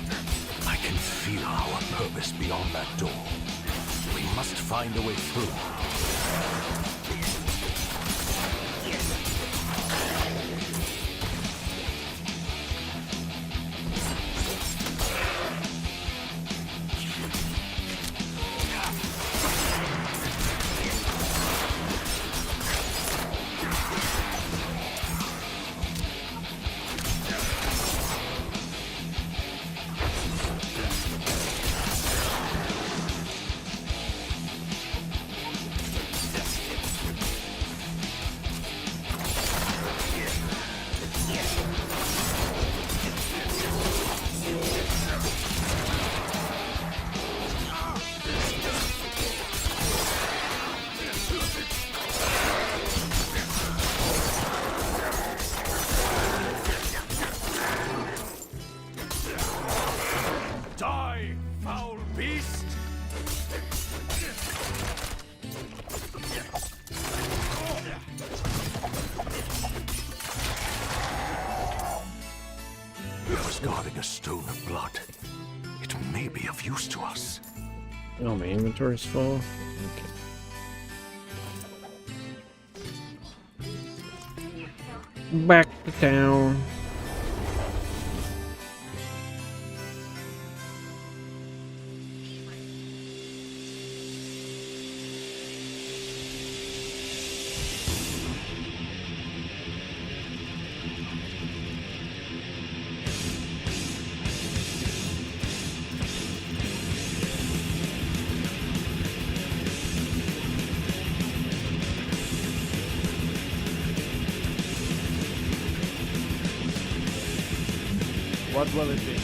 I can feel our purpose beyond that door. We must find a way through. Die, foul beast! He was guarding a stone of blood. It may be of use to us. Oh, my inventory's full. Okay. Back to town. What will it be?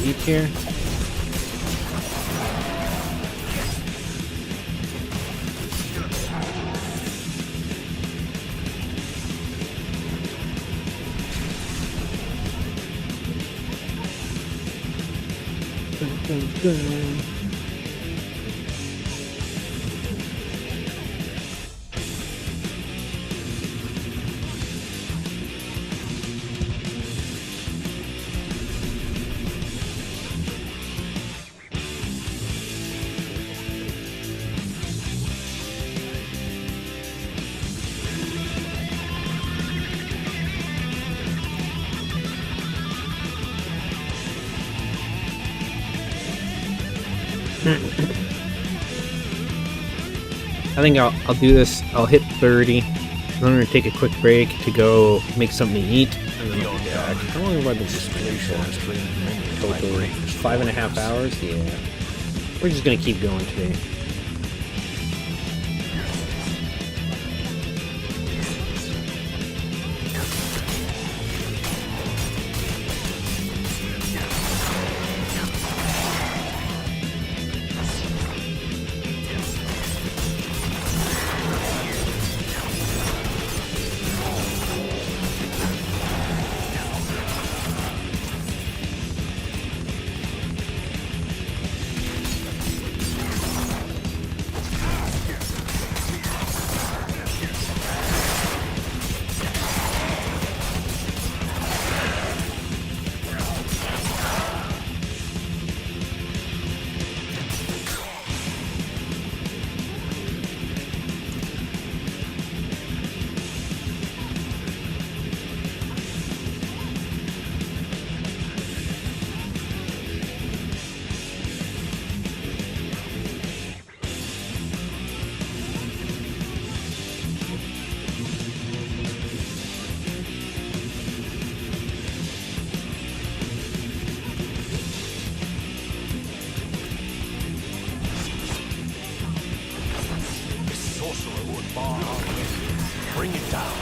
Eat here. I think I'll do this. I'll hit 30. I'm gonna take a quick break to go make something to eat, and then I'll be back. How long have I been streaming for? Total 5.5 hours. Yeah, we're just gonna keep going today. Bring it down.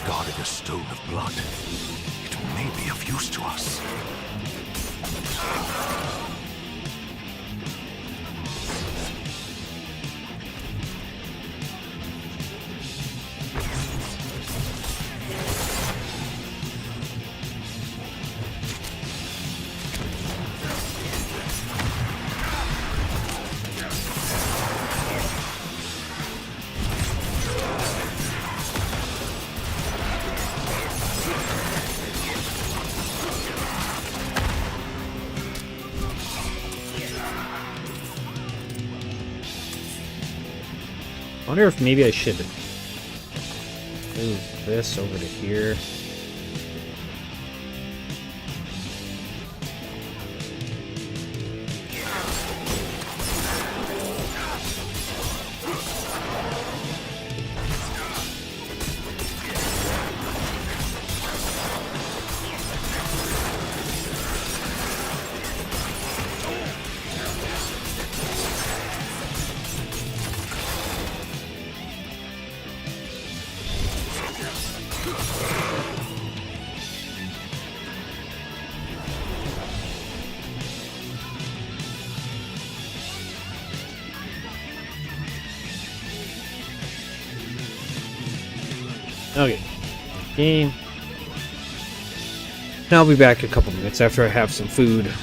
Guarding a stone of blood. It may be of use to us. I wonder if maybe I should move this over to here. Okay. Game. Now I'll be back in a couple minutes after I have some food.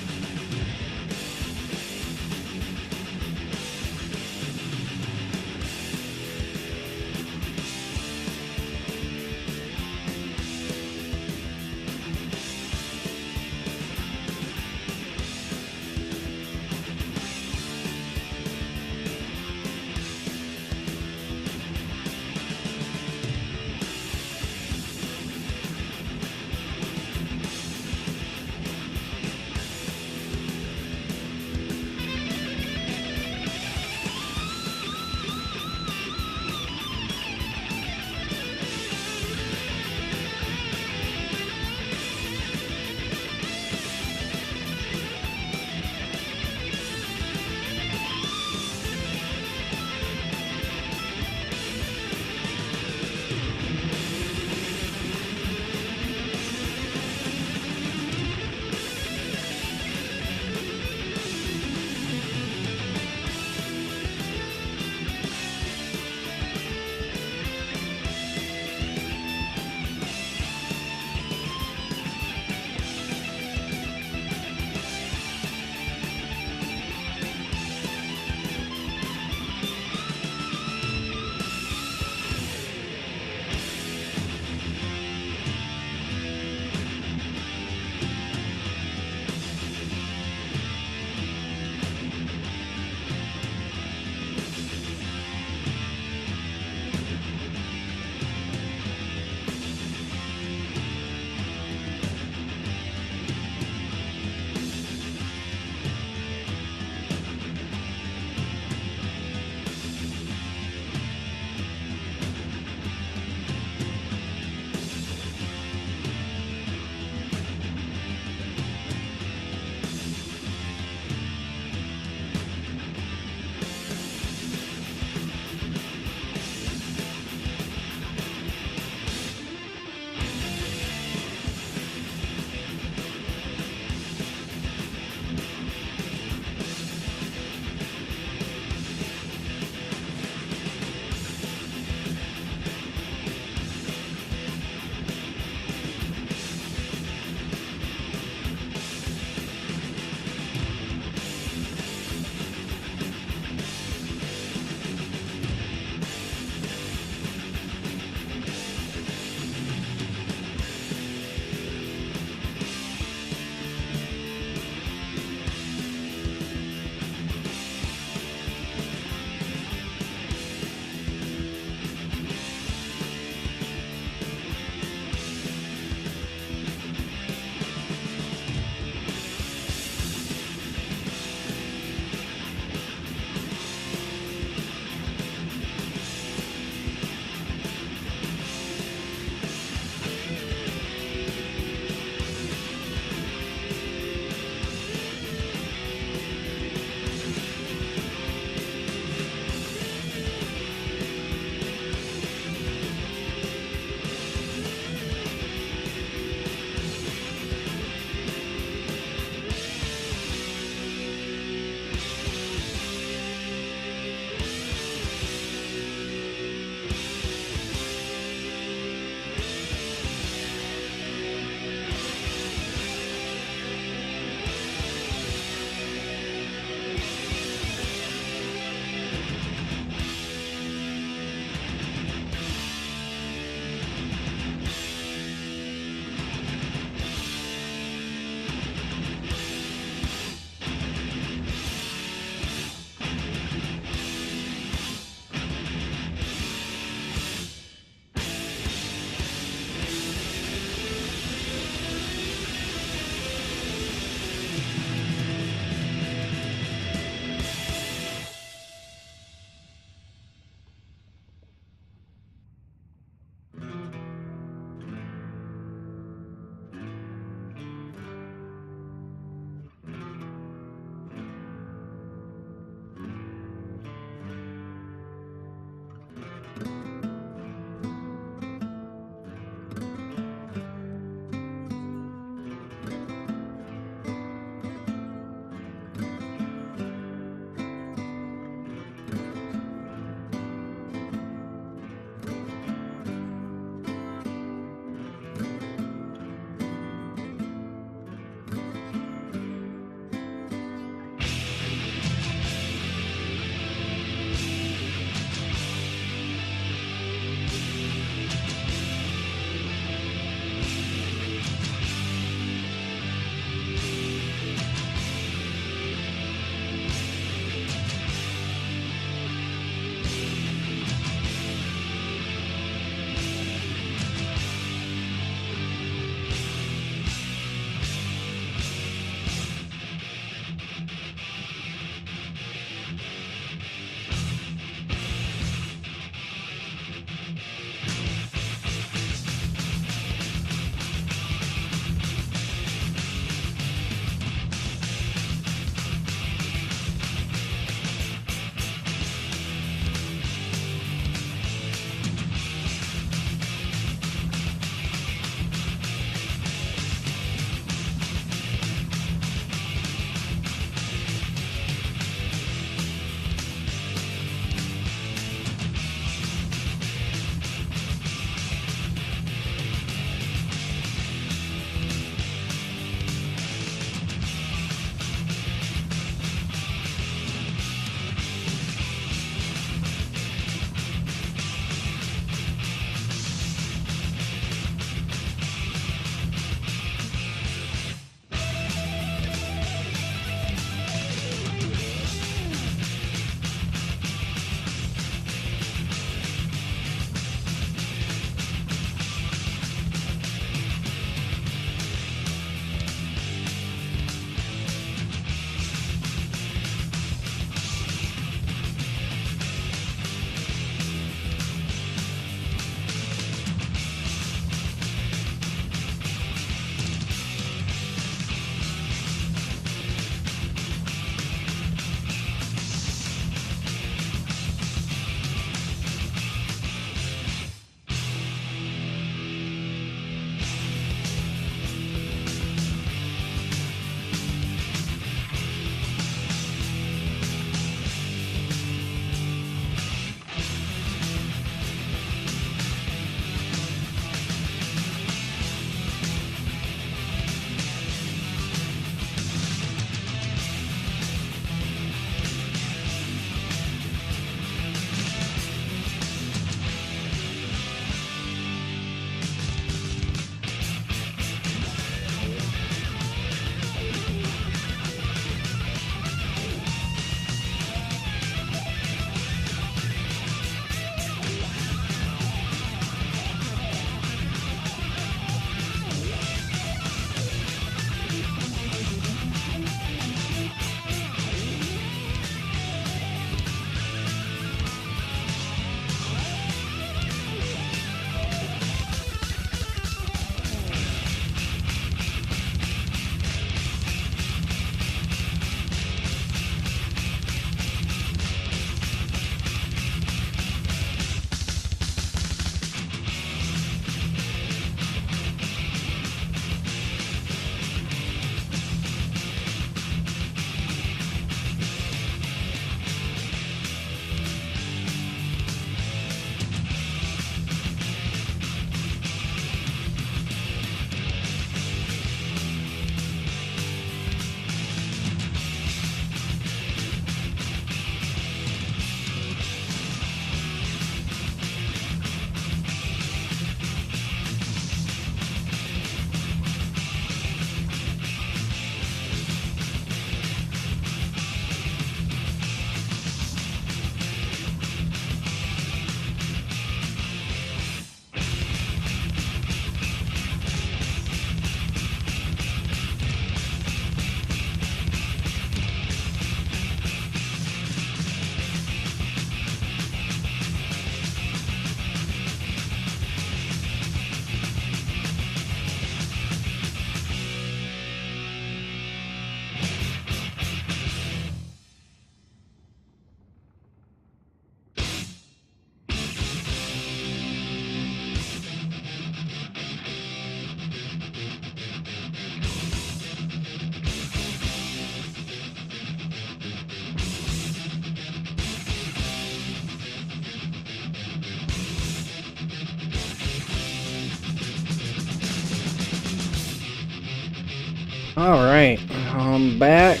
Alright, I'm back.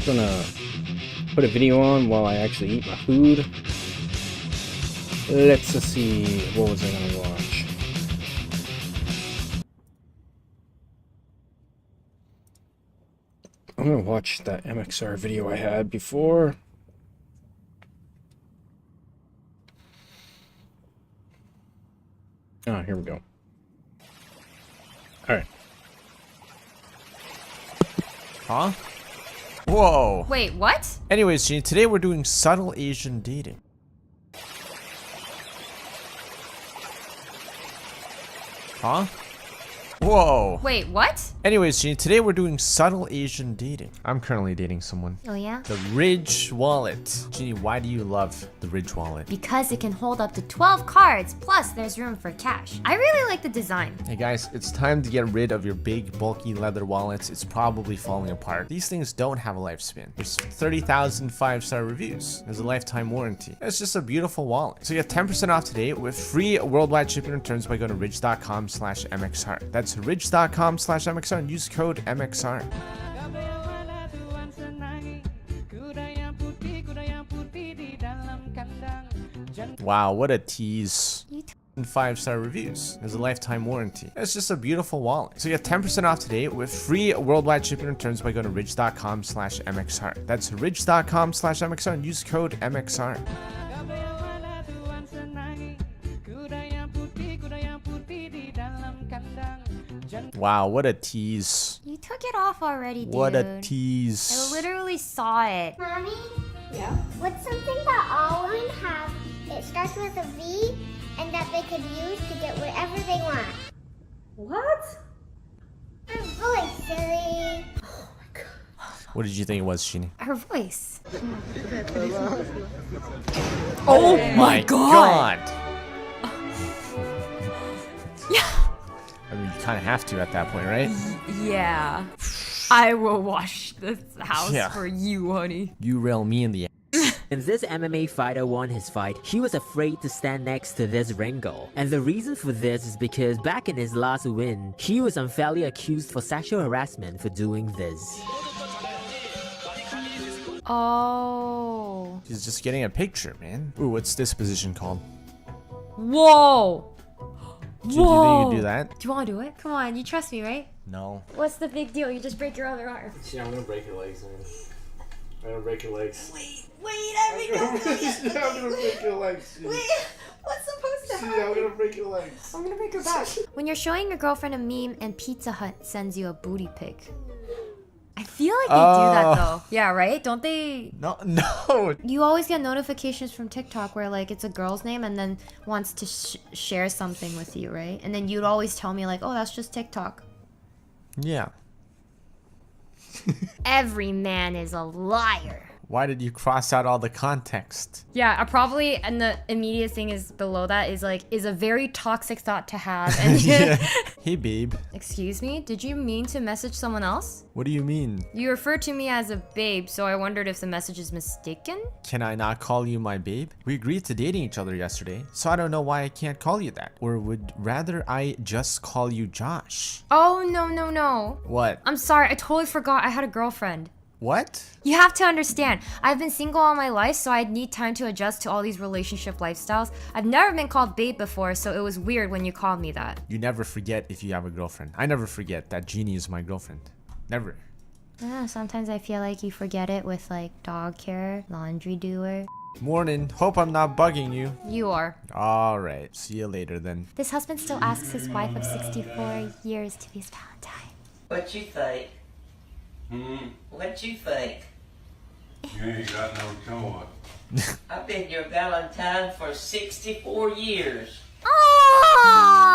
Gonna put a video on while I actually eat my food. Let's see, what was I gonna watch? I'm gonna watch that MXR video I had before. Oh, here we go. Alright. Huh? Whoa. Wait, what? Anyways, Jeannie, today we're doing subtle Asian dating. Huh? Whoa. Wait, what? Anyways, Jeannie, today we're doing subtle Asian dating. I'm currently dating someone. Oh yeah? The Ridge Wallet. Jeannie, why do you love the Ridge Wallet? Because it can hold up to 12 cards, plus there's room for cash. I really like the design. Hey guys, it's time to get rid of your big, bulky leather wallets. It's probably falling apart. These things don't have a lifespan. There's 30,000 5-star reviews. There's a lifetime warranty. It's just a beautiful wallet. So you get 10% off today with free worldwide shipping returns by going to ridge.com/MXR. That's ridge.com/MXR and use code MXR. Wow, what a tease. 5-star reviews. There's a lifetime warranty. It's just a beautiful wallet. So you get 10% off today with free worldwide shipping returns by going to ridge.com/MXR. That's ridge.com/MXR and use code MXR. Wow, what a tease. You took it off already, dude. What a tease. I literally saw it. Mommy? Yeah? What's something that all women have? It starts with a V and that they could use to get whatever they want. What? Her voice, silly. What did you think it was, Sheenie? Her voice. Oh my god! Yeah. I mean, you kind of have to at that point, right? Yeah. I will wash this house Yeah. for you, honey. You rail me in the When this MMA fighter won his fight, he was afraid to stand next to this Ringo. And the reason for this is because back in his last win, he was unfairly accused for sexual harassment for doing this. Oh. He's just getting a picture, man. Ooh, what's this position called? Whoa. Do you think you can do that? Do you want to do it? Come on, you trust me, right? No. What's the big deal? You just break your other arm. Yeah, I'm gonna break your legs, man. I'm gonna break your legs. Wait, I I'm gonna break your legs. Wait, what's supposed to happen? I'm gonna break your legs. I'm gonna break your back. When you're showing your girlfriend a meme and Pizza Hut sends you a booty pic. I feel like they do that though. Yeah, right? Don't they? No. You always get notifications from TikTok where like it's a girl's name and then wants to share something with you, right? And then you'd always tell me like, oh, that's just TikTok. Yeah. Every man is a liar. Why did you cross out all the context? Yeah, I probably, and the immediate thing is below that is like, is a very toxic thought to have. And Yeah. Hey, babe. Excuse me? Did you mean to message someone else? What do you mean? You referred to me as a babe, so I wondered if the message is mistaken? Can I not call you my babe? We agreed to dating each other yesterday, so I don't know why I can't call you that. Or would rather I just call you Josh? Oh, no. What? I'm sorry, I totally forgot I had a girlfriend. What? You have to understand, I've been single all my life, so I need time to adjust to all these relationship lifestyles. I've never been called babe before, so it was weird when you called me that. You never forget if you have a girlfriend. I never forget that Jeannie is my girlfriend. Never. Sometimes I feel like you forget it with like dog care, laundry doer. Morning. Hope I'm not bugging you. You are. Alright. See you later then. This husband still asks his wife of 64 years to be his Valentine. What you think? What you think? You ain't got no choice. I've been your Valentine for 64 years. Aww.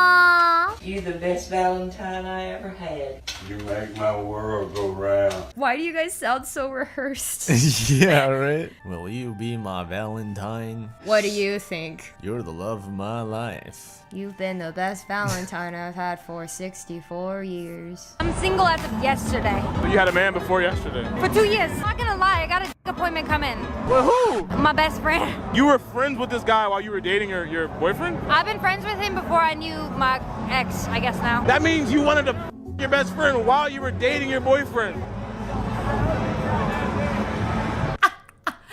You the best Valentine I ever had. You make my world go round. Why do you guys sound so rehearsed? Yeah, right? Will you be my Valentine? What do you think? You're the love of my life. You've been the best Valentine I've had for 64 years. I'm single as of yesterday. You had a man before yesterday. For 2 years. I'm not gonna lie, I got a appointment coming. Well, who? My best friend. You were friends with this guy while you were dating your boyfriend? I've been friends with him before I knew my ex, I guess now. That means you wanted to your best friend while you were dating your boyfriend.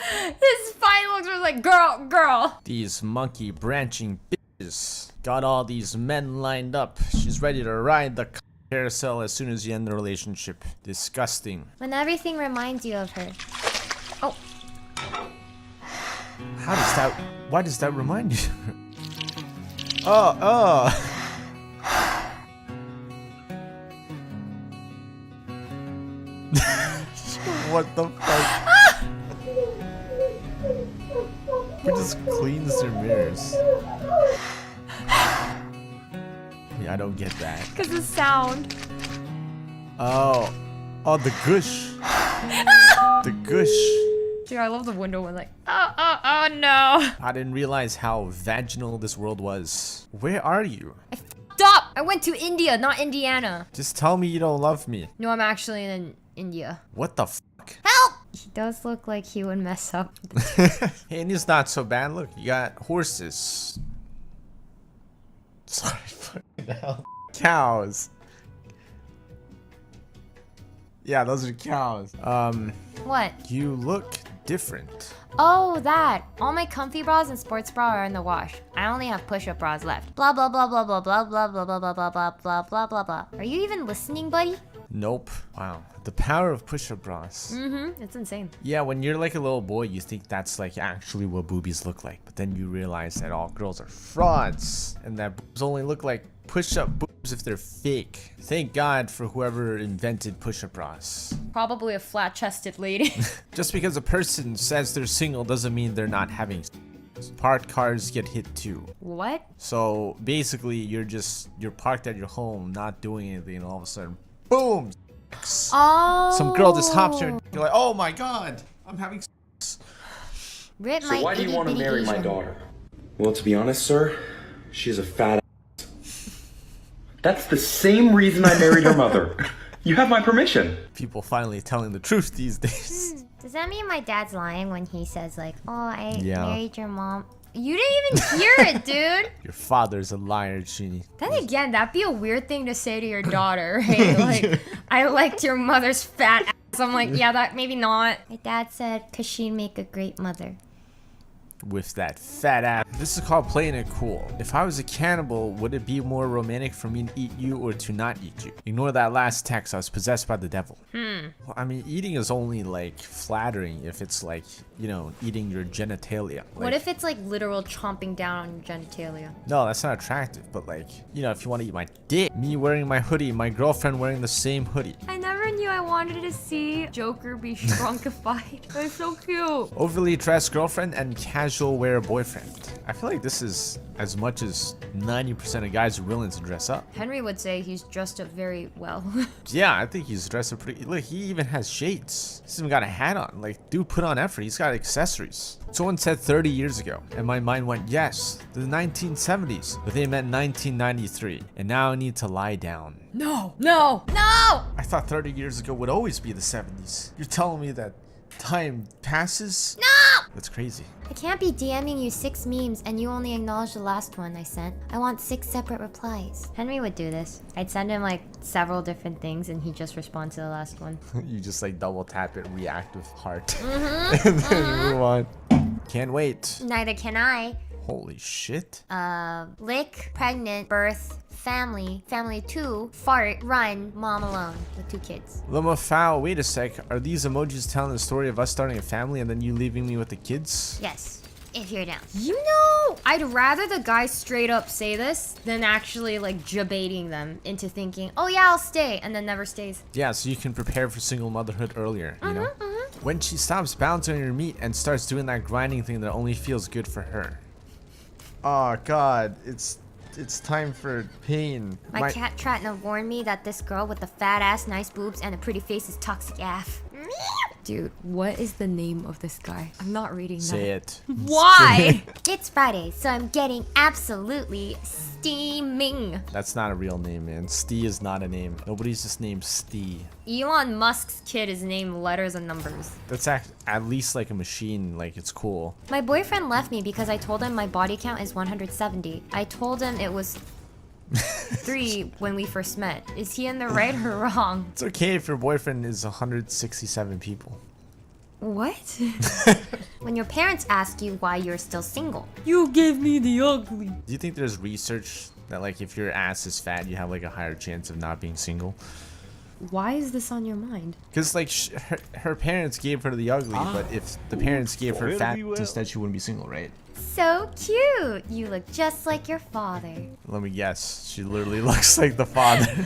His spine looks like, girl. These monkey branching bitches got all these men lined up. She's ready to ride the carousel as soon as you end the relationship. Disgusting. When everything reminds you of her. Oh. How does that... Why does that remind you? Oh. What the fuck? Who just cleans their mirrors? Yeah, I don't get that. Because the sound. Oh, the gush. The gush. Dude, I love the window one. Like, oh no. I didn't realize how vaginal this world was. Where are you? Stop! I went to India, not Indiana. Just tell me you don't love me. No, I'm actually in India. What the fuck? Help! He does look like he would mess up. Hey, and it's not so bad. Look, you got horses. Sorry, fucking hell. Cows. Yeah, those are cows. What? You look different. Oh, that. All my comfy bras and sports bra are in the wash. I only have push-up bras left. Blah, blah, blah, blah, blah, blah, blah, blah, blah, blah, blah, blah, blah, blah, blah, blah. Are you even listening, buddy? Nope. Wow. The power of push-up bras. Mm-hmm. It's insane. Yeah, when you're like a little boy, you think that's like actually what boobies look like. But then you realize that all girls are frauds. And that boobs only look like push-up boobs if they're fake. Thank God for whoever invented push-up bras. Probably a flat-chested lady. Just because a person says they're single doesn't mean they're not having sex. Parked cars get hit too. What? So basically you're parked at your home, not doing anything, and all of a sudden, boom! Sex. Oh. Some girl just hops here and you're like, oh my god, I'm having sex. Rip So why do you want to marry my daughter? Well, to be honest, sir, she's a fat ass. That's the same reason I married her mother. You have my permission. People finally telling the truth these days. Does that mean my dad's lying when he says like, oh, I Yeah. married your mom? You didn't even hear it, dude. Your father's a liar, Genie. Then again, that'd be a weird thing to say to your daughter, right? Like, I liked your mother's fat ass. I'm like, yeah, that maybe not. My dad said, cause she'd make a great mother. With that fat ass. This is called playing it cool. If I was a cannibal, would it be more romantic for me to eat you or to not eat you? Ignore that last text. I was possessed by the devil. Well, I mean, eating is only like flattering if it's like, you know, eating your genitalia. What if it's like literal chomping down on your genitalia? No, that's not attractive, but like, you know, if you want to eat my dick, me wearing my hoodie, my girlfriend wearing the same hoodie. I never knew I wanted to see Joker be shrunkified. That's so cute. Overly dressed girlfriend and casual wear boyfriend. I feel like this is as much as 90% of guys are willing to dress up. Henry would say he's dressed up very well. Yeah, I think he's dressed up pretty. Look, he even has shades. He's even got a hat on. Like, dude, put on effort. He's got accessories. Someone said 30 years ago, and my mind went, yes, the 1970s. But they meant 1993. And now I need to lie down. No, no, no! I thought 30 years ago would always be the 70s. You're telling me that time passes? No! That's crazy. I can't be DMing you 6 memes and you only acknowledge the last one I sent. I want 6 separate replies. Henry would do this. I'd send him like several different things and he'd just respond to the last one. You just like double tap it, react with heart. Mm-hmm. And then move on. Can't wait. Neither can I. Holy shit. Lick, pregnant, birth, family, family 2, fart, run, mom alone with 2 kids. Loma Fowl, wait a sec. Are these emojis telling the story of us starting a family and then you leaving me with the kids? Yes, if you're down. You know, I'd rather the guy straight up say this than actually like debating them into thinking, oh yeah, I'll stay, and then never stays. Yeah, so you can prepare for single motherhood earlier, you know? When she stops bouncing on your meat and starts doing that grinding thing that only feels good for her. Oh god, it's time for pain. My cat Tratna warned me that this girl with the fat ass, nice boobs, and a pretty face is toxic AF. Dude, what is the name of this guy? I'm not reading that. Say it. Why? It's Friday, so I'm getting absolutely steaming. That's not a real name, man. Stee is not a name. Nobody's just named Stee. Elon Musk's kid is named letters and numbers. That's at least like a machine, like it's cool. My boyfriend left me because I told him my body count is 170. I told him it was 3 when we first met. Is he in the right or wrong? It's okay if your boyfriend is 167 people. What? When your parents ask you why you're still single. You gave me the ugly. Do you think there's research that like if your ass is fat, you have like a higher chance of not being single? Why is this on your mind? Because like her parents gave her the ugly, but if the parents gave her fat Very well. instead, she wouldn't be single, right? So cute. You look just like your father. Let me guess. She literally looks like the father.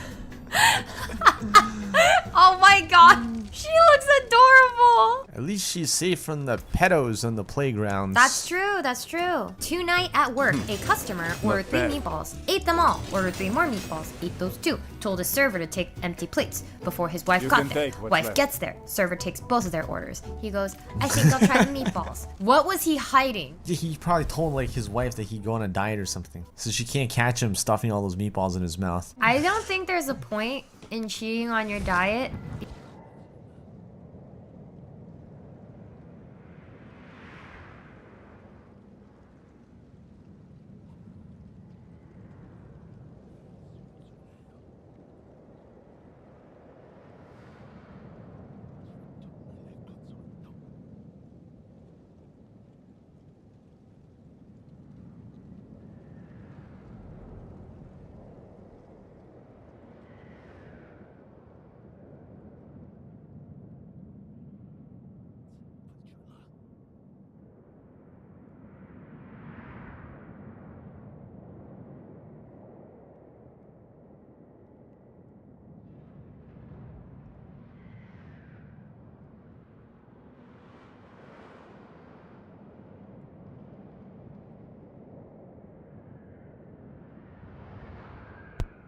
Oh my god. She looks adorable. At least she's safe from the pedos on the playgrounds. That's true, that's true. Tonight at work, a customer ordered 3 bad. meatballs, ate them all, ordered 3 more meatballs, ate those too, told his server to take empty plates before his wife You got can there. take what's Wife left. gets there, server takes both of their orders. He goes, I think I'll try the meatballs. What was he hiding? He probably told like his wife that he'd go on a diet or something, so she can't catch him stuffing all those meatballs in his mouth. I don't think there's a point in cheating on your diet.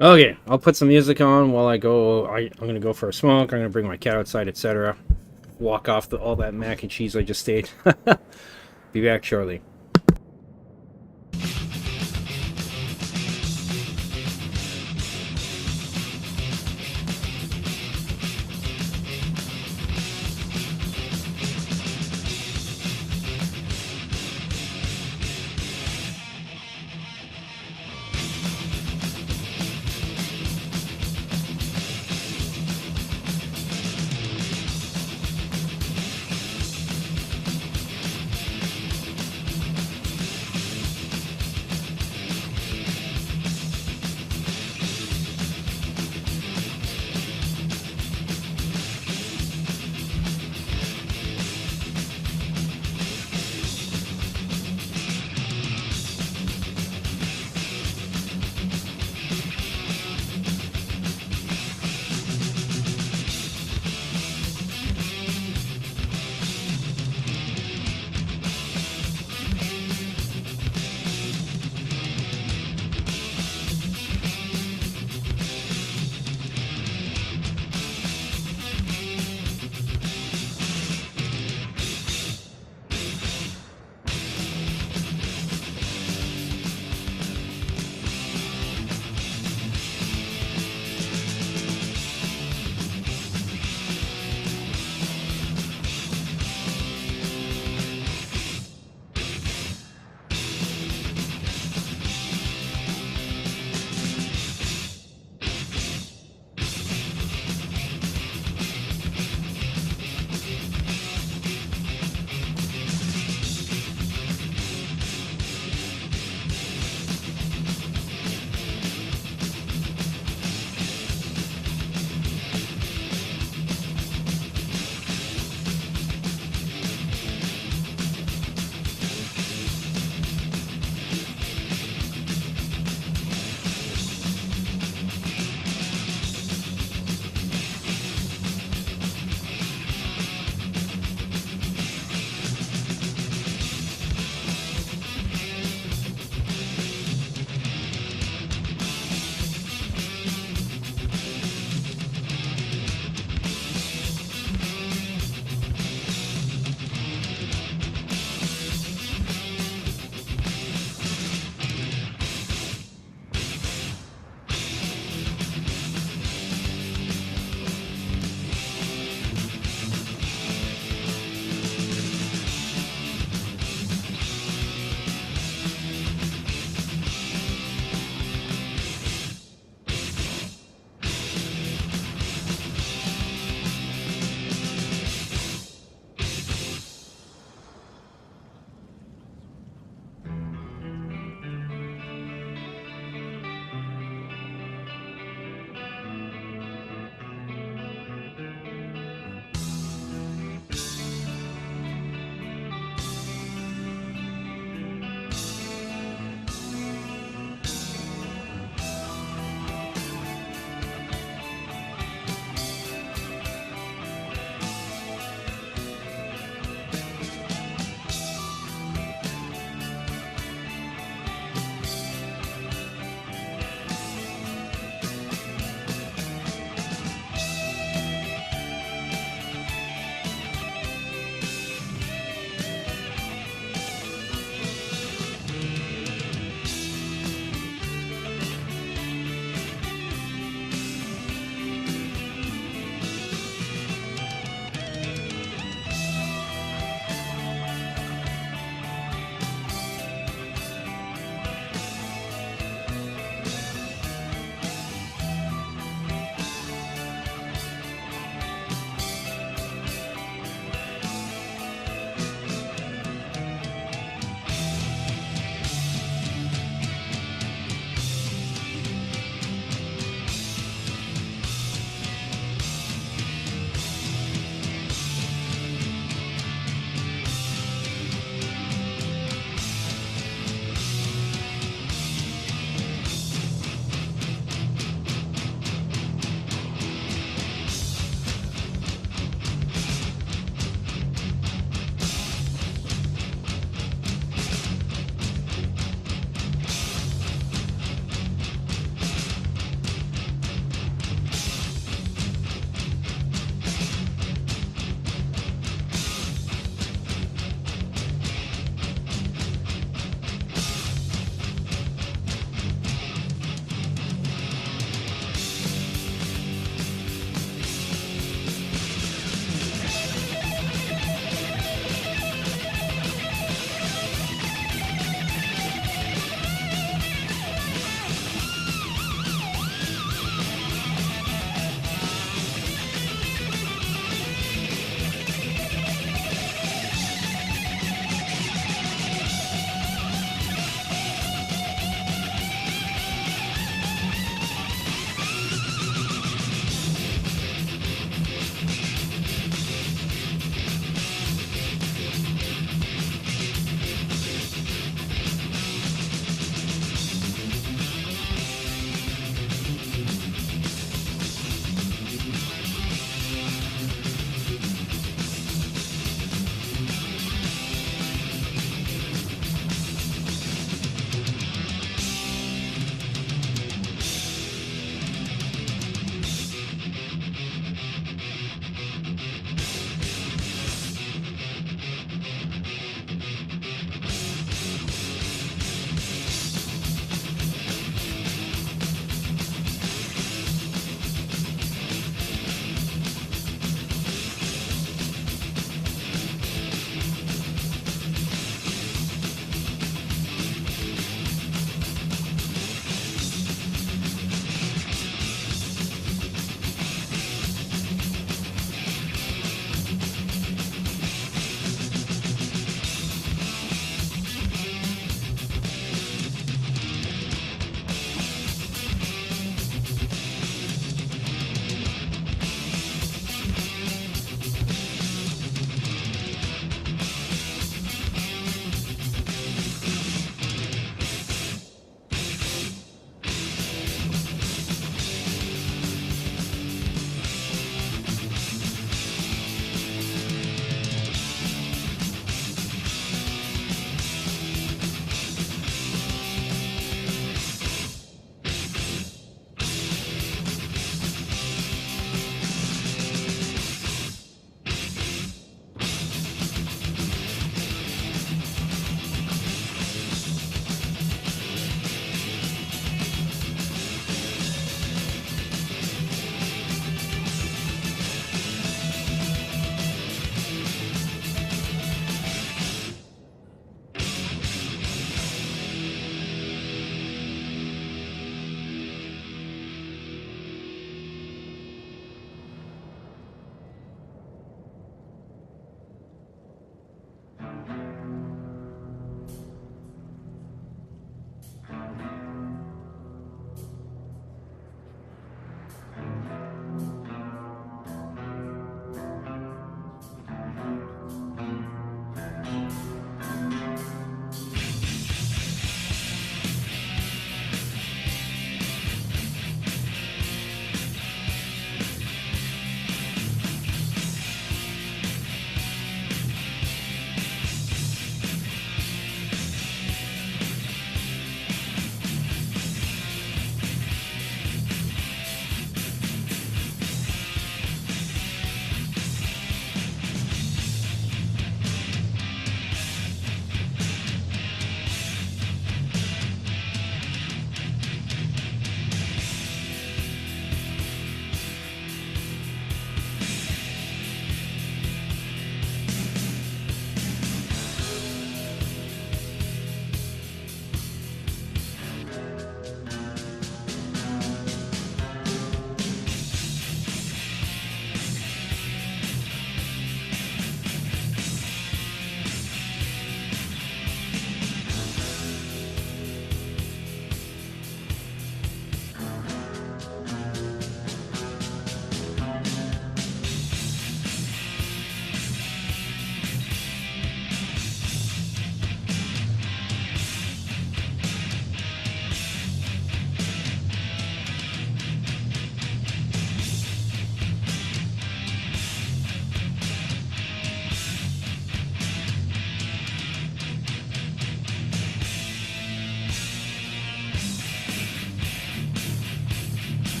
Okay, I'll put some music on while I go. I'm gonna go for a smoke. I'm gonna bring my cat outside, etc. Walk off all that mac and cheese I just ate. Be back shortly.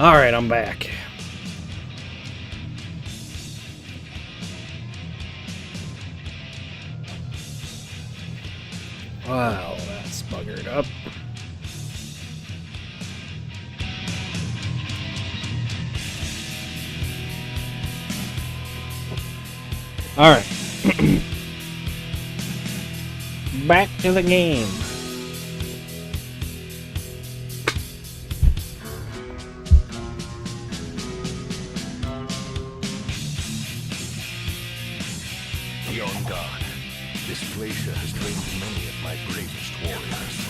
Alright, I'm back. Wow, that's buggered up. Alright. Back to the game. Be on guard. This glacier has drained many of my bravest warriors.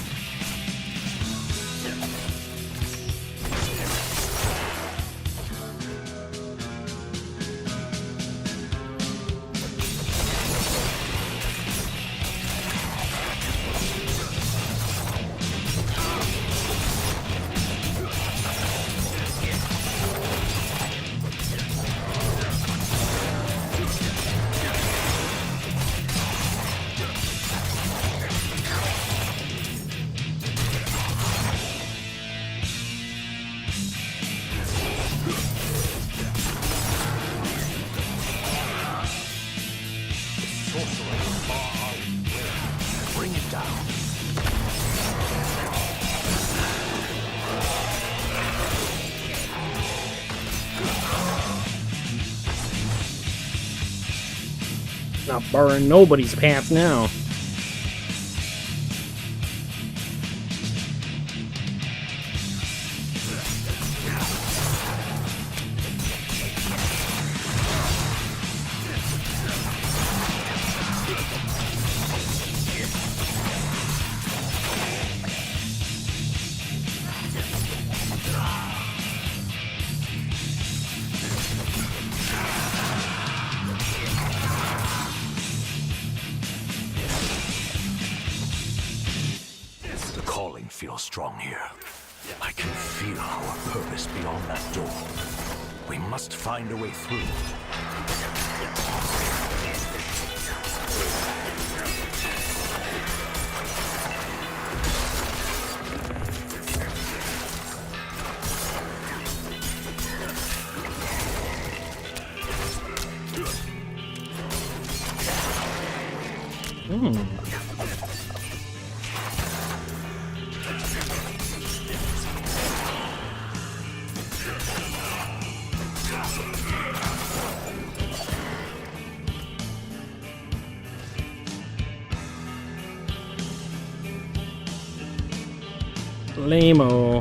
Bring it down. Not borrowing nobody's pants now. The calling feels strong here. I can feel our purpose beyond that door. We must find a way through. Lame-o.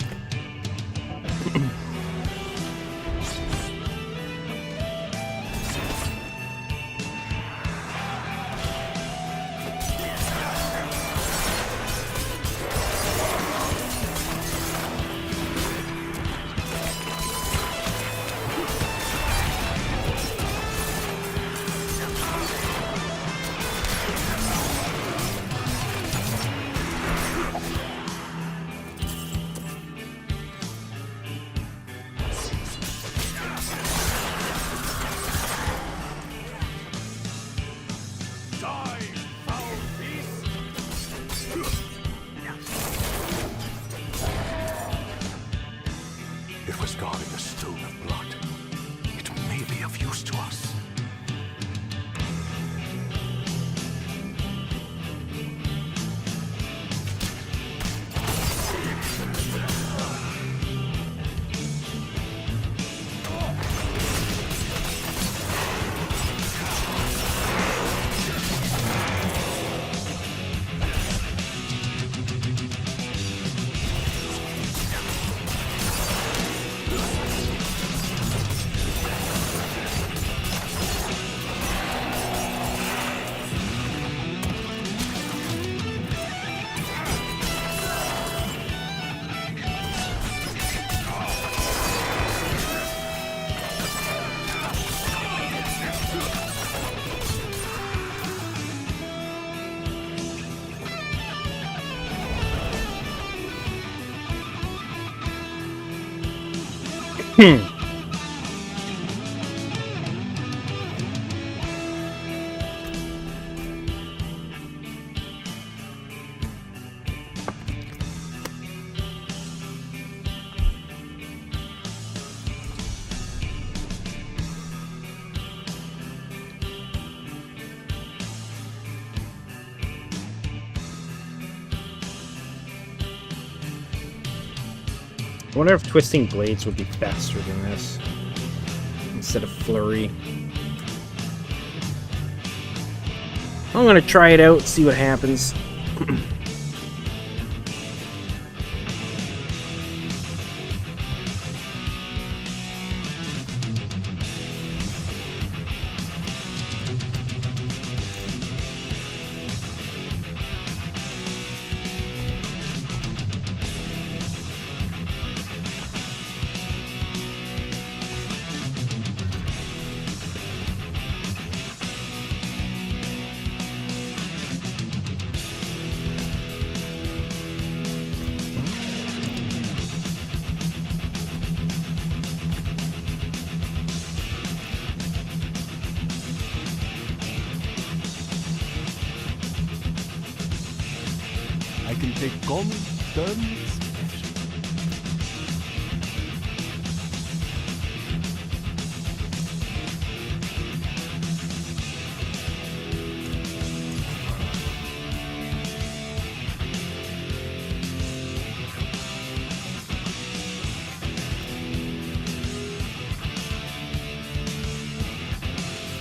It was guarding a stone of blood. It may be of use to us. wonder if twisting blades would be faster than this instead of Flurry. I'm gonna try it out, see what happens. I can take common, turns,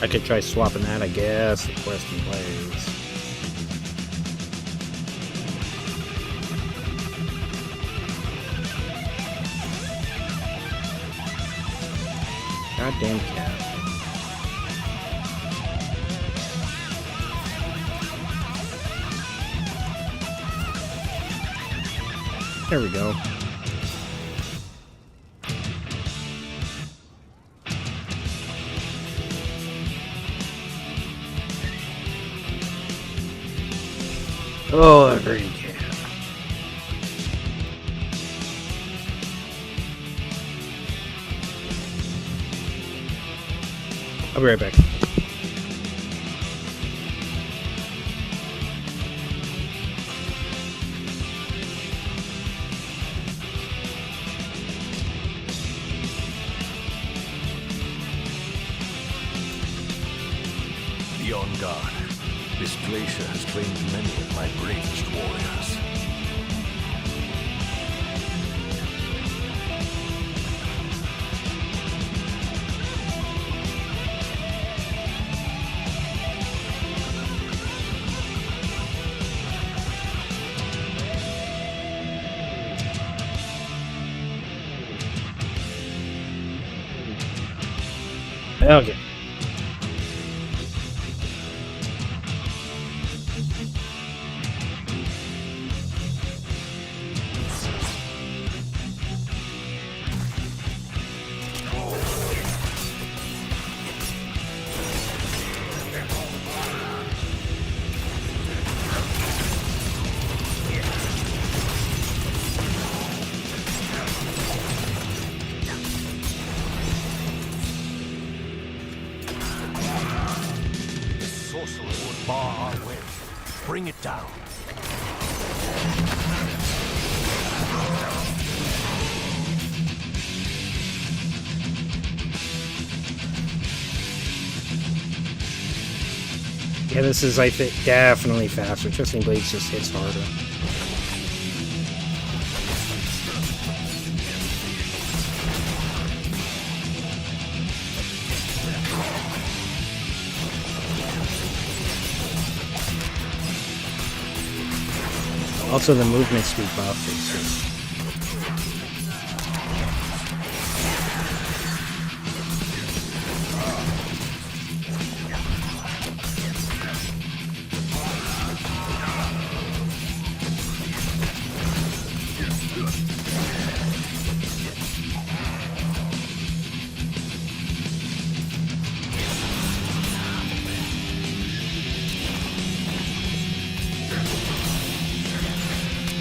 I could try swapping that, I guess, with twisting blades. Goddamn cat. There we go. Oh, that green cat. I'll be right back. Be on guard. This glacier has claimed many of my bravest warriors. Okay. Sorcerer would bar our way. Bring it down. Yeah, this is, I think, definitely faster. Twisting blades just hits harder. Also, the movement speed buff is just...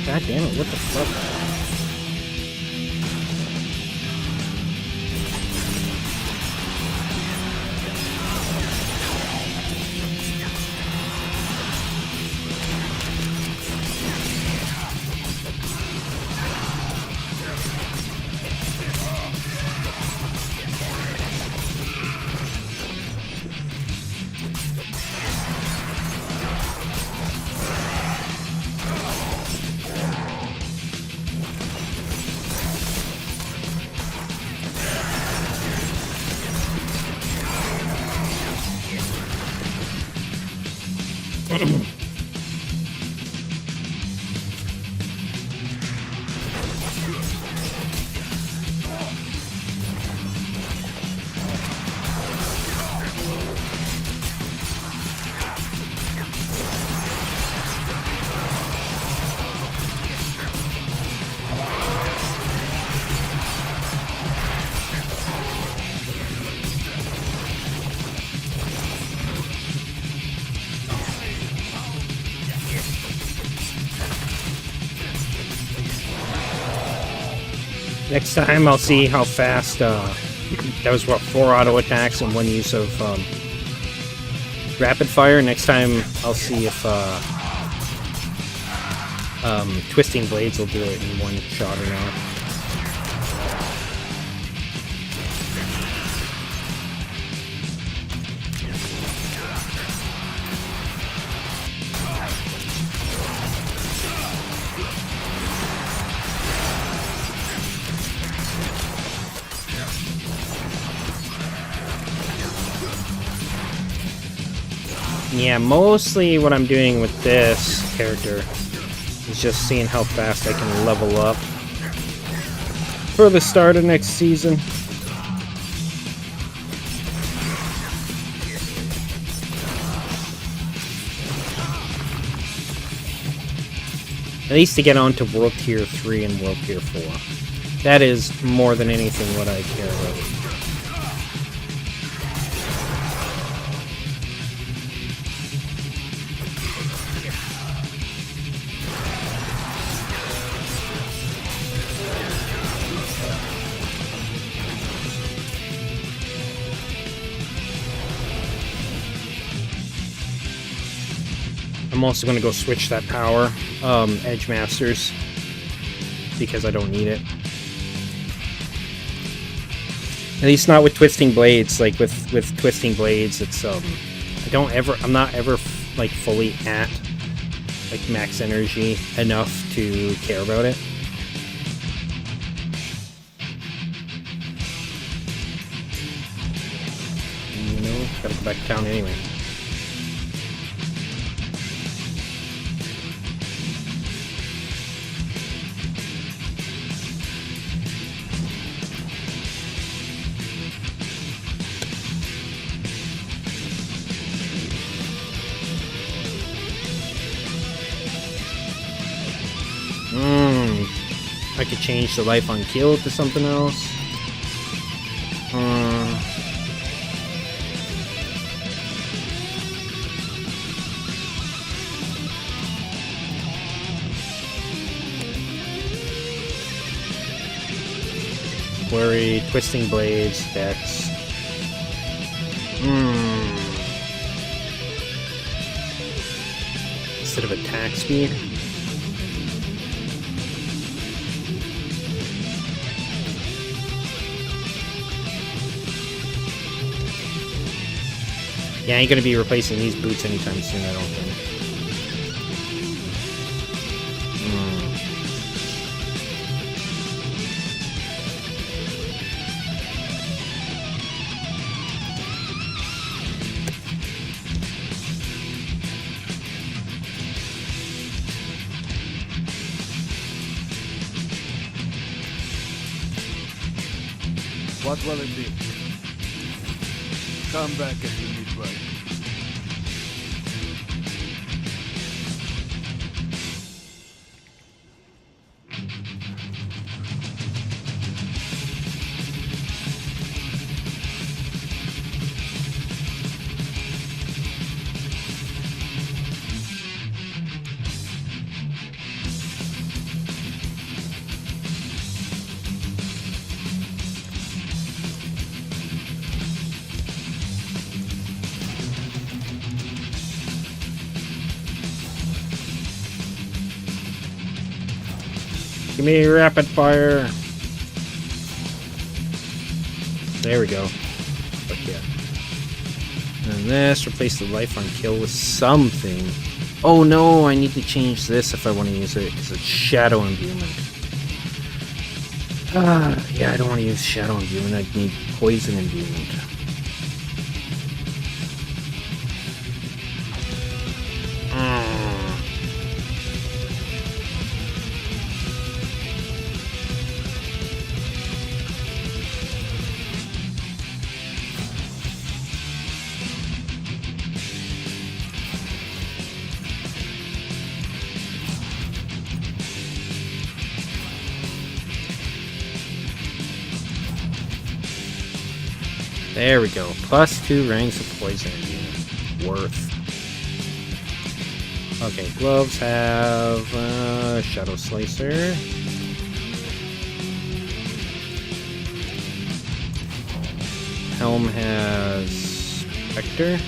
God damn it, what the fuck? Next time I'll see how fast, that was what, 4 auto attacks and 1 use of rapid fire. Next time I'll see if Twisting Blades will do it in 1 shot or not. Yeah, mostly what I'm doing with this character is just seeing how fast I can level up for the start of next season. At least to get on to World Tier 3 and World Tier 4. That is more than anything what I care about. I'm also going to go switch that power, Edge Masters, because I don't need it. At least not with Twisting Blades. Like with Twisting Blades, it's I'm not ever like fully at like max energy enough to care about it. You know, gotta go back to town anyway. I could change the life on kill to something else. Flurry, Twisting Blades, Dex. Instead of attack speed. Yeah, I ain't gonna be replacing these boots anytime soon, I don't think. What will it be? Come back if you need work. Give me rapid fire. There we go. Fuck yeah. And this, replace the life on kill with something. Oh no, I need to change this if I want to use it. It's a shadow imbuement. Yeah, I don't want to use shadow imbuement. I need poison imbuement. There we go. Plus 2 ranks of poison. Worth. Okay, gloves have Shadow Slicer. Helm has Spectre.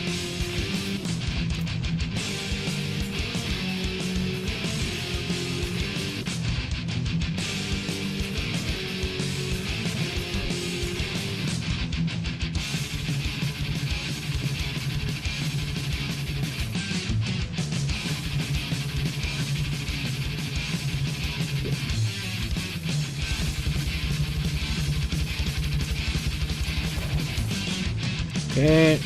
Okay.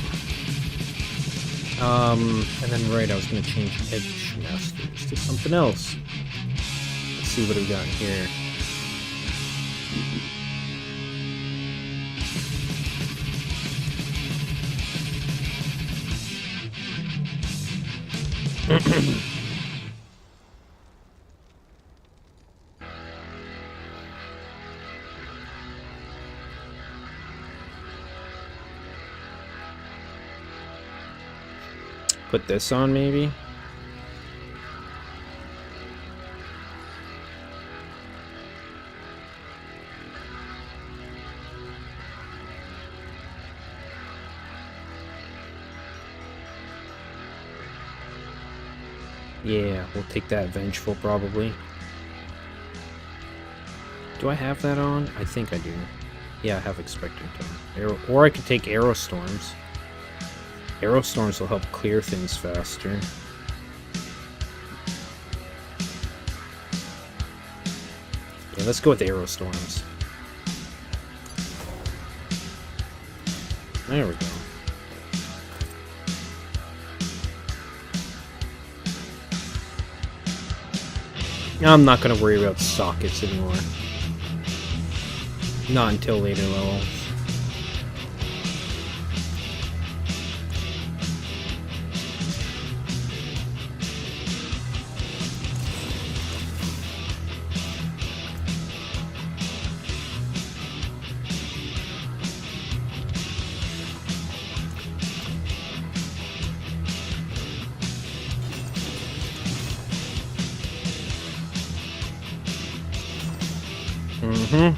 And then right, I was gonna change Edge Masters to something else. Let's see what we got here. Put this on, maybe? Yeah, we'll take that Vengeful, probably. Do I have that on? I think I do. Yeah, I have Expectant on. Or I could take Arrow Storms. Arrow Storms will help clear things faster. Yeah, let's go with Arrow Storms. There we go. I'm not going to worry about sockets anymore. Not until later levels. Mm-hmm.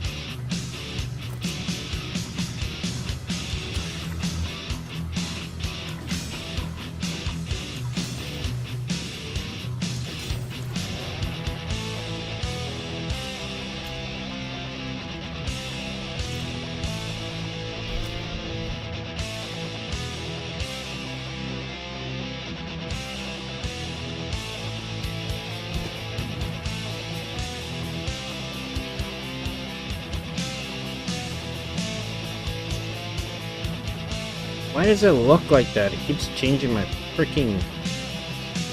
Why does it look like that? It keeps changing my freaking...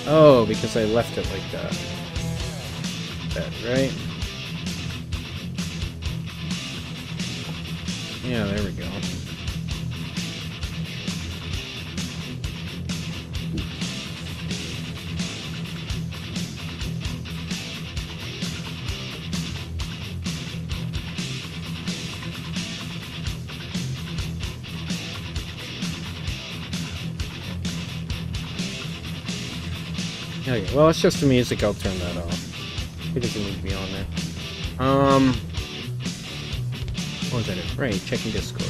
Oh, because I left it like that. That, right? Yeah, there we go. Okay, well, it's just the music. I'll turn that off. It doesn't need to be on there. What was that? Right, checking Discord.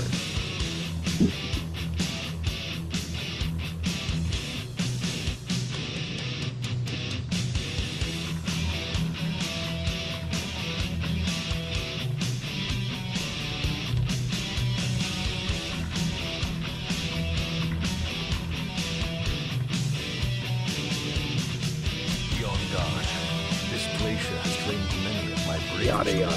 Yada yada.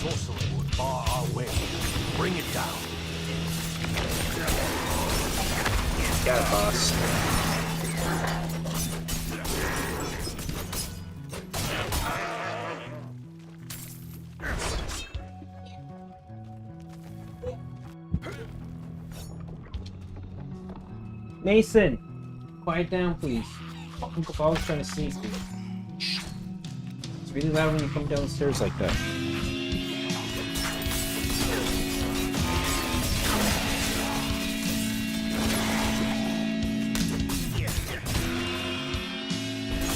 Sorcery would bar our way. Bring it down. Got it, boss. Mason, quiet down, please. Uncle Paul's trying to sleep. It's really loud when you come downstairs like that.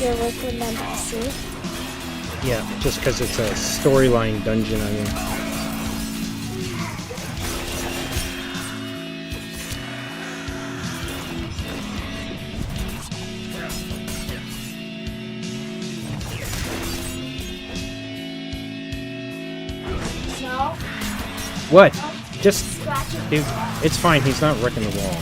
You're working on PC? Yeah, just because it's a storyline dungeon, I mean. No? What? Just, dude, it's fine. He's not wrecking the wall.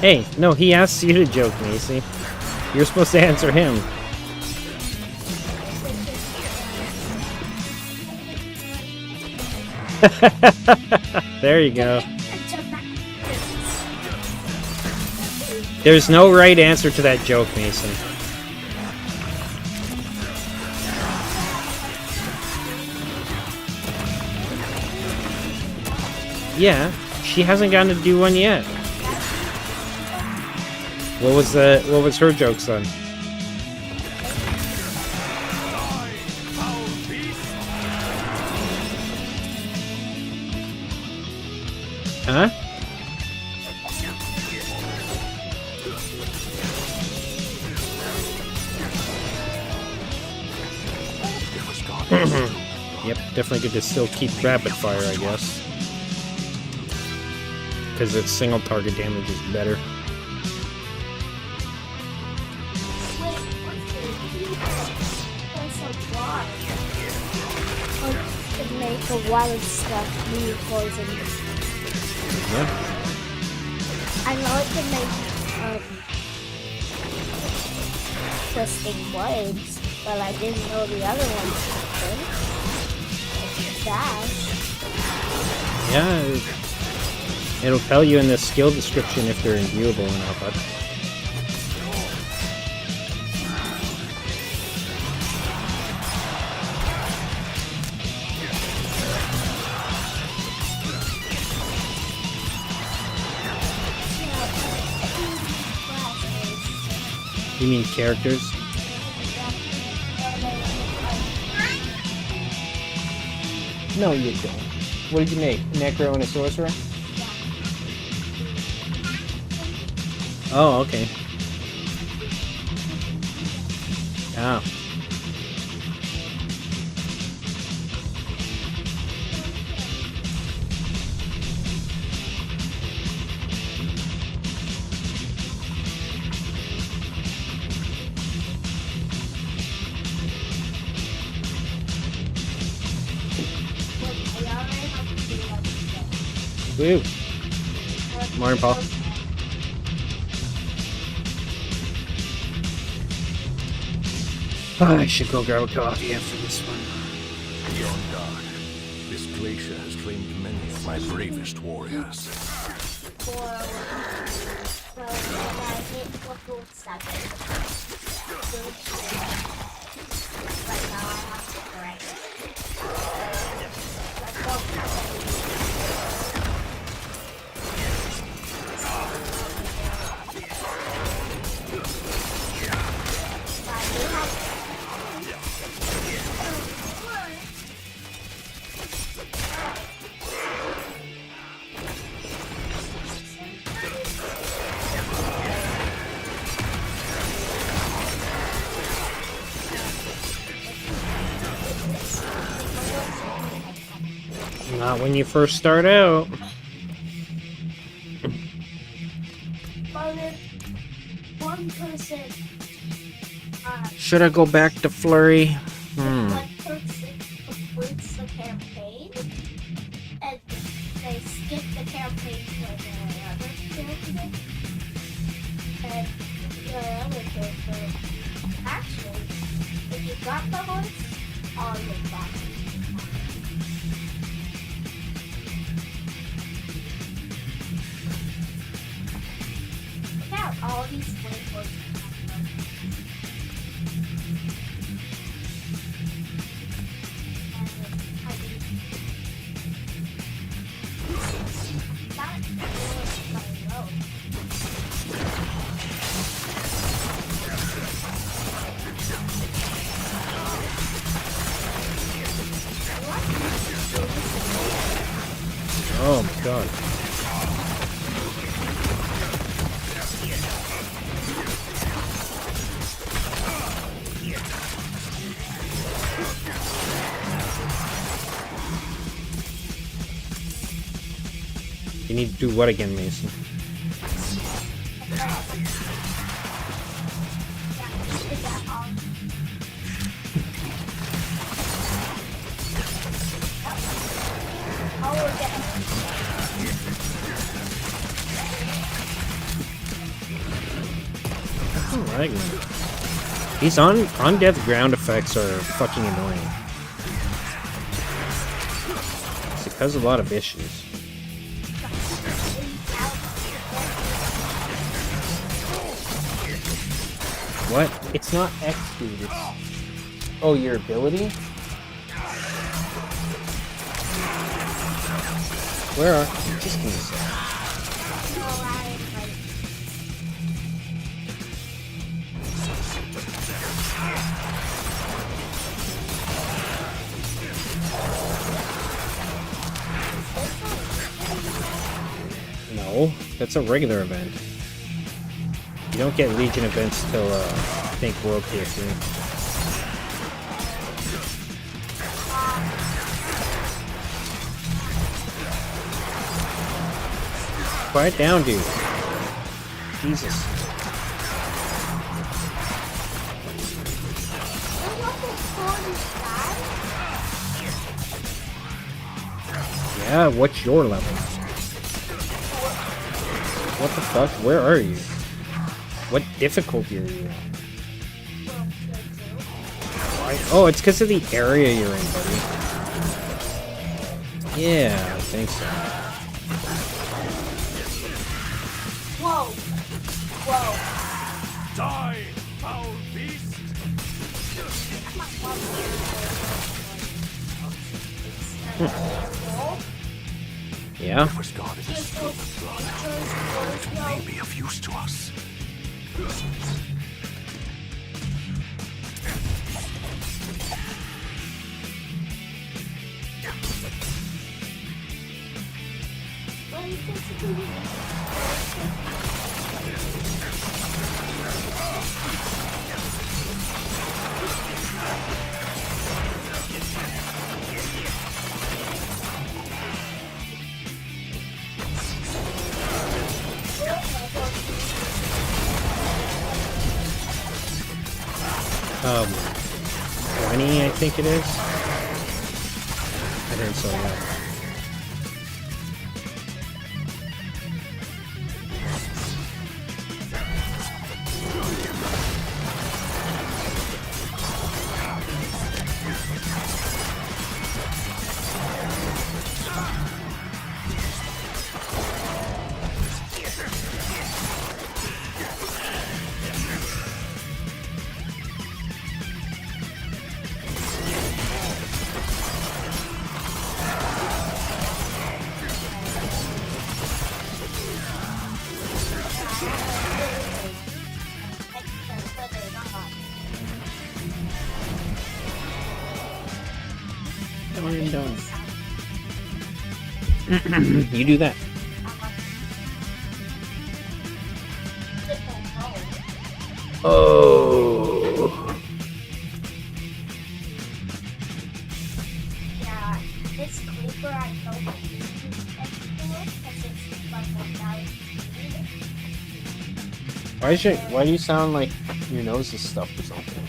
Hey, no, he asked you to joke, Macy. You're supposed to answer him. There you go. There's no right answer to that joke, Mason. Yeah, she hasn't gotten to do one yet. What was her joke, son? Huh? Yep, definitely good to still keep rapid fire, I guess. Because its single target damage is better. The wild stuff, new poison. Yeah. I know it can make twisting blades, but I didn't know the other ones could. Dash. Yeah, it'll tell you in the skill description if they're imbuable or not, but you mean characters? No, you don't. What did you make? Necro and a sorcerer? Oh, okay. Oh. Woo. Morning, Paul. I should go grab a coffee after this one. Beyond dark, this glacier has claimed many of my bravest warriors. Not when you first start out. But if one person, Should I go back to Flurry? one person completes the campaign, and they skip the campaign for the other character, and the other character, actually, if you got the horse, all your boxes. Look out, all these flame horses. Oh my god. You need to do what again, Mason? Alright, man. These on-death ground effects are fucking annoying. It has a lot of issues. What? It's not X, dude. It's... Oh, your ability? Where are... Just give me a second. No, that's a regular event. You don't get Legion events till, I think, World Tier 3. Quiet down, dude. Jesus. Yeah, what's your level? What the fuck? Where are you? What difficulty are you on? Oh, it's because of the area you're in, buddy. Yeah, I think so. Whoa! Whoa! Die, foul beast! Yeah? Whoever's guarded this flow of blood, it may be of use to us. Um, 20, I think it is. I heard so, yeah. You do that. Oh. Yeah, this creeper I killed Why do you sound like your nose is stuffed or something?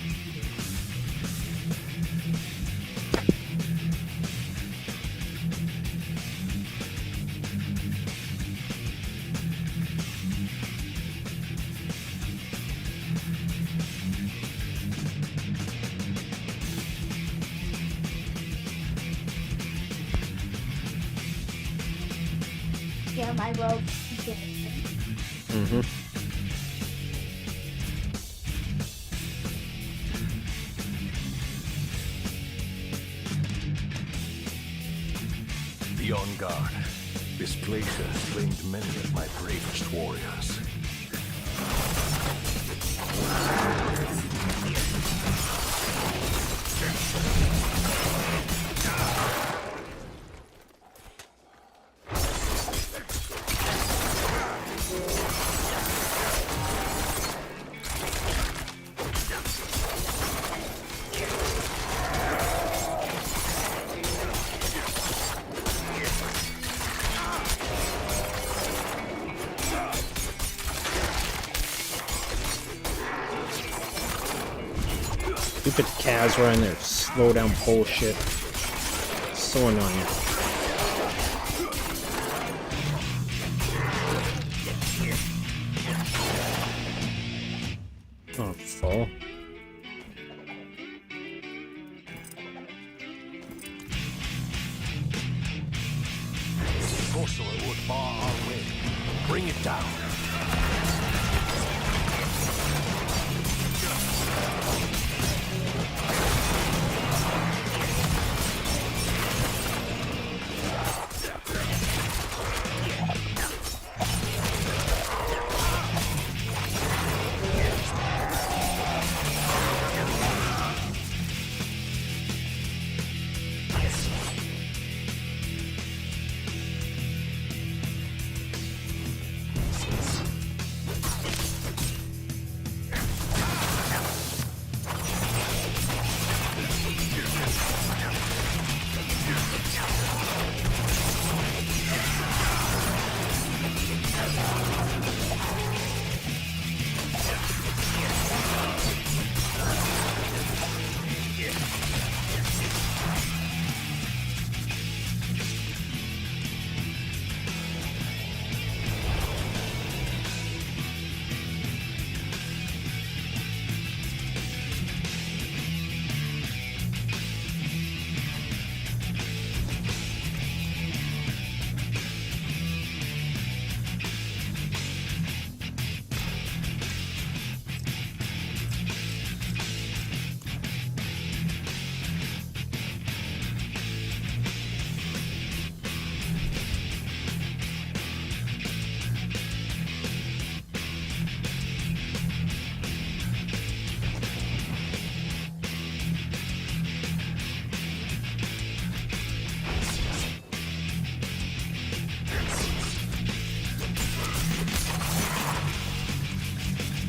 Yeah, my robe. Mm-hmm. Be on guard. This place has claimed many of my bravest warriors. Stupid Kaz running their slow down pole shit. So annoying. Oh, fall. Sorcerer would bar our way. Bring it down.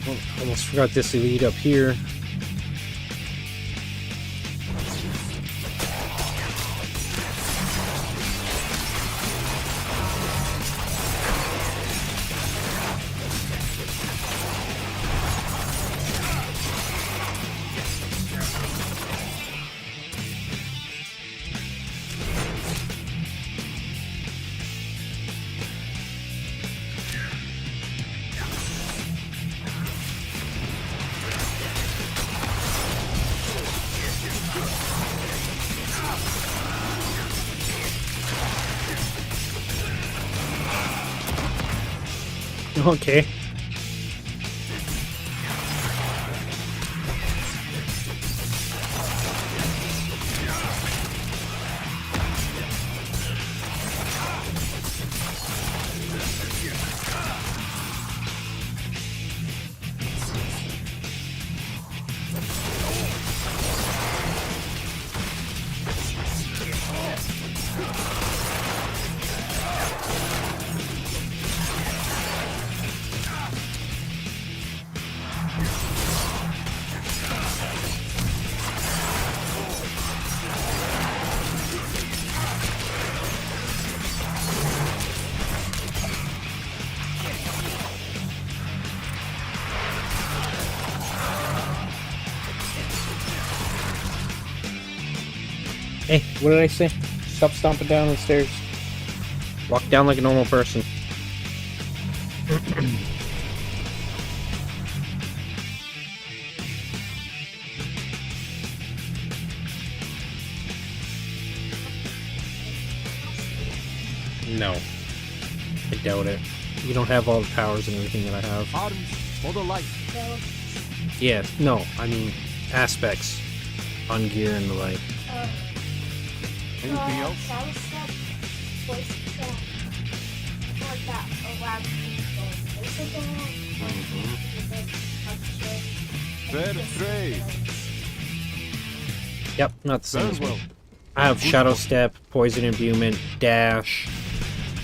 Oh, almost forgot this elite up here. Okay. Hey, what did I say? Stop stomping down the stairs. Walk down like a normal person. No. I doubt it. You don't have all the powers and everything that I have. Arms for the light. Yeah, no, I mean aspects on gear and the like. Anything else? Fair trade. Yep, not the same Very as me. well. I have Shadow Step, Poison Imbuement, Dash,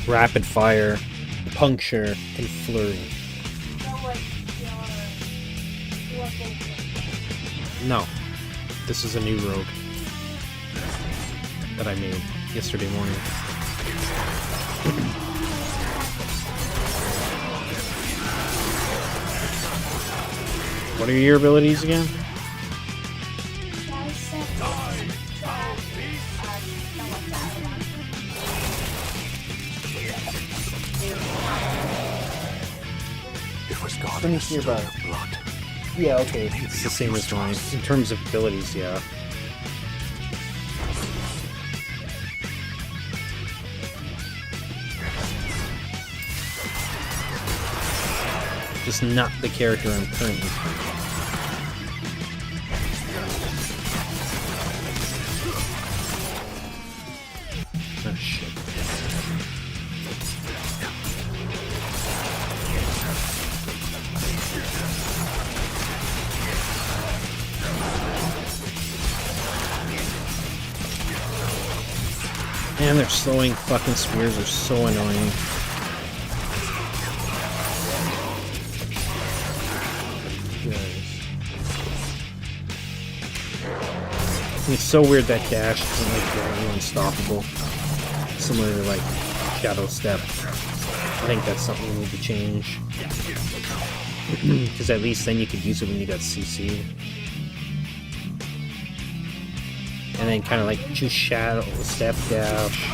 Rapid Fire, Puncture, and Flurry. No, this is a new rogue that I made yesterday morning. What are your abilities again? Let me hear about it. Yeah, okay. It's the same as mine. In terms of abilities, yeah. Just not the character I'm currently playing. Oh shit. Man, their slowing fucking spears are so annoying. It's so weird that dash isn't like very unstoppable. Similar to like Shadow Step. I think that's something we need to change. Because at least then you could use it when you got CC. And then kind of like just Shadow Step dash.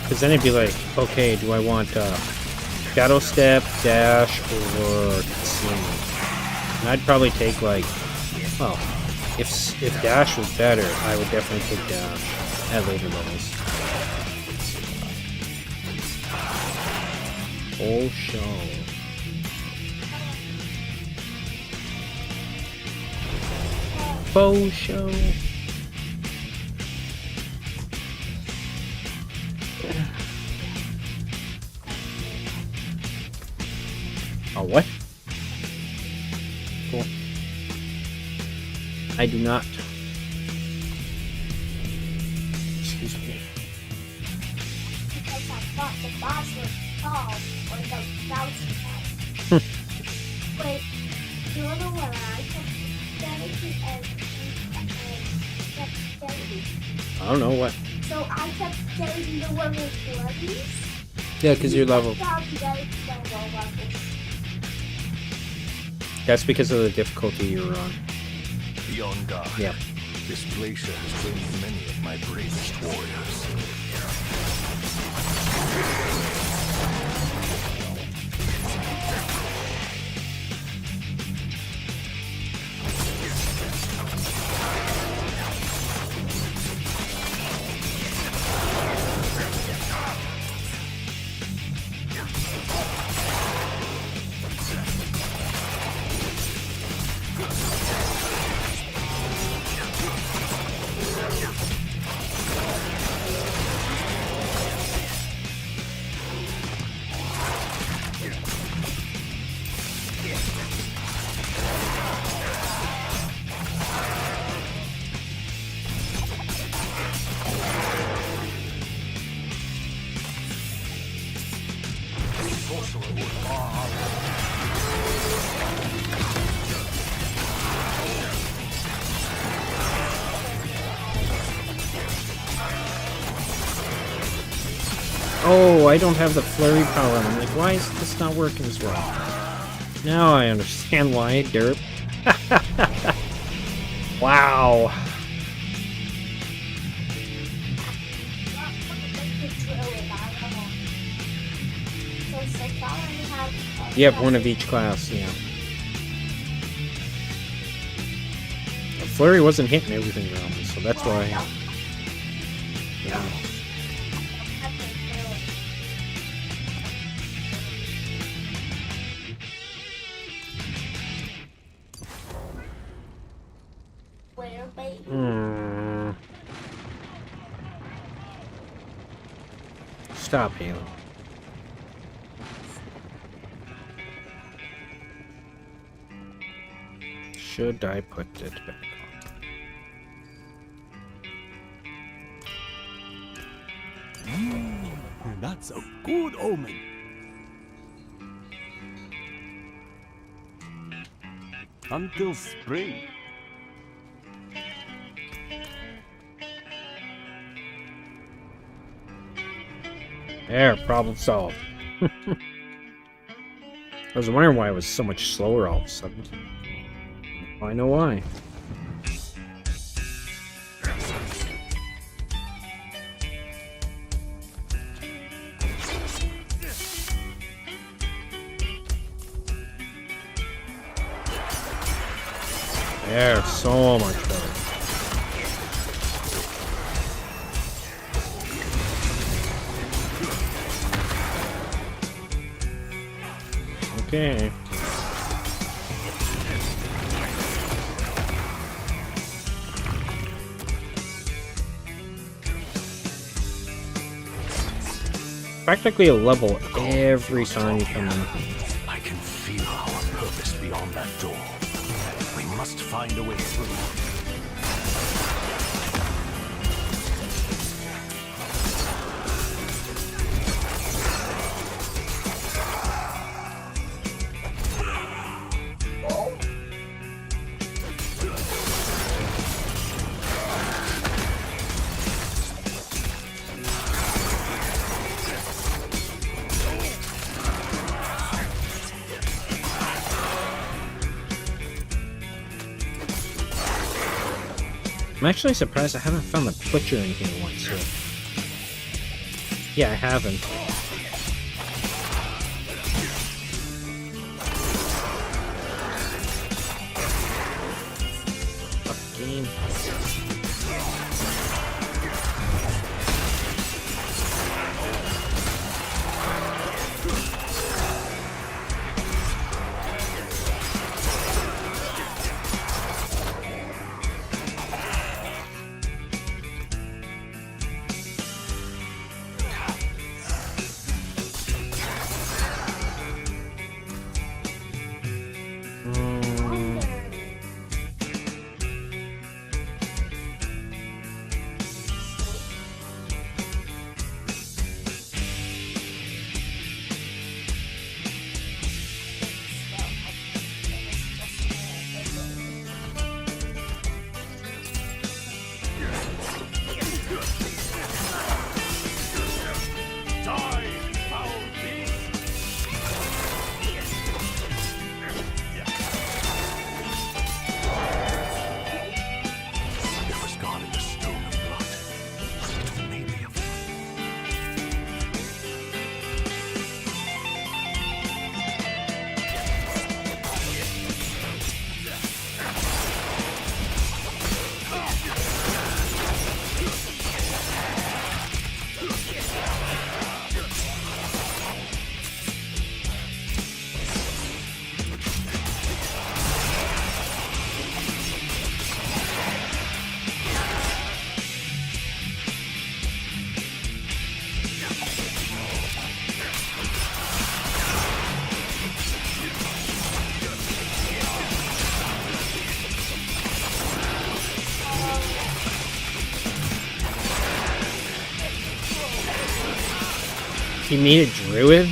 Because then it'd be like, okay, do I want Shadow Step, Dash, or Concealment? And I'd probably take like, well, if Dash was better, I would definitely take Dash at later levels. Oh, show. Faux show. Oh, what? Cool. I do not. Excuse me. Because I thought the boss was tall or the bouncy house. Wait, you're the one I kept getting and kept getting. I don't know what. So I kept getting the one with flurries. Yeah, because you're level. That's because of the difficulty you were on. Be on guard. Yeah. This glacier has trained many of my bravest warriors. Oh, I don't have the flurry power. I'm like, why is this not working as well? Now I understand why, derp. Wow. Yep, one of each class, yeah. The flurry wasn't hitting everything around me, so that's why. Yeah. Stop, Halo. Should I put it back on? That's a good omen. Until spring. There, problem solved. I was wondering why it was so much slower all of a sudden. I know why. There, so much better. Okay. Practically a level every time you come in. I can feel our purpose beyond that door. We must find a way through. I'm actually surprised I haven't found the butcher in here once yet. Yeah, I haven't. Fuck game. You made a druid? I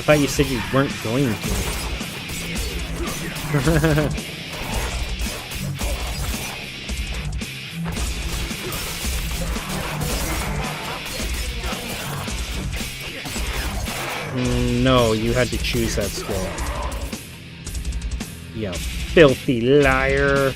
thought you said you weren't going to. no, you had to choose that skill. You filthy liar.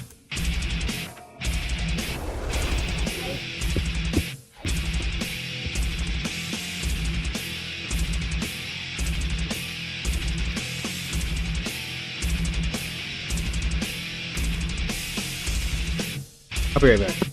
I'll be right back.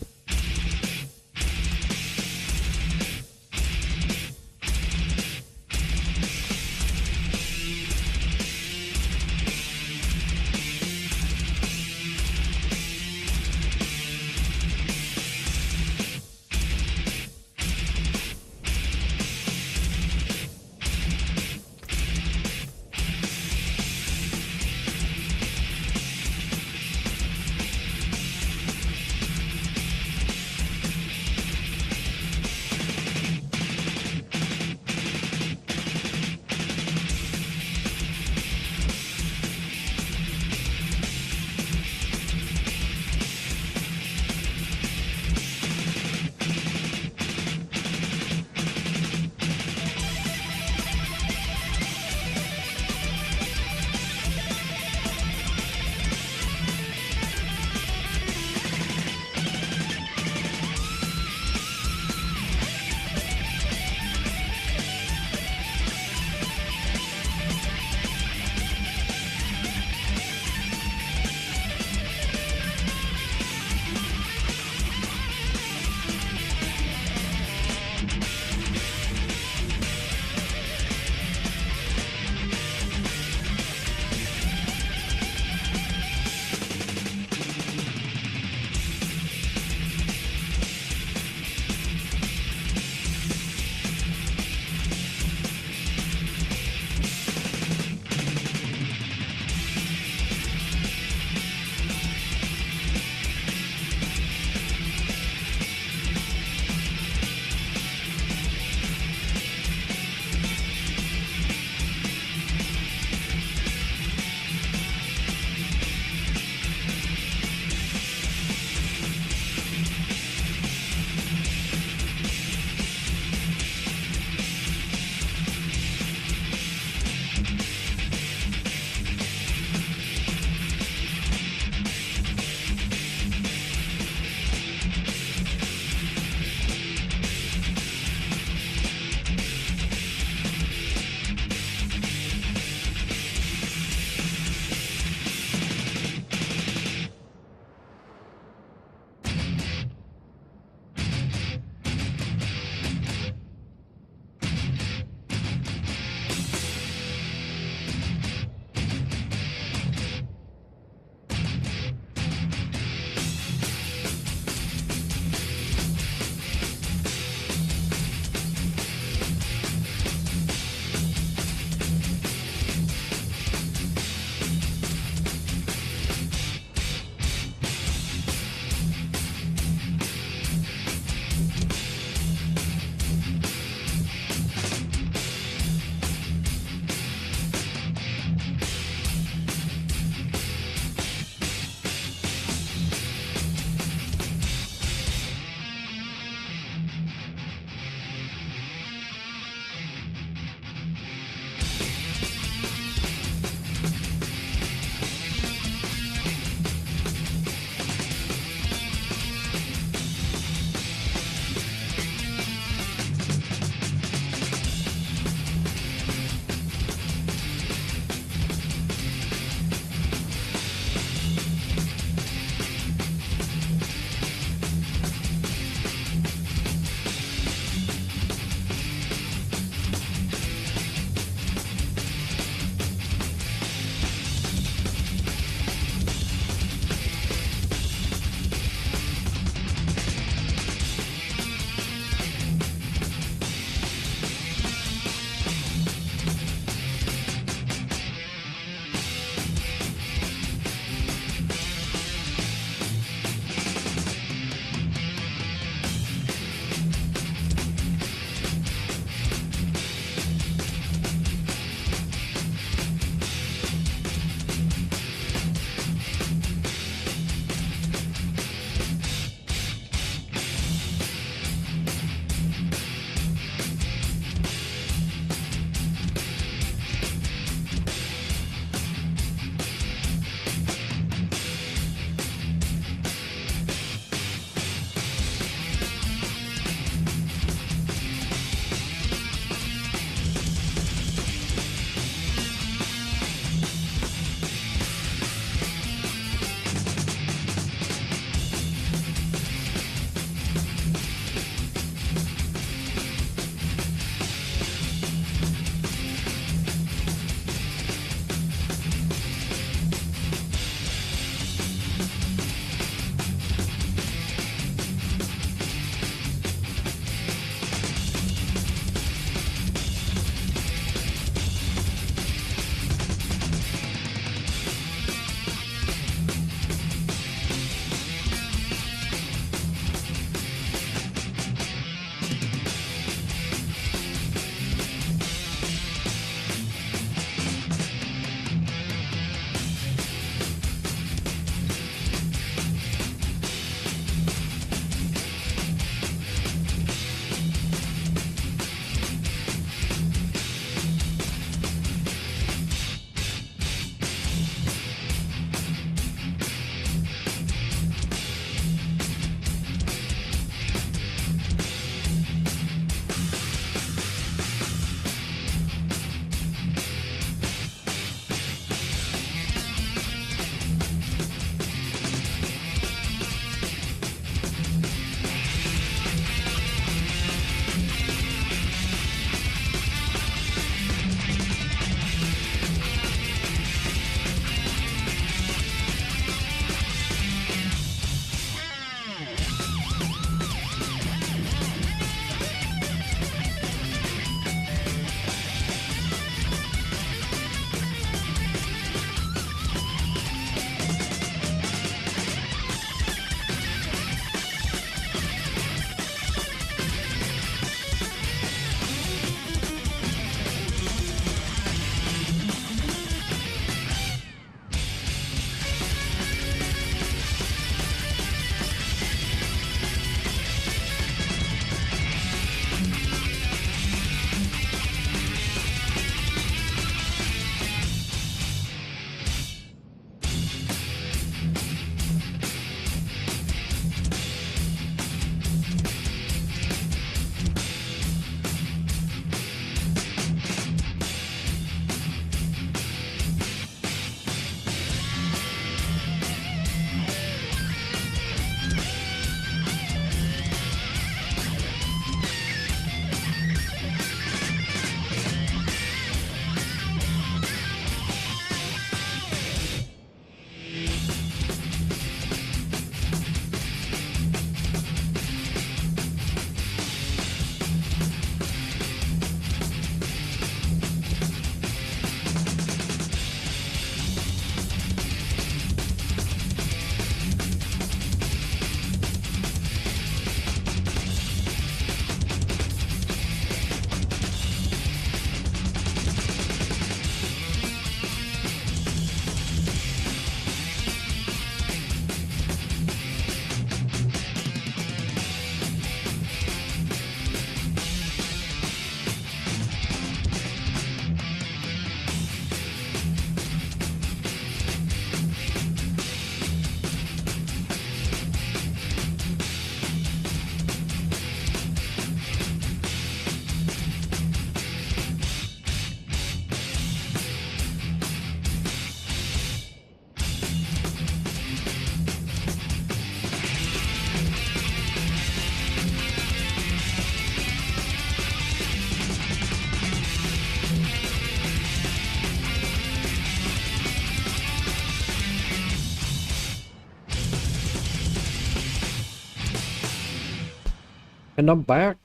And I'm back.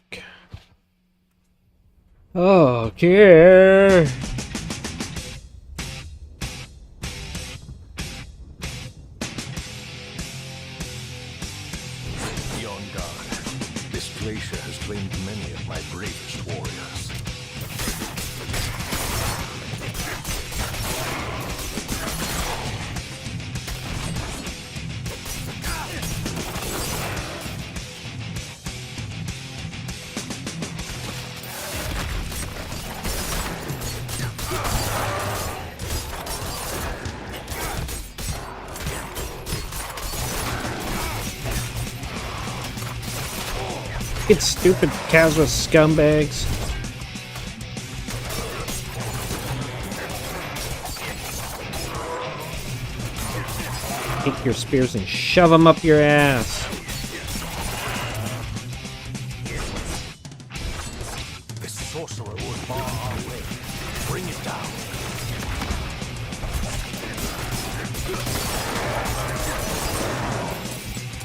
Okay. Be on guard. This glacier has claimed many of my bravest warriors. Get stupid casual scumbags. Take your spears and shove them up your ass. This sorcerer will bar our way. Bring it down.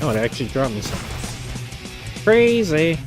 Oh, it actually dropped me something. Crazy.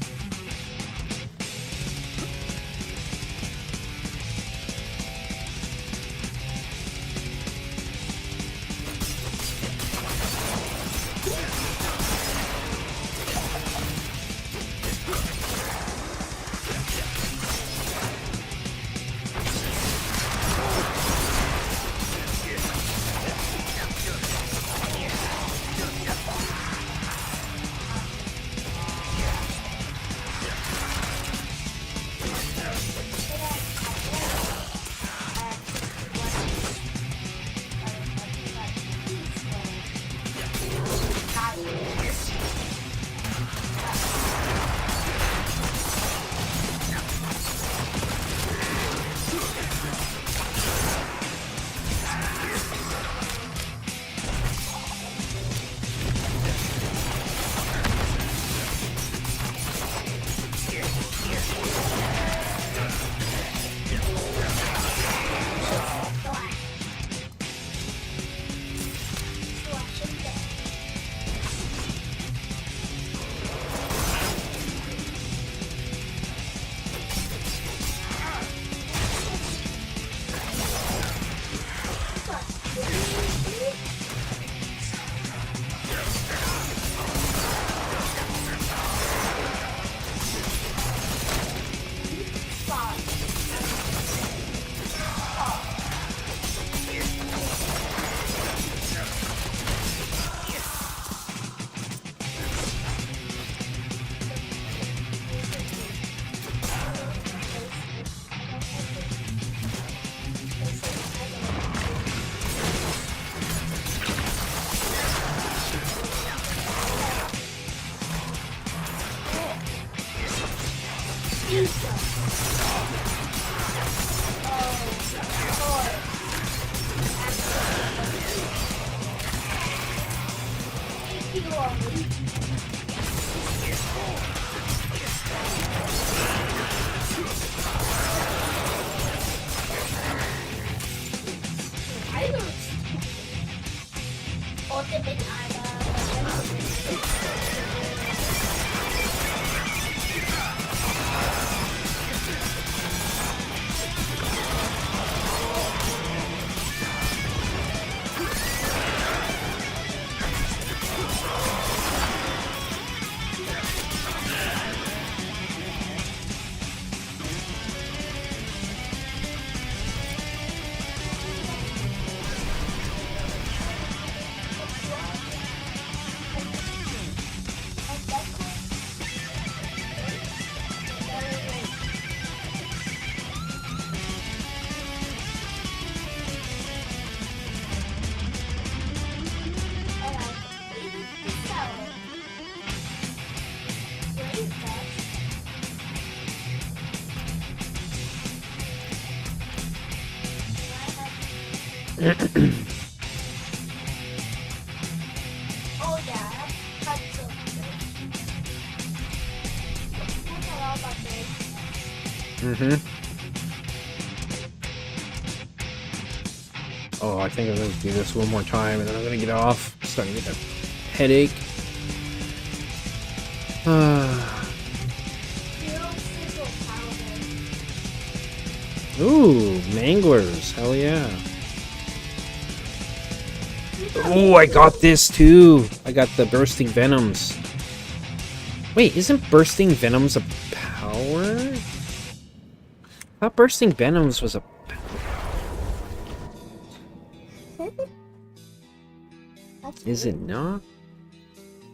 Oh, I think I'm going to do this one more time and then I'm going to get off. I'm starting to get a headache. Ooh, manglers. Hell yeah. Oh, I got this too. I got the bursting venoms. Wait, isn't bursting venoms a power? I thought bursting venoms was a power. Is it not?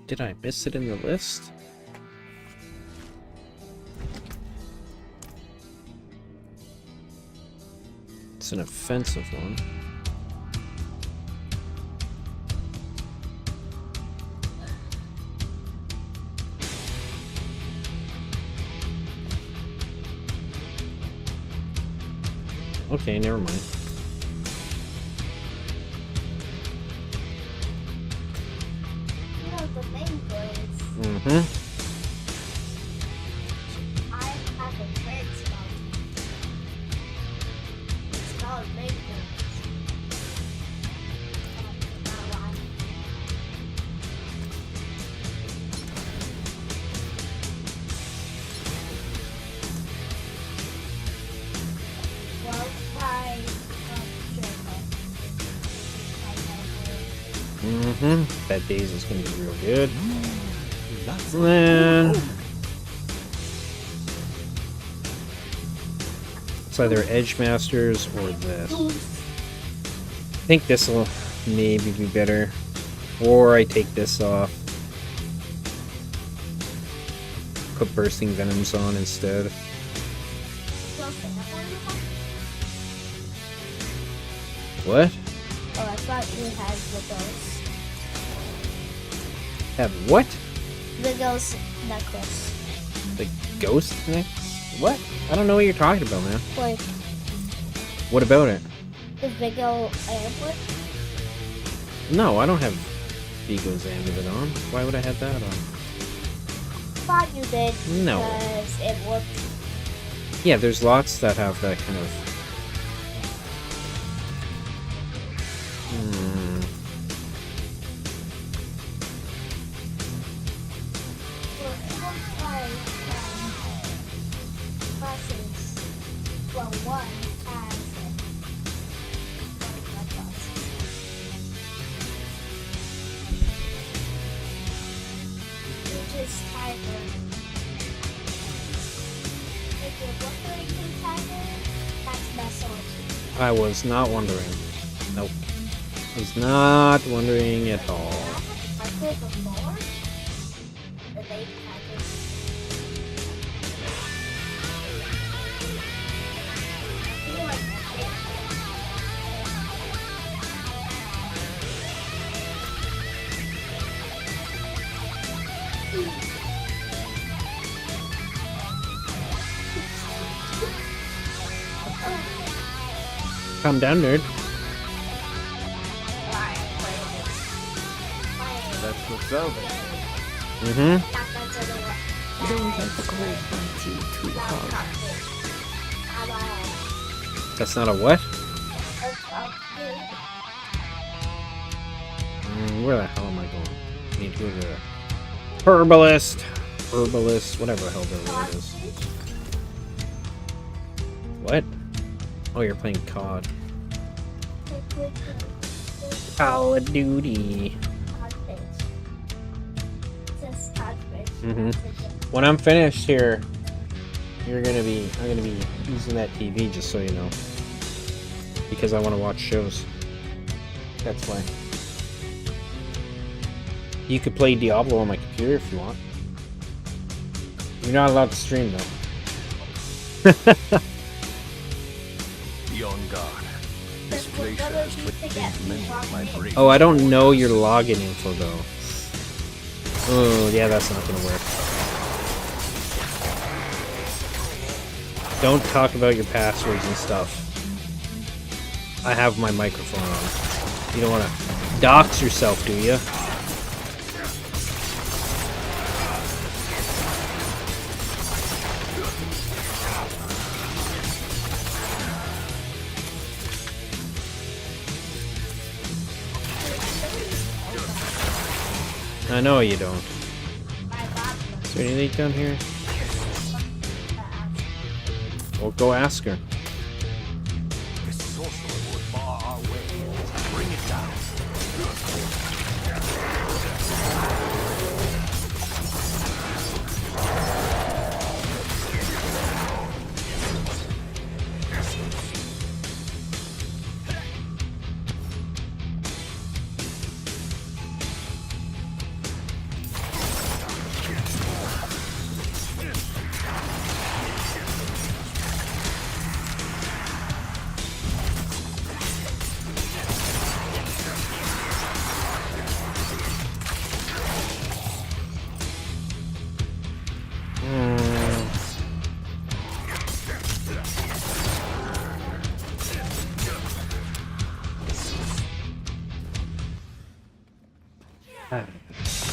Did I miss it in the list? It's an offensive one. Okay, never mind. Mm-hmm. I have a bird spell. It's called Maintenance. Well, Mm-hmm. That days is gonna be real good. Then it's either Edge Masters or this. I think this will maybe be better. Or I take this off. Put bursting venoms on instead. What? Oh, I thought you had the ghost. Have what? The ghost necklace. The ghost next? What? I don't know what you're talking about, man. Like What about it? the big old airport. No, I don't have Vigo's amulet on. Why would I have that on? Thought you did. No. Because it worked. Yeah, there's lots that have that kind of... Well, it looks like buses. Well, one has it. Which is Tiger. If you're wondering who Tiger, that's Messalty. I was not wondering. Nope. Was not wondering at all. I played before. The lady Tiger. I feel like Calm down, nerd. That's what's over. Mm-hmm. Don't let the cold bite you too hard. That's not a what? Where the hell am I going? I need to go to Herbalist. Herbalist, whatever the hell the word is. What? Oh, you're playing COD. Call of Duty. When I'm finished here, I'm gonna be using that TV, just so you know, because I want to watch shows. That's why. You could play Diablo on my computer if you want. You're not allowed to stream though. Be on guard. This glacier has put things many of my brain. Oh, I don't know your login info though. Oh, yeah, that's not gonna work. Don't talk about your passwords and stuff. I have my microphone on. You don't want to dox yourself, do you? I know you don't. Is there anything down here? Well, go ask her.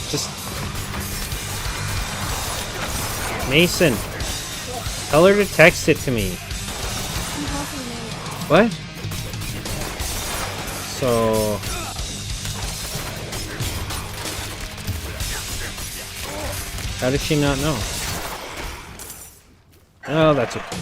Just Mason, tell her to text it to me. What? So how does she not know? Oh, that's okay.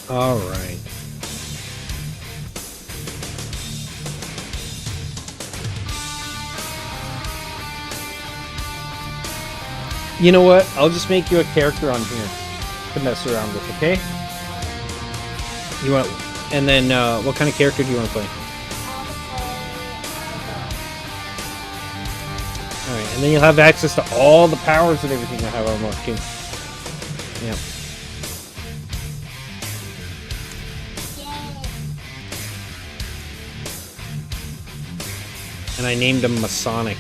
All right. You know what? I'll just make you a character on here to mess around with, okay? You want, and then what kind of character do you want to play? All right, and then you'll have access to all the powers and everything I have unlocked too. Yeah. And I named him Masonic.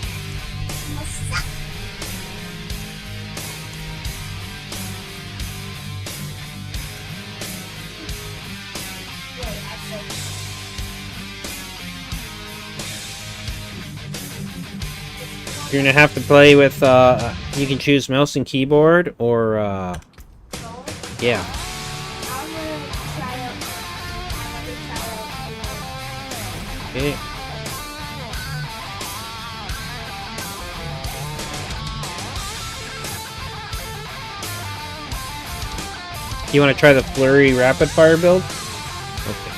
You're gonna have to play with, you can choose mouse and keyboard, or, yeah. Okay. You want to try the Flurry rapid fire build? Okay.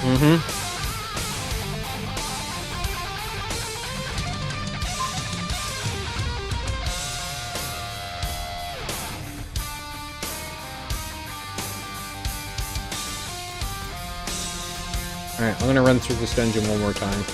Mm-hmm. Alright, I'm gonna run through this dungeon one more time.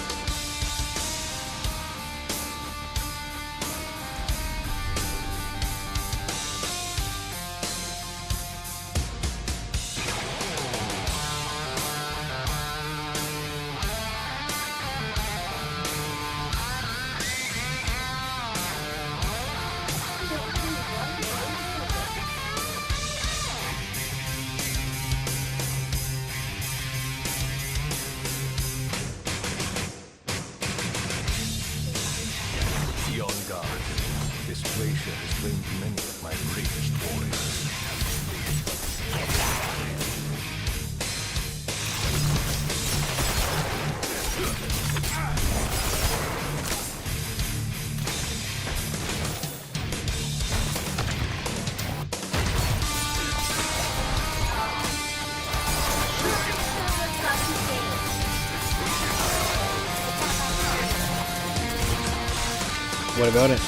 What about it?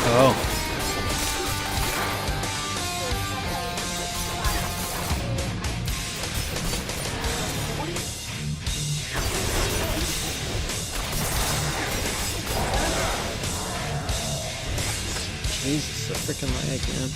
Oh. It's a freaking lag, man.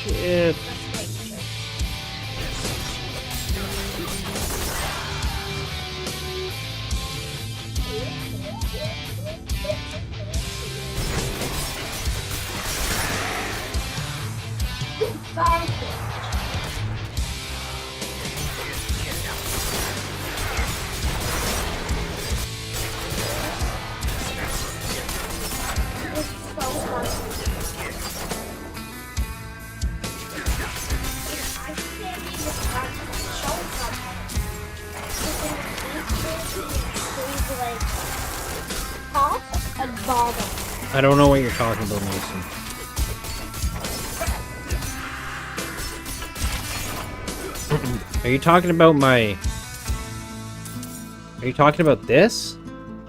Shit. I don't know what you're talking about, Mason. Are you talking about my... Are you talking about this?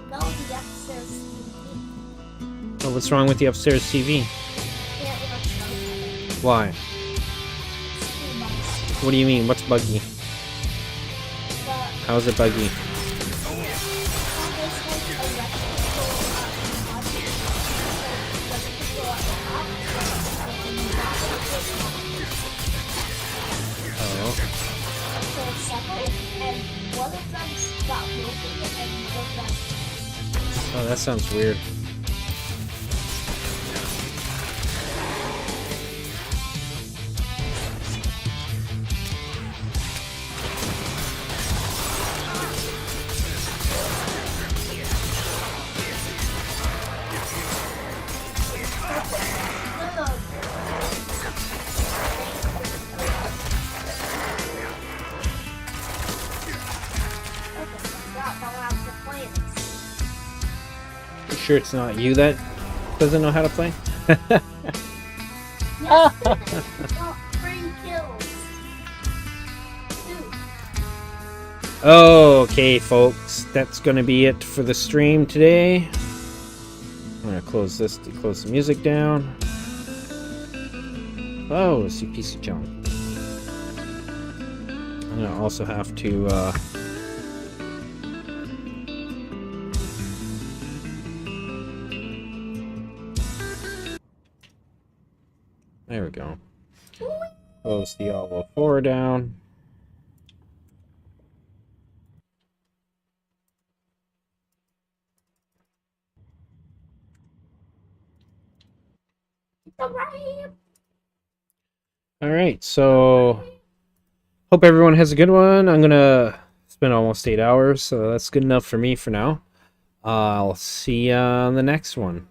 No, the upstairs TV. Oh, what's wrong with the upstairs TV? Can't watch it. Why? What do you mean? What's buggy? How's it buggy? Oh, that sounds weird. Sure it's not you that doesn't know how to play? Okay, folks, that's gonna be it for the stream today. I'm gonna close this to close the music down. Oh, it's a piece of junk. I'm gonna also have to there we go. Close the Diablo 4 down. Alright, so hope everyone has a good one. I'm gonna spend almost 8 hours, so that's good enough for me for now. I'll see you on the next one.